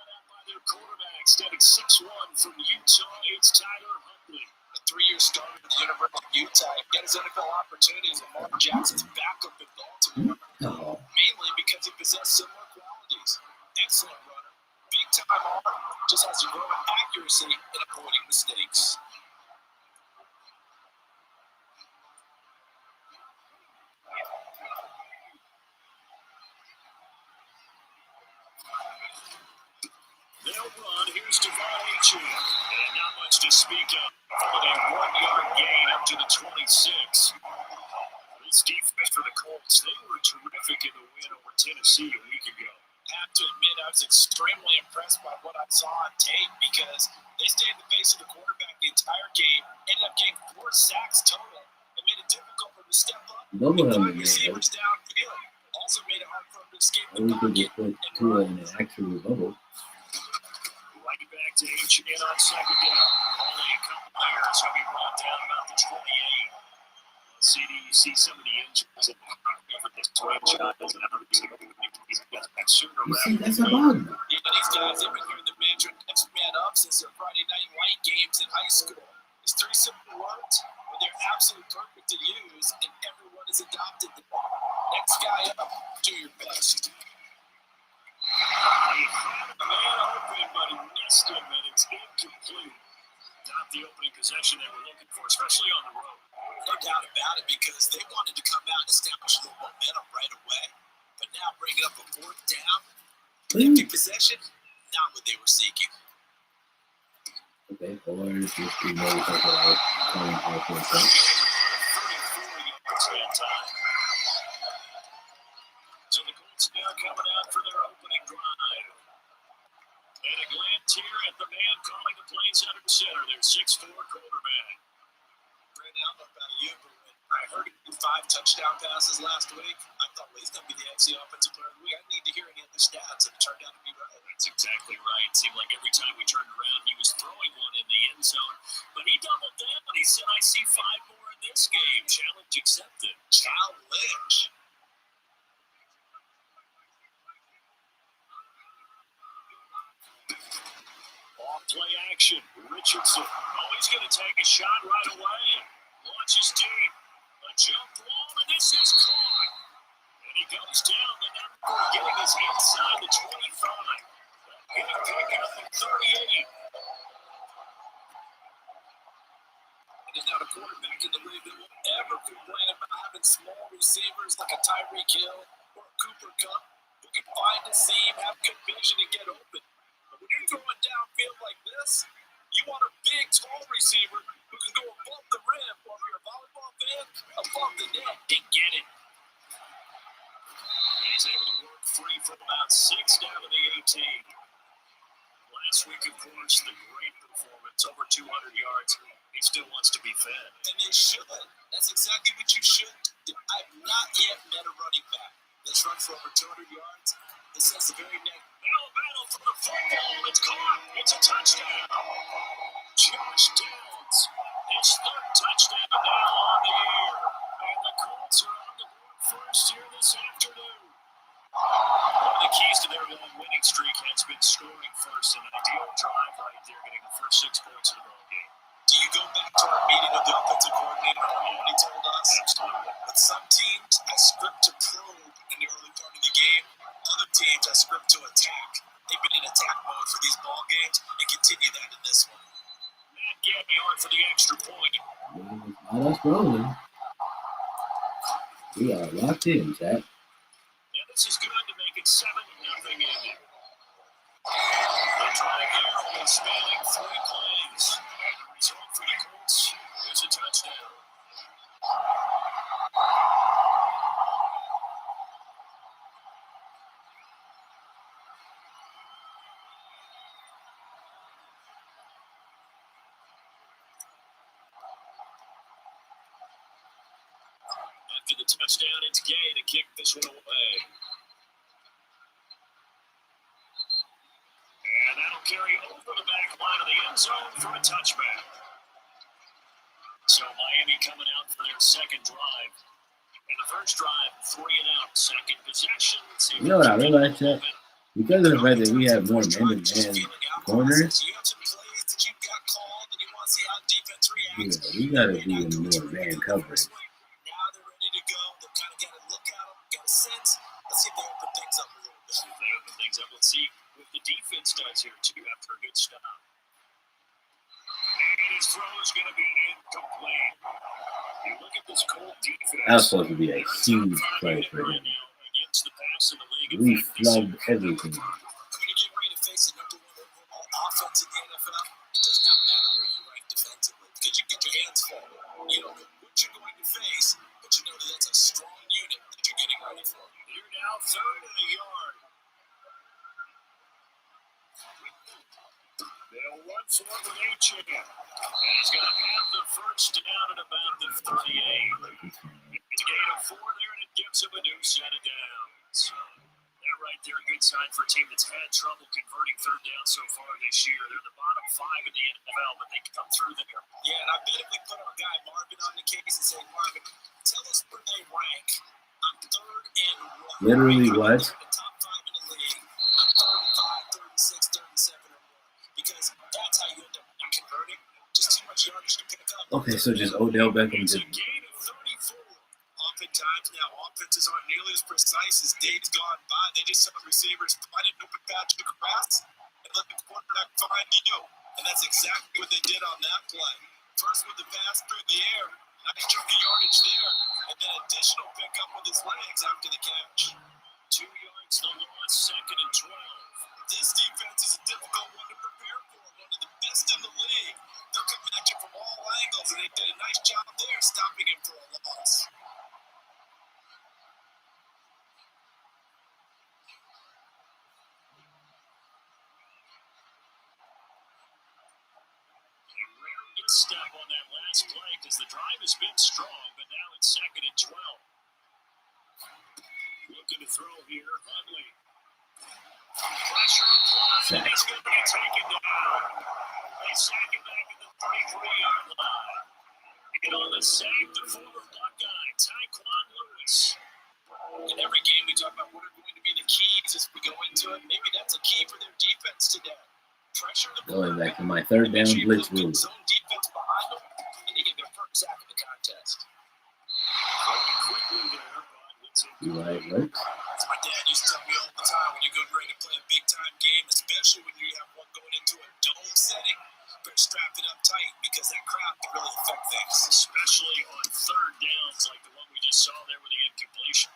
out by their quarterback, standing 6'1" from Utah. It's Tyler Huntley. A 3-year starter at the University of Utah. He got his NFL opportunities at Mark Jackson's backup in Baltimore. Mainly because he possessed similar qualities. Excellent runner, big-time arm, just has to grow in accuracy and avoiding mistakes. They'll run. Here's Devon Achane. And not much to speak of. But a 1-yard gain up to the 26. This defense for the Colts, they were terrific in the win over Tennessee a week ago. I have to admit, I was extremely impressed by what I saw on tape because they stayed in the face of the quarterback the entire game, ended up getting 4 sacks total, and made it difficult for him to step up and find receivers downfield. Also made it hard for him to escape the pocket and run. Right back to Achane on second down. Only a couple players have been brought down about the 28. CD, you see some of the injuries in the cover this franchise doesn't have a receiver. That's a bug. Even these guys, they've been hearing the mantra next man up since their Friday night light games in high school. It's 3 simple words, but they're absolutely perfect to use, and everyone has adopted them. Next guy up, do your best. He had a man open, but he missed him, and it's incomplete. Not the opening possession they were looking for, especially on the road. No doubt about it, because they wanted to come out and establish a little momentum right away. But now bringing up a 4th down, empty possession, not what they were seeking. Okay, or just be more about calling out for himself. 34 yards that time. So the Colts now coming out for their opening drive. And a glance here at the man calling the plays under center, their 6'4" quarterback. Brandon, I don't know about you, but when I heard him do 5 touchdown passes last week, I thought, well, he's going to be the AFC Offensive Player of the Week. I need to hear any other stats, and it turned out to be right. That's exactly right. It seemed like every time we turned around, he was throwing one in the end zone. But he doubled down. He said, I see 5 more in this game. Challenge accepted. Challenge. Play action. Richardson. Oh, he's going to take a shot right away. Launches deep. A jump ball, and this is caught. And he goes down. The number getting us inside the 25. Getting picked up at 38. And there's not a quarterback in the league that will ever complain about having small receivers like a Tyreek Hill or a Cooper Kupp who can find the seam, have good vision, and get open. When you're going downfield like this, you want a big, tall receiver who can go above the rim, or if you're a volleyball fan, above the net and get it. And he's able to work free from about 6 down to the 18. Last week, of course, the great performance, over 200 yards. He still wants to be fed. And they should. That's exactly what you should do. I've not yet met a running back that's run for over 200 yards. This is the very next. Now a battle for the football. It's caught. It's a touchdown. Josh Downs, his 3rd touchdown now on the year. And the Colts are on the board first here this afternoon. One of the keys to their long winning streak has been scoring first. An ideal drive right there, getting the first 6 points of the ball game. Do you go back to our meeting with the offensive coordinator and what he told us? Absolutely. With some teams, I script to probe in the early part of the game. Other teams, I script to attack. They've been in attack mode for these ball games and continue that in this one. Matt Gagnon for the extra point. Not us rolling. We are locked in, Jack. Yeah, this is good to make it 7-0 ending. The drive here only spanning 3 plays. The result for the Colts is a touchdown. the touchdown. It's Gay to kick this one away. And that'll carry over the back line of the end zone for a touchback. So Miami coming out for their second drive. In the first drive, 3 and out. Second possession. You know what I realized, Chet? Because of the fact that we have more man-to-man corners, yeah, we gotta be in more man coverage. Now they're ready to go. They kind of got to look at them, got a sense. Let's see if they open things up a little bit. If they open things up, let's see what the defense does here, too, after a good stop. And his throw is going to be incomplete. You look at this cold defense. That was supposed to be a huge play for him. Against the pass in the league. We flubbed everything. When you get ready to face the number one overall offense in the NFL, it does not matter where you rank defensively because you get your hands full. You don't know what you're going to face, but you know that that's a strong unit that you're getting ready for. You're now 3rd and a yard. They'll run for it with H.A. And he's going to have the first down at about the 38. It's a gain of 4 there, and it gives him a new set of downs. That right there, a good sign for a team that's had trouble converting third down so far this year. They're the bottom 5 in the NFL, but they come through there. Yeah, and I bet if we put our guy Marvin on the case and say, Marvin, tell us where they rank. I'm 3rd and 1. Literally what? The top 5 in the league. I'm 35, 36, 37 or more. Because that's how you end up not converting. Just too much yardage to pick up. Okay, so just Odell Beckham It's a did. gain of 34. Oftentimes now, offenses aren't nearly as precise as days gone by. They just have receivers find an open patch of grass and let the quarterback find you. And that's exactly what they did on that play. First with the pass through the air, nice chunk of yardage there, and then additional pickup with his legs after the catch. 2 yards the loss, 2nd and 12. This defense is a difficult one to prepare for. One of the best in the league. They'll come at you from all angles, and they did a nice job there stopping him for a loss. A rare misstep on that last play because the drive has been strong, but now it's 2nd and 12. Looking to throw here, Huntley. Pressure applied, and he's going to be taken down. They sack him back at the 33-yard line. And on the save, the former Buckeye, Tyquan Lewis. In every game, we talk about what are going to be the keys as we go into it. Maybe that's a key for their defense today. Pressure the Going back to my 3rd down blitz rule. zone defense behind them, and they get their first sack of the contest. Going quickly there, but it's You right, works. As my dad used to tell me all the time, when you go ready to play a big-time game, especially when you have one going into a dome setting, better strap it up tight because that crowd can really affect things. Especially on 3rd downs like the one we just saw there with the incompletion.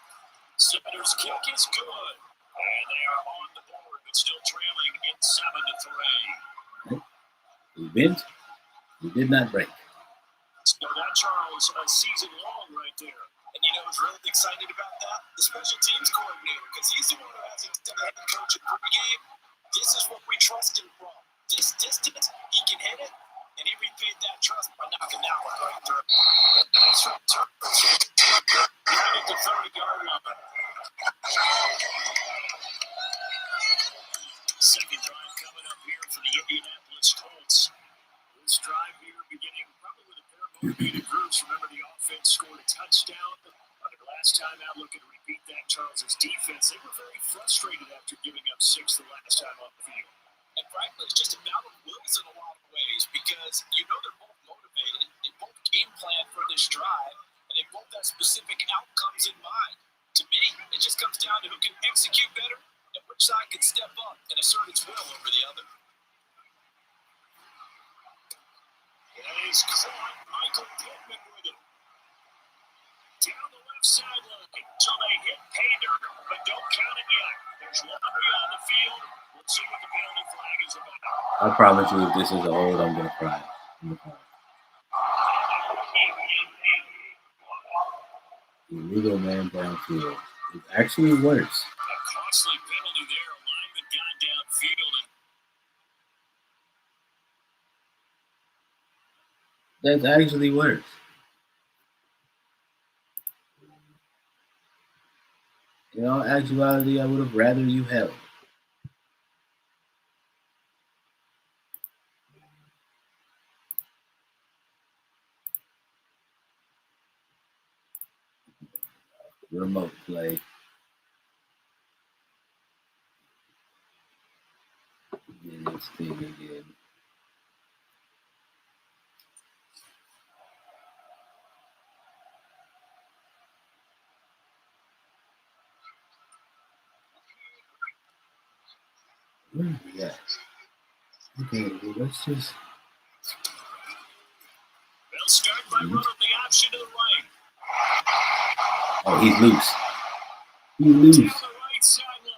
Senators' kick is good, and they are on the board, but still trailing in 7-3. He bent. He did not break. So that, Charles, a season long right there. And you know who's really excited about that? The special teams coordinator, because he's the one who has instead of head coach at pregame. This is what we trust him from. This distance, he can hit it, and he repaid that trust by knocking that one right through. Nice return. Behind at the 30-yard line. Second drive coming up here for the Indianapolis Colts. This drive here beginning probably with a pair of motivated groups. Remember, the offense scored a touchdown. Their last time out, looking to repeat that. Charles's defense, they were very frustrated after giving up 6 the last time on the field. And frankly, it's just a battle of wills in a lot of ways because you know they're both motivated. They both game plan for this drive, and they both have specific outcomes in mind. To me, it just comes down to who can execute better and which side can step up and assert its will over the other. And he's caught Michael Pittman with it. Down the left sideline. So they hit pay dirt, but don't count it yet. There's laundry on the field. We'll see what the penalty flag is about. I promise you, if this is a hold, I'm gonna cry. Illegal man downfield. It actually works. A costly penalty there. A lineman got downfield. That actually works. In all actuality, I would have rather you held. Remote play. Get this thing again. Yeah. Okay, well, let's just. They'll start by running the option to the right. Oh, he's loose. He's loose.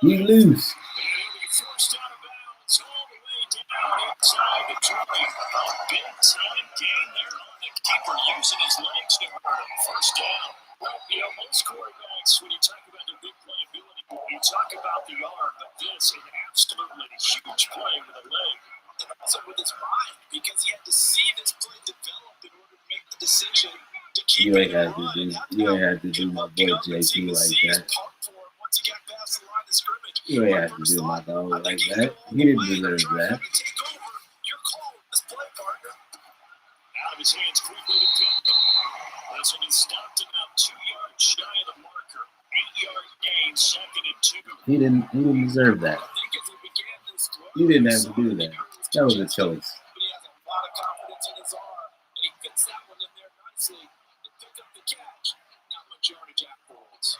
He's loose. Forced out of bounds all the way down inside the 20. A big time gain there on the keeper using his legs to hurt him. First down. You know, most quarterbacks, when you talk about their big playability, you talk about the arm, but this is absolutely a huge play with a leg. And also with his mind, because he had to see this play develop in order to make the decision to keep it run. You ain't have to do my boy JP like that. You ain't have to do my dog like that. He didn't deserve that. Out of his hands quickly to Pittman. This one is stopped about 2 yards shy of the marker. 8-yard gain, 2nd and 2. He didn't deserve that. You didn't have to do that. That was a choice. But he has a lot of confidence in his arm, and he fits that one in there nicely to pick up the catch. Not much yardage afterwards.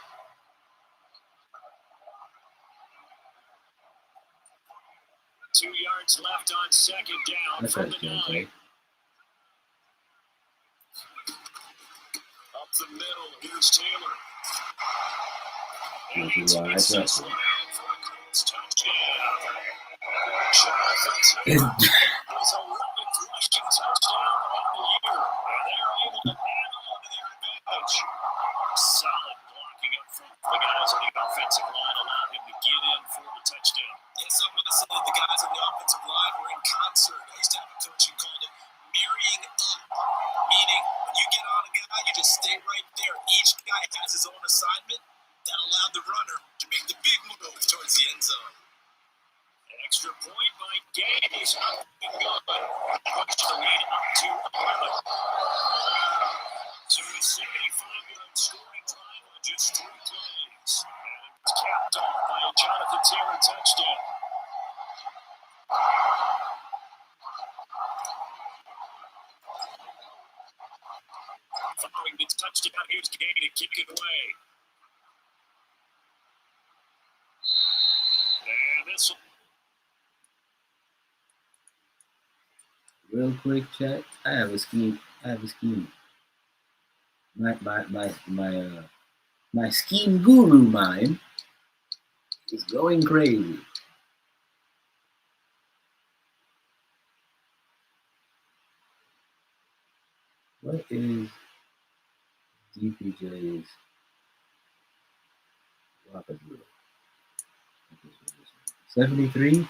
Two yards left on 2nd down. That's from right, the 9. okay. Up the middle, here's Taylor. This is why I trust him. Solid blocking up front. The guys on the offensive line allowed him to get in for the touchdown. Yes, I'm going to say the guys on the offensive line were in concert. I used to have a coach who called it marrying up, meaning when you get on a guy, you just stay right there. Each guy has his own assignment that allowed the runner to make the big move towards the end zone. Extra point by Gaines. Push the lead up to 11. So a 75-yard scoring drive on just 3 plays. And it's capped off by a Jonathan Taylor touchdown. Following the touchdown, here's Gay to kick it away. And this will. Real quick chat. I have a scheme. My scheme guru mind is going crazy. What is DPJ's Whopper Drill? 73?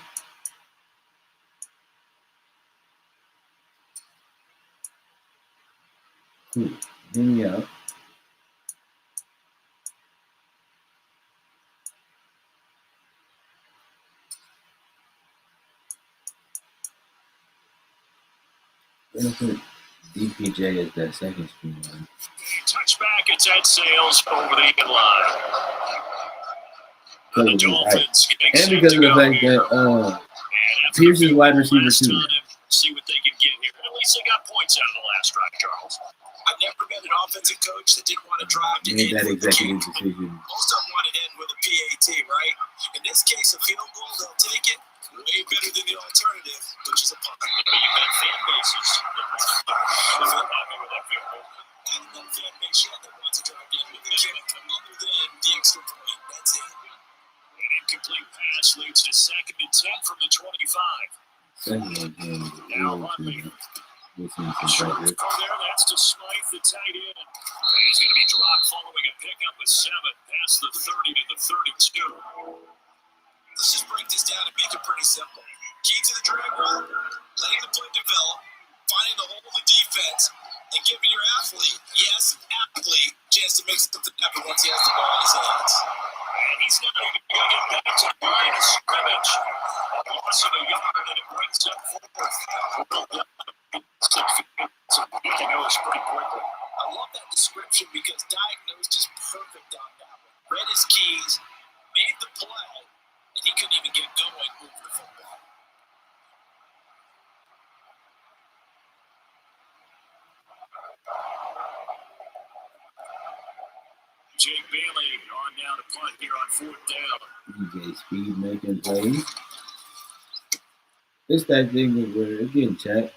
Cool. Hit me up. DPJ is that second screen line. Touchback, it's at Sales over the line. The Dolphins and because of the fact that Pierce is wide receiver too. See what they can get here. At least they got points out of the last drive, Charles. I've never met an offensive coach that didn't want to drive to end that with executive the decision. Most of them wanted to end with a PAT, right? In this case, a field goal, they'll take it. Way better than the alternative, which is a punt. You've got fan bases that are happy with that field goal. And that fan base that wants to drive in with the kick other than the extra point. That's it. An incomplete pass leads to 2nd and 10 from the 25. Now Huntley. Short throw there, that's to Smythe, the tight end. He's going to be dropped following a pickup with 7 past the 30 to the 32. Let's just break this down and make it pretty simple. Key to the drag route, letting the play develop, finding the hole in the defense, and giving your athlete, chance to make something happen once he has the ball in his hands. And And he's not even going to get back to the line of scrimmage. Loss of a yard, and it brings up fourth. So he can know us pretty quickly. I love that description because diagnosed is perfect on that one. Read his keys, made the play, and he couldn't even get going over the football. Jake Bailey on down to punt here on fourth down. DJ Speed making plays. It's that thing where it's getting checked.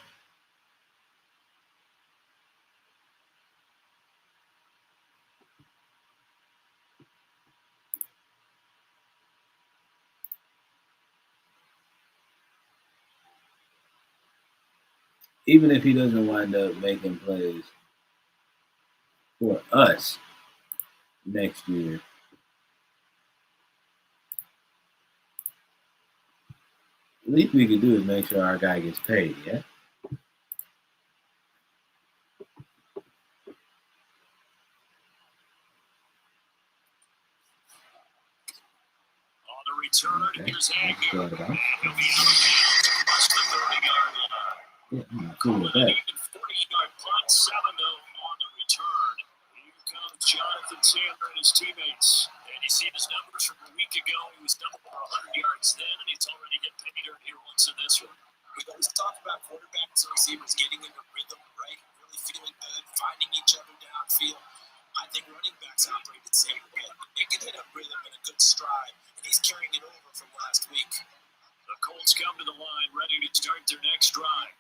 Even if he doesn't wind up making plays for us next year, at least we can do is make sure our guy gets paid, yeah? On the return, here's Agnew. He'll be out of bounds across the 30-yard line. Yeah, I'm cool with that. 40-yard punt, 7-0 on the return. Here comes Jonathan Taylor and his teammates. And you see his numbers from a week ago. He was double for 100 yards then, and he's already getting paid here once in this one. We always talk about quarterbacks and receivers getting into rhythm, right? Really feeling good, finding each other downfield. I think running backs operate the same way. They can hit a rhythm in a good stride, and he's carrying it over from last week. The Colts come to the line, ready to start their next drive.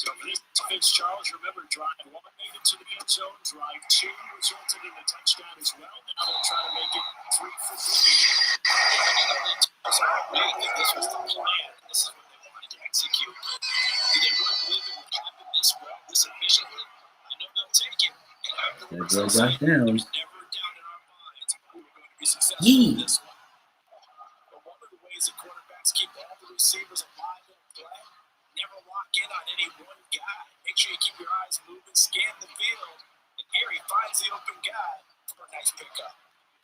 So for this offense, Charles, remember, drive 1 made it to the end zone, drive 2 resulted in a touchdown as well. Now they'll try to make it 3 for 3. I think this was the plan. This is what they wanted to execute. But they wouldn't believe it would happen this well, this efficiently. I know they'll take it. And That boy got down. there's never a doubt in our minds we were going to be successful in this one. But one of the ways the quarterbacks keep all the receivers alive in play, never lock in on any one guy. Make sure you keep your eyes moving, scan the field, and here he finds the open guy for a nice pickup.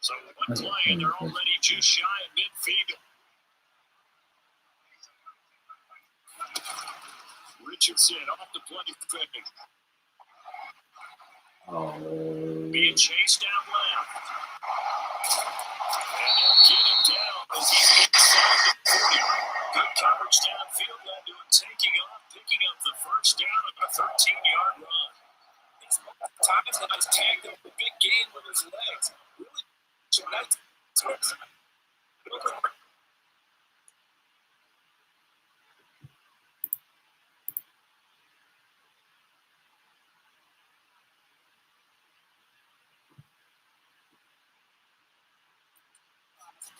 So one play, and they're already just shy of midfield. Richardson off the play fake. Being chased down left. And they'll get him down as he's inside the 40. Good coverage downfield led to him taking off, picking up the first down on a 13-yard run. It's times that he's tagged up a big gain with his legs. Really, so that's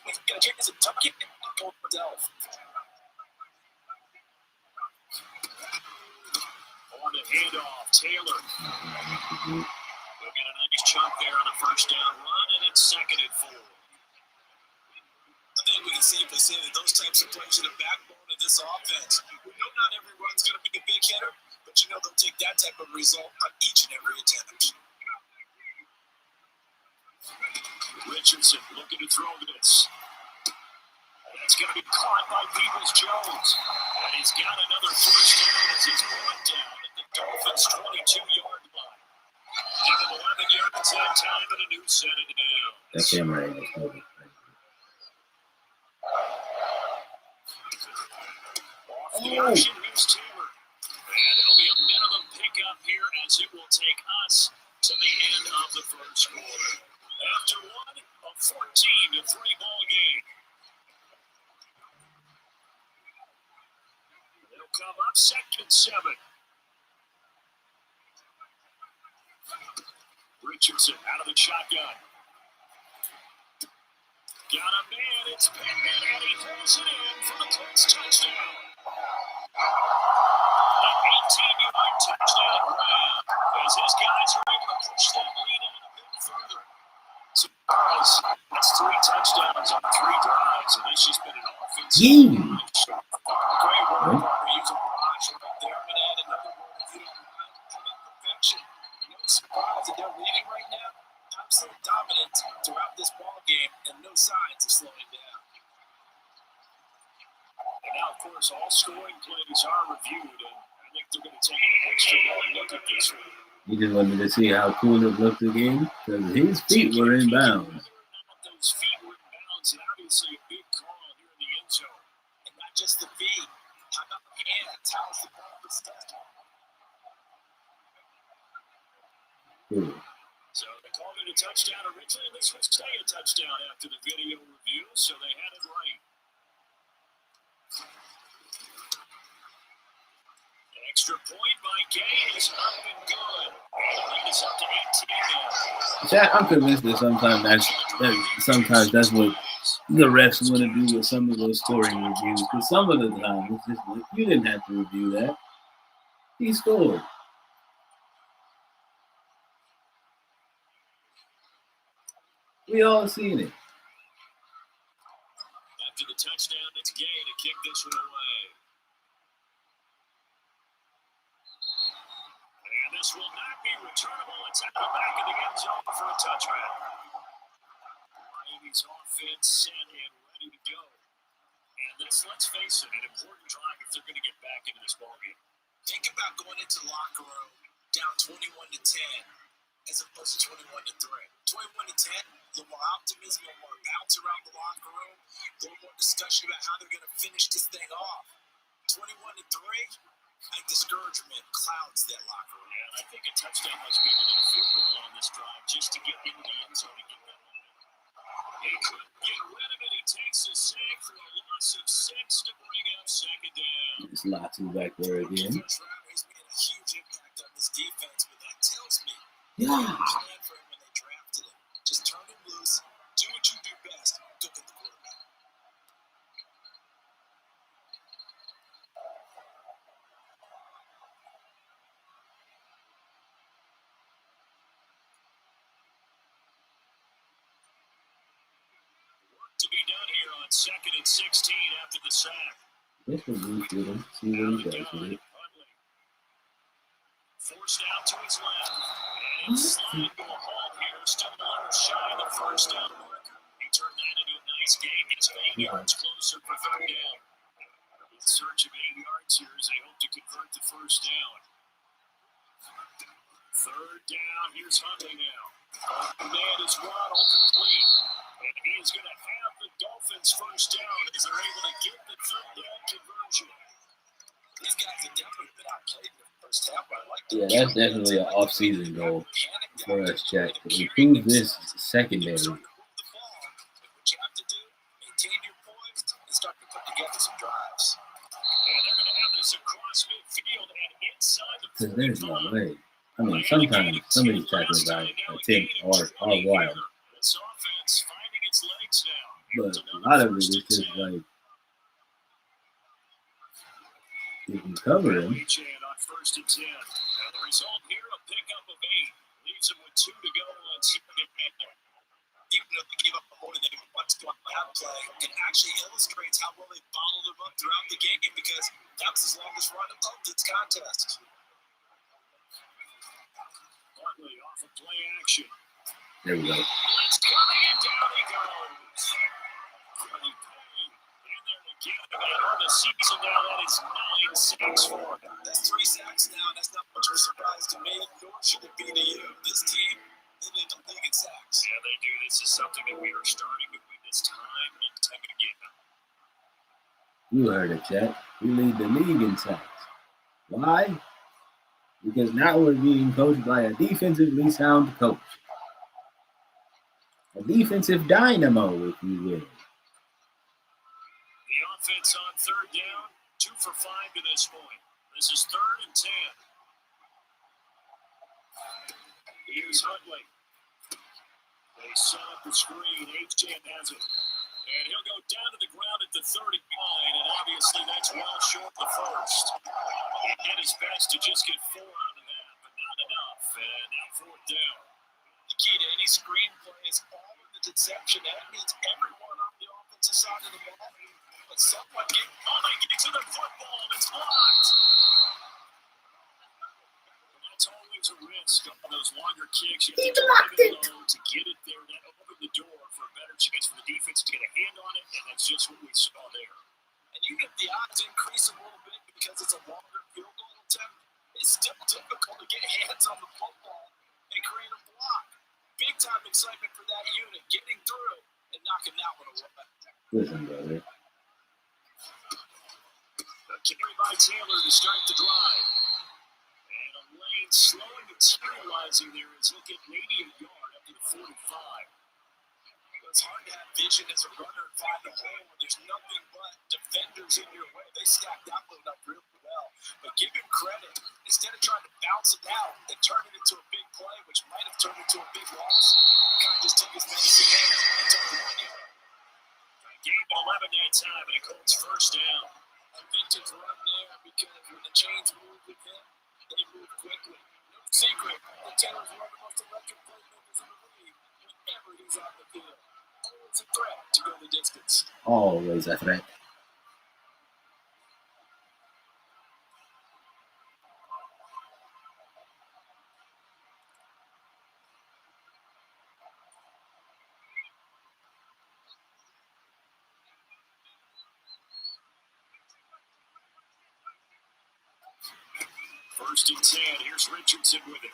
he's got a chance to tuck it and go himself. On the handoff, Taylor. They'll get a nice chunk there on the first down run, and it's 2nd and 4. I think we can safely say that those types of plays are the backbone of this offense. We know not every run's going to be a big hitter, but you know they'll take that type of result on each and every attempt. Richardson looking to throw this. That's going to be caught by Peoples-Jones. And he's got another first down as he's brought down at the Dolphins' 22-yard line. Give him 11 yards that time and a new set of down. That camera ain't moving. Off the action, here's Taylor. And it'll be a minimum pickup here as it will take us to the end of the first quarter. After one, a 14-3 ball game. They'll come up 2nd and 7. Richardson out of the shotgun. Got a man, it's Pittman, and he throws it in for the Colts touchdown. An 18-yard touchdown grab as his guys are able to push that lead out a bit further. So that's 3 touchdowns on 3 drives, and it's just been an offensive launch. Great work by using Raj right there. I'm going to add another word if you don't mind. Perfection. You know the surprise that they're leading right now? Top absolutely dominant throughout this ball game and no signs of slowing down. And now, of course, all scoring plays are reviewed, and I think they're going to take an extra long look at this one. He just wanted to see how cool it looked again because his feet were in bounds. Those feet were in bounds, and obviously a big call here in the end zone. And not just the feet. How about the hands? How's the ball protected? Cool. So they called it a touchdown originally, and this will stay a touchdown after the video review, so they had it right. An extra point by Gay is up and good. And the lead is up to 18 now. Chad, I'm convinced that sometimes that's what the refs want to do with some of those scoring reviews. Because some of the time, it's just like, you didn't have to review that. He scored. We all seen it. After the touchdown, it's Gay to kick this one away. And this will not be returnable. It's at the back of the end zone for a touchback. Miami's offense set and ready to go. And this, let's face it, an important drive if they're going to get back into this ballgame. Think about going into the locker room down 21-10 as opposed to 21-3. 21-10, a little more optimism, a little more bounce around the locker room, a little more discussion about how they're going to finish this thing off. 21-3, I think discouragement clouds that locker room. Yeah, and I think a touchdown much bigger than a field goal on this drive just to get into the end zone and get that one. He couldn't get rid of it. He takes a sack for a loss of 6 to bring up second down. It's Latu back there again. He's made a huge impact on this defense, but that tells me Yeah. plan for him when they drafted him. Just turn him loose, do what you do best, go get the quarterback. Work to be done here on 2nd and 16 after the sack. This will boost with him. See what he does with it. Forced out to his left. And it's sliding to a halt here. Still a little shy of the first down marker. He turned that into a nice game. Gets 8 yards closer for third down. In search of 8 yards here as they hope to convert the first down. Third down. Here's Huntley now. The man is Waddle complete. And he is going to have the Dolphins first down as they're able to get the third down conversion. These guys have definitely been outplayed in the first half. I like Yeah, that's definitely an off-season goal for us, Jack. To improve this secondary. What you have to do, maintain your poise and start to put together some drives. And they're going to have this across midfield and inside the Because there's no way. I mean, sometimes some of these tackles I attempt are wild. This offense finding its legs now. But a lot of it is just like, if you cover him, On 1st and 10. And the result here, a pickup of 8. Leaves him with 2 to go on second and 10. Even though they gave up more than they want to on that play, it actually illustrates how well they followed them up throughout the game because that was his longest run of this contest. Hartley off of play action. there we go. Let's coming and down he goes. Freddie Payne in there again. And on the season now, that is 9 sacks for him. That's 3 sacks now. That's not much of a surprise to me, nor should it be to you. This team, they lead the league in sacks. Yeah, they do. This is something that we are starting to witness time and time again. You heard it, Jack. We lead the league in sacks. Why? Because now we're being coached by a defensively sound coach. A defensive dynamo, if you will. The offense on third down, 2 for 5 to this point. This is 3rd and 10. Here's Huntley. They set up the screen. H-Chan has it. And he'll go down to the ground at the 39, and obviously that's well short the first. He did his best to just get 4 out of that, but not enough. And now 4th down. The key to any screenplay is all of the deception. That means everyone on the offensive side of the ball. But someone get to the football, and it's blocked. And that's always always a risk on those longer kicks. You have to drive it low to get it there. That opened the door for a better chance for the defense to get a hand on it, and that's just what we saw there. And you get the odds increase a little bit because it's a longer field goal attempt. It's still difficult to get hands on the football and create a block. Big time excitement for that unit, getting through and knocking that one away. Listen, brother. A carry by Taylor to start the drive. And a lane slowly materializing there as he'll get maybe a yard up to the 45. It's hard to have vision as a runner and find a hole when there's nothing but defenders in your way. They stacked that one up really well. But give him credit. Instead of trying to bounce it out and turn it into a big play, which might have turned into a big loss, kind of just took his medicine there and took the 1 yard. Gained 11 that time, and it Colts first down. A vintage run there because when the chains move with him, they move quickly. No secret that Taylor's one of the most electric playmakers in the league whenever he's on the field. Always a threat to go the distance. Always a threat. First and 10. Here's Richardson with it.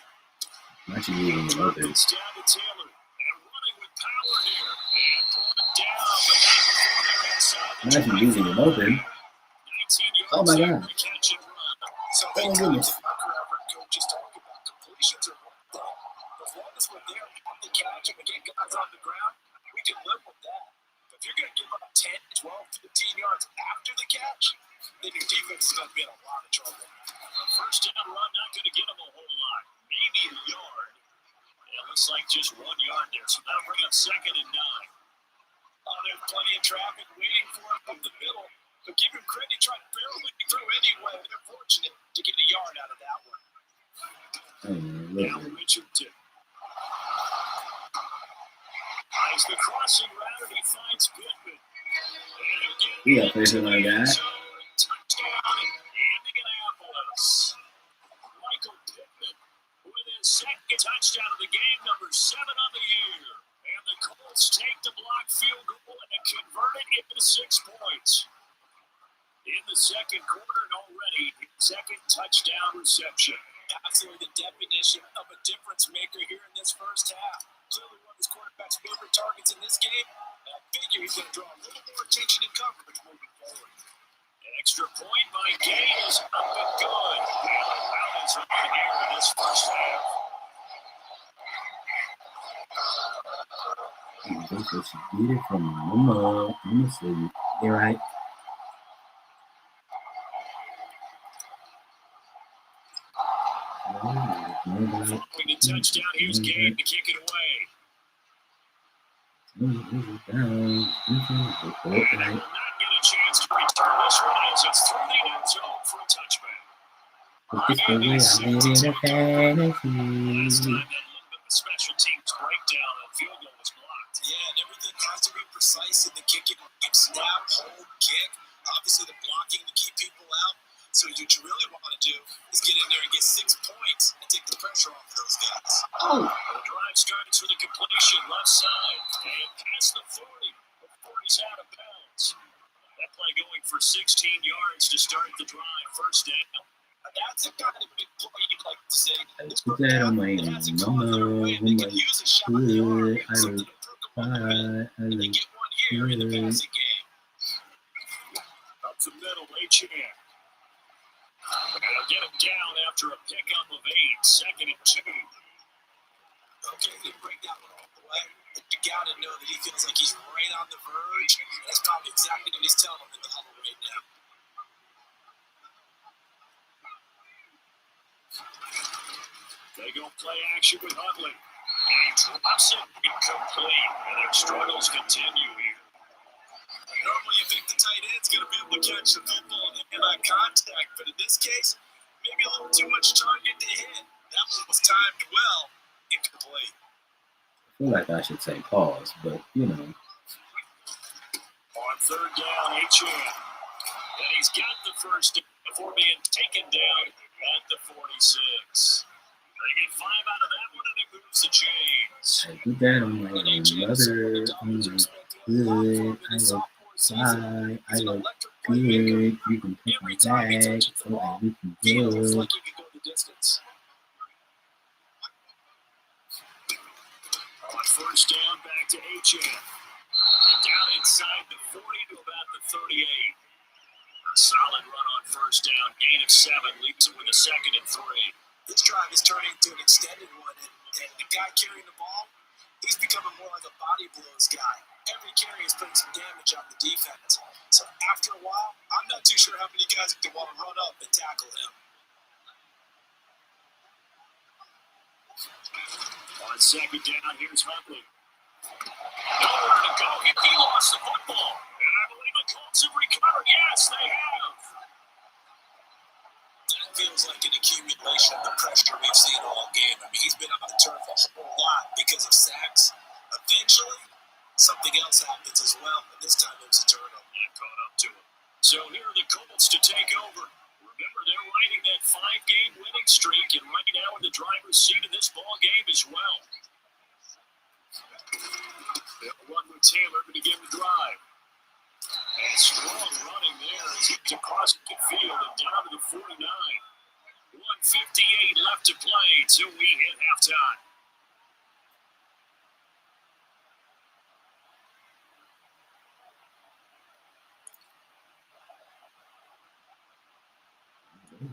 Imagine using him open. It's down to Taylor. And running with power here. And brought down, but not before they're inside the Imagine using him open. 19 yards Oh my there God. to catch and run. So Oh, many goodness. times our coaches talk about completions are one thing. As long as we're there on the catch and we get guys on the ground, we can live with that. But if you're going to give up 10, 12, 15 yards after the catch, then your defense is going to be in a lot of trouble. A first down run, not going to get them a whole lot. Maybe a yard. And it looks like just 1 yard there. So that'll bring up 2nd and 9. There's plenty of traffic waiting for him up the middle. But give him credit, he tried barreling through anyway. They're fortunate to get a yard out of that one. Now Richardson. As the crossing route, he finds Pittman. We got pressure like that. Touchdown in Indianapolis. Michael Pittman with his 2nd touchdown of the game, number 7 on the year. And the Colts take the block field goal and convert it into 6 points. In the second quarter and already 2nd touchdown reception. Absolutely the definition of a difference maker here in this first half. Clearly one of his quarterback's favorite targets in this game. And I figure he's going to draw a little more attention and coverage moving forward. An extra point by Gay is up and good. And the Rowdies are in here in this first half. I think they should get it from Mama. Let me see. You're right. Following the touchdown, here's Gabe to kick it away. And he will not get a chance to return this one as it's through the end zone for a touchback. This the way I made it a fantasy. Last time that little bit of a special teams breakdown, that field goal was blocked. Yeah, and everything has to be precise in the kicking. Snap, hold, kick. Obviously the blocking to keep people out. So what you really want to do is get in there and get 6 points and take the pressure off of those guys. The drive starts with a completion left side and past the 40 before he's out of bounds. That play going for 16 yards to start the drive. First down. That's the kind of big play you'd like to say. Put that on my mama. They could use a shot in the arm, something to perk them up a bit. And they get one here in the passing game. Up the middle, H.M. They'll get him down after a pickup of 8, 2nd and 2. Okay, they break that one all the way. But you got to know that he feels like he's right on the verge. That's probably exactly what he's telling him in the huddle right now. They go play action with Huntley. And he drops it incomplete. And their struggles continue here. Normally you think the tight end's going to be able to catch the football and that contact, but in this case, maybe a little too much target to hit. That one was timed well, incomplete. I feel like I should say pause, but you know. On 3rd down, H.M. And he's got the first before being taken down at the 46. They get 5 out of that one, and it moves the chains. I put that on my own mother. Good. I look fly. I look good. You can take my bag. So I look Feels good. like he could go the distance. On first down, back to HF. And down inside the 40 to about the 38. A solid run on first down, gain of 7, leaves it with a 2nd and 3. This drive is turning into an extended one, and the guy carrying the ball, he's becoming more like a body blows guy. Every carry is putting some damage on the defense. So after a while, I'm not too sure how many guys can want to run up and tackle him. On second down, here's Huntley. Nowhere to go. He lost the football. And I believe the Colts have recovered. Yes, they have. That feels like an accumulation of the pressure we've seen all game. I mean, he's been on the turf a whole lot because of sacks. Eventually, something else happens as well, and this time it was a turnover. And caught up to him. So here are the Colts to take over. Remember, they're riding that 5-game winning streak, and right now in the driver's seat of this ball game as well. They'll run with Taylor to begin the drive. And strong running there as he's across the field and down to the 49. 1:58 left to play till we hit halftime.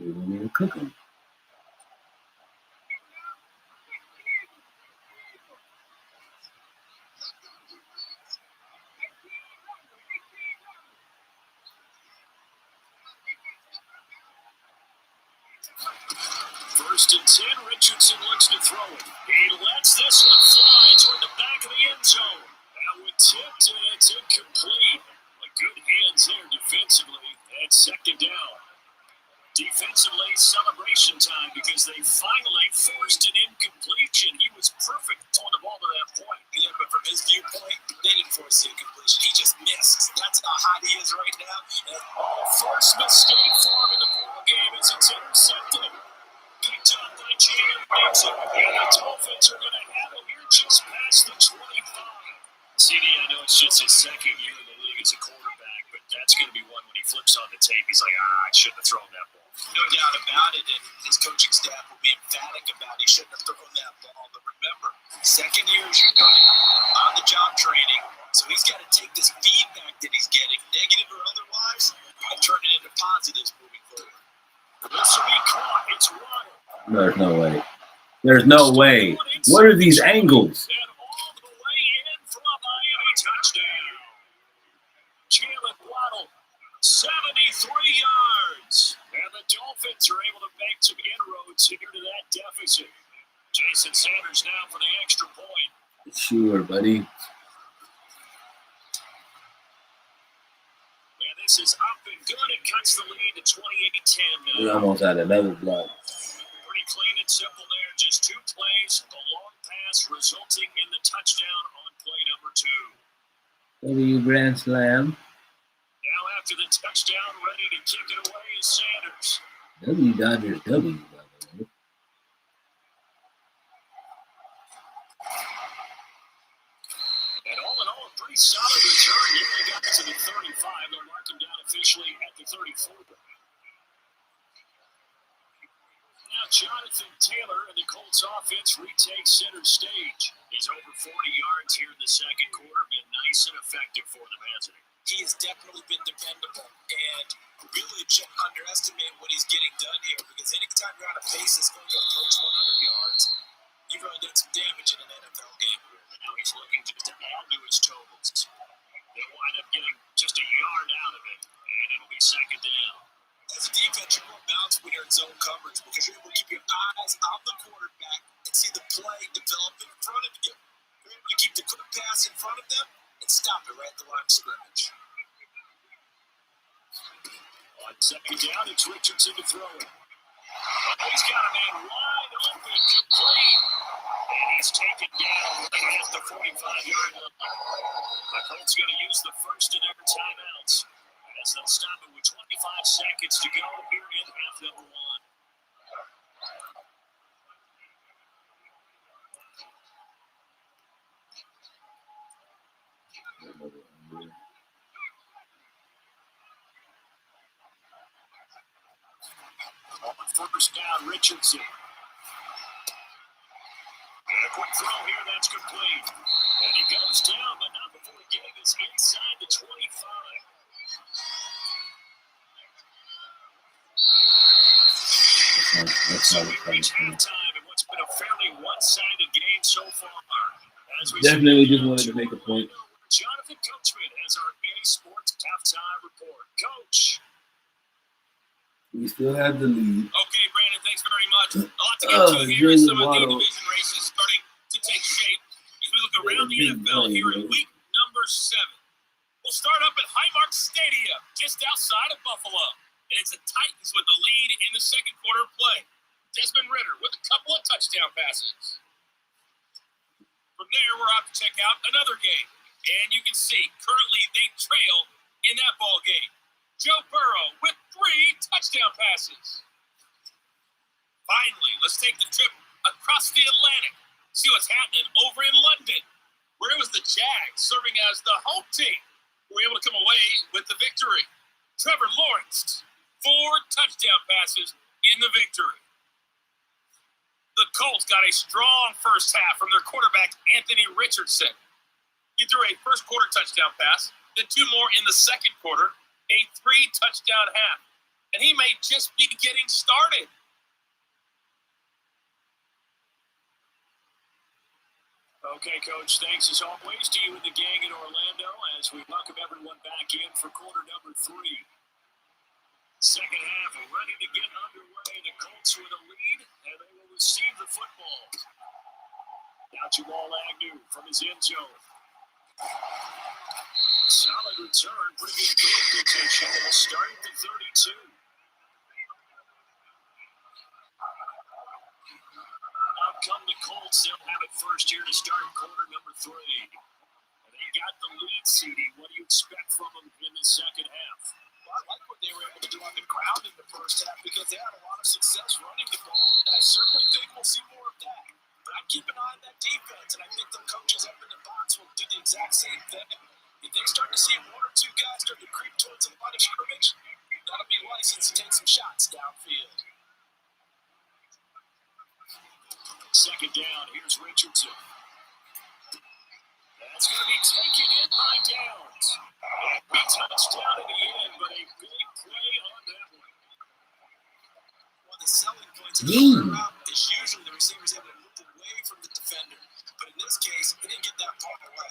They want me to cook them. First and 10, Richardson looks to throw it. He lets this one fly toward the back of the end zone. That one tipped and it's incomplete. But good hands there defensively at second down. Defensively, celebration time because they finally forced an incompletion. He was perfect on the ball to that point. Yeah, but from his viewpoint, they didn't force the incompletion. He just missed. That's how hot he is right now. And First mistake for him in the ball game as it's intercepted. Picked up by Jalen Ramsey. And the Dolphins are going to have him here just past the 25. CD, I know it's just his second year in the league as a quarterback, but that's going to be one when he flips on the tape. He's like, I shouldn't have thrown that ball. no doubt about it, and his coaching staff will be emphatic about he shouldn't have thrown that ball. But remember, second year, as you noted, on-the-job training, so he's got to take this feedback that he's getting, negative or otherwise, and turn it into positives moving forward. This will be caught. It's Waddle. There's no way. There's no way. What are these angles? And all the way in for a Miami touchdown. Jalen Waddle, 73 yards. And the Dolphins are able to make some inroads here to that deficit. Jason Sanders now for the extra point. Sure, buddy. And this is up and good. It cuts the lead to 28-10 We now. almost had another block. Pretty clean and simple there. Just 2 plays. The long pass resulting in the touchdown on play number 2. W Grand Slam. Now after the touchdown, ready to kick it away is Sanders. W Dodgers W. And all in all, a pretty solid return. Here they got to the 35. They'll mark him down officially at the 34. Now Jonathan Taylor and the Colts offense retakes center stage. He's over 40 yards here in the second quarter. Been nice and effective for them, hasn't he? He has definitely been dependable, and really underestimate what he's getting done here, because anytime you're on a pace that's going to approach 100 yards, you've really done some damage in an NFL game. Now he's looking just to add to his totals. They'll wind up getting just a yard out of it, and it'll be second down. As a defense, you're more balanced when you're in zone coverage, because you're able to keep your eyes on the quarterback and see the play develop in front of you. You're able to keep the quick pass in front of them and stop it right at the line of scrimmage. On second down, it's Richardson to throw it. He's got a man wide open, complete. And he's taken down at the 45-yard line. The Colts going to use the first of their timeouts as they'll stop it with 25 seconds to go here in half number 1. Richardson. And a quick throw here, that's complete. And he goes down, but not before getting us inside the 25. So we reach halftime in what's been a fairly one-sided game so far. As we Definitely just wanted to make a point. Jonathan Coachman has our EA Sports halftime report. Coach. We still have the lead. Okay, Brandon, thanks very much. A lot to get to here as some of the division races starting to take shape as we look around the NFL here in week number 7. We'll start up at Highmark Stadium, just outside of Buffalo. And it's the Titans with the lead in the second quarter of play. Desmond Ridder with a couple of touchdown passes. From there, we're out to check out another game. And you can see, currently, they trail in that ball game. Joe Burrow with 3 touchdown passes. Finally, let's take the trip across the Atlantic. See what's happening over in London, where it was the Jags serving as the home team who were able to come away with the victory. Trevor Lawrence, 4 touchdown passes in the victory. The Colts got a strong first half from their quarterback, Anthony Richardson. He threw a first quarter touchdown pass, then 2 more in the second quarter, a 3-touchdown half. And he may just be getting started. Okay, Coach, thanks as always to you and the gang in Orlando as we welcome everyone back in for quarter number 3. Second half ready to get underway. The Colts with a lead, and they will receive the football. Now Jamal Agnew from his end zone. Solid return, pretty good field position. It'll start at the 32. Out come the Colts. They'll have it first here to start quarter number 3. And they got the lead seeding. What do you expect from them in the second half? Well, I like what they were able to do on the ground in the first half because they had a lot of success running the ball, and I certainly think we'll see more of that. But I keep an eye on that defense, and I think the coaches up in the box will do the exact same thing. If they start to see 1 or 2 guys start to creep towards the line of scrimmage, that'll be license to take some shots downfield. Second down, here's Richardson. That's going to be taken in by Downs. He touched down in the end, but a big play on that one. Well, the selling points of the route is usually the receiver's able to move away from the defender. But in this case, he didn't get that far away.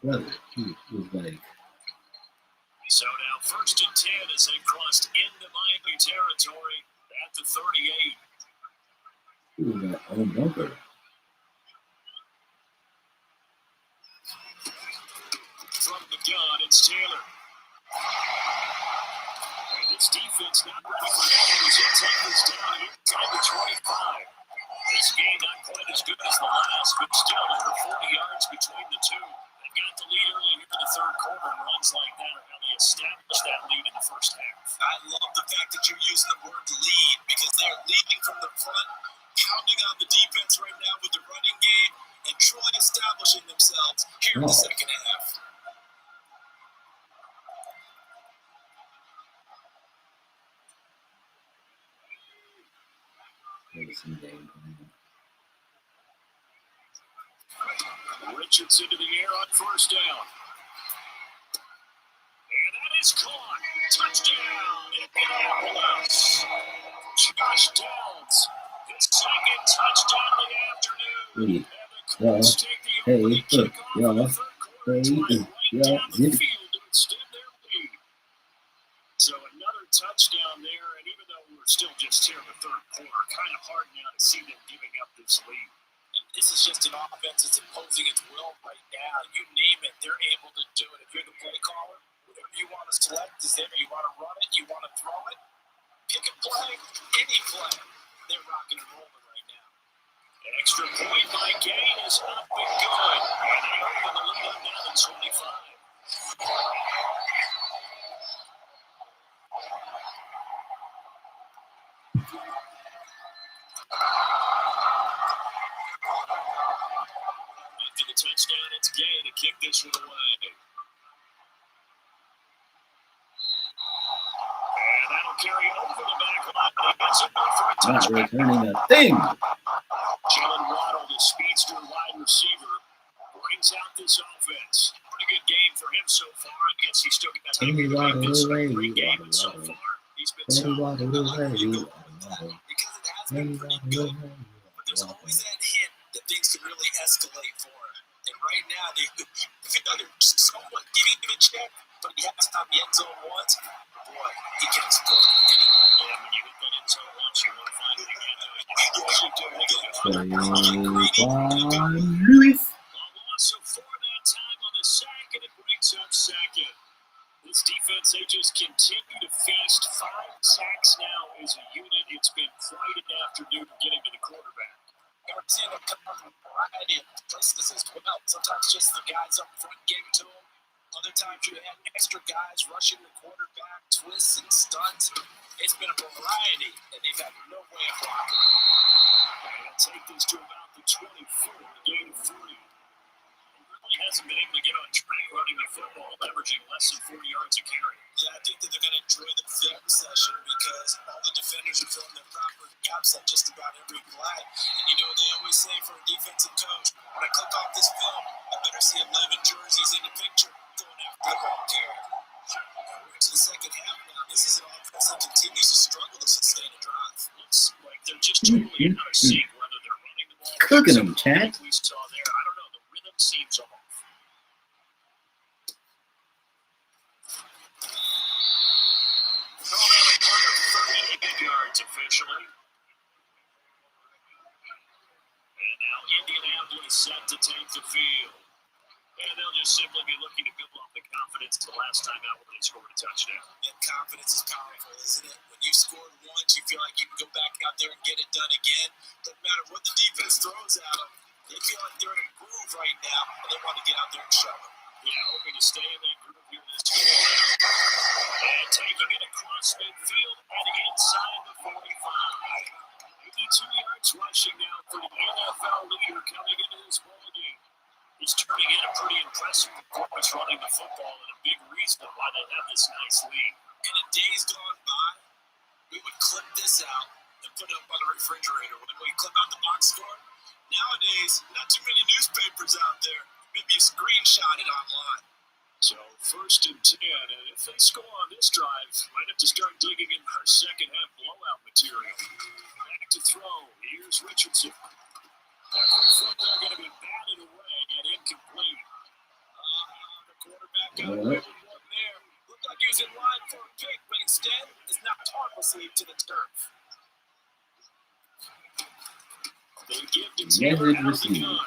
Brother, he was like... So now 1st and 10 as they crossed into Miami territory at the 38. He was like, oh, bunker. From the gun, it's Taylor. And this defense not ready for that. He'll take this down inside the 25. This game not quite as good as the last, but still over 40 yards between the two. They got the lead early into the third quarter, and runs like that are how they establish that lead in the first half. I love the fact that you're using the word lead because they're leading from the front, pounding on the defense right now with the running game, and truly establishing themselves here in the second half. Richardson to the air on first down. And that is caught. Touchdown, Indianapolis. Josh Downs, his second touchdown of the afternoon. And the Colts take the opening kickoff in the third quarter to right down the field to extend their lead. So another touchdown there, and even though we're still just here in the third quarter, kind of hard now to see them giving up this lead. And this is just an offense that's imposing its will right now. You name it, they're able to do it. If you're the play caller, whatever you want to select is there. You want to run it, you want to throw it, pick a play, any play. They're rocking and rolling right now. An extra point by Gain is up and good. And they open the lead up now to 25. After the touchdown, it's Gay to kick this one away. Not returning a thing. Jalen Waddle, the speedster wide receiver, brings out this offense. Pretty good game for him so far. I guess he's still got time to make this a great game, and so far he's been solid. Because it has been pretty good, but there's always that hint that things can really escalate for him. And right now, they're somewhat giving him a check, but he has found the end zone once. Boy, he can explode anywhere. Yeah, when you hit that end zone once, you want to find it again. So for that time on the sack, and it brings up second. This defense, they just continue to feast. 5 sacks now as a unit. It's been quite an afternoon getting to the quarterback. We're seeing them come up from a variety of places as well. Sometimes just the guys up front gave it to them. Other times you had extra guys rushing the quarterback, twists and stunts. It's been a variety, and they've had no way of blocking. They'll take this to about the 24, the gain of 3. He hasn't been able to get on track running the football, averaging less than 40 yards a carry. Yeah, I think that they're going to enjoy the film session because all the defenders are filling their proper gaps at just about every play. And you know what they always say for a defensive coach? When I click off this film, I better see 11 jerseys in the picture going after the ball carrier. We're into the second half now. This is an offense that continues to struggle to sustain a drive. Looks like they're just totally out of sync, whether they're running the ball. Cooking them, Chad. We saw there. I don't know. The rhythm seems off. Yards officially. And now Indianapolis set to take the field. And they'll just simply be looking to build off the confidence the last time out when they scored a touchdown. And confidence is powerful, isn't it? When you scored once, you feel like you can go back out there and get it done again. Doesn't matter what the defense throws at them. They feel like they're in a groove right now, and they want to get out there and show it. Yeah, hoping to stay in that groove here this game. And taking it across midfield and inside the 45. 82 yards rushing now for the NFL leader coming into this ballgame. He's turning in a pretty impressive performance running the football, and a big reason why they have this nice lead. And in days gone by, we would clip this out and put it up on the refrigerator when we clip out the box score. Nowadays, not too many newspapers out there. Maybe you screenshot it online. So 1st and 10, and if they score on this drive, might have to start digging in our second half blowout material. Back to throw. Here's Richardson. That quick foot there going to be batted away and incomplete. The quarterback got away with one there. Looked like he was in line for a pick, but instead is knocked harmlessly to the turf. They give to Taylor out of the gun.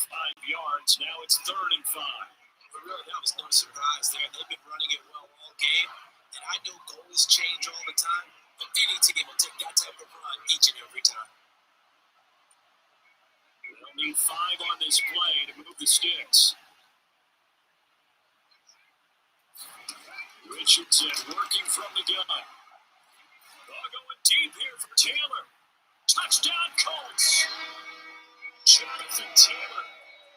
5 yards. Now it's 3rd and 5. But really, that was no surprise there. They've been running it well all game. And I know goals change all the time, but any team will take that type of run each and every time. They'll need 5 on this play to move the sticks. Richardson working from the gun. Ball going deep here for Taylor. Touchdown, Colts. Jonathan Taylor.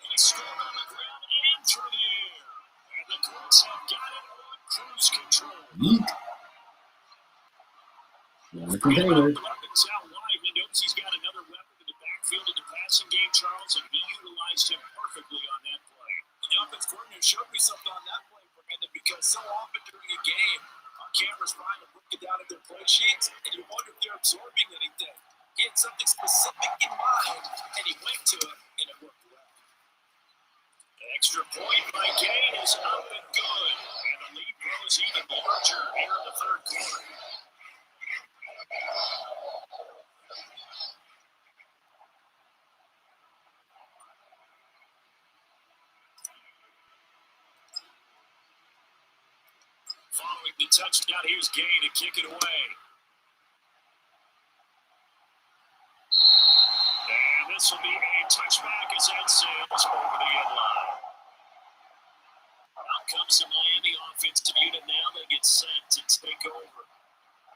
He scored on the ground and through the air. And the Colts have got it on cruise control. Jonathan Taylor. Out wide. He knows he's got another weapon in the backfield in the passing game, Charles, and he utilized him perfectly on that play. And the offense coordinator showed me something on that play, Brandon, because so often during a game, our cameras find them looking down at their play sheets, and you wonder if they're absorbing anything. He had something specific in mind, and he went to it, and it worked well. Extra point by Kane is up and good, and the lead grows even larger here in the 3rd quarter. Following the touchdown, here's Gay to kick it away. And this will be a touchback as that sails over the end line. Out comes the Miami offensive unit now. They get set to take over.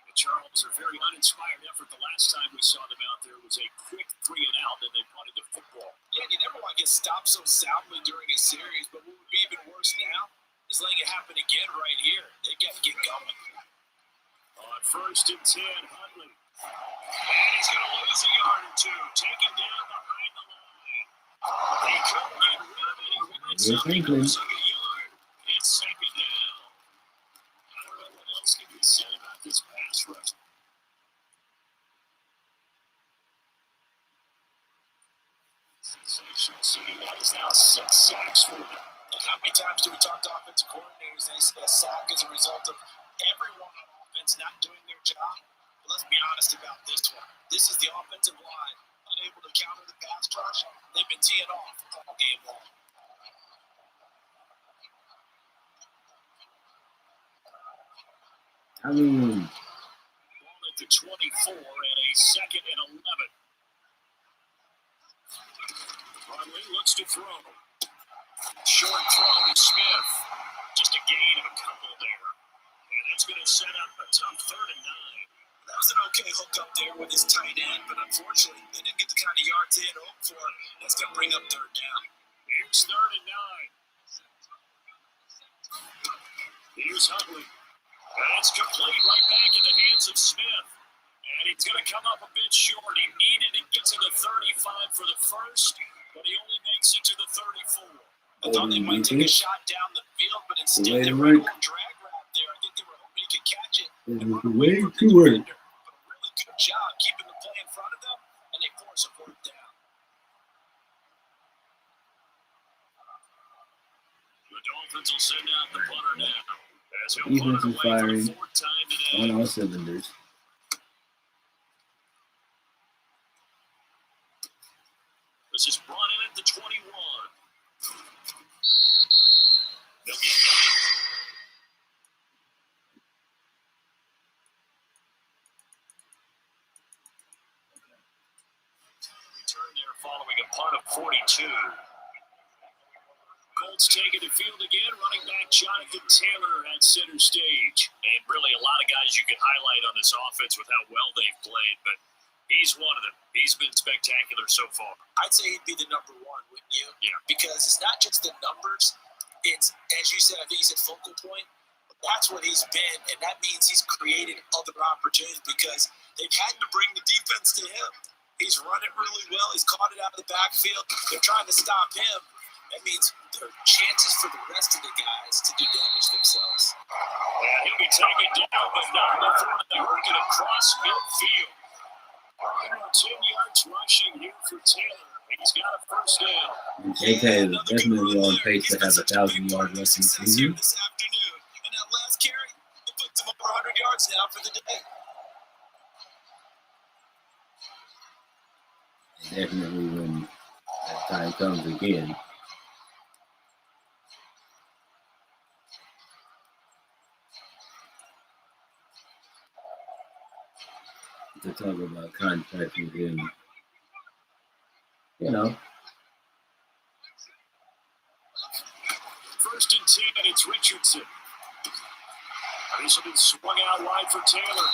The Charles, a very uninspired effort the last time we saw them out there was a quick 3 and out, then they punted the football. Yeah, you never want to get stopped so soundly during a series, but what would be even worse now is letting it happen again right here. They got to get going. On first and 10, Huntley. And he's going to lose a yard or two. Taken down behind the line. He couldn't get rid of it. He winds up losing a yard. It's second down. I don't know what else can be said about this pass rush. That is now 6 sacks for them. How many times do we talk to offensive coordinators and they say a sack is a result of everyone on offense not doing their job? But let's be honest about this one. This is the offensive line unable to counter the pass rush. They've been teeing off all game long. Ball at the 24 and a second and 11. Conley looks to throw. Short throw to Smith. Just a gain of a couple there. And that's going to set up a tough 3rd and 9. That was an okay hook up there with his tight end, but unfortunately, they didn't get the kind of yards they had hoped for. That's going to bring up 3rd down. Here's 3rd and 9. Here's Huntley. That's complete right back in the hands of Smith. And he's going to come up a bit short. He needed to get to the 35 for the first, but he only makes it to the 34. I thought they might take a shot down the field, but instead they were a little drag route there. I think they were hoping he could catch it and run away from the defender. But a really good job keeping the play in front of them, and they force a 4th down. The Dolphins will send out the punter now. As he'll punt it away for the 4th time today. On all cylinders. This is brought in at the 21. They'll get it. Return there following a punt of 42. Colts taking the field again. Running back Jonathan Taylor at center stage. And really a lot of guys you can highlight on this offense with how well they've played, but he's one of them. He's been spectacular so far. I'd say he'd be the number 1, wouldn't you? Yeah. Because it's not just the numbers. It's, as you said, I think he's at focal point. That's what he's been, and that means he's created other opportunities because they've had to bring the defense to him. He's run it really well. He's caught it out of the backfield. They're trying to stop him. That means there are chances for the rest of the guys to do damage themselves. Yeah, he'll be taken down, but not before they work it across midfield. 110 yards rushing here for Taylor. He's got a 1st down. JK is definitely on pace to have 1,000-yard rushing season. This afternoon. And that last carry, it puts him over 100 yards now for the day. Definitely when that time comes again. To talk about contracts with him, you know. 1st and 10, it's Richardson. This has been swung out wide for Taylor.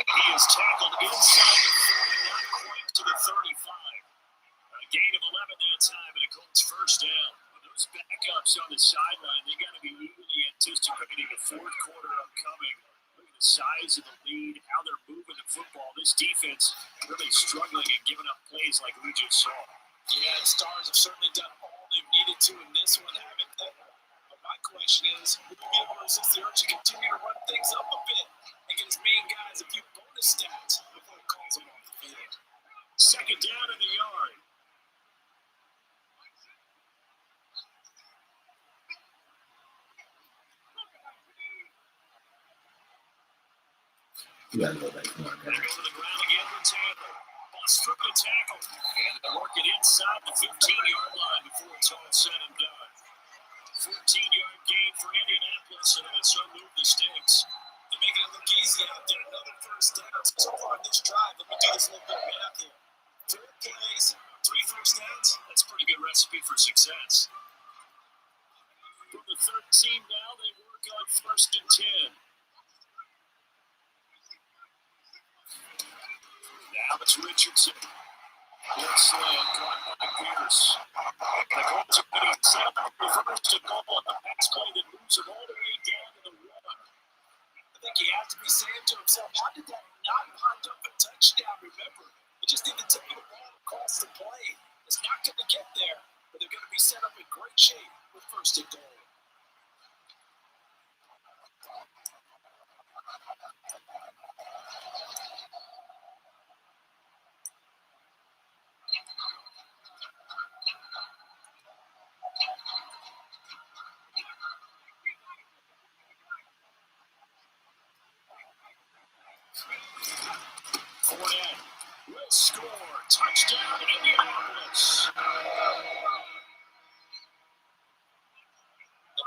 And he is tackled inside the 40, not quite to the 35. A gain of 11 that time, and a Colts 1st down. With those backups on the sideline, they got to be eagerly anticipating the 4th quarter upcoming. Look at the size of the lead, how they're moving the football. This defense really struggling and giving up plays like we just saw. Yeah, the Stars have certainly done all they've needed to in this one, haven't they? But my question is, will we be able to resist the urge to continue to run things up a bit and get his main guys a few bonus stats before it calls them off the field? 2nd down in the yard. You gotta go back. Come on, They guys. go to the ground again for Taylor. Bust from the tackle. And they work it inside the 15-yard line before it's all said and done. 14-yard gain for Indianapolis, and also move the sticks. They're making it look easy out there. Another 1st down so far in this drive. Let me do this little bit of math here. 4 plays, 3 1st downs. That's a pretty good recipe for success. From the 13 now, they work on 1st and 10. Now it's Richardson. Good slam caught by Pierce. The Colts are going to set up the 1st and goal on the pass play that moves them all the way down to the 1. I think you have to be be saying to himself, how did that not wind up a touchdown? Remember, he just needed to get the ball across the plane. It's not going to get there, but they're going to be set up in great shape with first and goal. Fournette will score. Touchdown, Indianapolis. And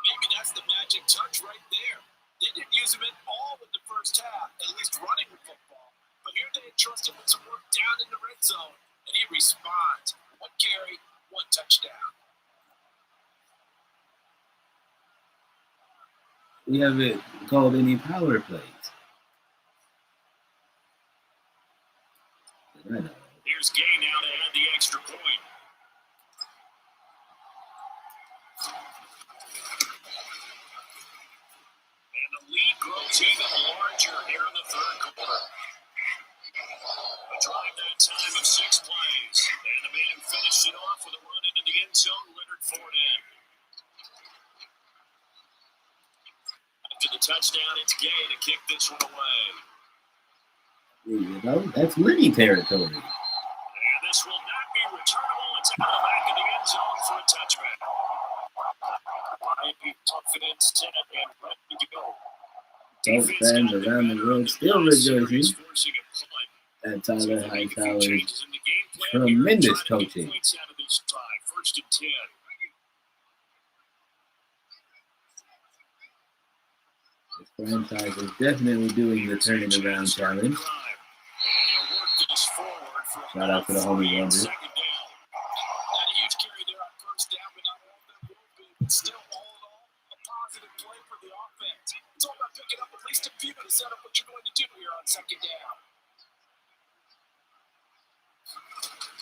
maybe that's the magic touch right there. They didn't use him at all in the first half, at least running the football. But here they entrusted with some work down in the red zone, and he responds. One carry, one touchdown. We haven't called any power plays. I know. Here's Gay now to add the extra point. And the lead grows even larger here in the third quarter. A drive that time of 6 plays. And the man who finished it off with a run into the end zone, Leonard Fournette. After the touchdown, it's Gay to kick this one away. You know, that's Liddy territory. And this will not be returnable. It's out of the back of the end zone for a touchback. Confidence set and ready to go. Both fans around the world still rejoicing at Tyler Hightower's tremendous coaching. First and 10. This franchise is definitely doing the turning around challenge. Shout out to the homie Wonders. Not a huge carry there on first down, but not all of them will be. But still, all in all, a positive play for the offense. It's all about picking up at least a few to set up what you're going to do here on second down.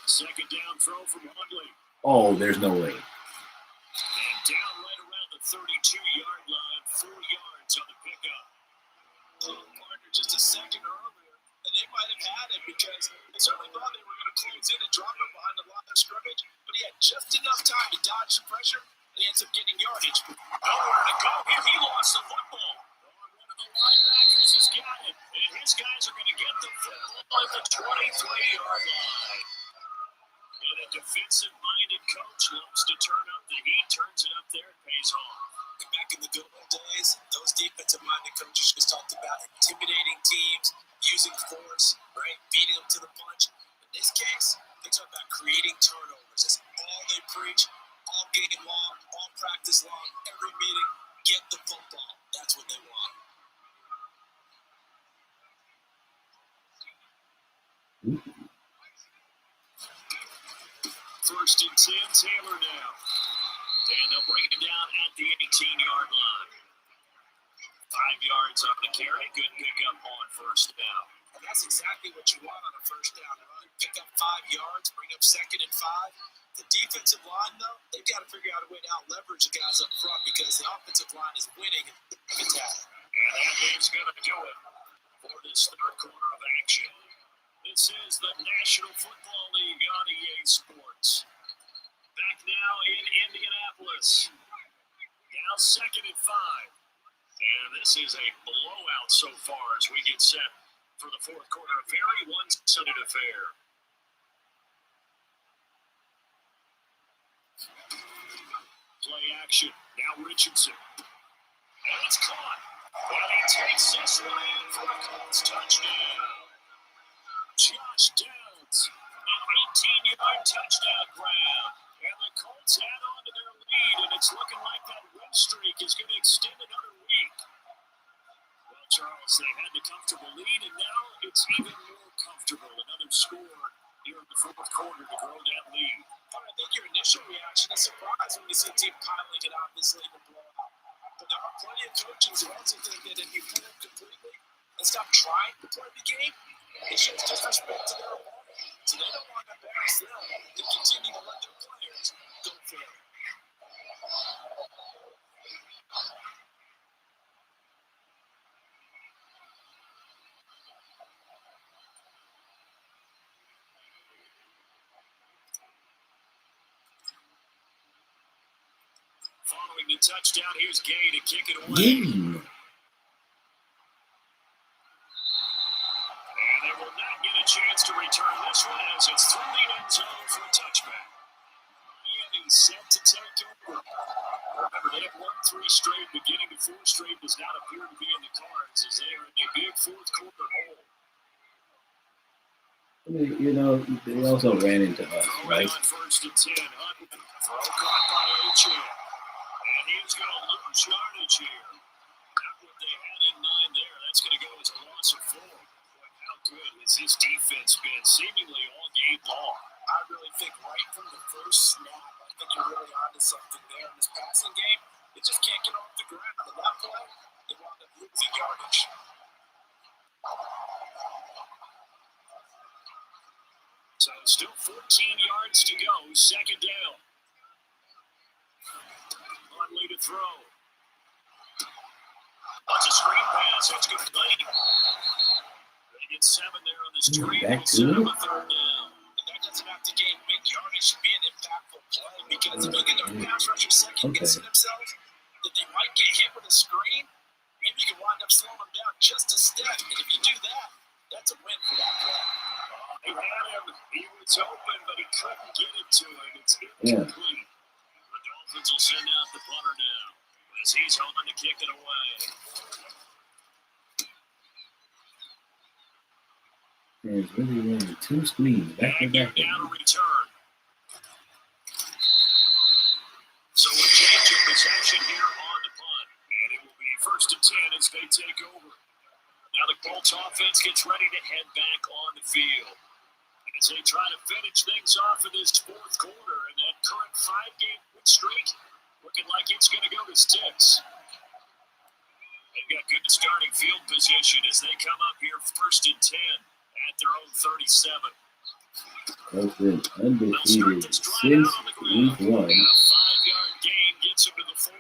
Second down throw from Hundley. Oh, there's no way. And down right around the 32-yard line, 4 yards on the pickup. Partner just a second earlier, and they might have had it because they certainly thought they were going to close in and drop him behind the line of scrimmage, but he had just enough time to dodge the pressure, and he ends up getting yardage. Nowhere to go here. He lost the football. One of the linebackers has got it, and his guys are going to get the football at the 23-yard line. And a defensive-minded coach loves to turn up the heat, turns it up there, it pays off. Back in the good old days, those defensive-minded coaches just talked about intimidating teams, using force, right, beating them to the punch. In this case, they talk about creating turnovers. That's all they preach, all game long, all practice long, every meeting. Get the football. That's what they want. First and 10, Taylor now. And they'll bring it down at the 18-yard line. 5 yards on the carry. Good pickup on first down. And that's exactly what you want on a first down. Pick up 5 yards, bring up second and 5. The defensive line, though, they've got to figure out a way to out-leverage the guys up front because the offensive line is winning the attack. And that game's going to do it for this third quarter of action. This is the National Football League on EA Sports. Back now in Indianapolis. Now second and 5. And this is a blowout so far as we get set for the fourth quarter. A very one-sided affair. Play action. Now Richardson. And it's caught. And he takes this one in for a Colts touchdown. Josh Downs, an 18-yard touchdown grab. And the Colts add on to their lead, and it's looking like that win streak is going to extend another week. Well, Charles, they had the comfortable lead, and now it's even more comfortable. Another score here in the fourth quarter to grow that lead. I think your initial reaction is surprise when you see a team piling it out this late in the blowout. But there are plenty of coaches who also think that if you play them completely and stop trying to play the game, it shows disrespect to their opponent. So they don't want to embarrass them. They continue to let their players go for it. the touchdown. Here's Gay to kick it away. Yeah. And they will not get a chance to return this one as it's through the end zone for a touchback. Miami set to take over. Remember, they have won 3 straight. Beginning of 4 straight does not appear to be in the cards as they are in a big fourth quarter hole. I mean, you know, they also ran into us, right? On first and 10. Throw caught by H.A. And he's going to lose yardage here. Not what they had in mind there. That's going to go as a loss of 4. Boy, how good has this defense been seemingly all game long? I really think right from the first snap, I think you're really onto something there in this passing game. They just can't get off the ground. At that point, they wound up losing yardage. So still 14 yards to go. Second down. Conley to throw. That's a screen pass. That's good play. They get 7 there on this screen. Back to it. Third down. And that doesn't have to gain big yardage to be an impactful play because if you get their pass rusher second guessing themselves, that they might get hit with a screen, maybe you can wind up slowing them down just a step. And if you do that, that's a win for that play. They had him. He was open, but he couldn't get it to him. It's incomplete. The Dolphins will send out the punter now as he's home to kick it away. There's really running 2 screens back to back. Down a return. So a change of possession here on the punt. And it will be first and 10 as they take over. Now the Colts offense gets ready to head back on the field. As they try to finish things off in this fourth quarter, and that current 5-game win streak looking like it's going to go to 6. They've got good starting field position as they come up here first and 10 at their own 37. Colts undefeated since week 1. A 5-yard gain gets him to the 42.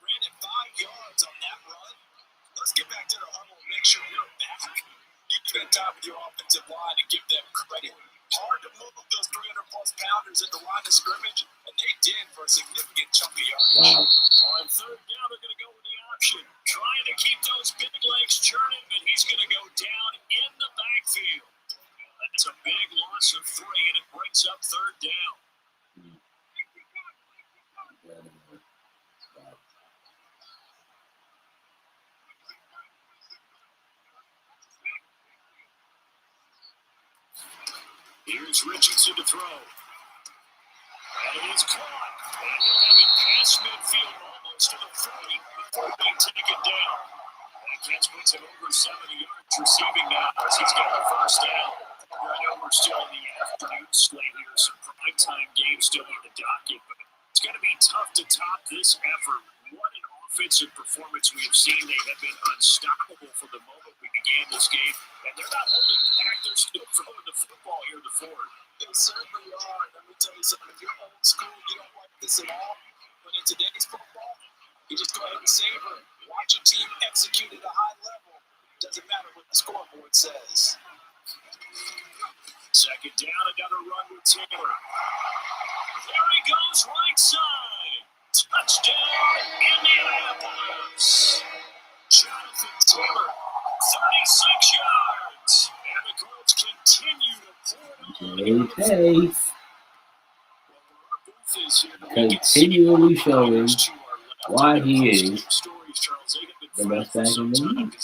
Brandon, 5 yards on that run. Let's get back to the huddle and make sure you're back. You spend time with your offensive line and give them credit. Hard to move those 300-plus pounders at the line of scrimmage, and they did for a significant chunk of yardage. Wow. On third down, they're going to go with the option. Trying to keep those big legs churning, but he's going to go down in the backfield. That's a big loss of 3, and it brings up third down. Here's Richardson to throw. And it is caught. And he'll have it past midfield almost to the 40 before they take it down. That catch puts him over 70 yards receiving now as he's got the first down. I know we're still in the afternoon slate here, some primetime games still on the docket, but it's going to be tough to top this effort. What an offensive performance we have seen. They have been unstoppable from the moment we began this game, and they're not holding back. They're still throwing the football here to Ford. They certainly are. Let me tell you something. If you're old school, you don't like this at all. But in today's football, you just go ahead and savor. Watch your team execute at a high level. Doesn't matter what the scoreboard says. Second down, another run with Taylor. There he goes, right side. Touchdown, Indianapolis. Jonathan Taylor, 36 yards. And the Colts continue to pour it on. Continually showing why he is the best back in the league.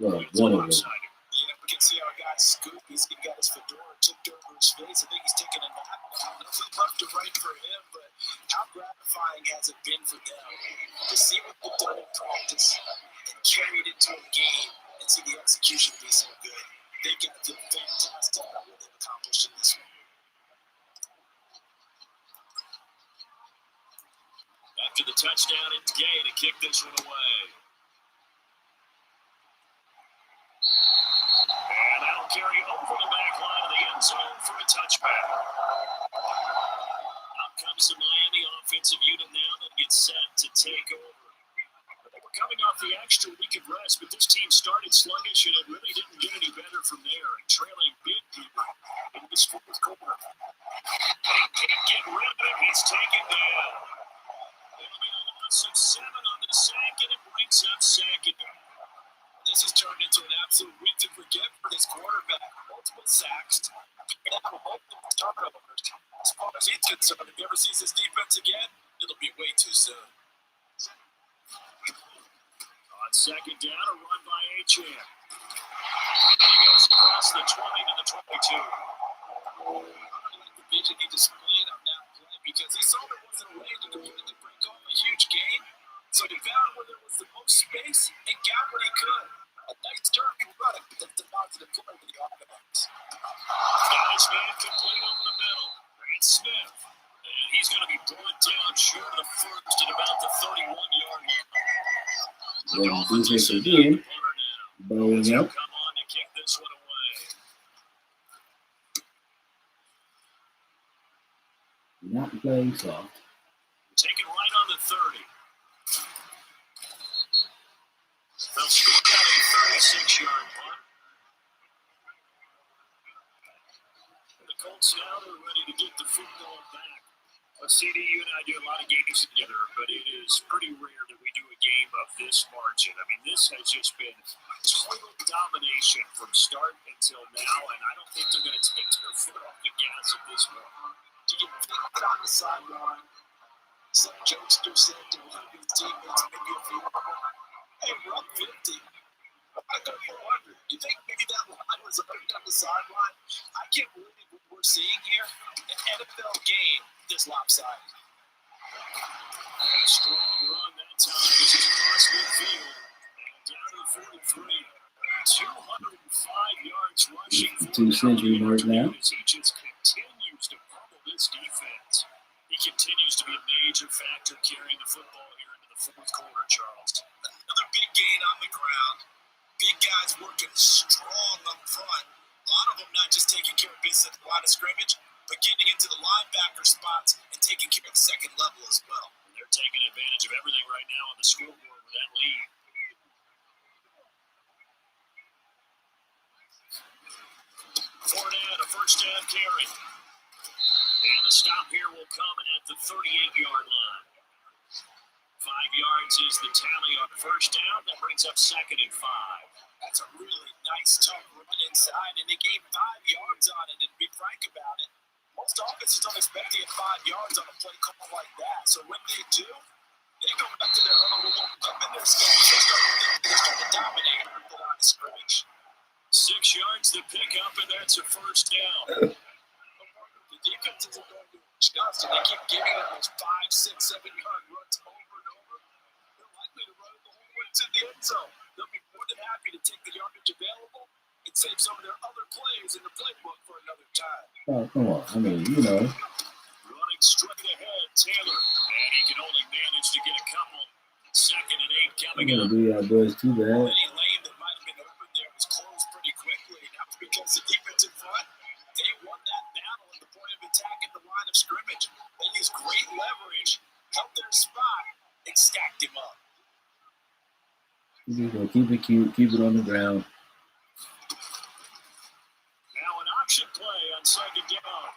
Well, one of them. Yeah, we can see our guy Scoop. He got his fedora tipped over his face. I think he's taking a nap now. It'll be left to right for him, but how gratifying has it been for them to see what they've done in practice and carry it into a game and see the execution be so good? They've got to feel fantastic about what they've accomplished in this one. After the touchdown, it's Gay to kick this one away. And that'll carry over the back line of the end zone for a touchback. Out comes the Miami offensive unit now that gets set to take over. They were coming off the extra week of rest, but this team started sluggish and it really didn't get any better from there. And trailing big people in this fourth quarter. They can't get rid of him. He's taken down. So 7 on the second, it brings up second. This has turned into an absolute week to forget for this quarterback. Multiple sacks, multiple turnovers. As far as he's concerned, if he ever sees his defense again, it'll be way too soon. On second down, a run by H.M. He goes across the 20 to the 22. I don't like the vision he displayed on that play because he saw there wasn't a way to completely break off a huge gain. So he found where there was the most space and got what he could. A nice dirty run that's a positive play for the offense. Nice man, complete over the middle. That's Smith. And he's going to be brought down short of the first at about the 31-yard line. There's defense again. Bowling up. Come on to kick this one away. Not playing soft. Taken right on the 30. They'll score out a 36-yard punt. The Colts now are ready to get the football back. CD, you and I do a lot of games together, but it is pretty rare that we do a game of this margin. I mean, this has just been total domination from start until now, and I don't think they're going to take their foot off the gas at this point. Do you think that on the sideline, some jokester said to one of his teammates, maybe a few of them, hey, we're up 50. I got 400. You think maybe that line was already on the sideline? I can't believe what we're seeing here. An NFL game this lopsided. And a strong run that time. This is across midfield. And down to 43. 205 yards rushing for Two century mark now. As he just continues to pummel this defense. He continues to be a major factor carrying the football here into the fourth quarter, Charles. Another big gain on the ground. Big guys working strong up front. A lot of them not just taking care of business at the line of scrimmage, but getting into the linebacker spots and taking care of the second level as well. And they're taking advantage of everything right now on the scoreboard with that lead. Fournette, a first down carry. And the stop here will come at the 38-yard line. 5 yards is the tally on first down. That brings up second and 5. That's a really nice tough run inside, and they gave 5 yards on it. And to be frank about it, most offenses don't expect to get 5 yards on a play call like that. So when they do, they go back to their huddle, up in their stance. They start to dominate the line of scrimmage. 6 yards to pick up, and that's a first down. The defenses are going to adjust, and they keep giving them those 5, 6, 7-yard runs over and over. They're likely to run it the whole way to the end zone. They'll be more than happy to take the yardage available and save some of their other plays in the playbook for another time. Oh, come on. I mean, you know. Running straight ahead, Taylor. And he can only manage to get a couple. Second and 8 coming up. Do our best too bad. Any lane that might have been open there was closed pretty quickly. Now, because the defense in front, they won that battle at the point of attack at the line of scrimmage. They used great leverage, held their spot, and stacked him up. We're going to keep it cute, keep it on the ground. Now an option play on second down.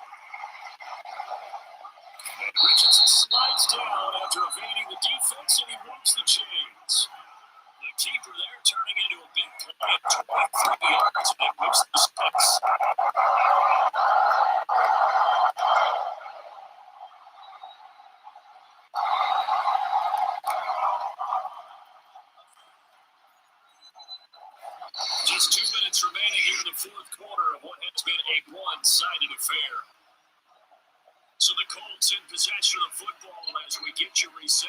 And Richardson slides down after evading the defense, and he works the chains. The keeper there turning into a big play at 23 yards, and it moves the sticks. Just 2 minutes remaining here in the fourth quarter of what has been a one-sided affair. So the Colts in possession of the football as we get you reset.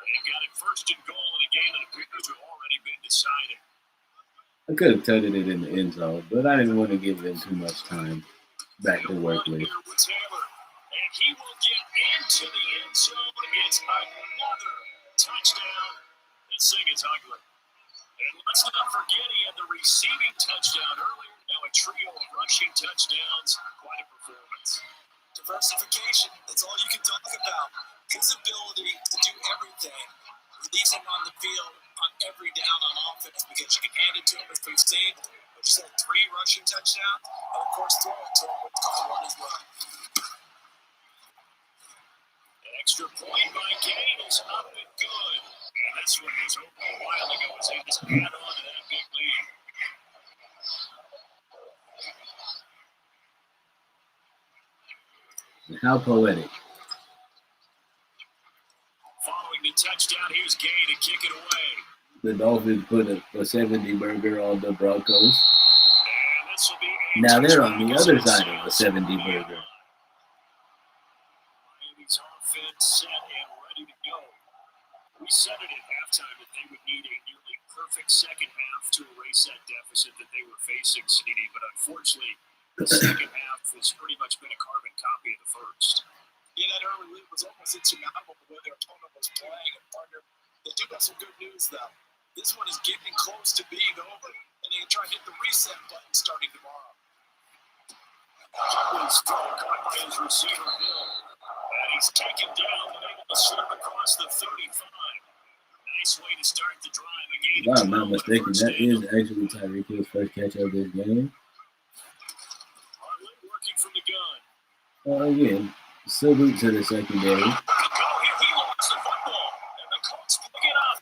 They've got it first and goal in a game that appears to have already been decided. I could have tutted it in the end zone, but I didn't want to give them too much time back to work with. Taylor, and he will get into the end zone. It's another touchdown. This thing is ugly. And let's not forget he had the receiving touchdown earlier. Now a trio of rushing touchdowns. Quite a performance. Diversification, that's all you can talk about. His ability to do everything, release him on the field on every down on offense, because you can hand it to him as we've seen. We just had 3 rushing touchdowns, and of course throw it to him with one as well. extra point by Gate is up and good. And this one was over a while ago as they just add on to that big lead. How poetic. Following the touchdown, here's Gay to kick it away. The Dolphins put a 70 burger on the Broncos. And this will be now they're on the other side of a 70 burger. Miami's offense set and ready to go. We said it at halftime that they would need a nearly perfect second half to erase that deficit that they were facing, Sneedy, but unfortunately, the second half has pretty much been a carbon copy of the first. Yeah, that early lead was almost insurmountable the way their opponent was playing. And partner, they do have some good news, though. This one is getting close to being over, and they can try and hit the reset button starting tomorrow. He's caught by his receiver, Hill. And he's taken down and able to slip across the 35. Nice way to start the drive. If I'm not mistaken, that is actually Tyreek Hill's first catch of this game. Harlan working from the gun. Again, salute to the secondary. He lost the football, and the Colts pick it up.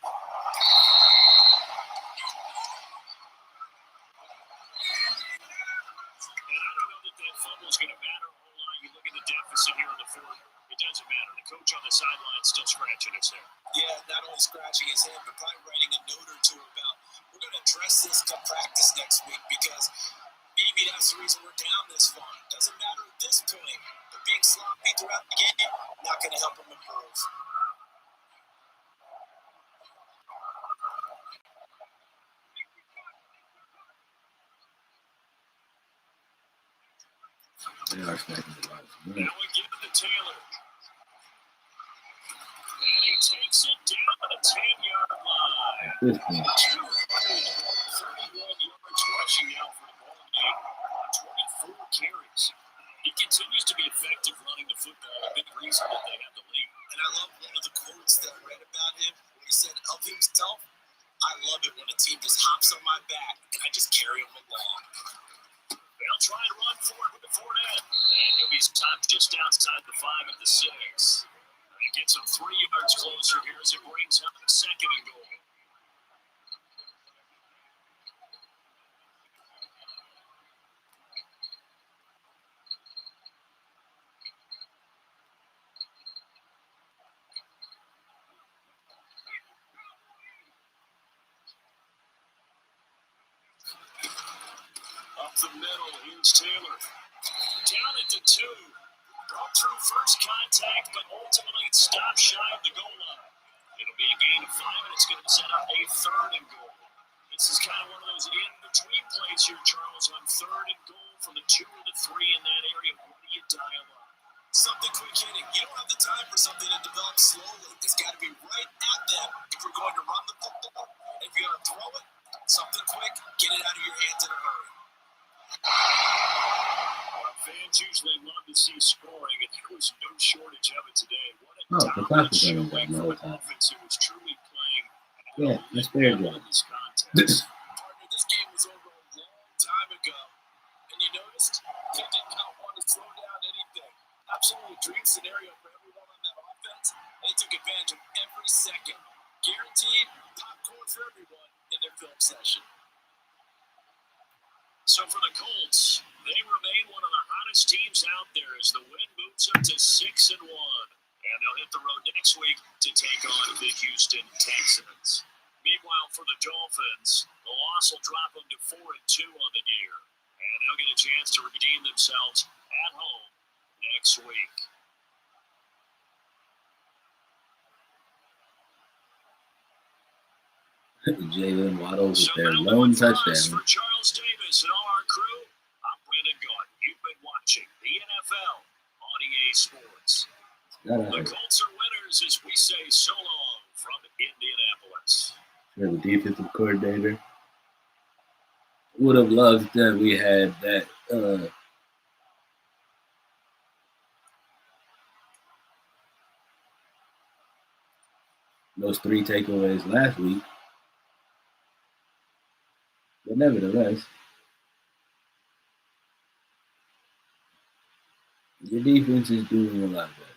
And I don't know that fumble's going to matter a whole lot. You look at the deficit here in the fourth. It doesn't matter. The coach on the sideline still scratching his head. Yeah, not only scratching his head, but probably writing a note or two about, we're going to address this come practice next week because maybe that's the reason we're down this far. Doesn't matter at this point. But being sloppy throughout the game, not going to help him improve. They are stacking the box. Now we give it to Taylor. And he takes it down to the 10-yard line. 231 yards rushing out for the ball game on 24 carries. He continues to be effective running the football, a big reason that they have the lead. And I love one of the quotes that I read about him where he said of himself, I love it when a team just hops on my back and I just carry them along. They'll try and run forward with the Fournette. And he'll be stopped just outside the 5 at the 6. That gets him 3 yards closer here as it brings up the 2nd and goal. Up the middle, here's Taylor. Down at the 2. Broke through first contact, but ultimately it stopped shy of the goal line. It'll be a gain of 5, and it's going to set up a 3rd and goal. This is kind of one of those in-between plays here, Charles, on 3rd and goal from the 2 or the 3 in that area. What do you dial up? Something quick hitting. You don't have the time for something to develop slowly. It's got to be right at them if we're going to run the football. If you're going to throw it, something quick, get it out of your hands in a hurry. Fans usually love to see scoring, and there was no shortage of it today. What a the clock dominant is running showing down the whole from an time. offense who was truly playing Yeah, that's fair well game. in this contest. Partner, this game was over a long time ago. And you noticed he did not want to slow down anything. Absolutely a dream scenario for everyone on that offense. And they took advantage of every second. Guaranteed popcorn for everyone in their film session. So for the Colts, they remain one of the hottest teams out there as the win moves them to 6-1. And they'll hit the road next week to take on the Houston Texans. Meanwhile, for the Dolphins, the loss will drop them to 4-2 on the year. And they'll get a chance to redeem themselves at home next week. Jalen Waddle with So their now lone for us, touchdown. For Charles Davis and all our crew, I'm Brandon Gaunt. You've been watching the NFL on EA Sports. The Colts are winners as we say so long from Indianapolis. The defensive coordinator would have loved that we had that those 3 takeaways last week. But nevertheless, the defense is doing a lot better.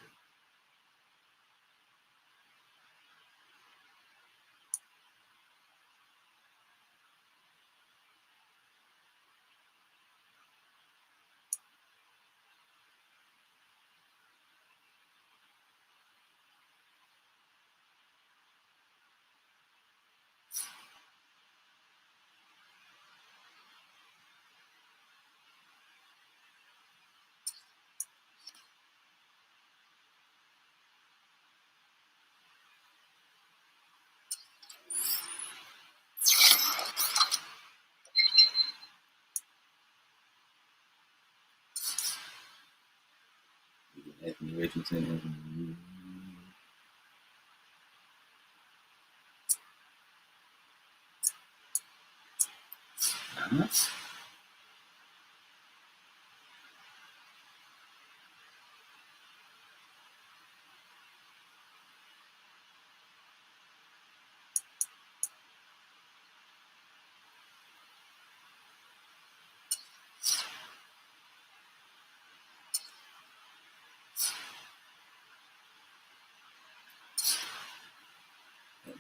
Anthony Richardson.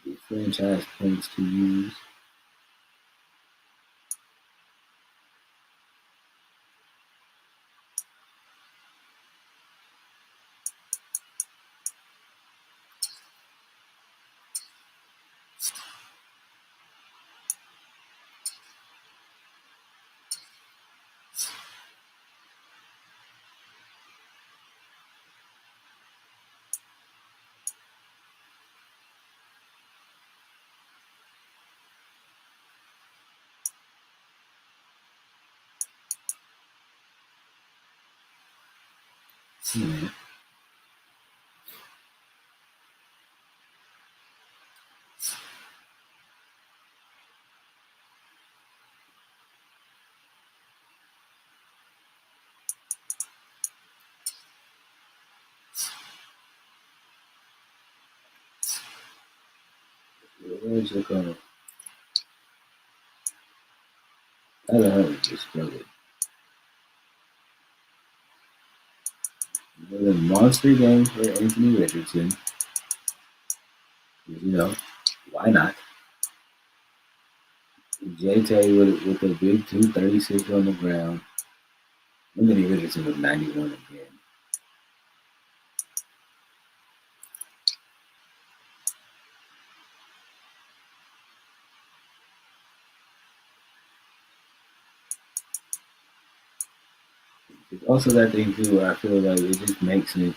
The franchise points to use. Hmm. Where's it going? I don't know. Just struggled. Another monster game for Anthony Richardson. Why not? JT with a big 236 on the ground. Anthony Richardson with 91 again. It's also that thing too where I feel like it just makes sense.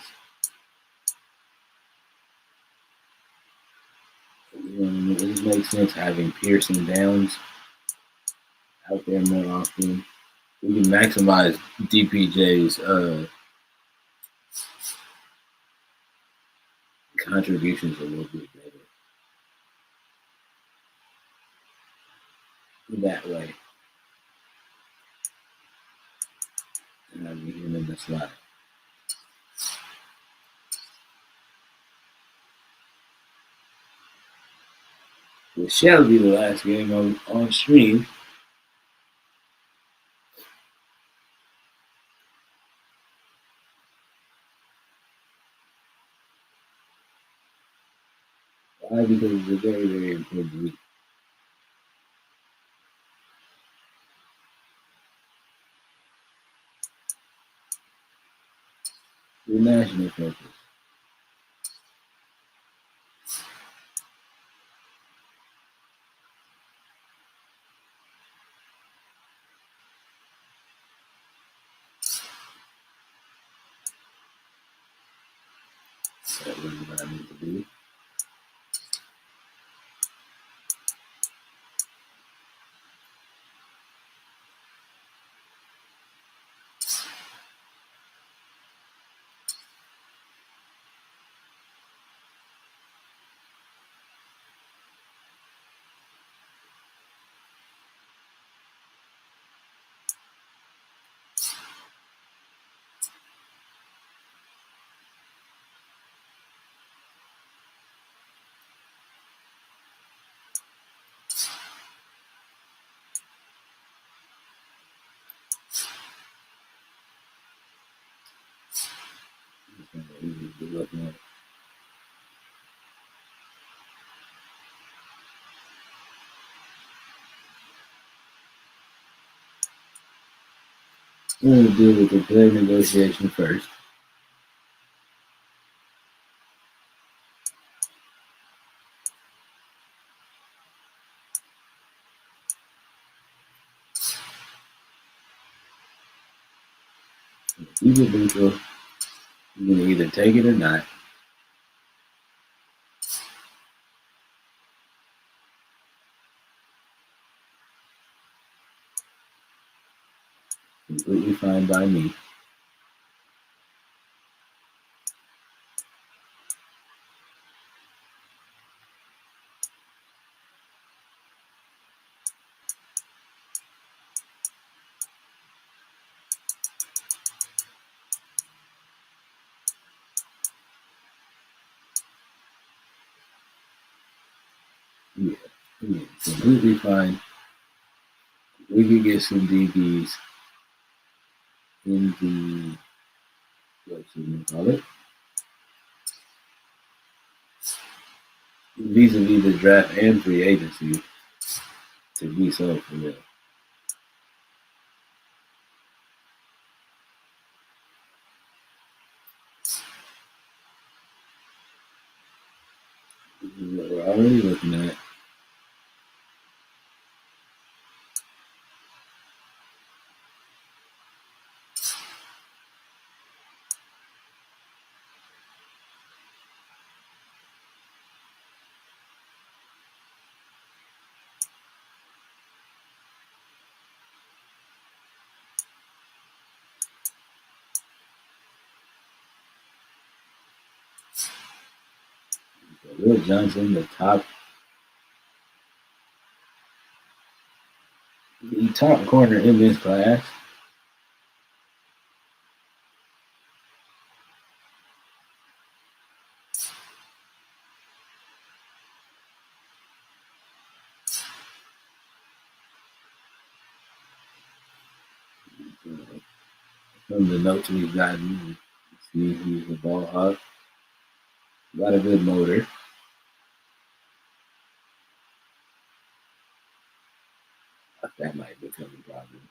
It just makes sense having Pearson Downs out there more often. We can maximize DPJ's contributions a little bit better in that way. And having him in the slot. It shall be the last game on stream. Why? Because it's a very, very important week. The national focus. That was what I need to do. Good luck, man. I'm going to deal with the player negotiation first. He's a neutral. You can either take it or not. Completely fine by me. Completely fine. We could get some DBs in the, what you call it, vis-a-vis the draft and free agency to be so for real. What we're already looking at. Will Johnson, the top corner in this class. From the notes we've gotten, see he's a ball hawk. Got a good motor. That might become a problem.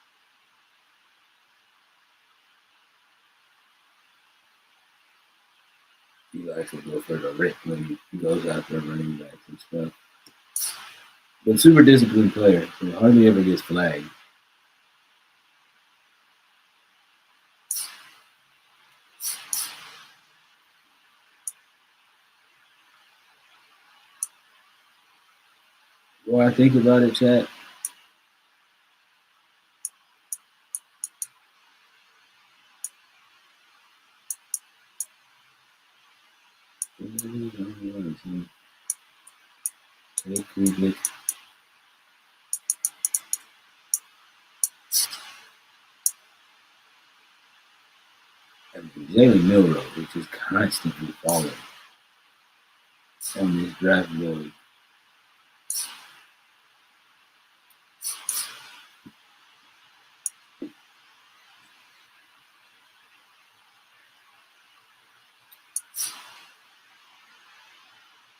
He likes to go for the rip when he goes out there running backs and stuff. But super disciplined player, so hardly ever gets flagged. Well, I think about it, chat. Jalen Milrow, which is constantly falling on this draft board.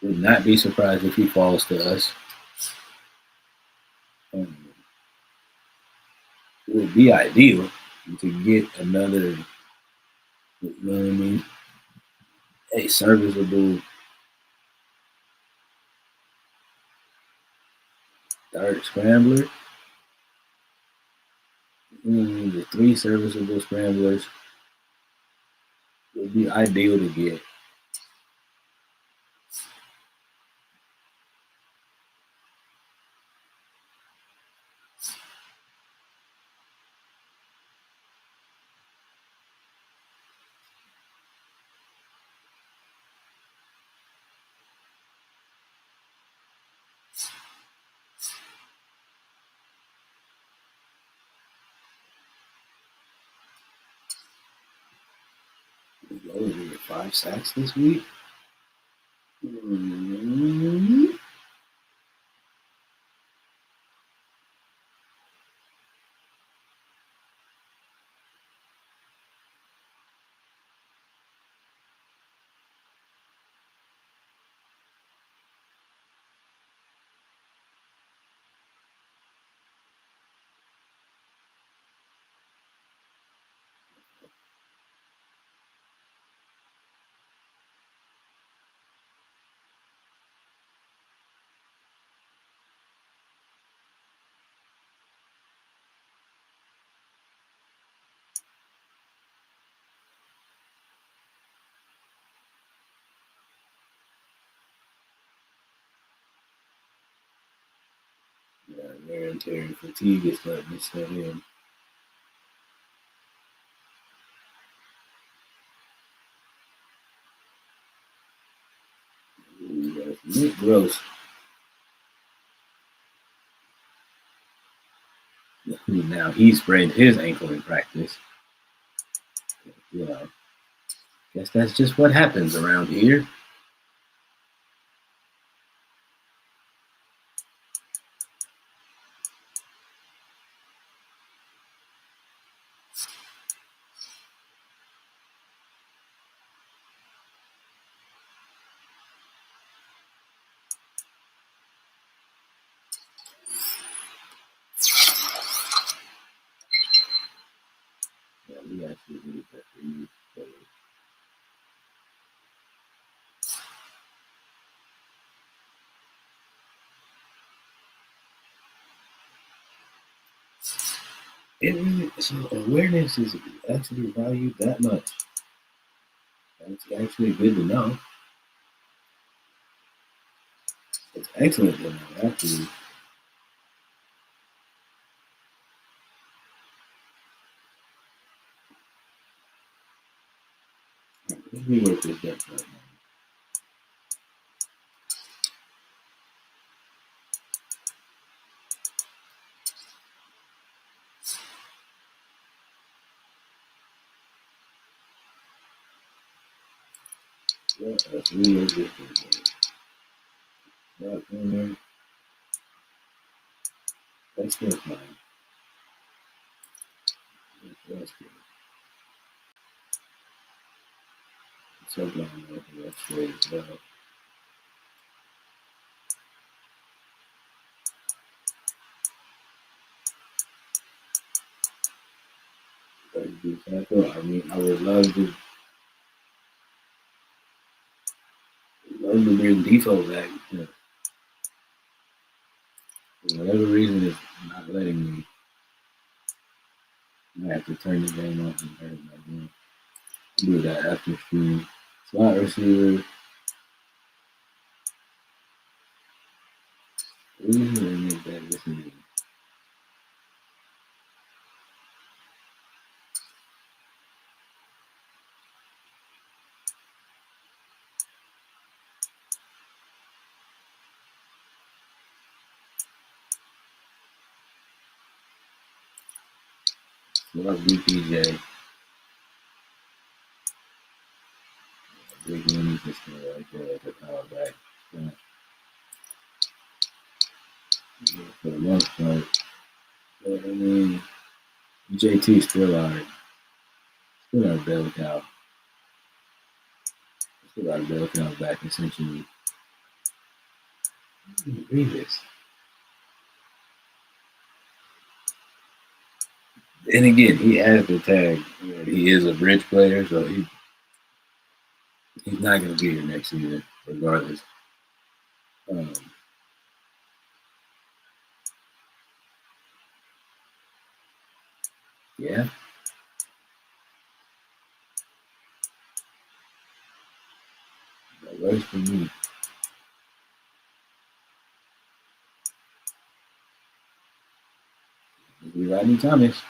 Would not be surprised if he falls to us. It would be ideal to get another, you know what I mean, a serviceable third scrambler. The 3 serviceable scramblers would be ideal to get. We get 5 sacks this week. Wear and tear and fatigue is starting to set in. Nick Gross. Now he sprained his ankle in practice. Guess that's just what happens around here. actually really good for you. So awareness is actually valued that much. That's actually good to know. It's excellent to know, actually. Let me work this deck right now. What else? We work this deck. That corner. That's still fine. That's good. So glad I'm working that straight as well. I mean, I would love to bring default back, but for whatever reason, it's not letting me. I have to turn the game off and turn it back on. Do that after stream. Slot receiver. Usually make that decision. Love BPJ. Big money just right there at the power back. For the most part. But I mean, JT still our bell cow. Still our bell cow back essentially. Read this. And again, he has the tag. He is a bridge player, so he's not going to be here next season, regardless. Yeah. That works for me. We Rodney Thomas.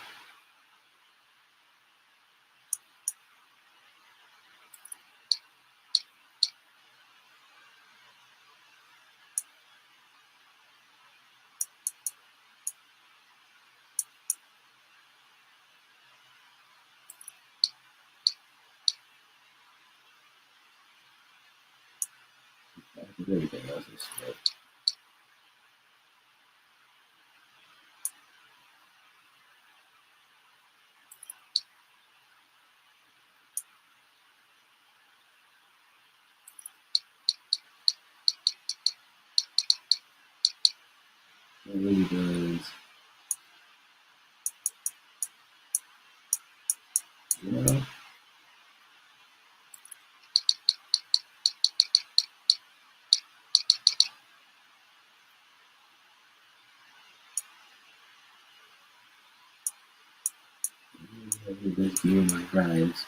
Everything else is stuff. It really does. You know? Just doing my grinds.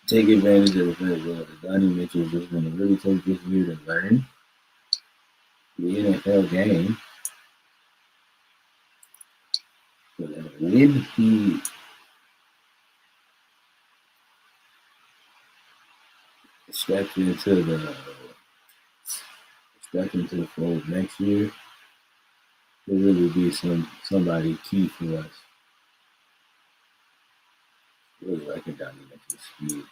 Take advantage of the fact that Donnie Mitchell is just going to really take this year to learn the NFL game. So that when he steps into the fold next year, will really be somebody key for us. Really liking Donnie Mitchell's speed.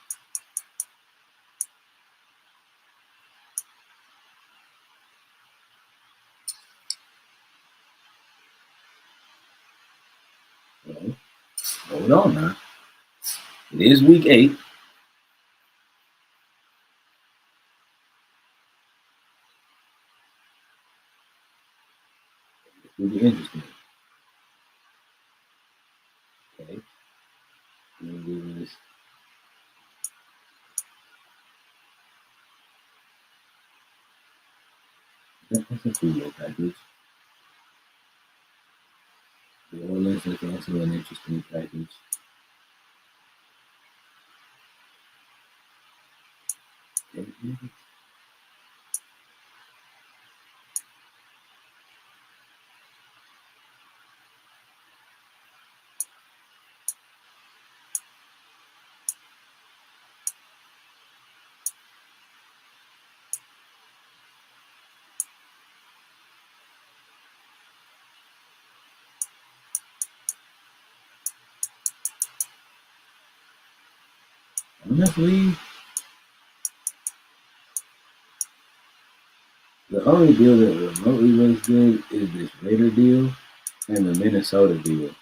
Hold on now. It is week 8. This will be interesting. Okay. Let me do this. That's a Fubo package. The Orleans is also an interesting package. Honestly, the only deal that remotely looks good is this Raider deal and the Minnesota deal.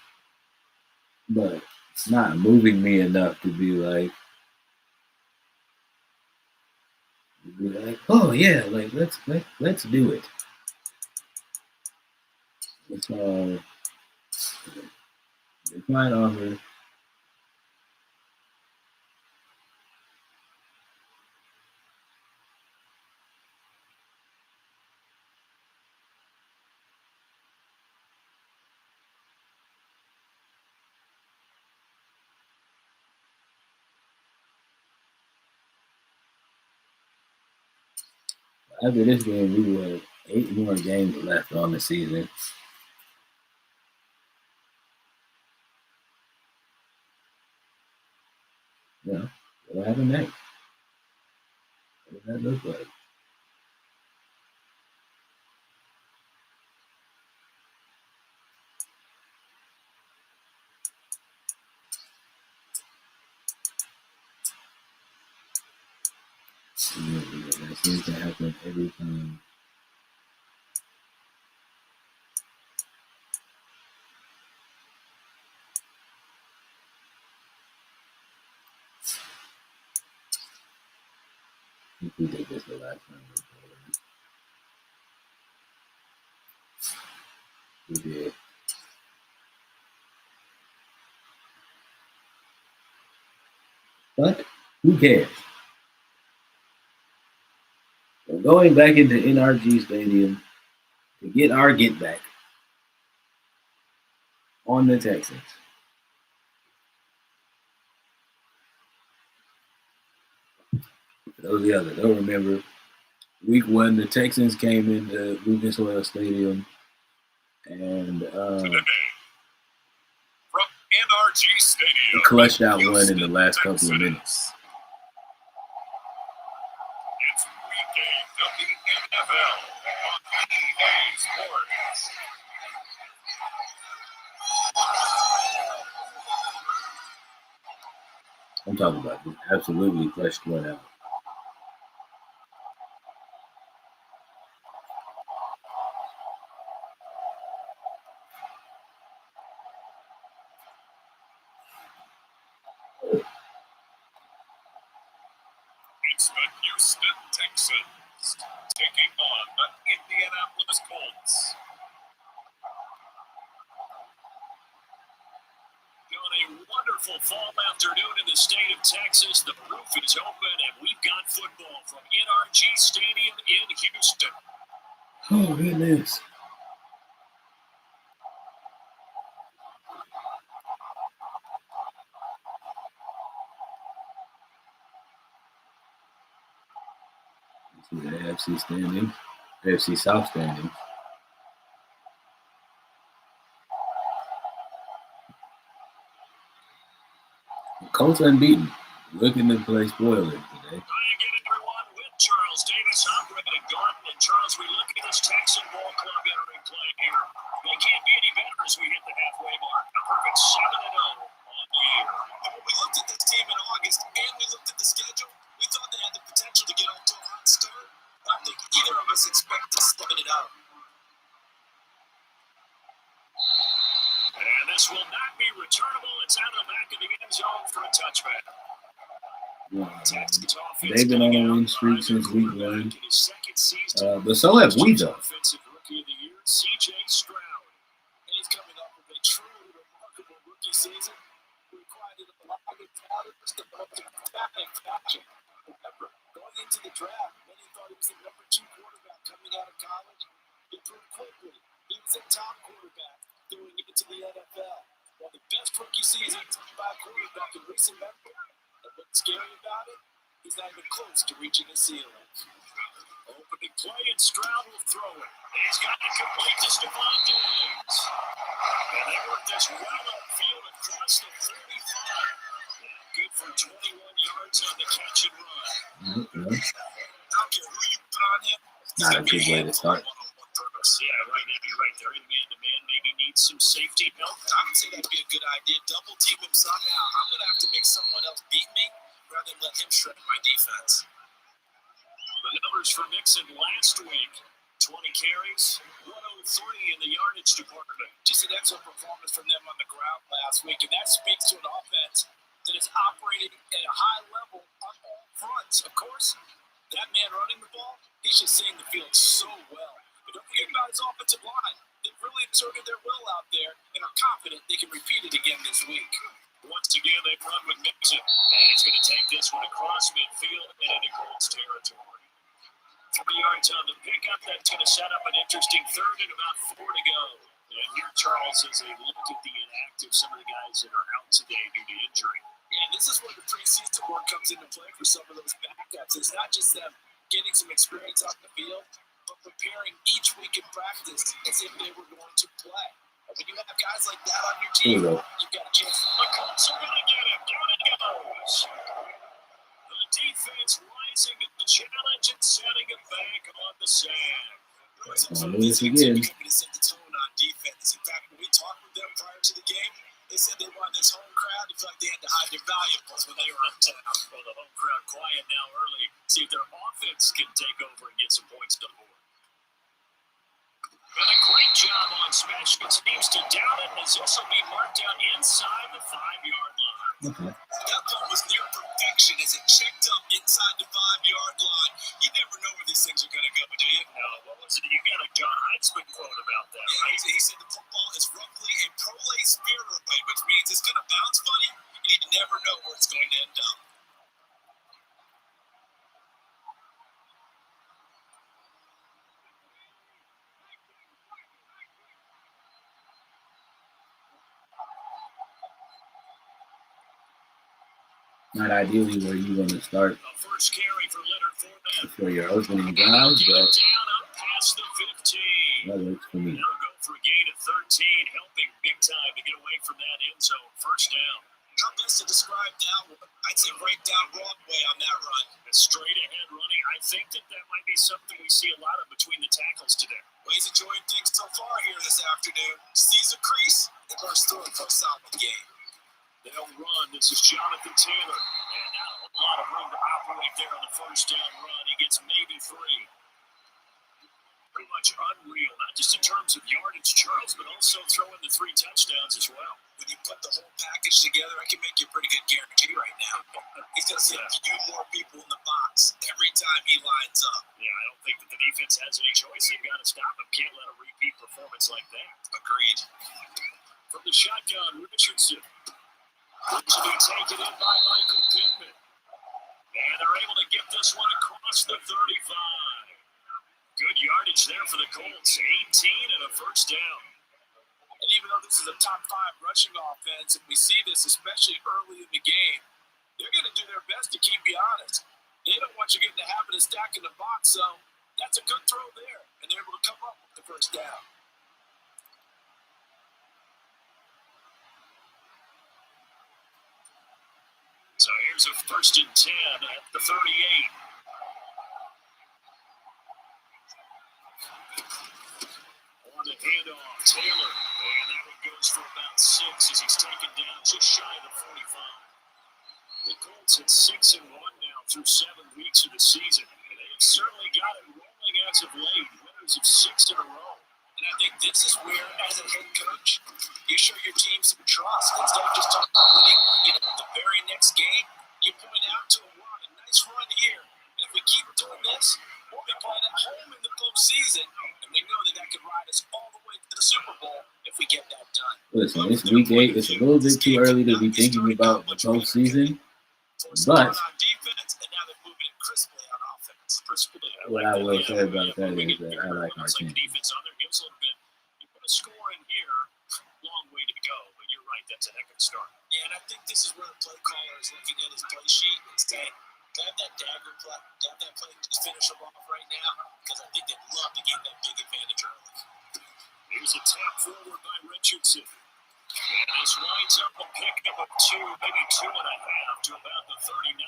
But it's not moving me enough to be like, oh yeah, like let's do it. It's all decline offer. After this game, we will have 8 more games left on the season. You know, what happened next? What does that look like? That seems to happen every time. I think we did this the last time. We did. But who cares? We're going back into NRG Stadium to get our get back on the Texans. For those of y'all that don't remember, week 1, the Texans came into Lucas Oil Stadium and from NRG Stadium, clutched out one in the last couple of minutes. It's week 8 of the NFL on EA Sports. I'm talking about this absolutely clutched one out. It's the Houston Texans taking on the Indianapolis Colts. On a wonderful fall afternoon in the state of Texas, the roof is open and we've got football from NRG Stadium in Houston. Oh, goodness. This is the AFC standings, AFC South standings. The Colts unbeaten, looking to play spoiler today. Hi again, everyone, with Charles Davis, operating Garden. And Charles, we look at this Texan ball club entering play here. They can't be any better as we hit the halfway mark. A perfect 7-0 on the year. And when we looked at this team in August and we looked at the schedule, we thought they had the potential to get off to a hot start. I don't think either of us expect to 7 it out. And this will not be returnable. It's out of the back of the end zone for a touchback. They've been on a win streak since week 1. They still have we though. Offensive rookie of the year, C.J. Stroud. And he's coming off of a truly remarkable rookie season. Required a lot of talents to back and fashion. Remember, going into the draft, many thought he was the number 2 quarterback coming out of college. He proved quickly he was a top quarterback going into the NFL. One of the best rookie seasons by a quarterback in recent memory. And what's scary about it, he's not even close to reaching his ceiling. Opening play, and Stroud will throw it. He's got it complete to Stephon Diggs. And they work this right upfield across the 35. Good for 21 yards on the catch and run. I don't care who you put on him. Not a good way to start. Yeah, right now you're right. They're in man-to-man. Maybe needs some safety help. I would say that'd be a good idea. Double team him somehow. I'm going to have to make someone else beat me rather than let him shred my defense. The numbers for Mixon last week, 20 carries, 103 in the yardage department. Just an excellent performance from them on the ground last week, and that speaks to an offense that is operating at a high level on all fronts. Of course, that man running the ball, he's just seeing the field so well. But don't forget about his offensive line. They've really exerted their will out there and are confident they can repeat it again this week. Once again, they've run with Mixon. And he's going to take this one across midfield and into Colts territory. 3 yards on the pickup. That's going to set up an interesting third and about 4 to go. And here, Charles, as they look at the inactive, some of the guys that are out today due to injury. And this is where the preseason work comes into play for some of those backups. It's not just them getting some experience on the field, but preparing each week in practice as if they were going to play. And when you have guys like that on your team, you've got a chance. The Colts are going to get him. Down it goes. The defense rising to the challenge and setting it back on the sand. Lose again. To set the tone on defense. In fact, when we talked with them prior to the game, they said they wanted this home crowd. They felt like they had to hide their valuables when they were uptown. Well, the home crowd quiet now early. See if their offense can take over and get some points on the board. And a great job on special teams to down it, as this will be marked down inside the 5-yard line. Okay. That ball was near perfection as it checked up inside the 5-yard line. You never know where these things are going to go, do you? No, what was it? You got a John Heitzman quote about that, right? He said the football is roughly a prolate spearway, which means it's going to bounce funny, and you never know where it's going to end up. Not ideally where you want to start First carry for Leonard Fournette. for your opening drive, but Down up past the 15. that works for me. They'll go for a gain of 13, helping big time to get away from that end zone. First down. How best to describe downward? I'd say right down Broadway on that run. A straight ahead running. I think that might be something we see a lot of between the tackles today. Well, he's enjoying things so far here this afternoon. Sees a crease and bursts through it for a solid game. They'll run. This is Jonathan Taylor. And not a lot of room to operate there on the first down run. He gets maybe 3. Pretty much unreal, not just in terms of yardage, Charles, but also throwing the 3 touchdowns as well. When you put the whole package together, I can make you a pretty good guarantee right now. He's going to see a few more people in the box every time he lines up. Yeah, I don't think that the defense has any choice. They've got to stop him. Can't let a repeat performance like that. Agreed. From the shotgun, Richardson. To be taken in by Michael Pittman. And they're able to get this one across the 35. Good yardage there for the Colts. 18 and a first down. And even though this is a top 5 rushing offense, and we see this especially early in the game, they're going to do their best to keep you honest. They don't want you getting the habit of stacking the box, so that's a good throw there. And they're able to come up with the first down. So here's a 1st and 10 at the 38. On the handoff, Taylor, and that one goes for about 6 as he's taken down just shy of the 45. The Colts at 6-1 now through 7 weeks of the season. And they have certainly got it rolling as of late. Winners of 6 in a row. And I think this is where, as a head coach, you show your team some trust. Instead of just talking about winning, the very next game, you point out to them, we're on a nice run here. And if we keep doing this, we'll be playing at home in the postseason. And we know that could ride us all the way to the Super Bowl if we get that done. Listen, it's week 8. It's a little bit too early to be thinking about the postseason. But what I will say about that is that I like my team. Score in here, long way to go, but you're right, that's a heck of a start. Yeah, and I think this is where the play caller is looking at his play sheet and saying, have that dagger play, have that play just finish him off right now, because I think they'd love to get that big advantage early. Here's a tap forward by Richardson. And this winds up a pickup of 2, maybe 2.5 to about the 39.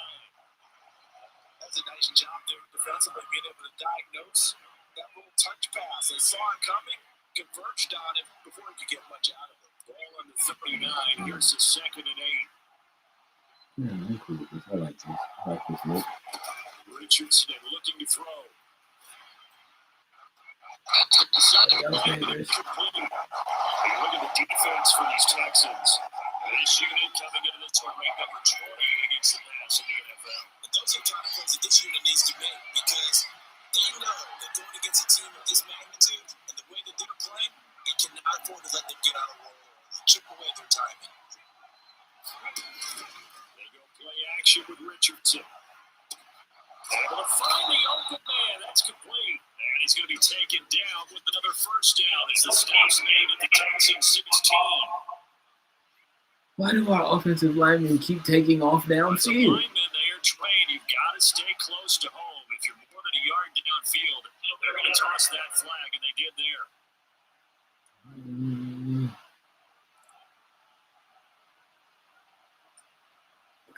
That's a nice job there defensively, being able to diagnose that little touch pass. They saw it coming, converged on it before he could get much out of it. Ball on the 39. Here's the 2nd and 8. Yeah, I'm cool with this. I like this. I like this look. Richardson looking to throw. That's dangerous. Look at the defense for these Texans. This unit coming into this one ranked number 20 against the pass in the NFL. And those are the kind of things that this unit needs to make, because they know that going against a team of this magnitude and the way that they're playing, they cannot afford to let them get out of roll or chip away their timing. They go play action with Richardson. Able to find the open man. That's complete. And he's going to be taken down with another first down as the stop's made at the Texans 16. Why do our offensive linemen keep taking off downfield? Linemen, they are trained. You've got to stay close to home. If you're more than a yard downfield, they're going to toss that flag, and they did there.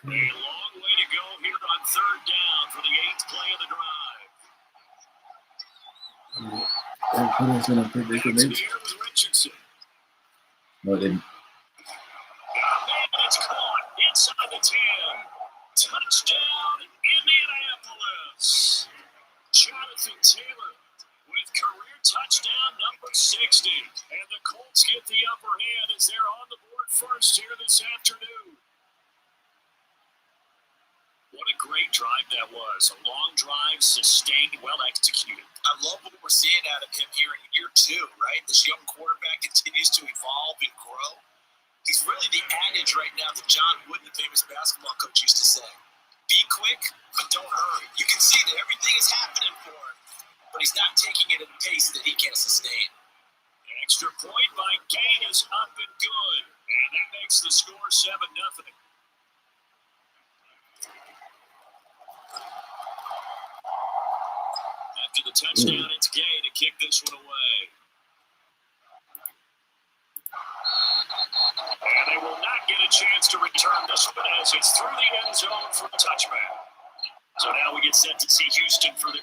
A long way to go here on 3rd down for the 8th play of the drive. That put us in a predicament. No, it didn't. It's caught inside the 10. Touchdown, Indianapolis. Jonathan Taylor with career touchdown number 60. And the Colts get the upper hand as they're on the board first here this afternoon. What a great drive that was. A long drive, sustained, well executed. I love what we're seeing out of him here in year 2, right? This young quarterback continues to evolve and grow. He's really the adage right now that John Wooden, the famous basketball coach, used to say. Be quick, but don't hurry. You can see that everything is happening for him, but he's not taking it at a pace that he can't sustain. An extra point by Gain is up and good, and that makes the score 7-0. After the touchdown, it's Gay to kick this one away. And they will not get a chance to return this one as it's through the end zone for a touchback. So now we get set to see Houston for the...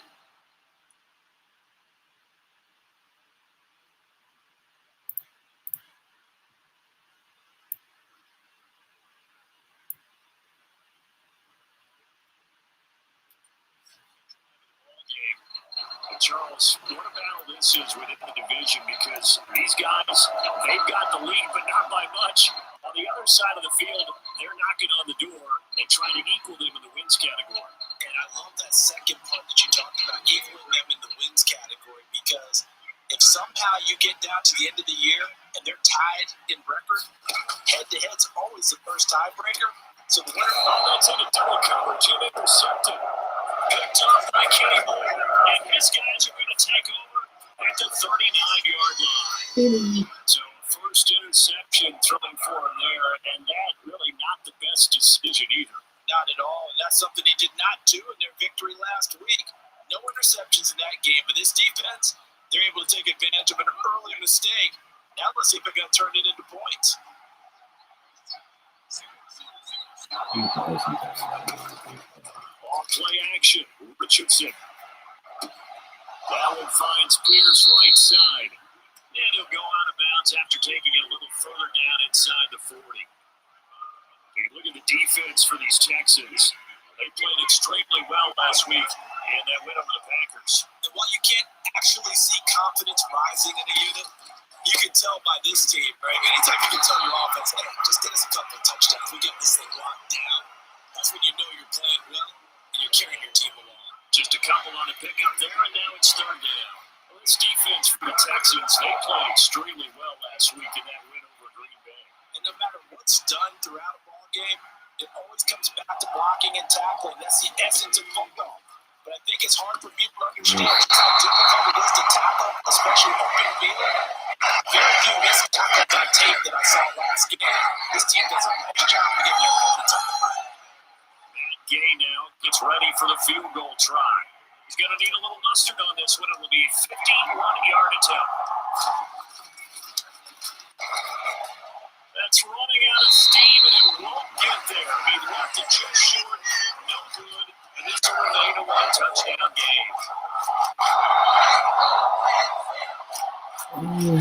Charles, what a battle this is within the division, because these guys, they've got the lead, but not by much. On the other side of the field, they're knocking on the door and trying to equal them in the wins category. And I love that second part that you talked about, equaling them in the wins category, because if somehow you get down to the end of the year and they're tied in record, head-to-head's always the first tiebreaker. So the winner, that's in a double coverage and intercepted. Picked off by Kenny Moore, and his guys are going to take over at the 39-yard line. So first interception thrown for him there, and that really not the best decision either. Not at all, and that's something he did not do in their victory last week. No interceptions in that game, but this defense, they're able to take advantage of an early mistake. Now let's see if they're going to turn it into points. Play action, Richardson. That one finds Pierce right side. And he'll go out of bounds after taking it a little further down inside the 40. Look at the defense for these Texans. They played extremely well last week. And that win over the Packers. And while you can't actually see confidence rising in a unit, you can tell by this team, right? Anytime you can tell your offense, hey, just get us a couple of touchdowns, we get this thing locked down. That's when you know you're playing well and you're carrying your team along. Just a couple on a pickup there, and now it's third down. Well, this defense for the Texans, they played extremely well last week in that win over Green Bay. And no matter what's done throughout a ball game, it always comes back to blocking and tackling. That's the essence of football. But I think it's hard for people to understand just how difficult it is to tackle, especially open field. Very few missed tackles on tape that I saw last game. This team does a nice job of getting their opponents on the line. Matt Gay now gets ready for the field goal try. He's going to need a little mustard on this one. It will be a 51-yard attempt. That's running out of steam, and it won't get there. He left it just short. No good. And this will remain a one-touchdown game.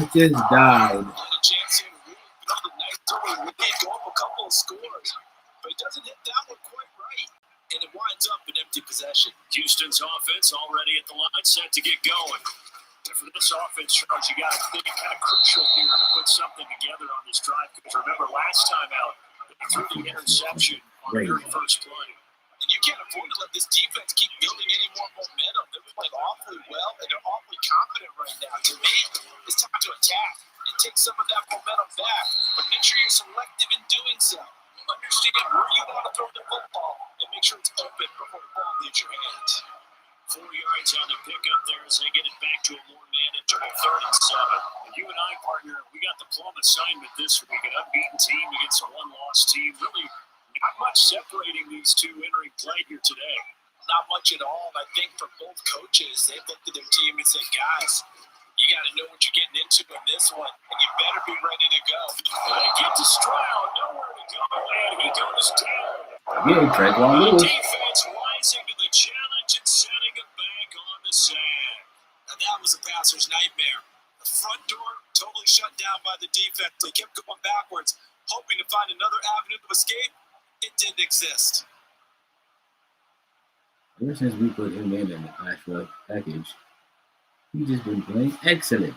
It just died. Had a chance here to really throw the nice toy. We did go up a couple of scores, but he doesn't hit that one quite right. And it winds up an empty possession. Houston's offense already at the line, set to get going. And for this offense, Charles, you got to think kind of crucial here to put something together on this drive. Because remember, last time out, they threw the interception on the very first play. And you can't afford to let this defense keep building any more momentum. They're playing awfully well, and they're awfully confident right now. To me, it's time to attack and take some of that momentum back. But make sure you're selective in doing so. Understand where you want to throw the football, and make sure it's open before the ball leaves your hands. 4 yards on the pickup there as they get it back to a more mandatory 3rd and 7. And you and I, partner, we got the plum assignment this week. An unbeaten team against a one-loss team. Really not much separating these two entering play here today. Not much at all. I think for both coaches, they've looked at their team and said, guys, you got to know what you're getting into in this one, and you better be ready to go. They get to Stroud, nowhere to go, and he goes down. Yeah, Tre'Quan Lewis. Defense rising to the challenge and setting it back on the sand. And that was a passer's nightmare. The front door totally shut down by the defense. They kept going backwards, hoping to find another avenue of escape. It didn't exist. Ever since we put him in the pass rush package, he's just been playing excellent.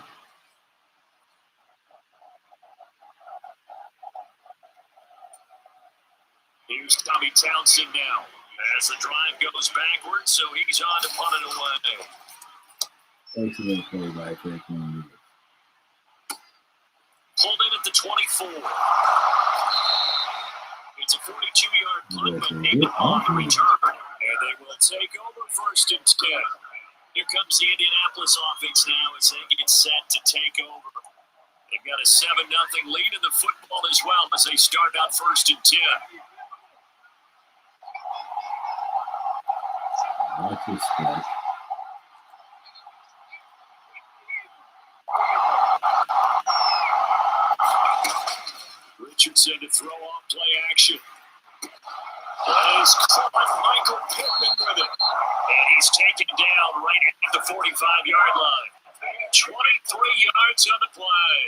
Here's Tommy Townsend now as the drive goes backwards, so he's on to punt it away. Excellent play by Tre'Quan Lewis. Pulled in at the 24. It's a 42-yard punt, but David on the return. And they will take over 1st and 10. Here comes the Indianapolis offense now as they get set to take over. They've got a 7-0 lead in the football as well as they start out 1st and 10. Watch this play. Richardson to throw off play action. Plays Michael Pittman with it. And he's taken down right at the 45-yard line. 23 yards on the play.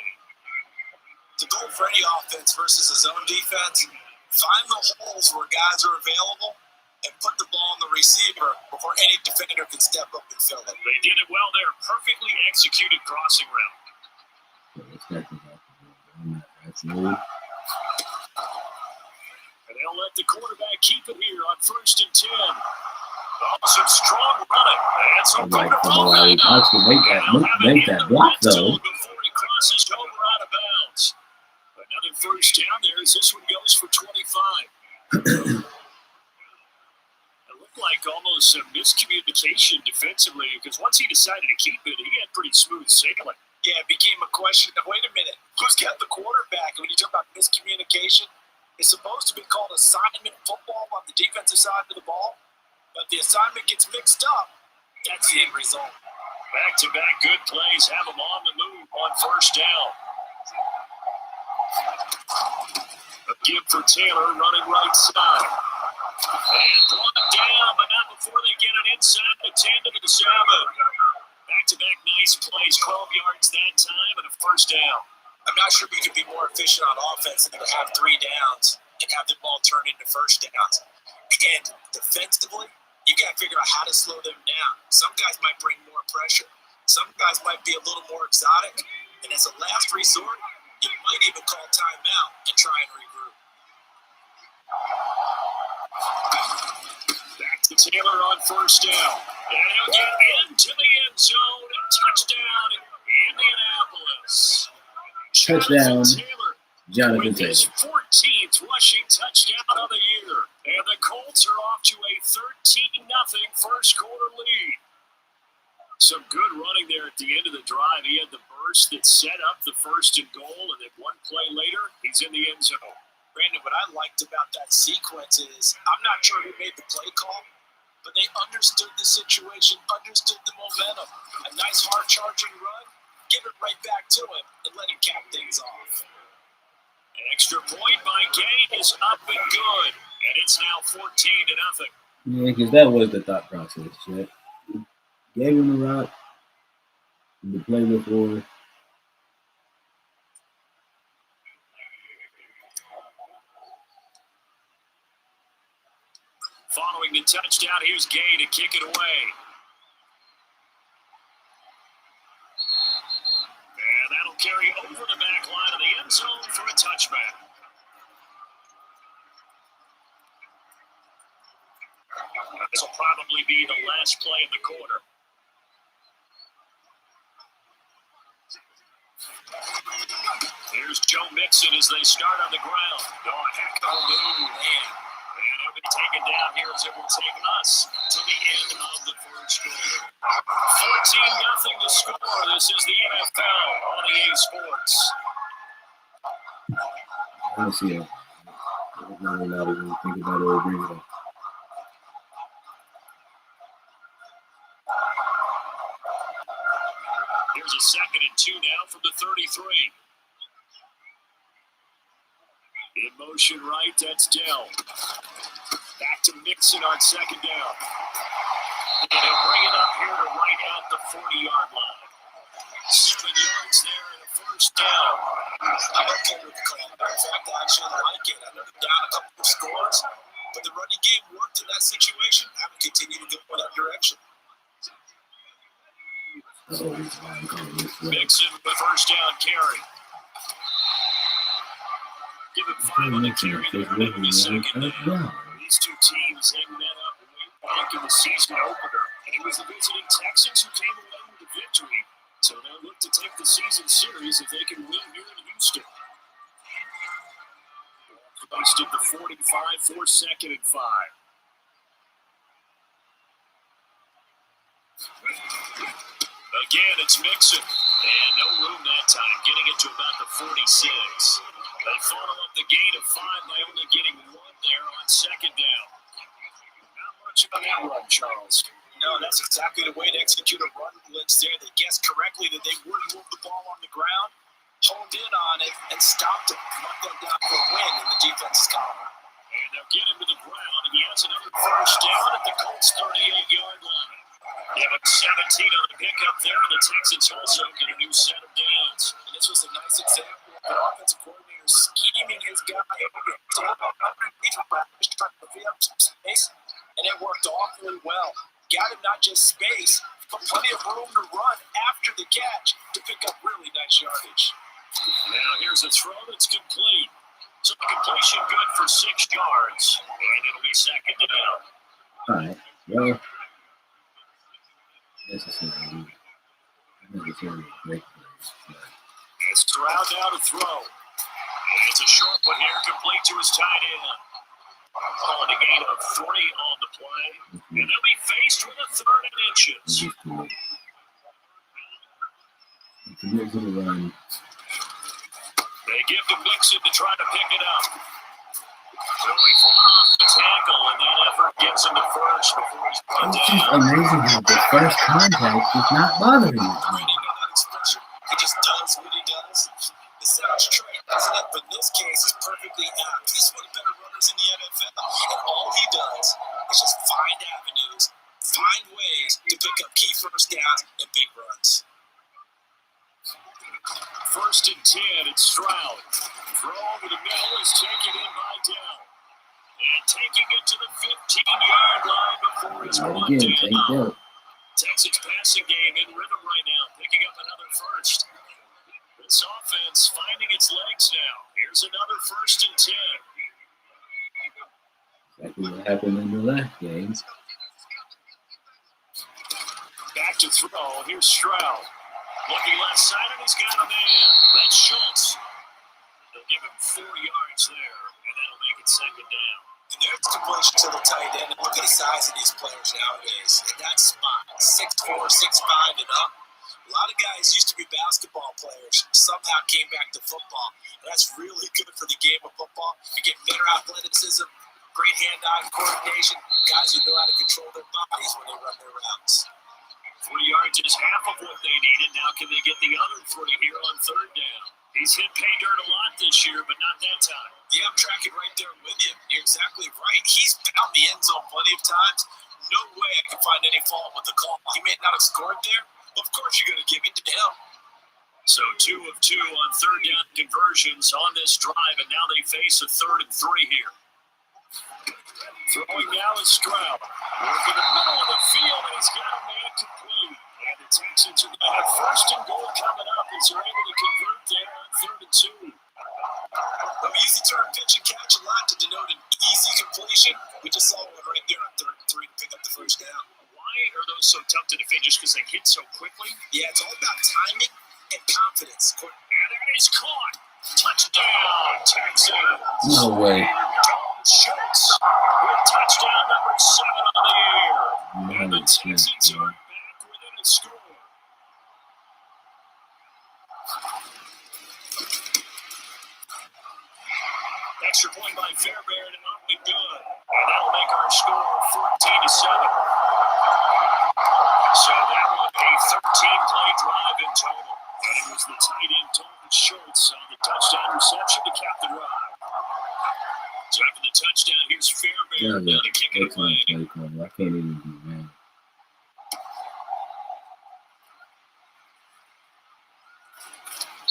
The goal for any offense versus a zone defense, find the holes where guys are available and put the ball on the receiver before any defender can step up and fill it. They did it well there. Perfectly executed crossing route. And they'll let the quarterback keep it here on 1st and 10. Some strong running. And some make that block, though. Before he crosses over out of bounds. Another 1st down there as this one goes for 25. It looked like almost some miscommunication defensively because once he decided to keep it, he had pretty smooth sailing. Yeah, it became a question of, wait a minute, who's got the quarterback? And when you talk about miscommunication, it's supposed to be called assignment football on the defensive side of the ball. But the assignment gets mixed up. That's the end result. Back-to-back good plays have them on the move on 1st down. A give for Taylor running right side. And brought down, but not before they get it inside the 10 to the 7. Back-to-back nice plays, 12 yards that time, and a 1st down. I'm not sure we could be more efficient on offense than to have 3 downs and have the ball turn into 1st downs. Again, defensively, You got to figure out how to slow them down. Some guys might bring more pressure. Some guys might be a little more exotic. And as a last resort, you might even call timeout and try and regroup. Back to Taylor on first down. And he'll get into the end zone. Touchdown, Indianapolis. Touchdown, Jonathan With his Taylor. 14th rushing touchdown of the year. And the Colts are off to a 13-0 first quarter lead. Some good running there at the end of the drive. He had the burst that set up the first and goal, and then one play later, he's in the end zone. Brandon, what I liked about that sequence is I'm not sure who made the play call, but they understood the situation, understood the momentum. A nice hard-charging run, give it right back to him, and let him cap things off. An extra point by Gay is up and good, and it's now 14-0. Yeah, because that was the thought process, Chet. Gave him the rock, the play before. Following the touchdown, here's Gay to kick it away. And that'll carry over the back line of the end zone for a touchback. This will probably be the last play of the quarter. Here's Joe Mixon as they start on the ground. Oh, a heck of a move, man. And it'll be taken down here as it will take us to the end of the first quarter. 14-0 to score. This is the NFL on EA Sports. Honestly, I'm not even think about it or agree with it. Here's a 2nd and 2 now from the 33. In motion right, that's Dell. Back to Mixon on 2nd down. And he'll bring it up here to right at the 40-yard line. 7 yards there and a first down. I'm okay with the call. In fact, I actually like it. I know they're down a couple of scores, but the running game worked in that situation. I would continue to go in that direction. Mixon with the first down carry. Give him 5 on the carry there in the second down. These two teams had met up way back in the season opener. And it was the visiting Texans who came away with the victory. So they'll look to take the season series if they can win here in Houston. Placed at the 45 for 2nd and 5. Again, it's Mixon. And no room that time, getting it to about the 46. They follow up the gain of 5 by only getting 1 there on 2nd down. Not much on that run, Charles. No, that's exactly the way to execute a run blitz there. They guessed correctly that they wouldn't move the ball on the ground, honed in on it, and stopped it. Mark that down for a win in the defense's column. And they'll get him to the ground, and he has another first down at the Colts' 38-yard line. Give him 17 on the pickup there, and the Texans also get a new set of downs. And this was a nice example of the offensive coordinator scheming his guy underneath trying to free up some space, and it worked awfully well. Got him not just space, but plenty of room to run after the catch to pick up really nice yardage. Now here's a throw that's complete. So the completion good for 6 yards, and it'll be 2nd down. All right. Well, this is something great. It's Stroud now to throw. And it's a short one here, complete to his tight end. On a gain of 3 on the play. And they'll be faced with a 3rd and inches. Commit to the run. They give to Mixon to try to pick it up. So he fought off the tackle, and that effort gets him to first before he's put It's down. just amazing how the first contact is not bothering you. Brady, know that expression? He just does what he does. It sounds trite, doesn't it? But in this case, it's perfectly apt. He's one of the better runners in the NFL, and all he does is just find avenues, find ways to pick up key first downs and big runs. 1st and 10, it's Stroud. Throw over the middle is taken in by Dell. And taking it to the 15-yard line before it's brought down. Texans passing game in rhythm right now, picking up another first. This offense finding its legs now. Here's another 1st and 10. Exactly what happened in the last games. Back to throw. Here's Stroud. Looking left side, and he's got a man. That's Schultz. They'll give him 4 yards there, and that'll make it 2nd down. And there's completion to the tight end. And look at the size of these players nowadays. In that spot, 6'4", 6'5", and up. A lot of guys used to be basketball players, somehow came back to football. And that's really good for the game of football. You get better athleticism, great hand-eye coordination, guys who know how to control their bodies when they run their routes. 3 yards is half of what they needed. Now can they get the other 3 here on 3rd down? He's hit pay dirt a lot this year, but not that time. Yeah, I'm tracking right there with you. You're exactly right. He's found the end zone plenty of times. No way I can find any fault with the call. He may not have scored there. Of course you're going to give it to him. So 2 of 2 on 3rd down conversions on this drive, and now they face a 3rd and 3 here. Throwing now is Stroud. Working the middle of the field, and he's got a man complete. And the Texans are going to have 1st and goal coming up as they're able to convert there on 3rd and 2. We use the term pitch and catch a lot to denote an easy completion. We just saw one right there on 3rd and 3 to pick up the 1st down. Why are those so tough to defend? Just because they hit so quickly? Yeah, it's all about timing and confidence. And it is caught. Touchdown, Texans. No way. Schultz with touchdown number 7 on the year. And the Texans are back within a score. Extra point by Fairbairn, and not be good. And that'll make our score 14-7. So that was a 13-play drive in total. And it was the tight end, Dalton Schultz, on the touchdown reception to cap the drive. So after the touchdown, here's Fairbairn now to kick it away. I can't even do that.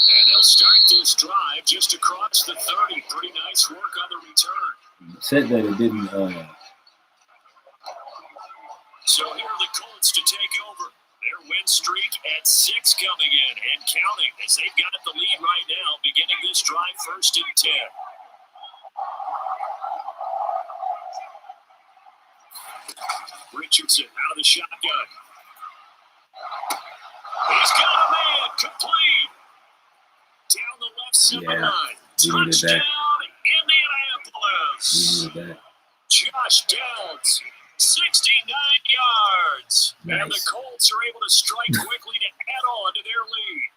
And they'll start this drive just across the 30. Pretty nice work on the return. Said that it didn't. So here are the Colts to take over. Their win streak at 6 coming in and counting as they've got the lead right now, beginning this drive 1st and 10. Richardson out of the shotgun. He's got a man complete. Down the left sideline. Touchdown, Indianapolis. Josh Downs, 69 yards. Nice. And the Colts are able to strike quickly to add on to their lead.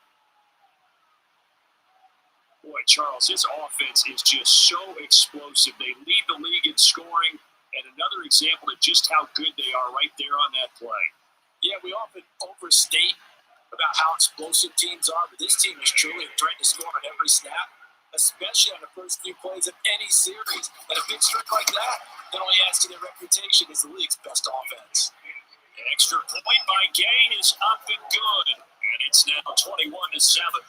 Boy, Charles, this offense is just so explosive. They lead the league in scoring, and another example of just how good they are right there on that play. Yeah, we often overstate about how explosive teams are, but this team is truly a threat to score on every snap, especially on the first few plays of any series. And a big streak like that only adds to their reputation as the league's best offense. An extra point by Gain is up and good, and it's now 21-7.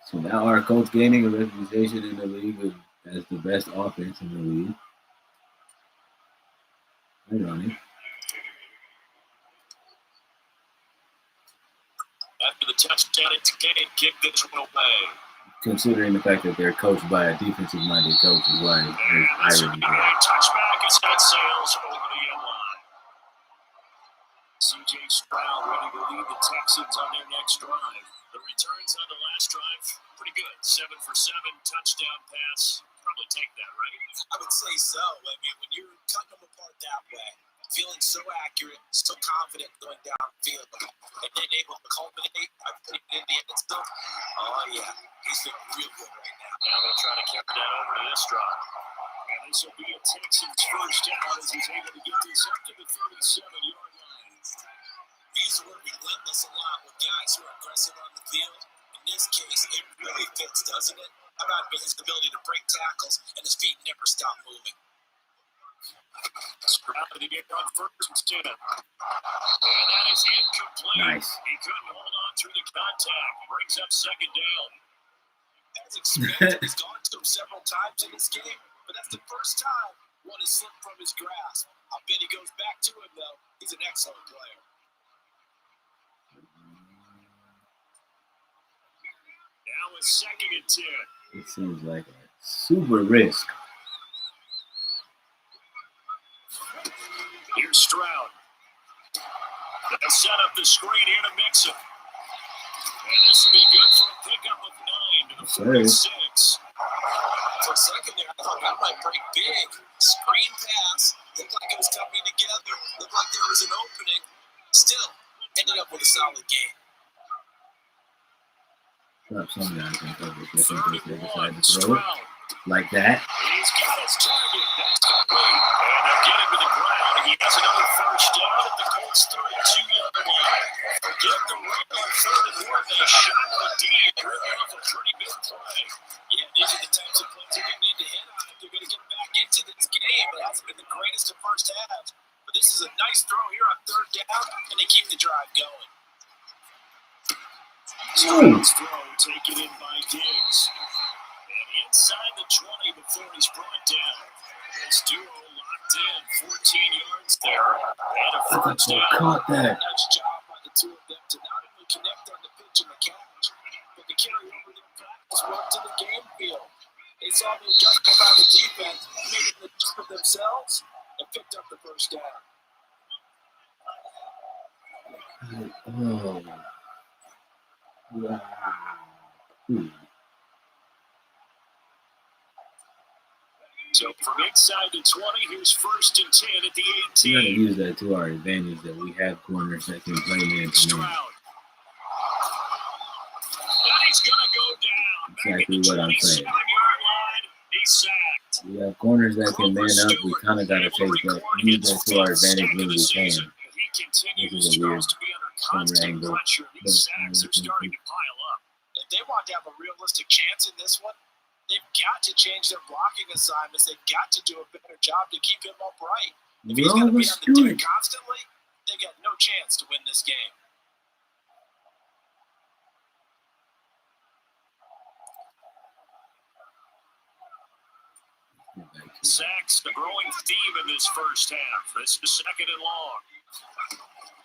So now our Colts gaining a reputation in the league as the best offense in the league. Ironic. After the touchdown, it's Gain kick this one away. Considering the fact that they're coached by a defensive-minded coach is why there's irony there. Touchback as that sails over the end line. C.J. Stroud ready to lead the Texans on their next drive. The returns on the last drive, pretty good. 7 for 7, touchdown pass. Probably take that, right? I would say so. I mean, when you're cutting them apart that way, feeling so accurate, so confident going downfield, and then able to culminate by putting it in the end zone. Oh, yeah. He's feeling real good right now. Now they'll try to carry that over to this drive. And this will be a Texans first down as he's able to get this up to the 37-yard line. We use the word relentless a lot with guys who are aggressive on the field. In this case, it really fits, doesn't it? About his ability to break tackles and his feet never stop moving. Sprout to get on 1st and 10. And that is incomplete. Nice. He couldn't hold on through the contact. Brings up second down. As expected, he's gone to him several times in this game, but that's the first time one has slipped from his grasp. I bet he goes back to him, though. He's an excellent player. Now it's 2nd and 10. It seems like a super risk. Here's Stroud. They'll set up the screen here to mix it. And this will be good for a pickup of 9 to the 46. For a second there, I thought that might break big. Screen pass. Looked like it was coming together. Looked like there was an opening. Still, ended up with a solid game. Some guys can cover it. They decide to throw it like that. He's got his target. That's complete. And they'll get him to the ground. He has another first down at the Colts 32-yard line. Forget the regular 3rd and 4. They shot the D and really off a pretty good play. Yeah, these are the types of plays you're going to need to hit on if you're going to get back into this game. It hasn't been the greatest of first halves, but this is a nice throw here on 3rd down, and they keep the drive going. Stroud's throw taken in by Diggs. And inside the 20 before he's brought down. This duo locked in, 14 yards there, and a first down. Caught that. Nice job by the two of them to not only connect on the pitch and the catch, but to carry over their practice work to the game field. They saw the adjustment by the defense, made it the jump of themselves, and picked up the first down. Oh. Wow. So from inside the 20, here's 1st and 10 at the 18. We're going to use that to our advantage that we have corners that can play man to man. He's going to go down. Exactly what I'm saying. 27-yard line. He's sacked. We have corners that can man up. We kind of got to take that, use that to our advantage when we can. This is a weird corner angle. These sacks are starting to pile up. If they want to have a realistic chance in this one, they've got to change their blocking assignments. They've got to do a better job to keep him upright. If he's going to be on the deck constantly, they've got no chance to win this game. Sacks, the growing theme in this first half. This is 2nd and long.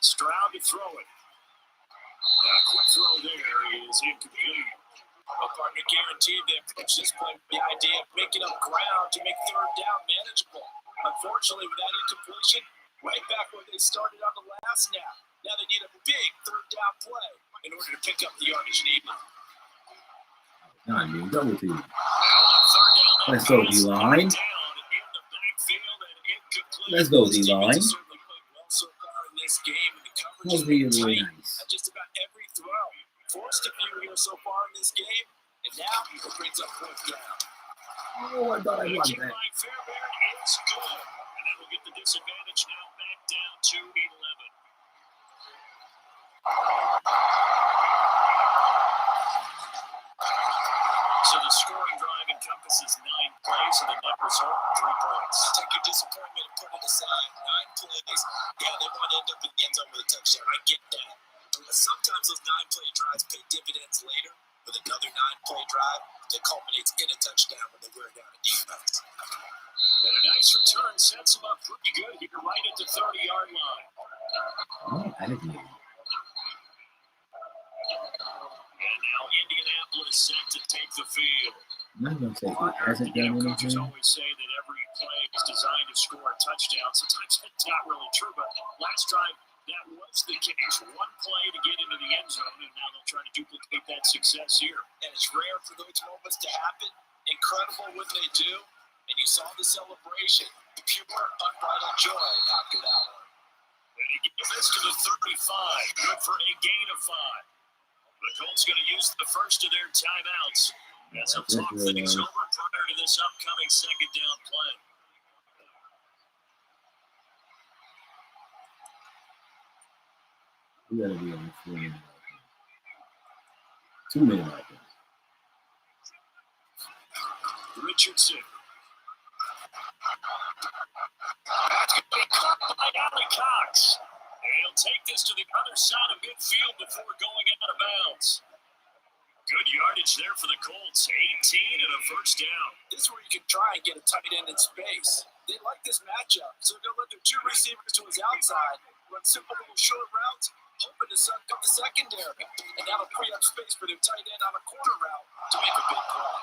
Stroud to throw it. Quick throw there is incomplete. A partner guaranteed they approach this play with the idea of making up ground to make 3rd down manageable. Unfortunately, with that incompletion, right back where they started on the last snap. Now they need a big 3rd down play in order to pick up the yardage needed. Double team. Let's go, D-line. Let's go, D-line. That's really nice. Just about every throw. Forced a few here so far in this game, and now he brings up 4th down. Oh, I thought I won that. Fairbairn is good, and then we'll get the disadvantage now back down to 11. So the scoring drive encompasses 9 plays, and the net result 3 points. Take your disappointment and put it aside. 9 plays. Yeah, they want to end up in the end zone with a touchdown. I get that. But sometimes those 9-play drives pay dividends later with another 9-play drive that culminates in a touchdown when they wear down a defense. And a nice return sets them up pretty good here right at the 30-yard line. Oh, I didn't know. And now Indianapolis set to take the field. I'm not going to say he hasn't done Coaches anything. always say that every play is designed to score a touchdown. Sometimes that's not really true, but last time that was the case. 1 play to get into the end zone, and now they'll try to duplicate that success here. And it's rare for those moments to happen. Incredible when they do. And you saw the celebration. Pure, unbridled joy after that one. And he gives this to the 35. Good for a gain of 5. The Colts going to use the first of their timeouts as they'll talk things over prior to this upcoming 2nd down play. We got to be on 4-minute offense. 2-minute offense. Richardson. That's going to be caught by Allie Cox. And he'll take this to the other near side of midfield before going out of bounds. Good yardage there for the Colts. 18 and a first down. This is where you can try and get a tight end in space. They like this matchup, so they'll let their two receivers to his outside, run simple little short routes, hoping to suck up the secondary. And that'll free up space for their tight end on a corner route to make a big play.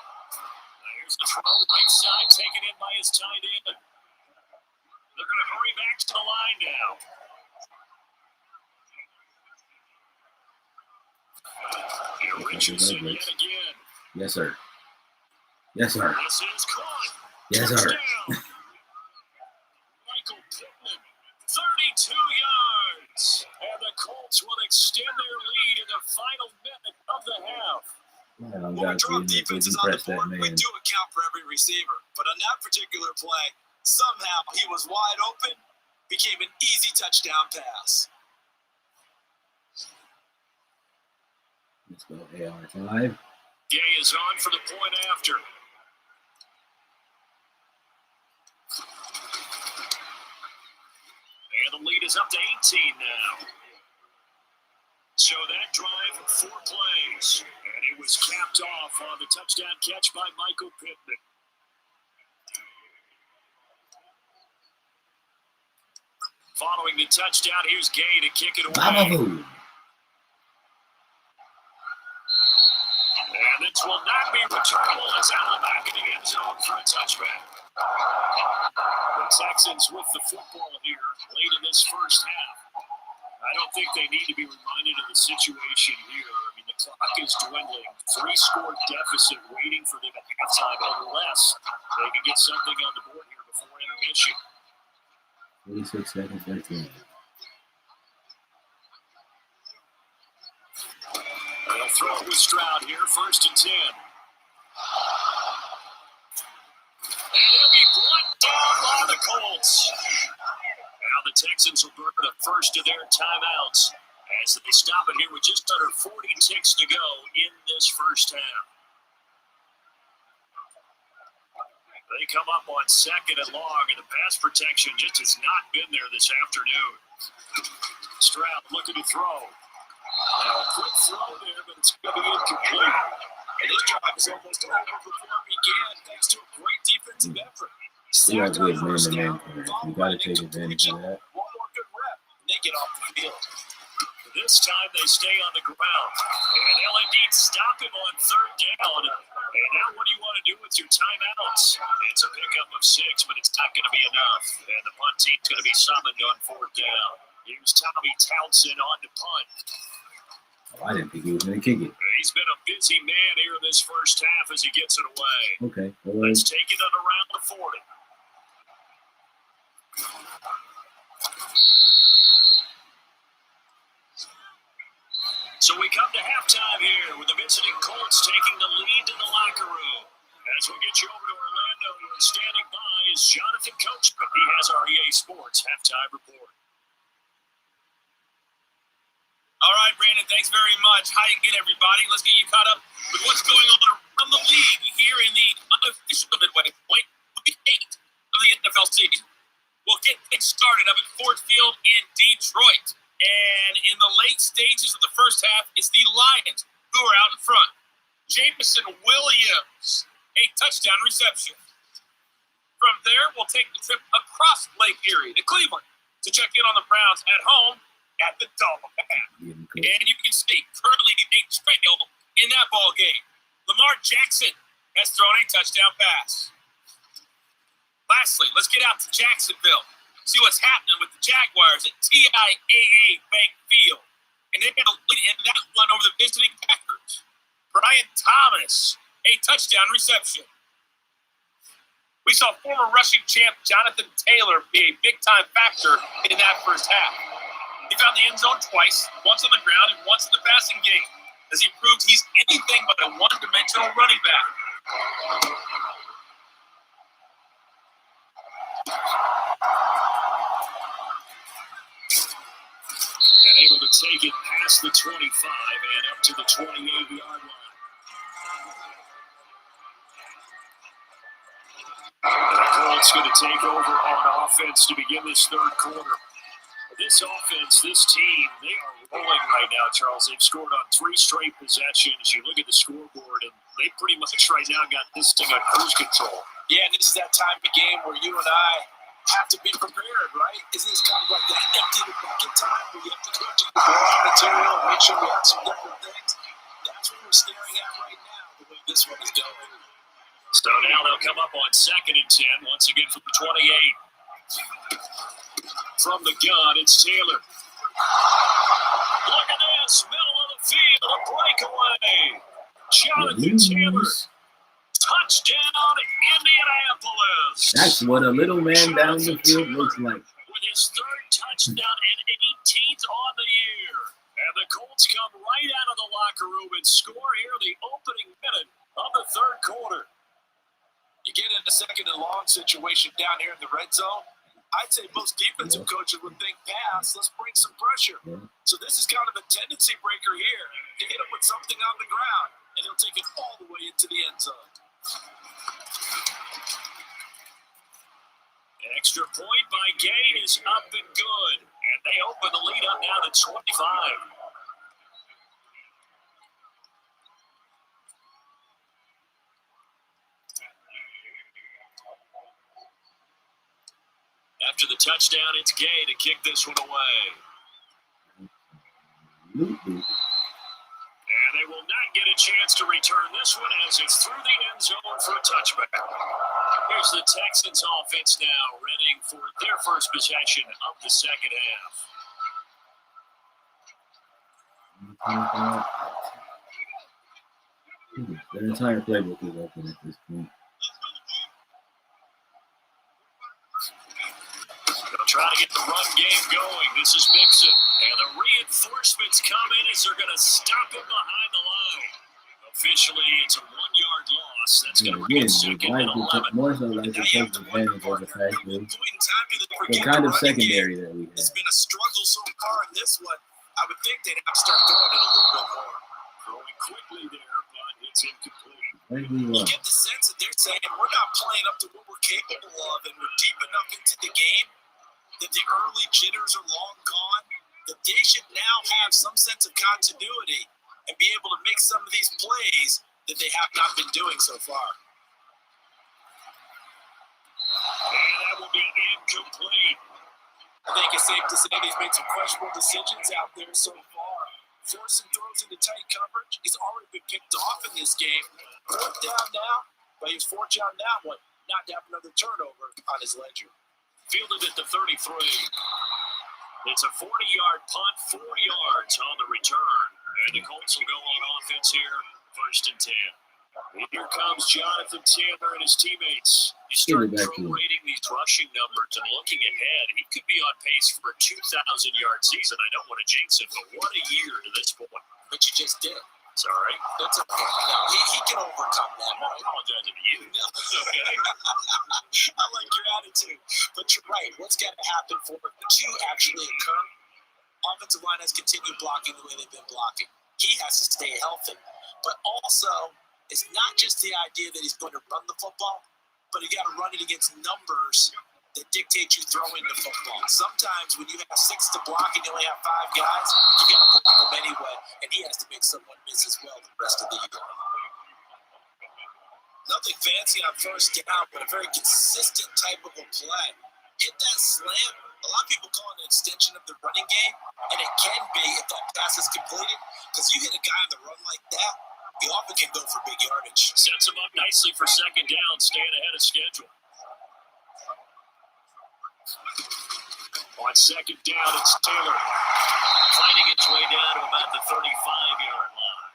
Here's the throw right side, taken in by his tight end. They're going to hurry back to the line now. And Richardson yet again. Yes, sir. Yes, sir. This is caught. Yes, sir. Michael Pittman, 32 yards. And the Colts will extend their lead in the final minute of the half. When we drop defenses on the board, we do account for every receiver. But on that particular play, somehow he was wide open, became an easy touchdown pass. Let's go AR5. Gay is on for the point after. And the lead is up to 18 now. So that drive, 4 plays. And it was capped off on the touchdown catch by Michael Pittman. Following the touchdown, here's Gay to kick it away. And this will not be returnable. It's out of the back of the end zone for a touchback. The Texans with the football here late in this first half. I don't think they need to be reminded of the situation here. I mean, the clock is dwindling. 3-score deficit waiting for them at halftime unless they can get something on the board here before intermission. 46 seconds left in. They'll throw it with Stroud here, 1st and 10. And he'll be brought down by the Colts. Now the Texans will burn the first of their timeouts as they stop it here with just under 40 ticks to go in this first half. They come up on 2nd and long, and the pass protection just has not been there this afternoon. Stroud looking to throw. Now a quick throw there, but it's going to be incomplete. And this drive is almost over before it began, thanks to a great defensive effort. We got good man-to-man coverage. We got to take advantage of that. One more good rep, and they get off the field. This time they stay on the ground. And they'll indeed stop him on 3rd down. And now what do you want to do with your timeouts? It's a pickup of 6, but it's not going to be enough. And the punt team's going to be summoned on 4th down. Here's Tommy Townsend on to punt. Oh, I didn't think he was going to kick it. He's been a busy man here in this first half as he gets it away. Okay. Let's take it on around the 40. So we come to halftime here with the visiting Colts taking the lead in the locker room. As we get you over to Orlando, and standing by is Jonathan Coachman. He has our EA Sports halftime report. All right, Brandon, thanks very much. Hi again, everybody. Let's get you caught up with what's going on around the league here in the unofficial midway point, week 8 of the NFL season. We'll get things started up at Ford Field in Detroit. And in the late stages of the first half, it's the Lions who are out in front. Jameson Williams, a touchdown reception. From there, we'll take the trip across Lake Erie to Cleveland to check in on the Browns at home at the Dome. And you can see, currently they trail in that ball game. Lamar Jackson has thrown a touchdown pass. Lastly, let's get out to Jacksonville. See what's happening with the Jaguars at TIAA Bank Field. And they're going to lead in that one over the visiting Packers. Brian Thomas, a touchdown reception. We saw former rushing champ Jonathan Taylor be a big-time factor in that first half. He found the end zone twice, once on the ground and once in the passing game, as he proved he's anything but a one-dimensional running back. And able to take it past the 25 and up to the 28-yard line. And the Colts going to take over on offense to begin this third quarter. This offense, this team, they are rolling right now, Charles. They've scored on 3 straight possessions. You look at the scoreboard, and they pretty much right now got this thing on cruise control. Yeah, and this is that time of the game where you and I have to be prepared, right? Isn't this kind of like that empty the bucket time where you have to go to the raw material and make sure we have some different things? That's what we're staring at right now, the way this one is going. So now they'll come up on 2nd and 10, once again from the 28. From the gun, it's Taylor. Look at this, middle of the field, a breakaway. Jonathan Taylor, touchdown, Indianapolis. That's what a little man down the field looks like. With his 3rd touchdown and 18th on the year. And the Colts come right out of the locker room and score here the opening minute of the 3rd quarter. You get in a 2nd and long situation down here in the red zone. I'd say most defensive coaches would think, pass, let's bring some pressure. So this is kind of a tendency breaker here to hit him with something on the ground, and he'll take it all the way into the end zone. Extra point by Gay is up and good. And they open the lead up now to 25. After the touchdown, it's Gay to kick this one away. And they will not get a chance to return this one as it's through the end zone for a touchback. Here's the Texans offense now, readying for their first possession of the second half. The entire playbook is open at this point. They'll try to get the run game going. This is Mixon. And the reinforcements come in as they're going to stop him behind the line. Officially, it's a 1-yard loss. That's going to bring it 2nd and 11. More so like the takes advantage of the fact that the kind of secondary that we have. It's been a struggle so far in this one. I would think they'd have to start throwing it a little bit more. Throwing quickly there, but it's incomplete. You get the sense that they're saying we're not playing up to what we're capable of, and we're deep enough into the game that the early jitters are long gone, that they should now have some sense of continuity and be able to make some of these plays that they have not been doing so far. And that will be incomplete. I think it's safe to say he's made some questionable decisions out there so far. Forcing throws into tight coverage. He's already been picked off in this game. 4th down now, but he's 4th down that one. Not to have another turnover on his ledger. Fielded at the 33. It's a 40-yard punt, 4 yards on the return. And the Colts will go on offense here, 1st and 10. Here comes Jonathan Taylor and his teammates. You start prorating these rushing numbers and looking ahead, he could be on pace for a 2,000-yard season. I don't want to jinx it, but what a year to this point. But you just did. Sorry. That's okay. No, he can overcome that. I apologize to you. Okay. I like your attitude. But you're right. What's got to happen for it to actually occur? Offensive line has continued blocking the way they've been blocking. He has to stay healthy. But also, it's not just the idea that he's going to run the football, but you got to run it against numbers that dictate you throwing the football. Sometimes when you have 6 to block and you only have 5 guys, you got to block them anyway, and he has to make someone miss as well the rest of the year. Nothing fancy on 1st down, but a very consistent type of a play. Hit that slam. A lot of people call it an extension of the running game, and it can be if that pass is completed, because you hit a guy on the run like that, he often can go for big yardage. Sets him up nicely for 2nd down, staying ahead of schedule. On 2nd down, it's Taylor fighting its way down to about the 35-yard line.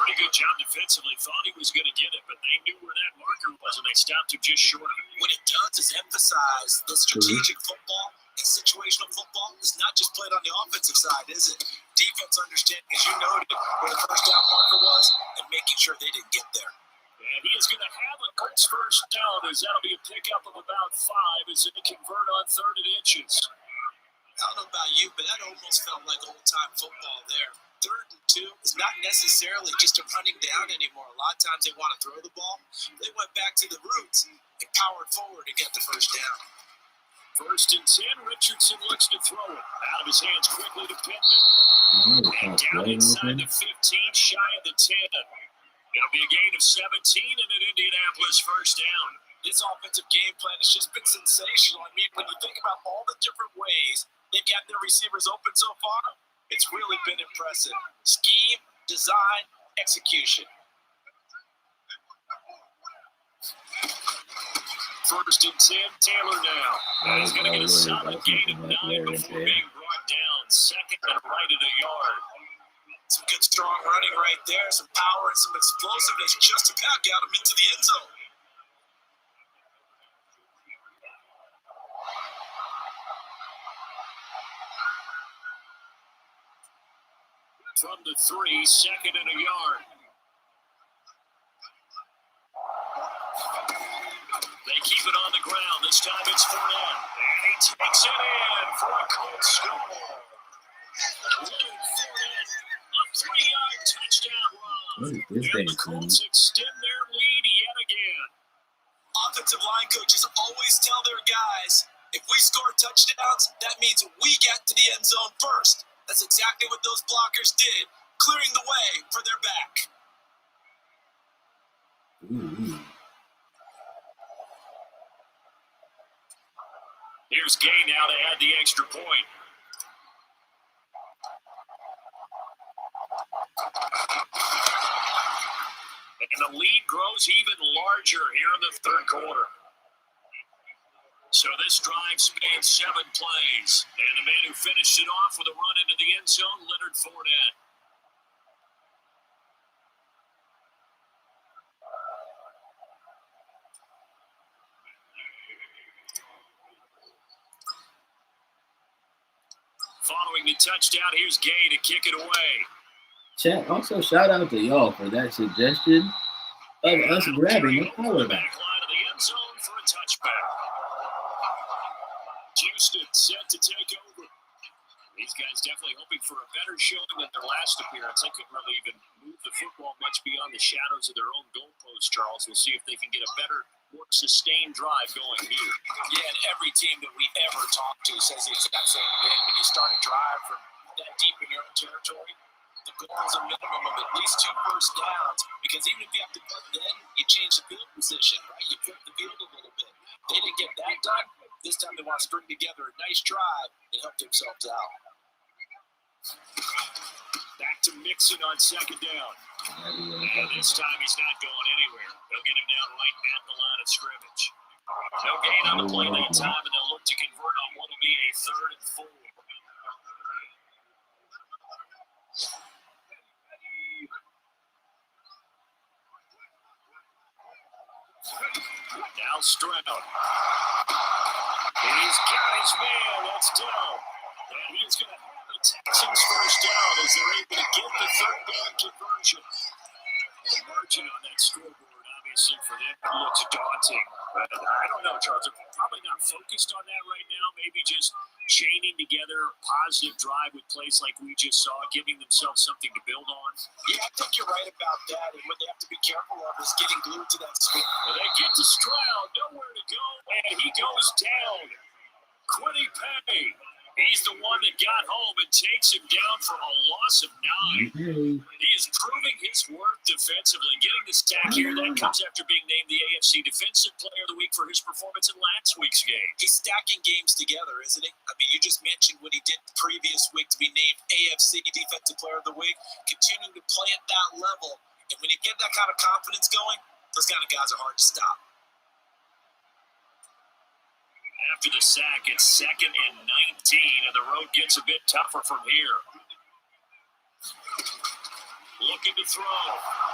Pretty good job defensively. Thought he was going to get it, but they knew where that marker was, and they stopped him just short of it. What it does is emphasize the strategic football and situational football is not just played on the offensive side, is it? Defense understanding, as you noted, where the 1st down marker was and making sure they didn't get there. And he is going to have a Colts 1st down, as that'll be a pickup of about 5 as they convert on 3rd and inches. I don't know about you, but that almost felt like old-time football there. 3rd and 2 is not necessarily just a running down anymore. A lot of times they want to throw the ball. They went back to the roots and powered forward to get the 1st down. First and 10, Richardson looks to throw it. Out of his hands quickly to Pittman. And down inside the 15, shy of the 10. It'll be a gain of 17 and an Indianapolis first down. This offensive game plan has just been sensational. I mean, when you think about all the different ways they've got their receivers open so far, it's really been impressive. Scheme, design, execution. First and 10, Taylor now. And he's going to get a solid gain of 9 before being brought down. Second and right at a yard. Some good, strong running right there. Some power and some explosiveness just about got him into the end zone. From the 3, second and a yard. They keep it on the ground. This time it's Fournette. And he takes it in for a Colts score. Leonard Fournette, a 3-yard touchdown run. And the Colts extend their lead yet again. Offensive line coaches always tell their guys, if we score touchdowns, that means we get to the end zone first. That's exactly what those blockers did, clearing the way for their back. Here's Gay now to add the extra point. And the lead grows even larger here in the third quarter. So this drive spans 7 plays. And the man who finished it off with a run into the end zone, Leonard Fournette. Following the touchdown, here's Gay to kick it away. Chat, also shout out to y'all for that suggestion of us grabbing the quarterback. Back line of the end zone for a touchback. Houston set to take over. These guys definitely hoping for a better showing than their last appearance. They couldn't really even move the football much beyond the shadows of their own goalpost, Charles. We'll see if they can get a better, more sustained drive going here. Yeah, and every team that we ever talk to says the exact same thing. When you start a drive from that deep in your own territory, the goal is a minimum of at least 2 first downs, because even if you have to punt, then you change the field position, right? You flip the field a little bit. They didn't get that done. This time they want to string together a nice drive and help themselves out. Back to Mixon on second down. And this time he's not going anywhere. They'll get him down right at the line of scrimmage. No gain on the play that time, and they'll look to convert on what will be a 3rd and 4. Now Stroud. He's got his man. That's down. And he's going to have the Texans first down as they're able to get the 3rd down conversion. The margin on that scoreboard, obviously, for them looks daunting. But I don't know, Charles. They're probably not focused on that right now. Maybe just chaining together a positive drive with plays like we just saw, giving themselves something to build on. Yeah, I think you're right about that. And what they have to be careful of is getting glued to that spin. Well, they get to Stroud, nowhere to go, and he goes down. Quiddy Pay. He's the one that got home and takes him down for a loss of 9. He is proving his worth defensively. Getting the stack here, that comes after being named the AFC Defensive Player of the Week for his performance in last week's game. He's stacking games together, isn't he? I mean, you just mentioned what he did the previous week to be named AFC Defensive Player of the Week, continuing to play at that level. And when you get that kind of confidence going, those kind of guys are hard to stop. After the sack, it's 2nd and 19, and the road gets a bit tougher from here. Looking to throw.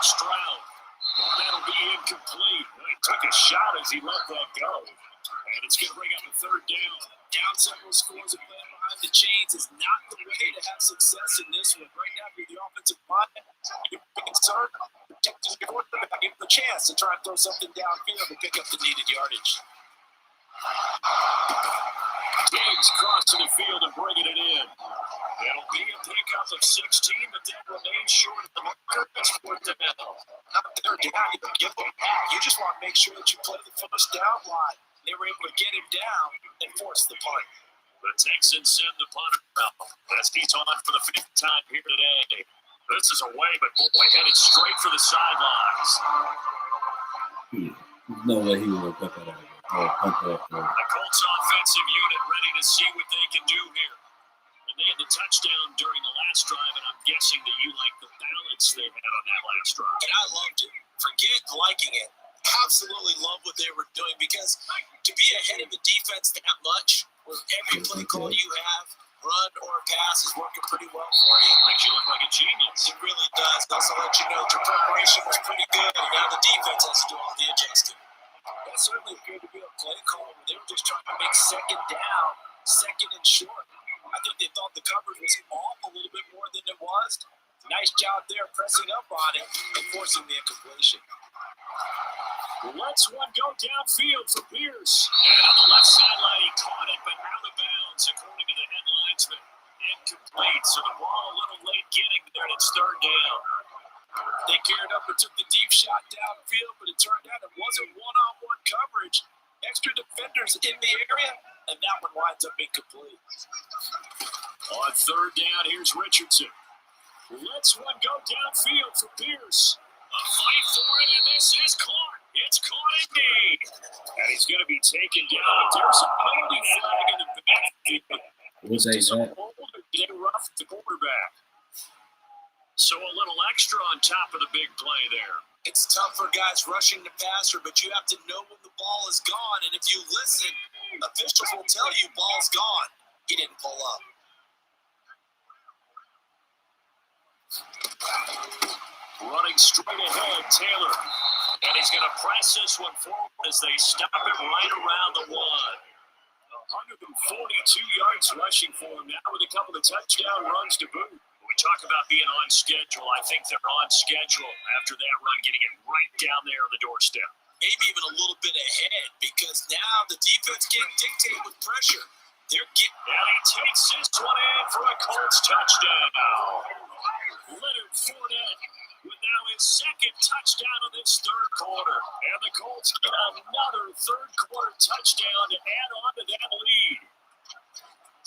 Stroud. Well, that'll be incomplete. He took a shot as he let that go. And it's going to bring up a 3rd down. Down several scores and playing behind the chains is not the way to have success in this one. Right now, if you're the offensive line, you're concerned. Protecting your quarterback, give him a chance to try and throw something downfield and pick up the needed yardage. Diggs crossing the field and bringing it in. It'll be a pickup of 16, but that remains short of the marker. It's worth the bell. Not their down. You don't give them back. You just want to make sure that you play the first down line. They were able to get him down and force the punt. The Texans send the punter out as he's on for the 5th time here today. This is away, but boy, headed straight for the sidelines. There's no way he would have put that out. The Colts offensive unit ready to see what they can do here. And they had the touchdown during the last drive, and I'm guessing that you like the balance they had on that last drive. And I loved it. Forget liking it. Absolutely love what they were doing, because to be ahead of the defense that much, with every play call you have, run or pass, is working pretty well for you. Makes you look like a genius. It really does. It also let you know your preparation was pretty good, and now the defense has to do all the adjusting. That certainly appeared to be a play call where they were just trying to make second down, second and short. I think they thought the coverage was off a little bit more than it was. Nice job there pressing up on it and forcing the incompletion. Let's one go downfield for Pierce. And on the left sideline, he caught it, but out of bounds, according to the headlinesman. Incomplete, so the ball a little late getting there, and it's 3rd down. They geared up and took the deep shot downfield, but it turned out it wasn't one-on-one coverage. Extra defenders in the area, and that one winds up incomplete. On 3rd down, here's Richardson. Let's one go downfield for Pierce. A fight for it, and this is caught. It's caught indeed. And he's going to be taken down. There's a penalty flag in the backfield. We'll say that. They roughed the quarterback. So a little extra on top of the big play there. It's tough for guys rushing the passer, but you have to know when the ball is gone. And if you listen, officials will tell you ball's gone. He didn't pull up. Running straight ahead, Taylor. And he's going to press this one forward as they stop it right around the 1. 142 yards rushing for him now with a couple of touchdown runs to boot. We talk about being on schedule. I think they're on schedule after that run, getting it right down there on the doorstep. Maybe even a little bit ahead, because now the defense can't dictate with pressure. They're getting. And he takes this one in for a Colts touchdown. Leonard Fournette with now his 2nd touchdown of this 3rd quarter. And the Colts get another 3rd quarter touchdown to add on to that lead.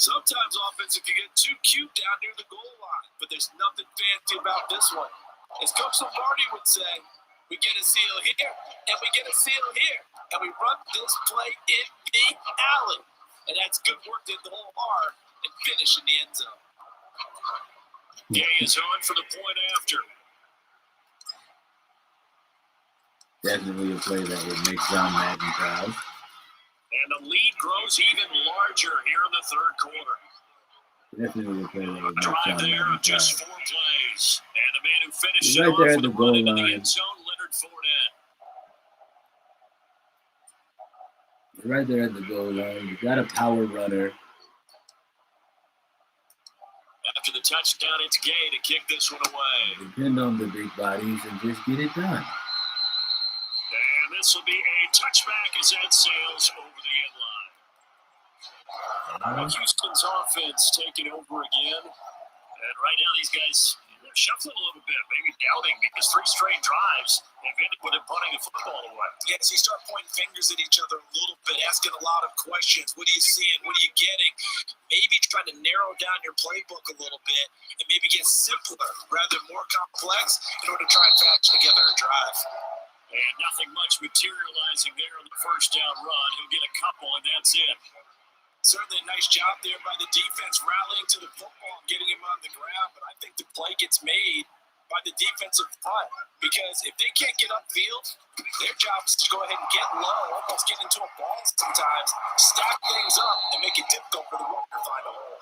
Sometimes offense can get too cute down near the goal line, but there's nothing fancy about this one. As Coach Lombardi would say, we get a seal here, and we get a seal here, and we run this play in the alley. And that's good work in the whole hard and finish in the end zone. Gay is on for the point after. Definitely a play that would make John Madden proud. And the lead grows even larger here in the 3rd quarter. Definitely a play that would make Drive John there Madden of just proud. 4 plays. And the man who finished Right it there off at with the the goal run into the line. end zone, Leonard Fournette. Right there at the goal line. You got a power runner. After the touchdown, it's Gay to kick this one away. Depend on the big bodies and just get it done. And this will be a touchback as that sails over the end line. Houston's offense taking over again. And right now these guys, they're shuffling a little bit, maybe doubting, because 3 straight drives have ended with them punting the football away. Yes, you start pointing fingers at each other a little bit, asking a lot of questions. What are you seeing? What are you getting? Maybe trying to narrow down your playbook a little bit and maybe get simpler rather than more complex in order to try and fashion together a drive. And nothing much materializing there on the 1st down run. He'll get a couple, and that's it. Certainly a nice job there by the defense rallying to the football and getting him on the ground, but I think the play gets made by the defensive front, because if they can't get upfield, their job is to go ahead and get low, almost get into a ball sometimes, stack things up, and make it difficult for the runner to find a hole.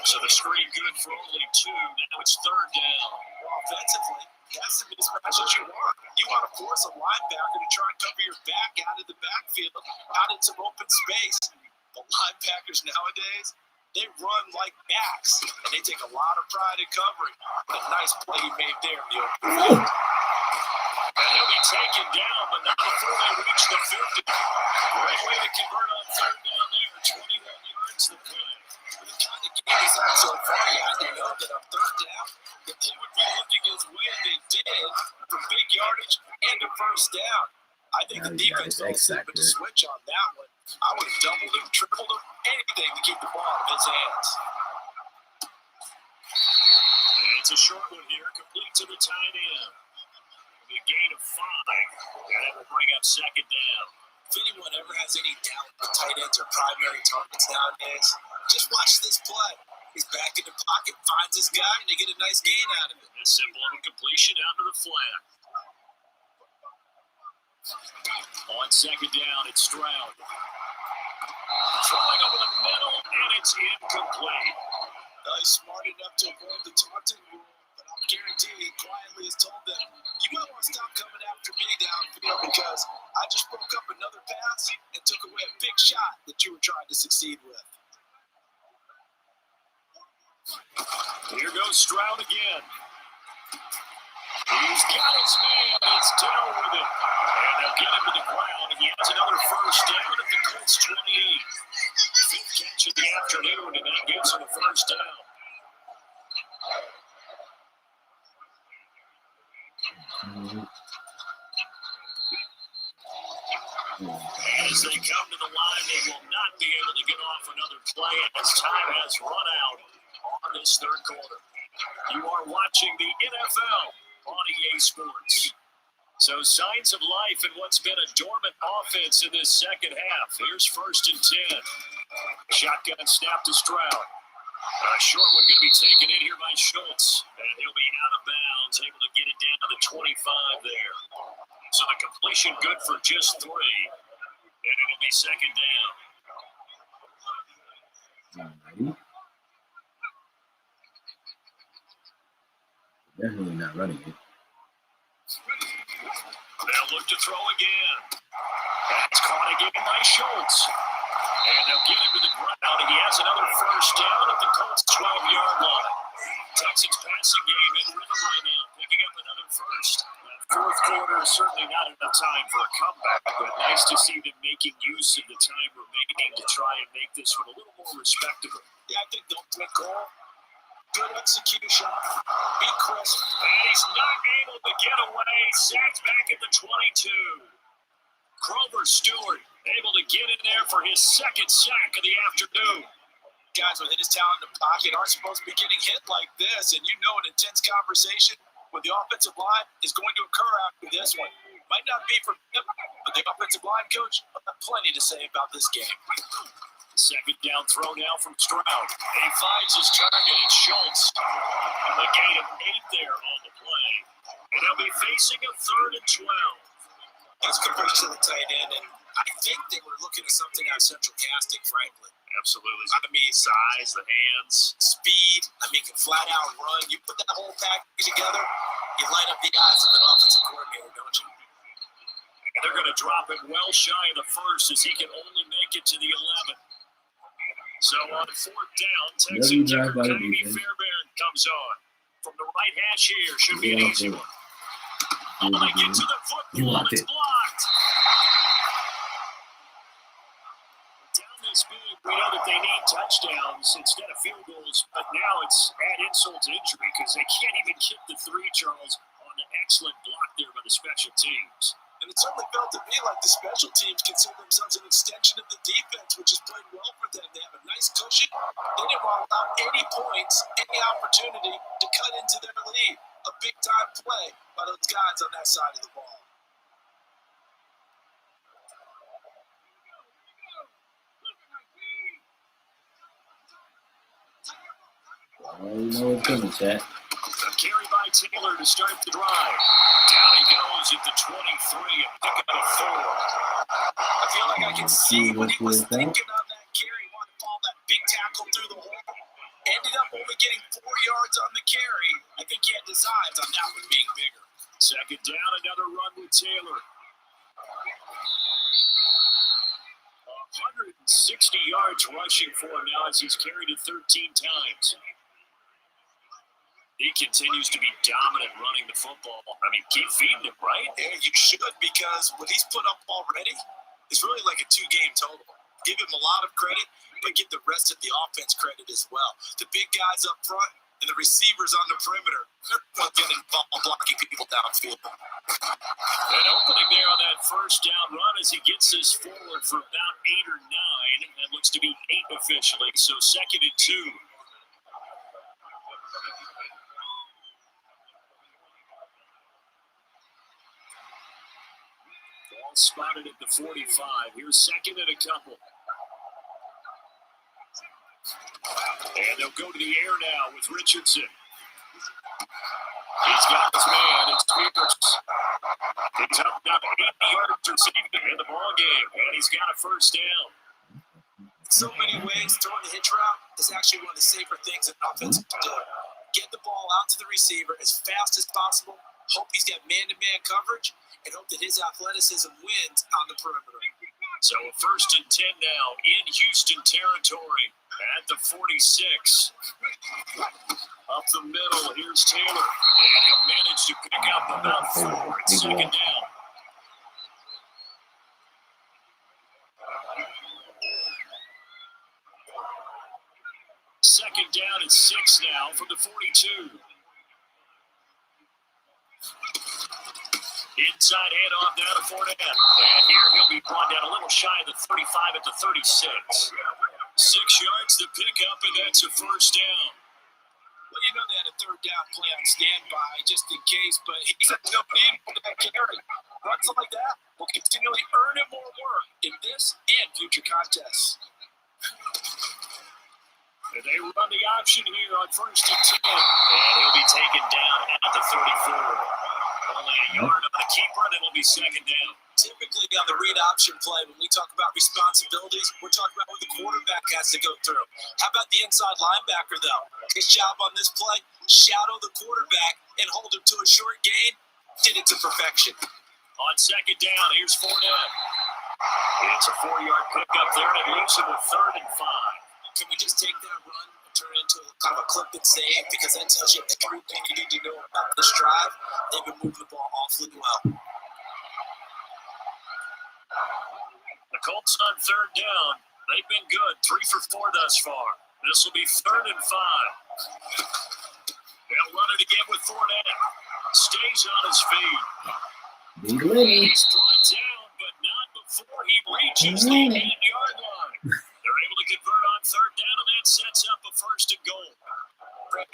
So the screen good for only 2. Now it's 3rd down. Offensively, that's the mismatch that you want. You want to force a linebacker to try and cover your back out of the backfield, out in some open space. The linebackers nowadays, they run like backs, and they take a lot of pride in covering. A nice play he made there in the open field. And he'll be taken down, but not before they reach the 50. Great way to convert on 3rd down there. 21 yards to play. With the kind of game he's on so far, you had to know that on 3rd down, that they would be looking his way, and they did, for big yardage and a 1st down. I think the defense knows to switch on that one. I would have doubled him, tripled him, anything to keep the ball out of his hands. And it's a short one here, complete to the tight end. A gain of 5, and it will bring up second down. If anyone ever has any doubt that tight ends are primary targets nowadays, just watch this play. He's back in the pocket, finds his guy, and they get a nice gain out of it. A simple little completion out to the flat. On second down, it's Stroud. Throwing over the middle, and it's incomplete. He's smart enough to avoid the taunting rule, but I'll guarantee he quietly has told them, you might want to stop coming after me downfield because I just broke up another pass and took away a big shot that you were trying to succeed with. Here goes Stroud again. He's got his man. It's down with it. And they'll get him to the ground. And he has another first down at the Colts 28. Fifth catch of the afternoon, and that gives him a first down. As they come to the line, they will not be able to get off another play as time has run out on this third quarter. You are watching the NFL on EA Sports. So signs of life in what's been a dormant offense in this second half. Here's 1st and 10. Shotgun snap to Stroud. A short one going to be taken in here by Schultz. And he'll be out of bounds, able to get it down to the 25 there. So the completion good for just 3. And it'll be second down. Alrighty. Definitely not running it. They'll look to throw again. That's caught again by Schultz. And they'll get him to the ground, and he has another first down at the Colts' 12-yard line. Texans passing game in rhythm right now, picking up another first. Fourth quarter is certainly not enough time for a comeback, but nice to see them making use of the time remaining to try and make this one a little more respectable. Yeah, I think they'll make goal. Good execution. Be crisp. And he's not able to get away. Sacked back at the 22. Grover Stewart able to get in there for his second sack of the afternoon. Guys with his talent in the pocket aren't supposed to be getting hit like this, and you know an intense conversation with the offensive line is going to occur after this one. Might not be for him, but the offensive line coach will have plenty to say about this game. Second down throw now from Stroud. He finds his target. It's Schultz. A gain of 8 there on the play. And they'll be facing a 3rd and 12. He's converted to the tight end, and I think they were looking at something out of central casting, frankly. Absolutely. I mean, size, the hands, speed. I mean, can flat out run. You put that whole package together, you light up the eyes of an offensive coordinator, don't you? And they're going to drop it well shy of the first as he can only make it to the 11. So on 4th down, Texan kicker Kaimi Fairbairn comes on. From the right hash here, should be an easy one. Oh, they get to the football, it's blocked. Down this big, we know that they need touchdowns instead of field goals, but now it's add insult to injury because they can't even kick the 3, Charles, on an excellent block there by the special teams. And it certainly felt to me like the special teams consider themselves an extension of the defense, which has played well for them. They have a nice cushion. They didn't allow any points, any opportunity to cut into their lead. A big-time play by those guys on that side of the ball. Well, you know what's coming, chat. A carry by Taylor to start the drive. Down he goes at the 23 and pick up a 4. I feel like I can see what he was thinking on that carry. Wanted to fall that big tackle through the hole. Ended up only getting 4 yards on the carry. I think he had designs on that one being bigger. Second down, another run with Taylor. 160 yards rushing for him now as he's carried it 13 times. He continues to be dominant running the football. I mean, keep feeding him, right? Yeah, you should, because what he's put up already is really like a 2-game total. Give him a lot of credit, but give the rest of the offense credit as well. The big guys up front, and the receivers on the perimeter. They're getting ball blocking people downfield. An opening there on that first down run as he gets this forward for about 8 or 9. And looks to be 8 officially, so 2nd and 2. Ball spotted at the 45. Here's 2nd and a couple. And they'll go to the air now with Richardson. He's got his man. It's Spears. He's up now 80 yards receiving in the ball game, and he's got a first down. So many ways, throwing the hitch route is actually one of the safer things an offense can do. Get the ball out to the receiver as fast as possible, hope he's got man-to-man coverage, and hope that his athleticism wins on the perimeter. So a 1st and 10 now in Houston territory at the 46. Up the middle, here's Taylor. And he'll manage to pick up about 4. It's 2nd down. Second down and 6 now from the 42. Inside handoff down to Fournette. And here he'll be brought down a little shy of the 35 at the 36. 6 yards to pick up, and that's a first down. Well, you know they had a 3rd down play on standby just in case, but he's a no need for that carry. Runs like that will continually earn him more work in this and future contests. And they run the option here on 1st and 10. And he'll be taken down at the 34. Only a yard on the keeper, and it'll be 2nd down. Typically on the read option play, when we talk about responsibilities, we're talking about what the quarterback has to go through. How about the inside linebacker, though? His job on this play, shadow the quarterback and hold him to a short gain. Did it to perfection. On 2nd down, here's Fournette. It's a 4-yard pickup there, and it leaves him with 3rd and 5. Can we just take that run and turn it into kind of a clip and save? Because that tells you everything you need to know about this drive. They've been moving the ball awfully well. The Colts on 3rd down. They've been good. 3 for 4 thus far. This will be 3rd and 5. They'll run it again with Fournette. Stays on his feet. He's brought down, but not before he reaches the 8-yard line. They're able to convert on 3rd down, and that sets up a 1st and goal.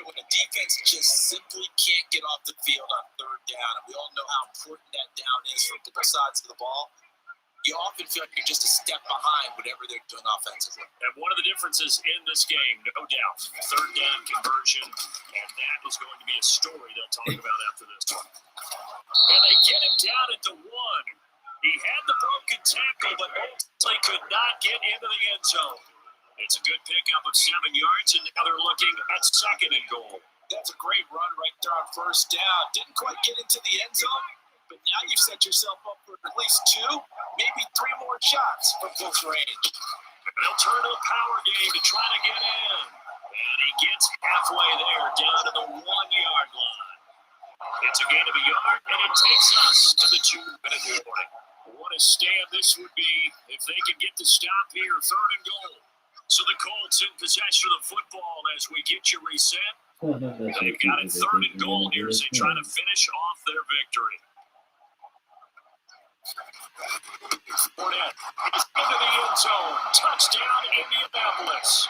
When a defense just simply can't get off the field on 3rd down, and we all know how important that down is for both sides of the ball, you often feel like you're just a step behind whatever they're doing offensively. And one of the differences in this game, no doubt, 3rd down conversion, and that is going to be a story they'll talk about after this one. And they get him down at the 1. He had the broken tackle, but ultimately could not get into the end zone. It's a good pickup of 7 yards, and now they're looking at 2nd and goal. That's a great run right there on 1st down. Didn't quite get into the end zone, but now you've set yourself up for at least 2, maybe 3 more shots from close range. They'll turn to a power game to try to get in. And he gets halfway there, down to the 1-yard line. It's a gain of a yard, and it takes us to the 2-minute warning. What a stand this would be if they can get the stop here, 3rd and goal. So the Colts in possession of the football as we get you reset. They've got it 3rd and goal here as they try to finish off their victory. Fournette is into the end zone. Touchdown, Indianapolis.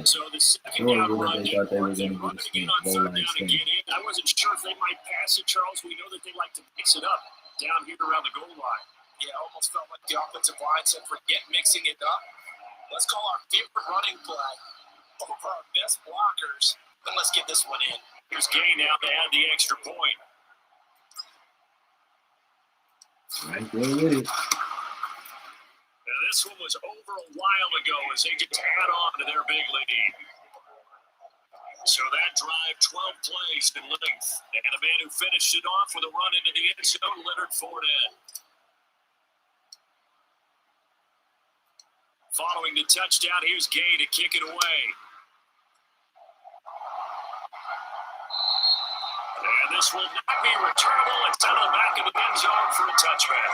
So the 2nd down run, they run it again on 3rd down to get in. I wasn't sure if they might pass it, Charles. We know that they like to mix it up down here around the goal line. Yeah, almost felt like the offensive line said, forget mixing it up. Let's call our favorite running play over our best blockers, and let's get this one in. Here's Gay now to add the extra point. Right there with it. Now this one was over a while ago as they get to add on to their big lead. So that drive, 12 plays in length. And a man who finished it off with a run into the end zone, Leonard Fournette. Following the touchdown, here's Gay to kick it away. And this will not be returnable. It's out of the back of the end zone for a touchback.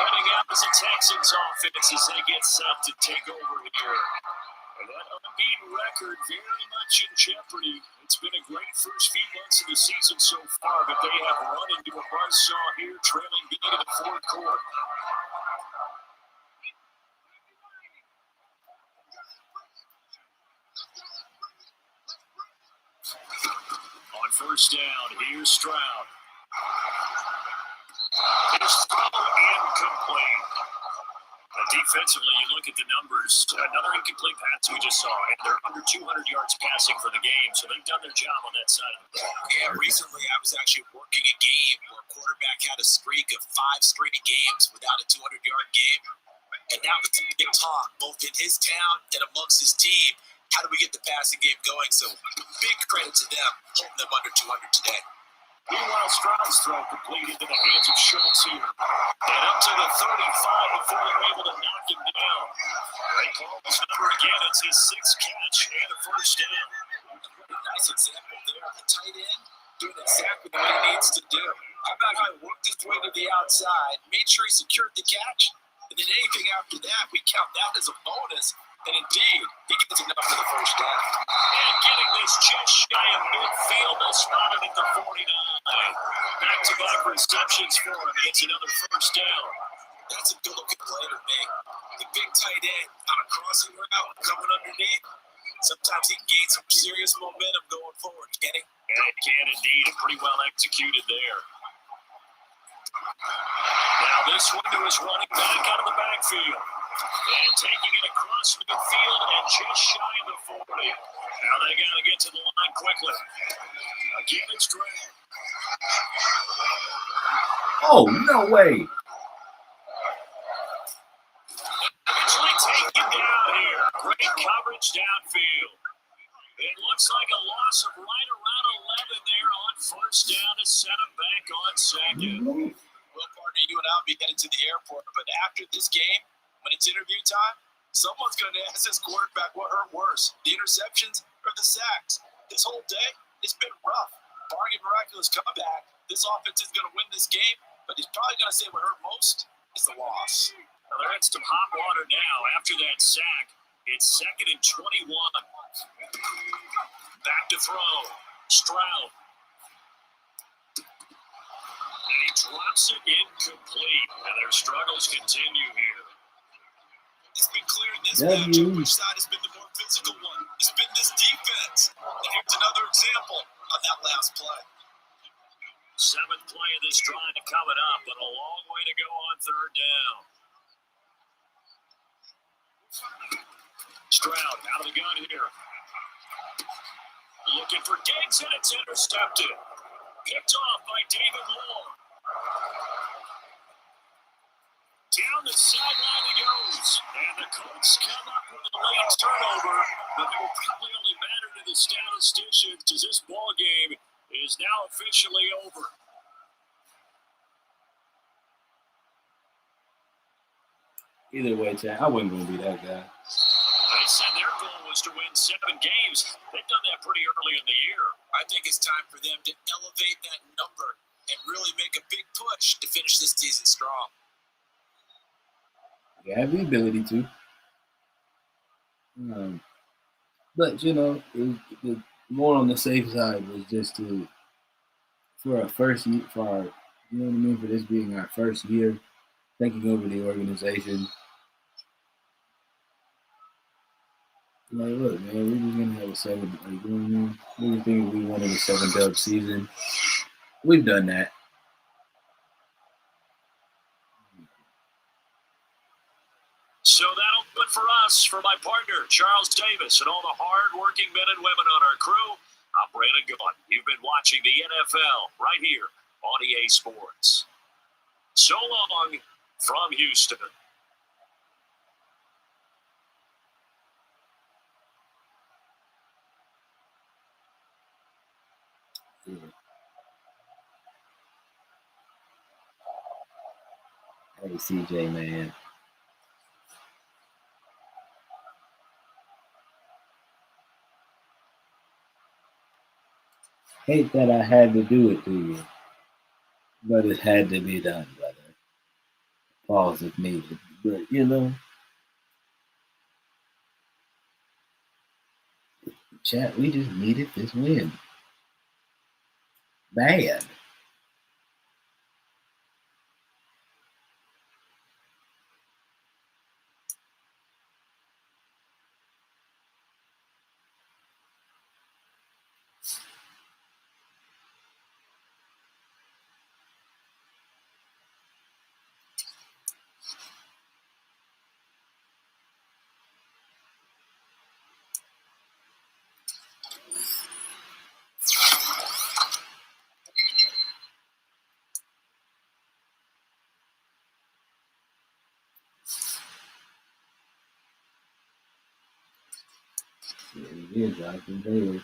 spinning out as a Texans offense as they get set to take over here. And that unbeaten record very much in jeopardy. It's been a great first few months of the season so far, but they have run into a buzzsaw here, trailing beat in the fourth quarter. On first down, here's Stroud. His throw incomplete. Defensively, you look at the numbers, another incomplete pass we just saw, and they're under 200 yards passing for the game, so they've done their job on that side of the ball. Yeah, recently I was actually working a game where a quarterback had a streak of 5 straight games without a 200-yard game, and now it's a big talk, both in his town and amongst his team. How do we get the passing game going? So big credit to them, holding them under 200 today. Meanwhile, Stroud's throw complete into the hands of Schultz here. And up to the 35 before they're able to knock him down. They call this number again. It's his 6th catch and a first down. A nice example there of the tight end doing exactly what he needs to do. How about how he worked his way to the outside, made sure he secured the catch, and then anything after that, we count that as a bonus. And indeed, he gets enough for the first down. And getting this just shy of midfield, they spotted at the 49. Back-to-back receptions for him. It's another first down. That's a good-looking play to me. The big tight end on a crossing route coming underneath. Sometimes he can gain some serious momentum going forward, can he? And it can indeed. Pretty well executed there. Now this one to his running back out of the backfield. And taking it across midfield and just shy of the 40. Now they got to get to the line quickly. Again, it's Stroud. Oh, no way. Eventually taken down here. Great coverage downfield. It looks like a loss of right around 11 there on first down to set him back on second. Well, partner, you and I will be headed to the airport, but after this game, when it's interview time, someone's going to ask this quarterback what hurt worse, the interceptions or the sacks. This whole day, it's been rough. Barring a miraculous comeback, this offense is going to win this game, but he's probably going to say what hurt most is the loss. Well, they're in some hot water now after that sack. It's 2nd and 21. Back to throw. Stroud. And he drops it incomplete. And their struggles continue here. It's been clear in this matchup which side has been the more physical one. It's been this defense. And here's another example on that last play. 7th play of this drive coming up, but a long way to go on third down. Stroud out of the gun here. Looking for Diggs, and it's intercepted. Picked off by David Moore. Down the sideline he goes. And the Colts come up with a late turnover, but it will probably only matter to the statisticians as this ball game is now officially over. Either way, Chad, I wasn't going to be that guy. They said their goal was to win 7 games. They've done that pretty early in the year. I think it's time for them to elevate that number and really make a big push to finish this season strong. They have the ability to. But, you know, the more on the safe side was just to, for our first year, for our, you know what I mean, for this being our first year, taking over the organization. Like, look, man, we're just going to have a 7, like, you know what I mean? We think we wanted a 7-dub season. We've done that. So that'll do it for us. For my partner, Charles Davis, and all the hard-working men and women on our crew, I'm Brandon Gaunt. You've been watching the NFL right here on EA Sports. So long from Houston. Yeah. Hey, CJ, man. Hate that I had to do it to you, but it had to be done, brother. Pause if needed. But, chat, we just needed this win. Bad. Yeah, it is. I can tell you.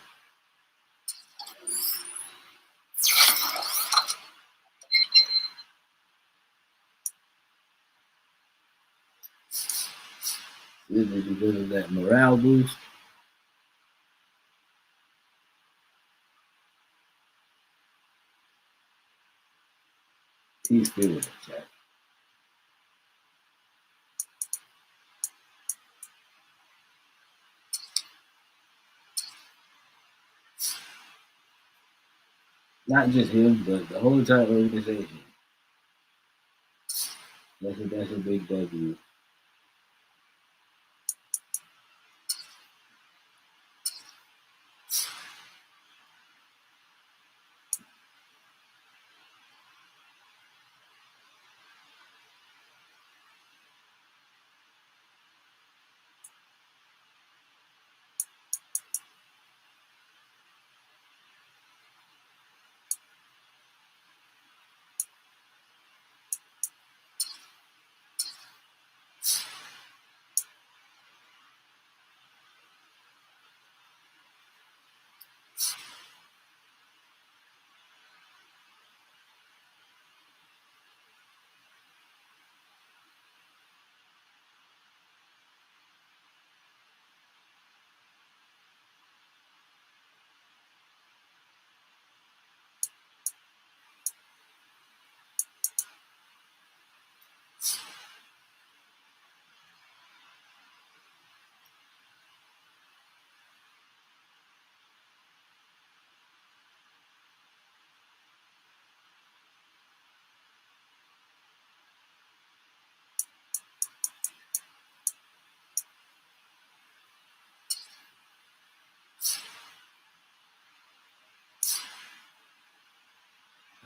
This is because of that morale boost. He's feeling it, chat. Not just him, but the whole entire organization. That's a big W.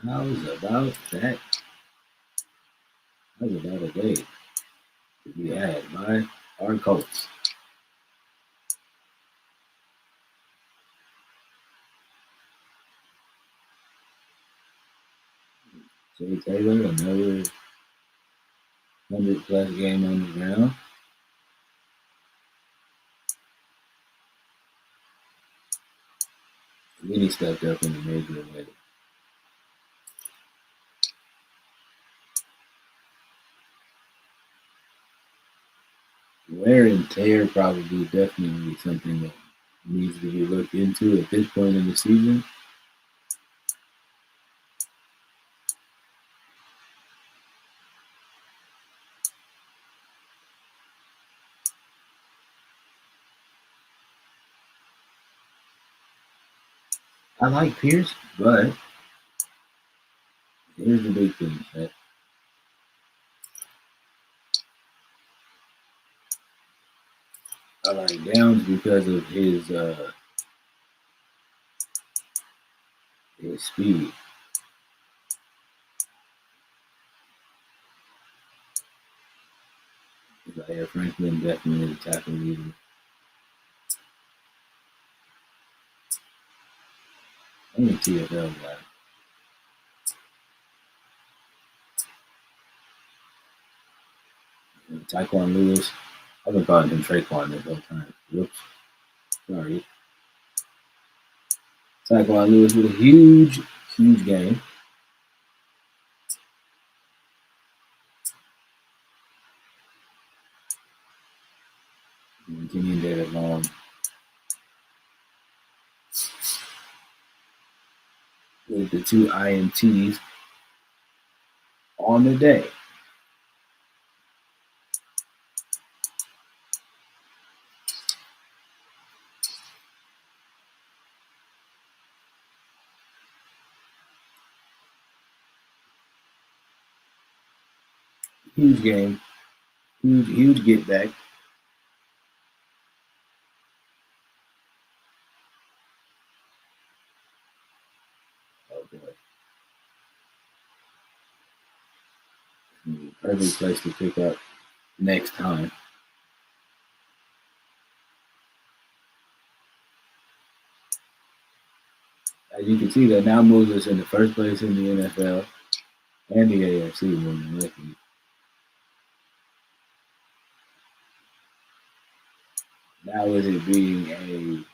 How's about that? How's about a day to be had by our Colts? Jay Taylor, another 100-plus game on the ground. Then he stepped up in the major way. Wear and tear probably definitely something that needs to be looked into at this point in the season. I like Pierce, but here's the big thing, Chet. I like Downs because of his speed. Zaire Franklin definitely the tackle leader. I'm a TFL guy. Tyquan Lewis. I've been calling him Traquan this whole time. Whoops. Sorry. Tyquan Lewis with a huge game. And Kenyon David Long. With the 2 INTs on the day. Huge game. Huge get back. Oh boy. Perfect place to pick up next time. As you can see, that now moves us in the first place in the NFL and the AFC more than likely. Now is it being a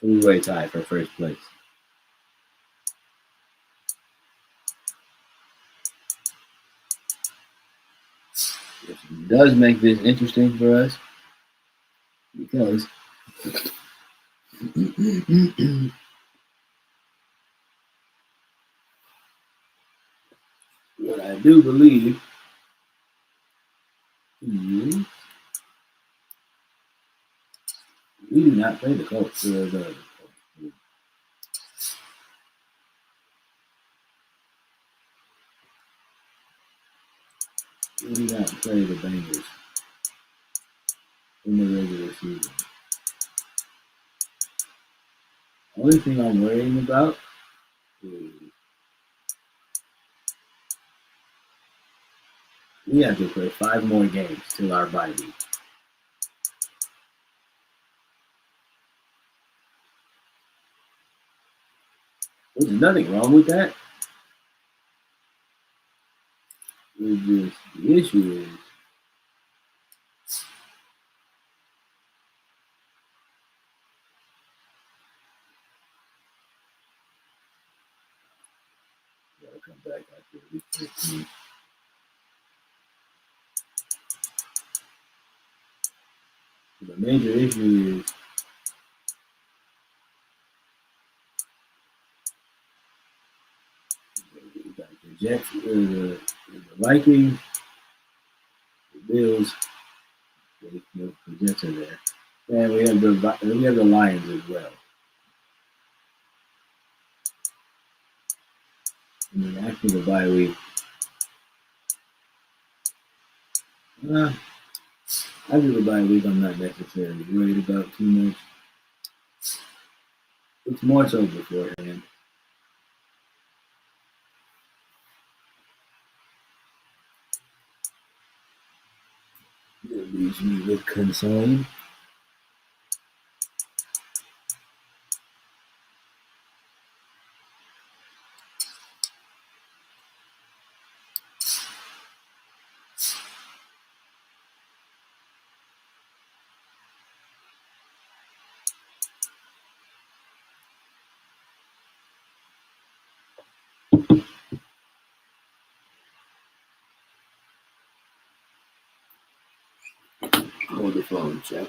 three-way tie for first place. Which does make this interesting for us because what I do believe is we do not play the Colts. We do not play the Bengals in the regular season. Only thing I'm worrying about is we have to play 5 more games till our bye week. There's nothing wrong with that. The issue is gotta come back after week 15. The major issue is the Jets, the Vikings, the Bills, the Jets are there, and we have the Lions as well. And then after the bye week, after the bye week, I'm not necessarily worried about too much. It's more so beforehand. It leaves me with concern. Hold the phone, chat.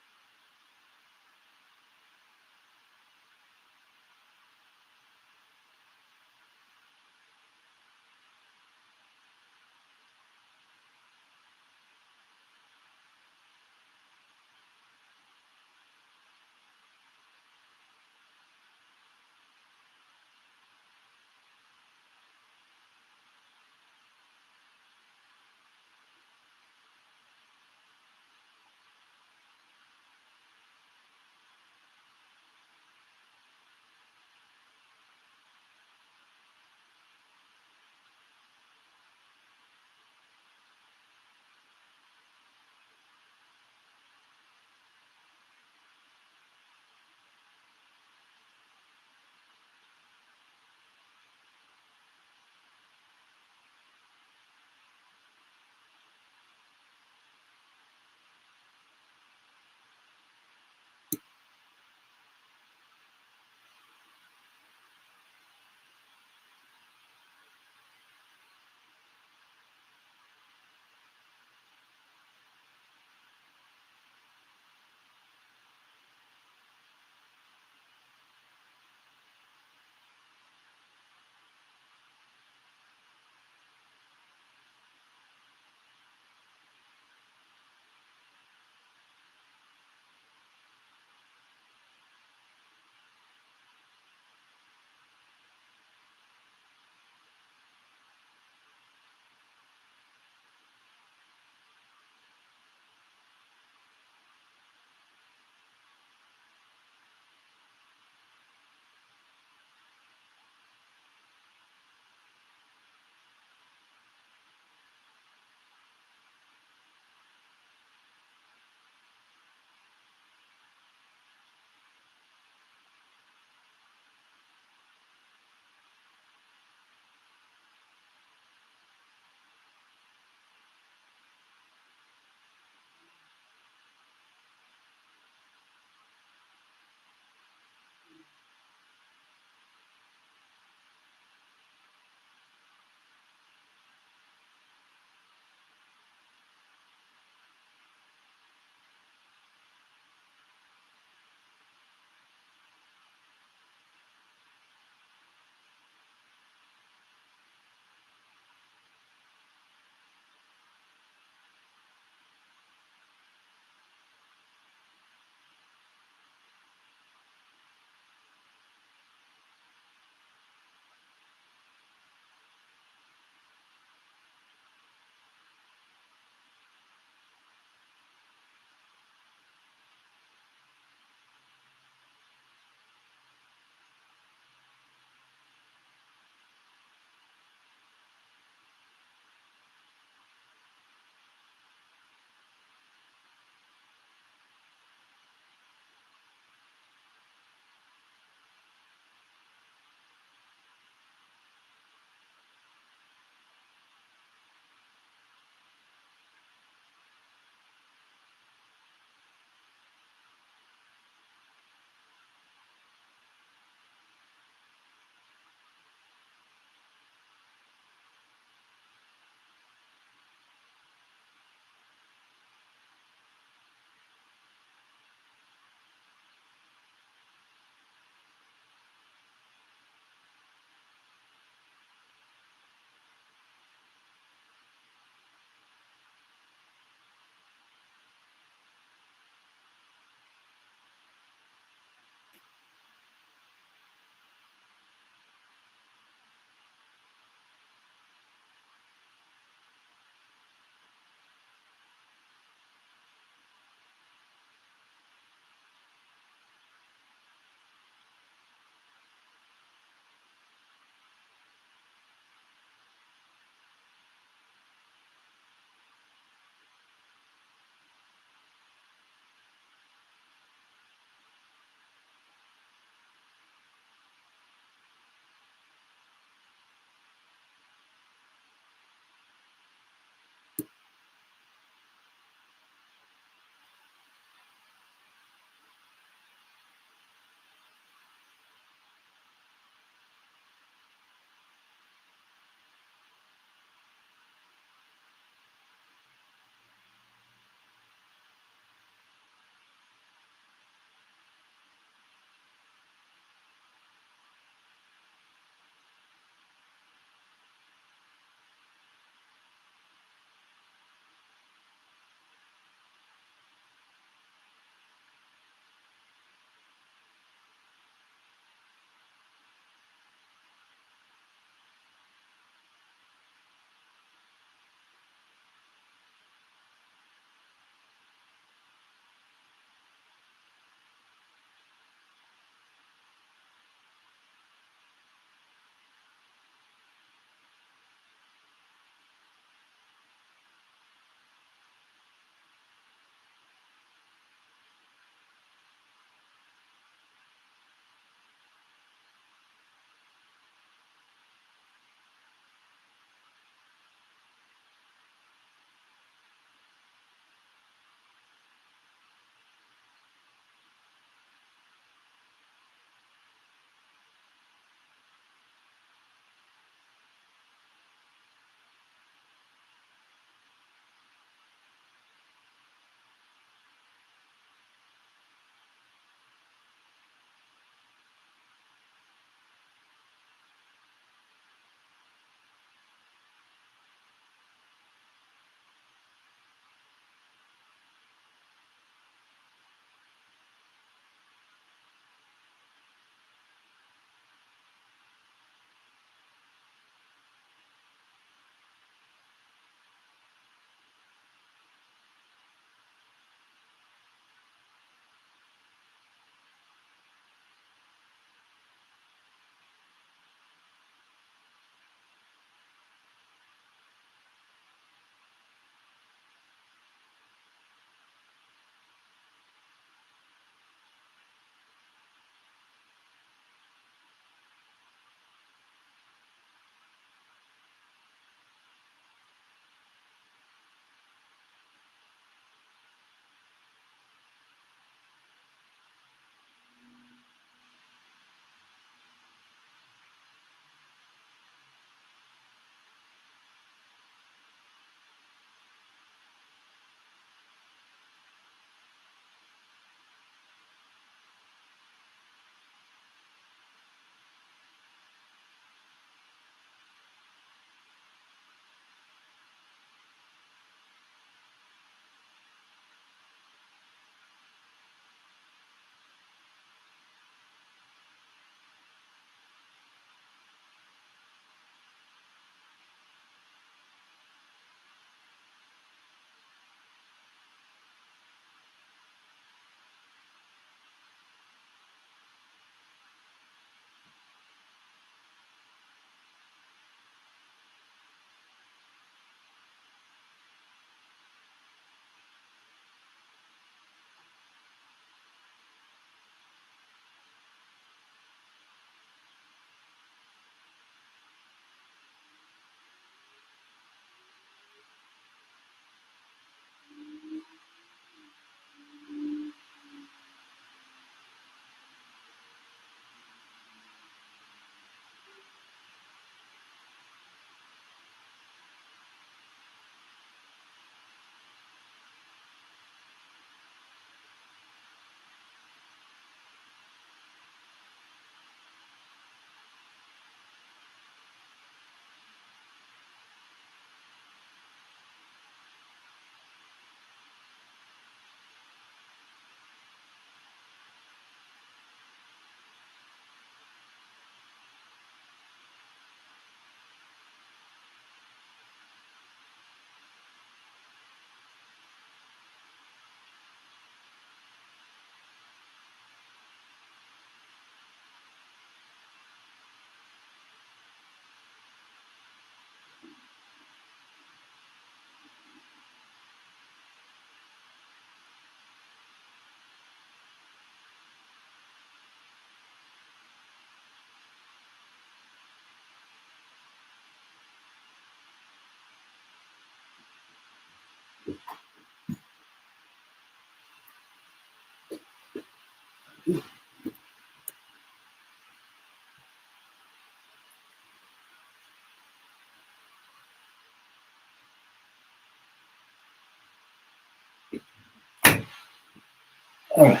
All right.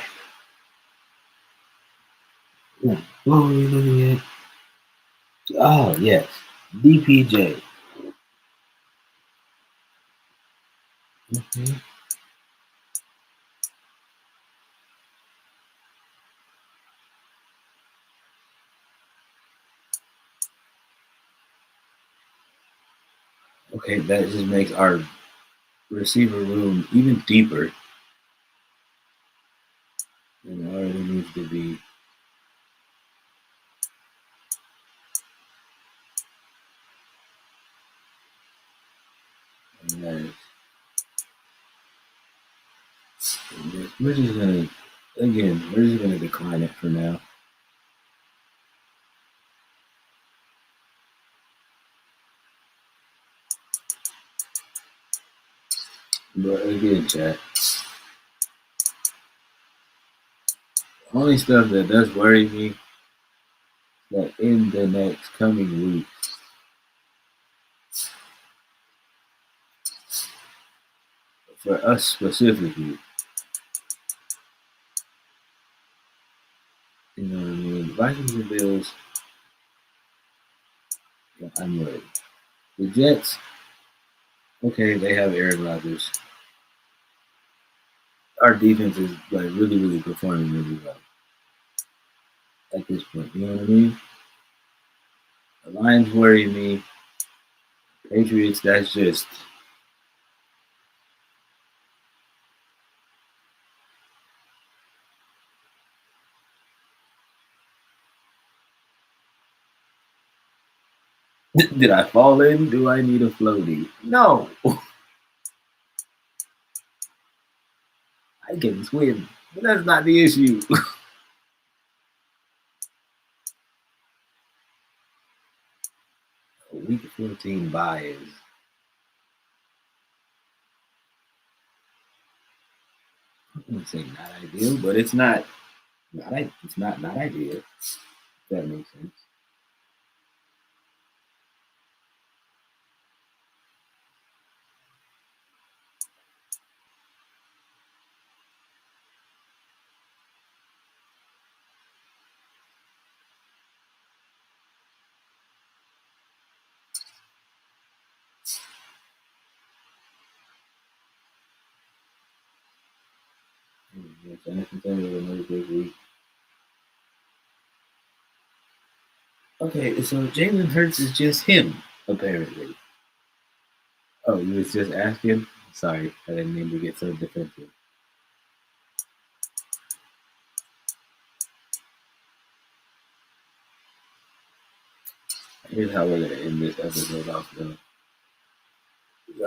What are we looking at? Oh, yes. DPJ. Okay. Okay, that just makes our receiver room even deeper than it already needs to be. And we're just gonna decline it for now. But again, chat, the only stuff that does worry me that in the next coming weeks, for us specifically, you know what I mean? Vikings and Bills, yeah, I'm worried. The Jets, okay, they have Aaron Rodgers. Our defense is like really performing really well at this point. You know what I mean? The Lions worry me. Patriots, that's just did I fall in? Do I need a floaty? No. I can swim. But that's not the issue. A week 14 bye is I wouldn't say not ideal, but it's not not ideal. If that makes sense. Okay, so Jalen Hurts is just him, apparently. Oh, you was just asking? Sorry, I didn't mean to get so defensive. Here's how we're gonna end this episode off though.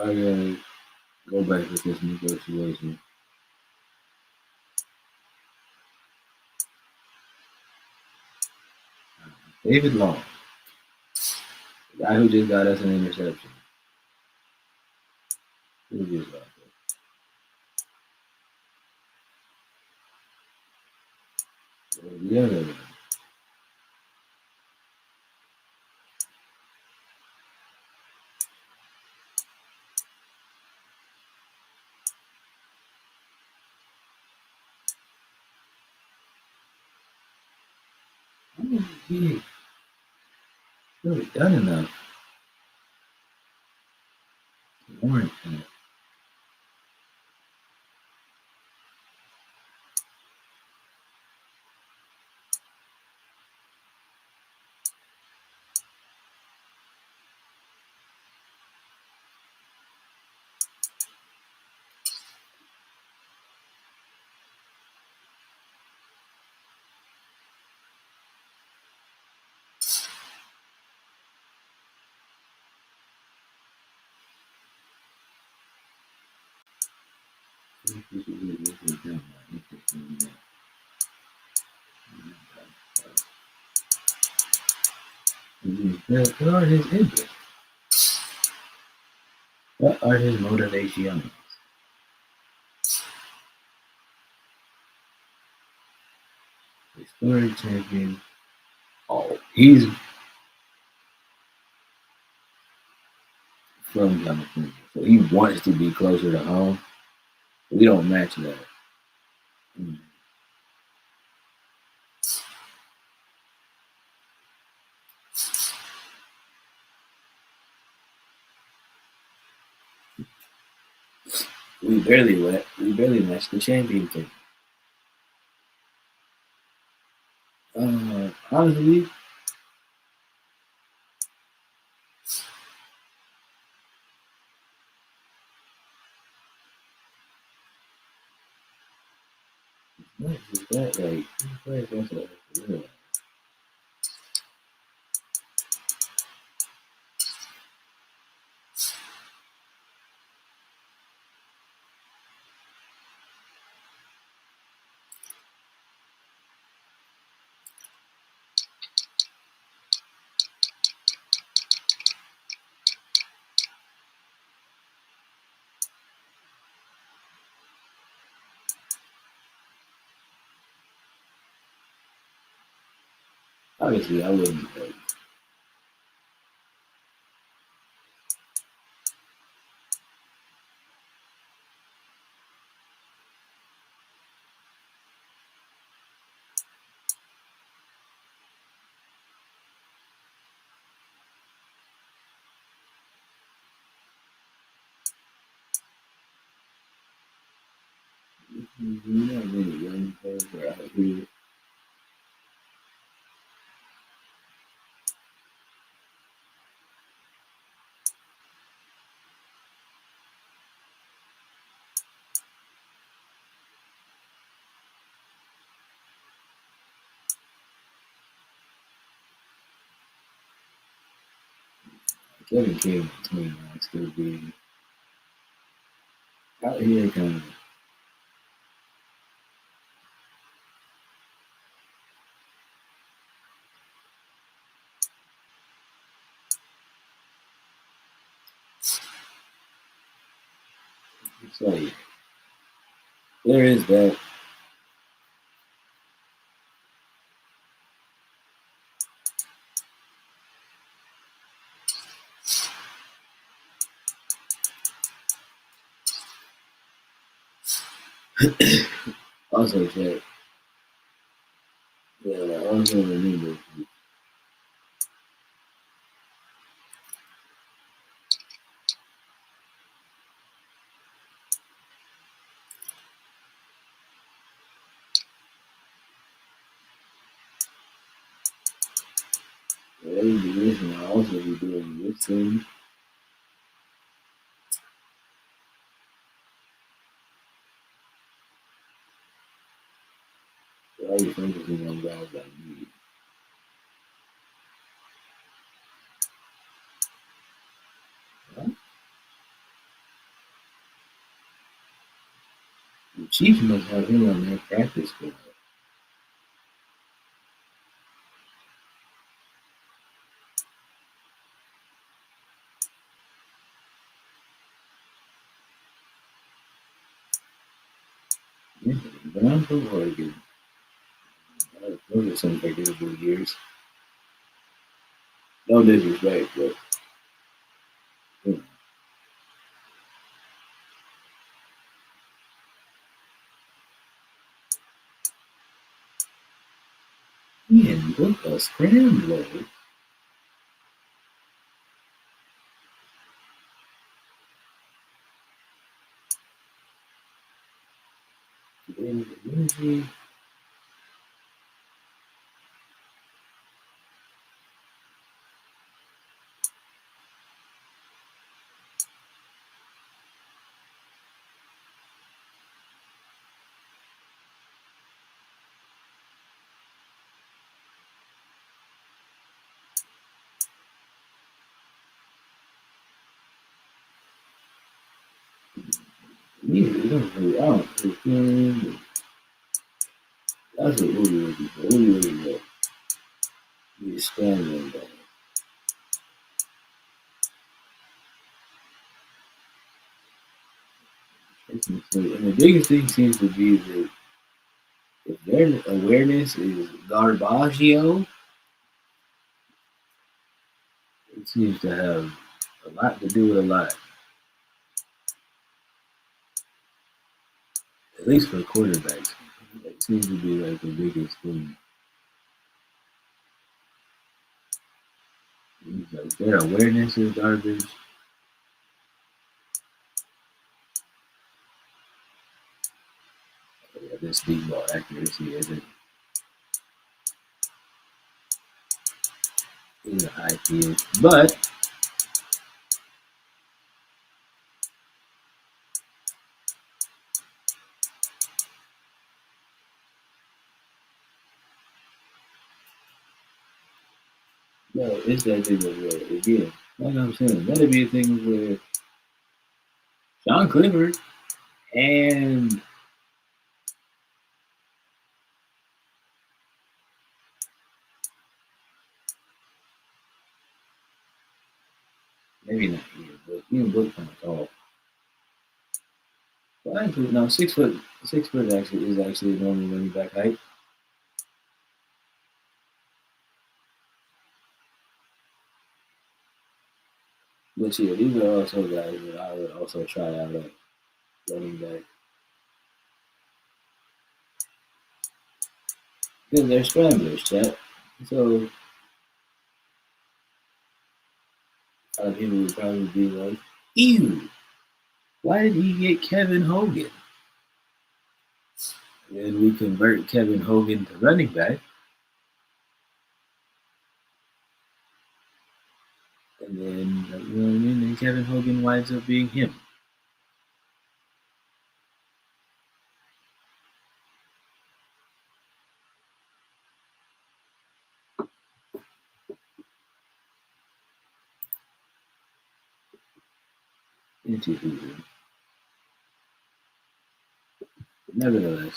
I'm gonna go back with this negotiation. David Long, the guy who just got us an interception. Who just got that? The other one. I don't think he really done enough to warrant that. What are his interests? What are his motivations? Historic champion. Oh, he's from California, so he wants to be closer to home. We don't match that. We barely matched the champion thing. Honestly, not just that, like, that's a, obviously, I wouldn't, like, you know, many young players are out here. Kevin King, 29, still being out here kind of. It's like, there is that. Also, that, yeah, I also remember. Every division I also be doing this thing. I be focusing on guys like me. Huh? The Chiefs must have him on their practice squad. Yeah, but I'm from Oregon. Those are some forgettable years. No disrespect, but you know. Man, what a scrambler. Usually, you don't really, I don't think, that's what Uli would be for. Uli would be a scrambling guy. And the biggest thing seems to be that if their awareness is garbaggio, it seems to have a lot to do with a lot. At least for quarterbacks. It seems to be like the biggest thing. Like their awareness is garbage. this deep ball accuracy isn't ideal. But no, it's that thing of where again, like I'm saying, that'd be a thing where Sean Clifford and maybe not Ian, but Ian Book kind of tall. Well, actually, no, 6 foot. 6 foot actually is actually a normal running back height. But yeah, these are also guys that I would also try out at running back because they're scramblers, chat. So a lot of people would probably be like, "Ew, why did he get Kevin Hogan?" Then we convert Kevin Hogan to running back, and then you know what I mean. And Kevin Hogan winds up being him. Into Hogan. Nevertheless,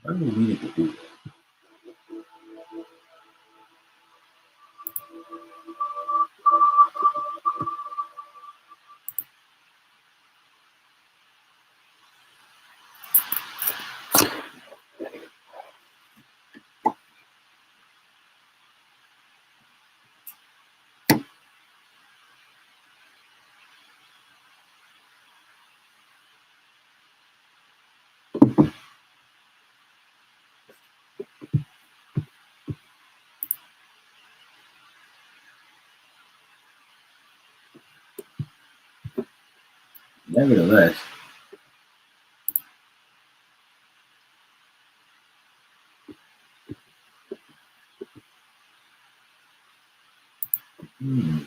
I really needed to do that. Nevertheless,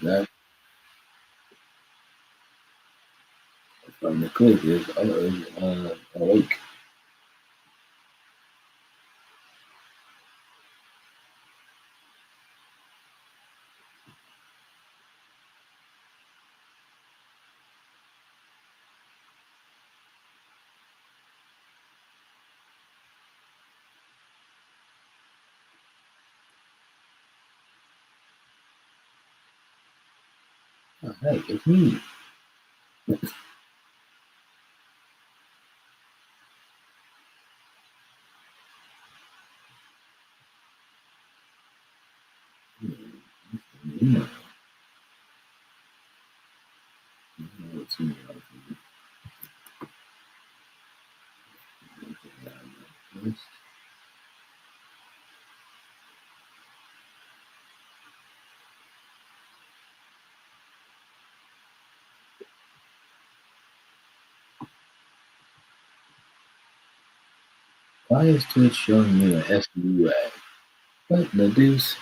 that from the clip is awake. Oh, hey, it's me. Yeah. It's me. Why is Twitch showing me an SU ad? What the deuce?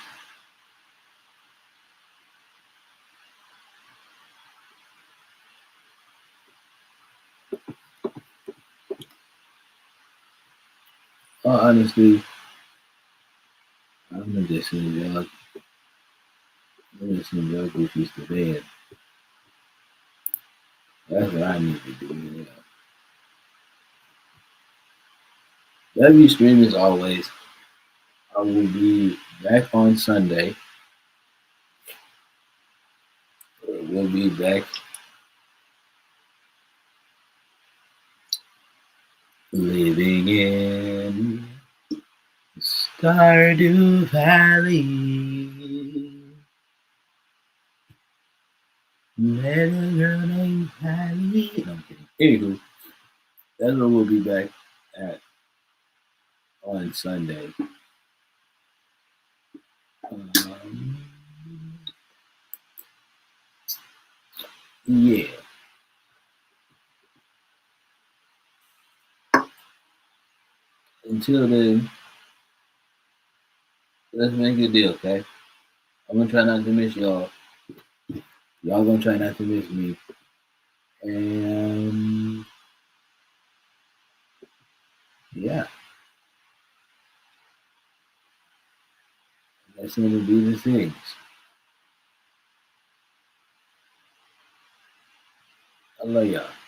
Oh, honestly, I'm gonna just send y'all. I'm gonna send y'all goofies to bed. That's what I need to do. Yeah. W stream as always. I will be back on Sunday. We'll be back living in Stardew Valley. Little girl named Valley. No, I'm kidding. Anywho, that's where we'll be back at on Sunday. Yeah. Until then, let's make a deal, okay? I'm gonna try not to miss y'all. Y'all gonna try not to miss me. And yeah, that's gonna be the things. I love y'all.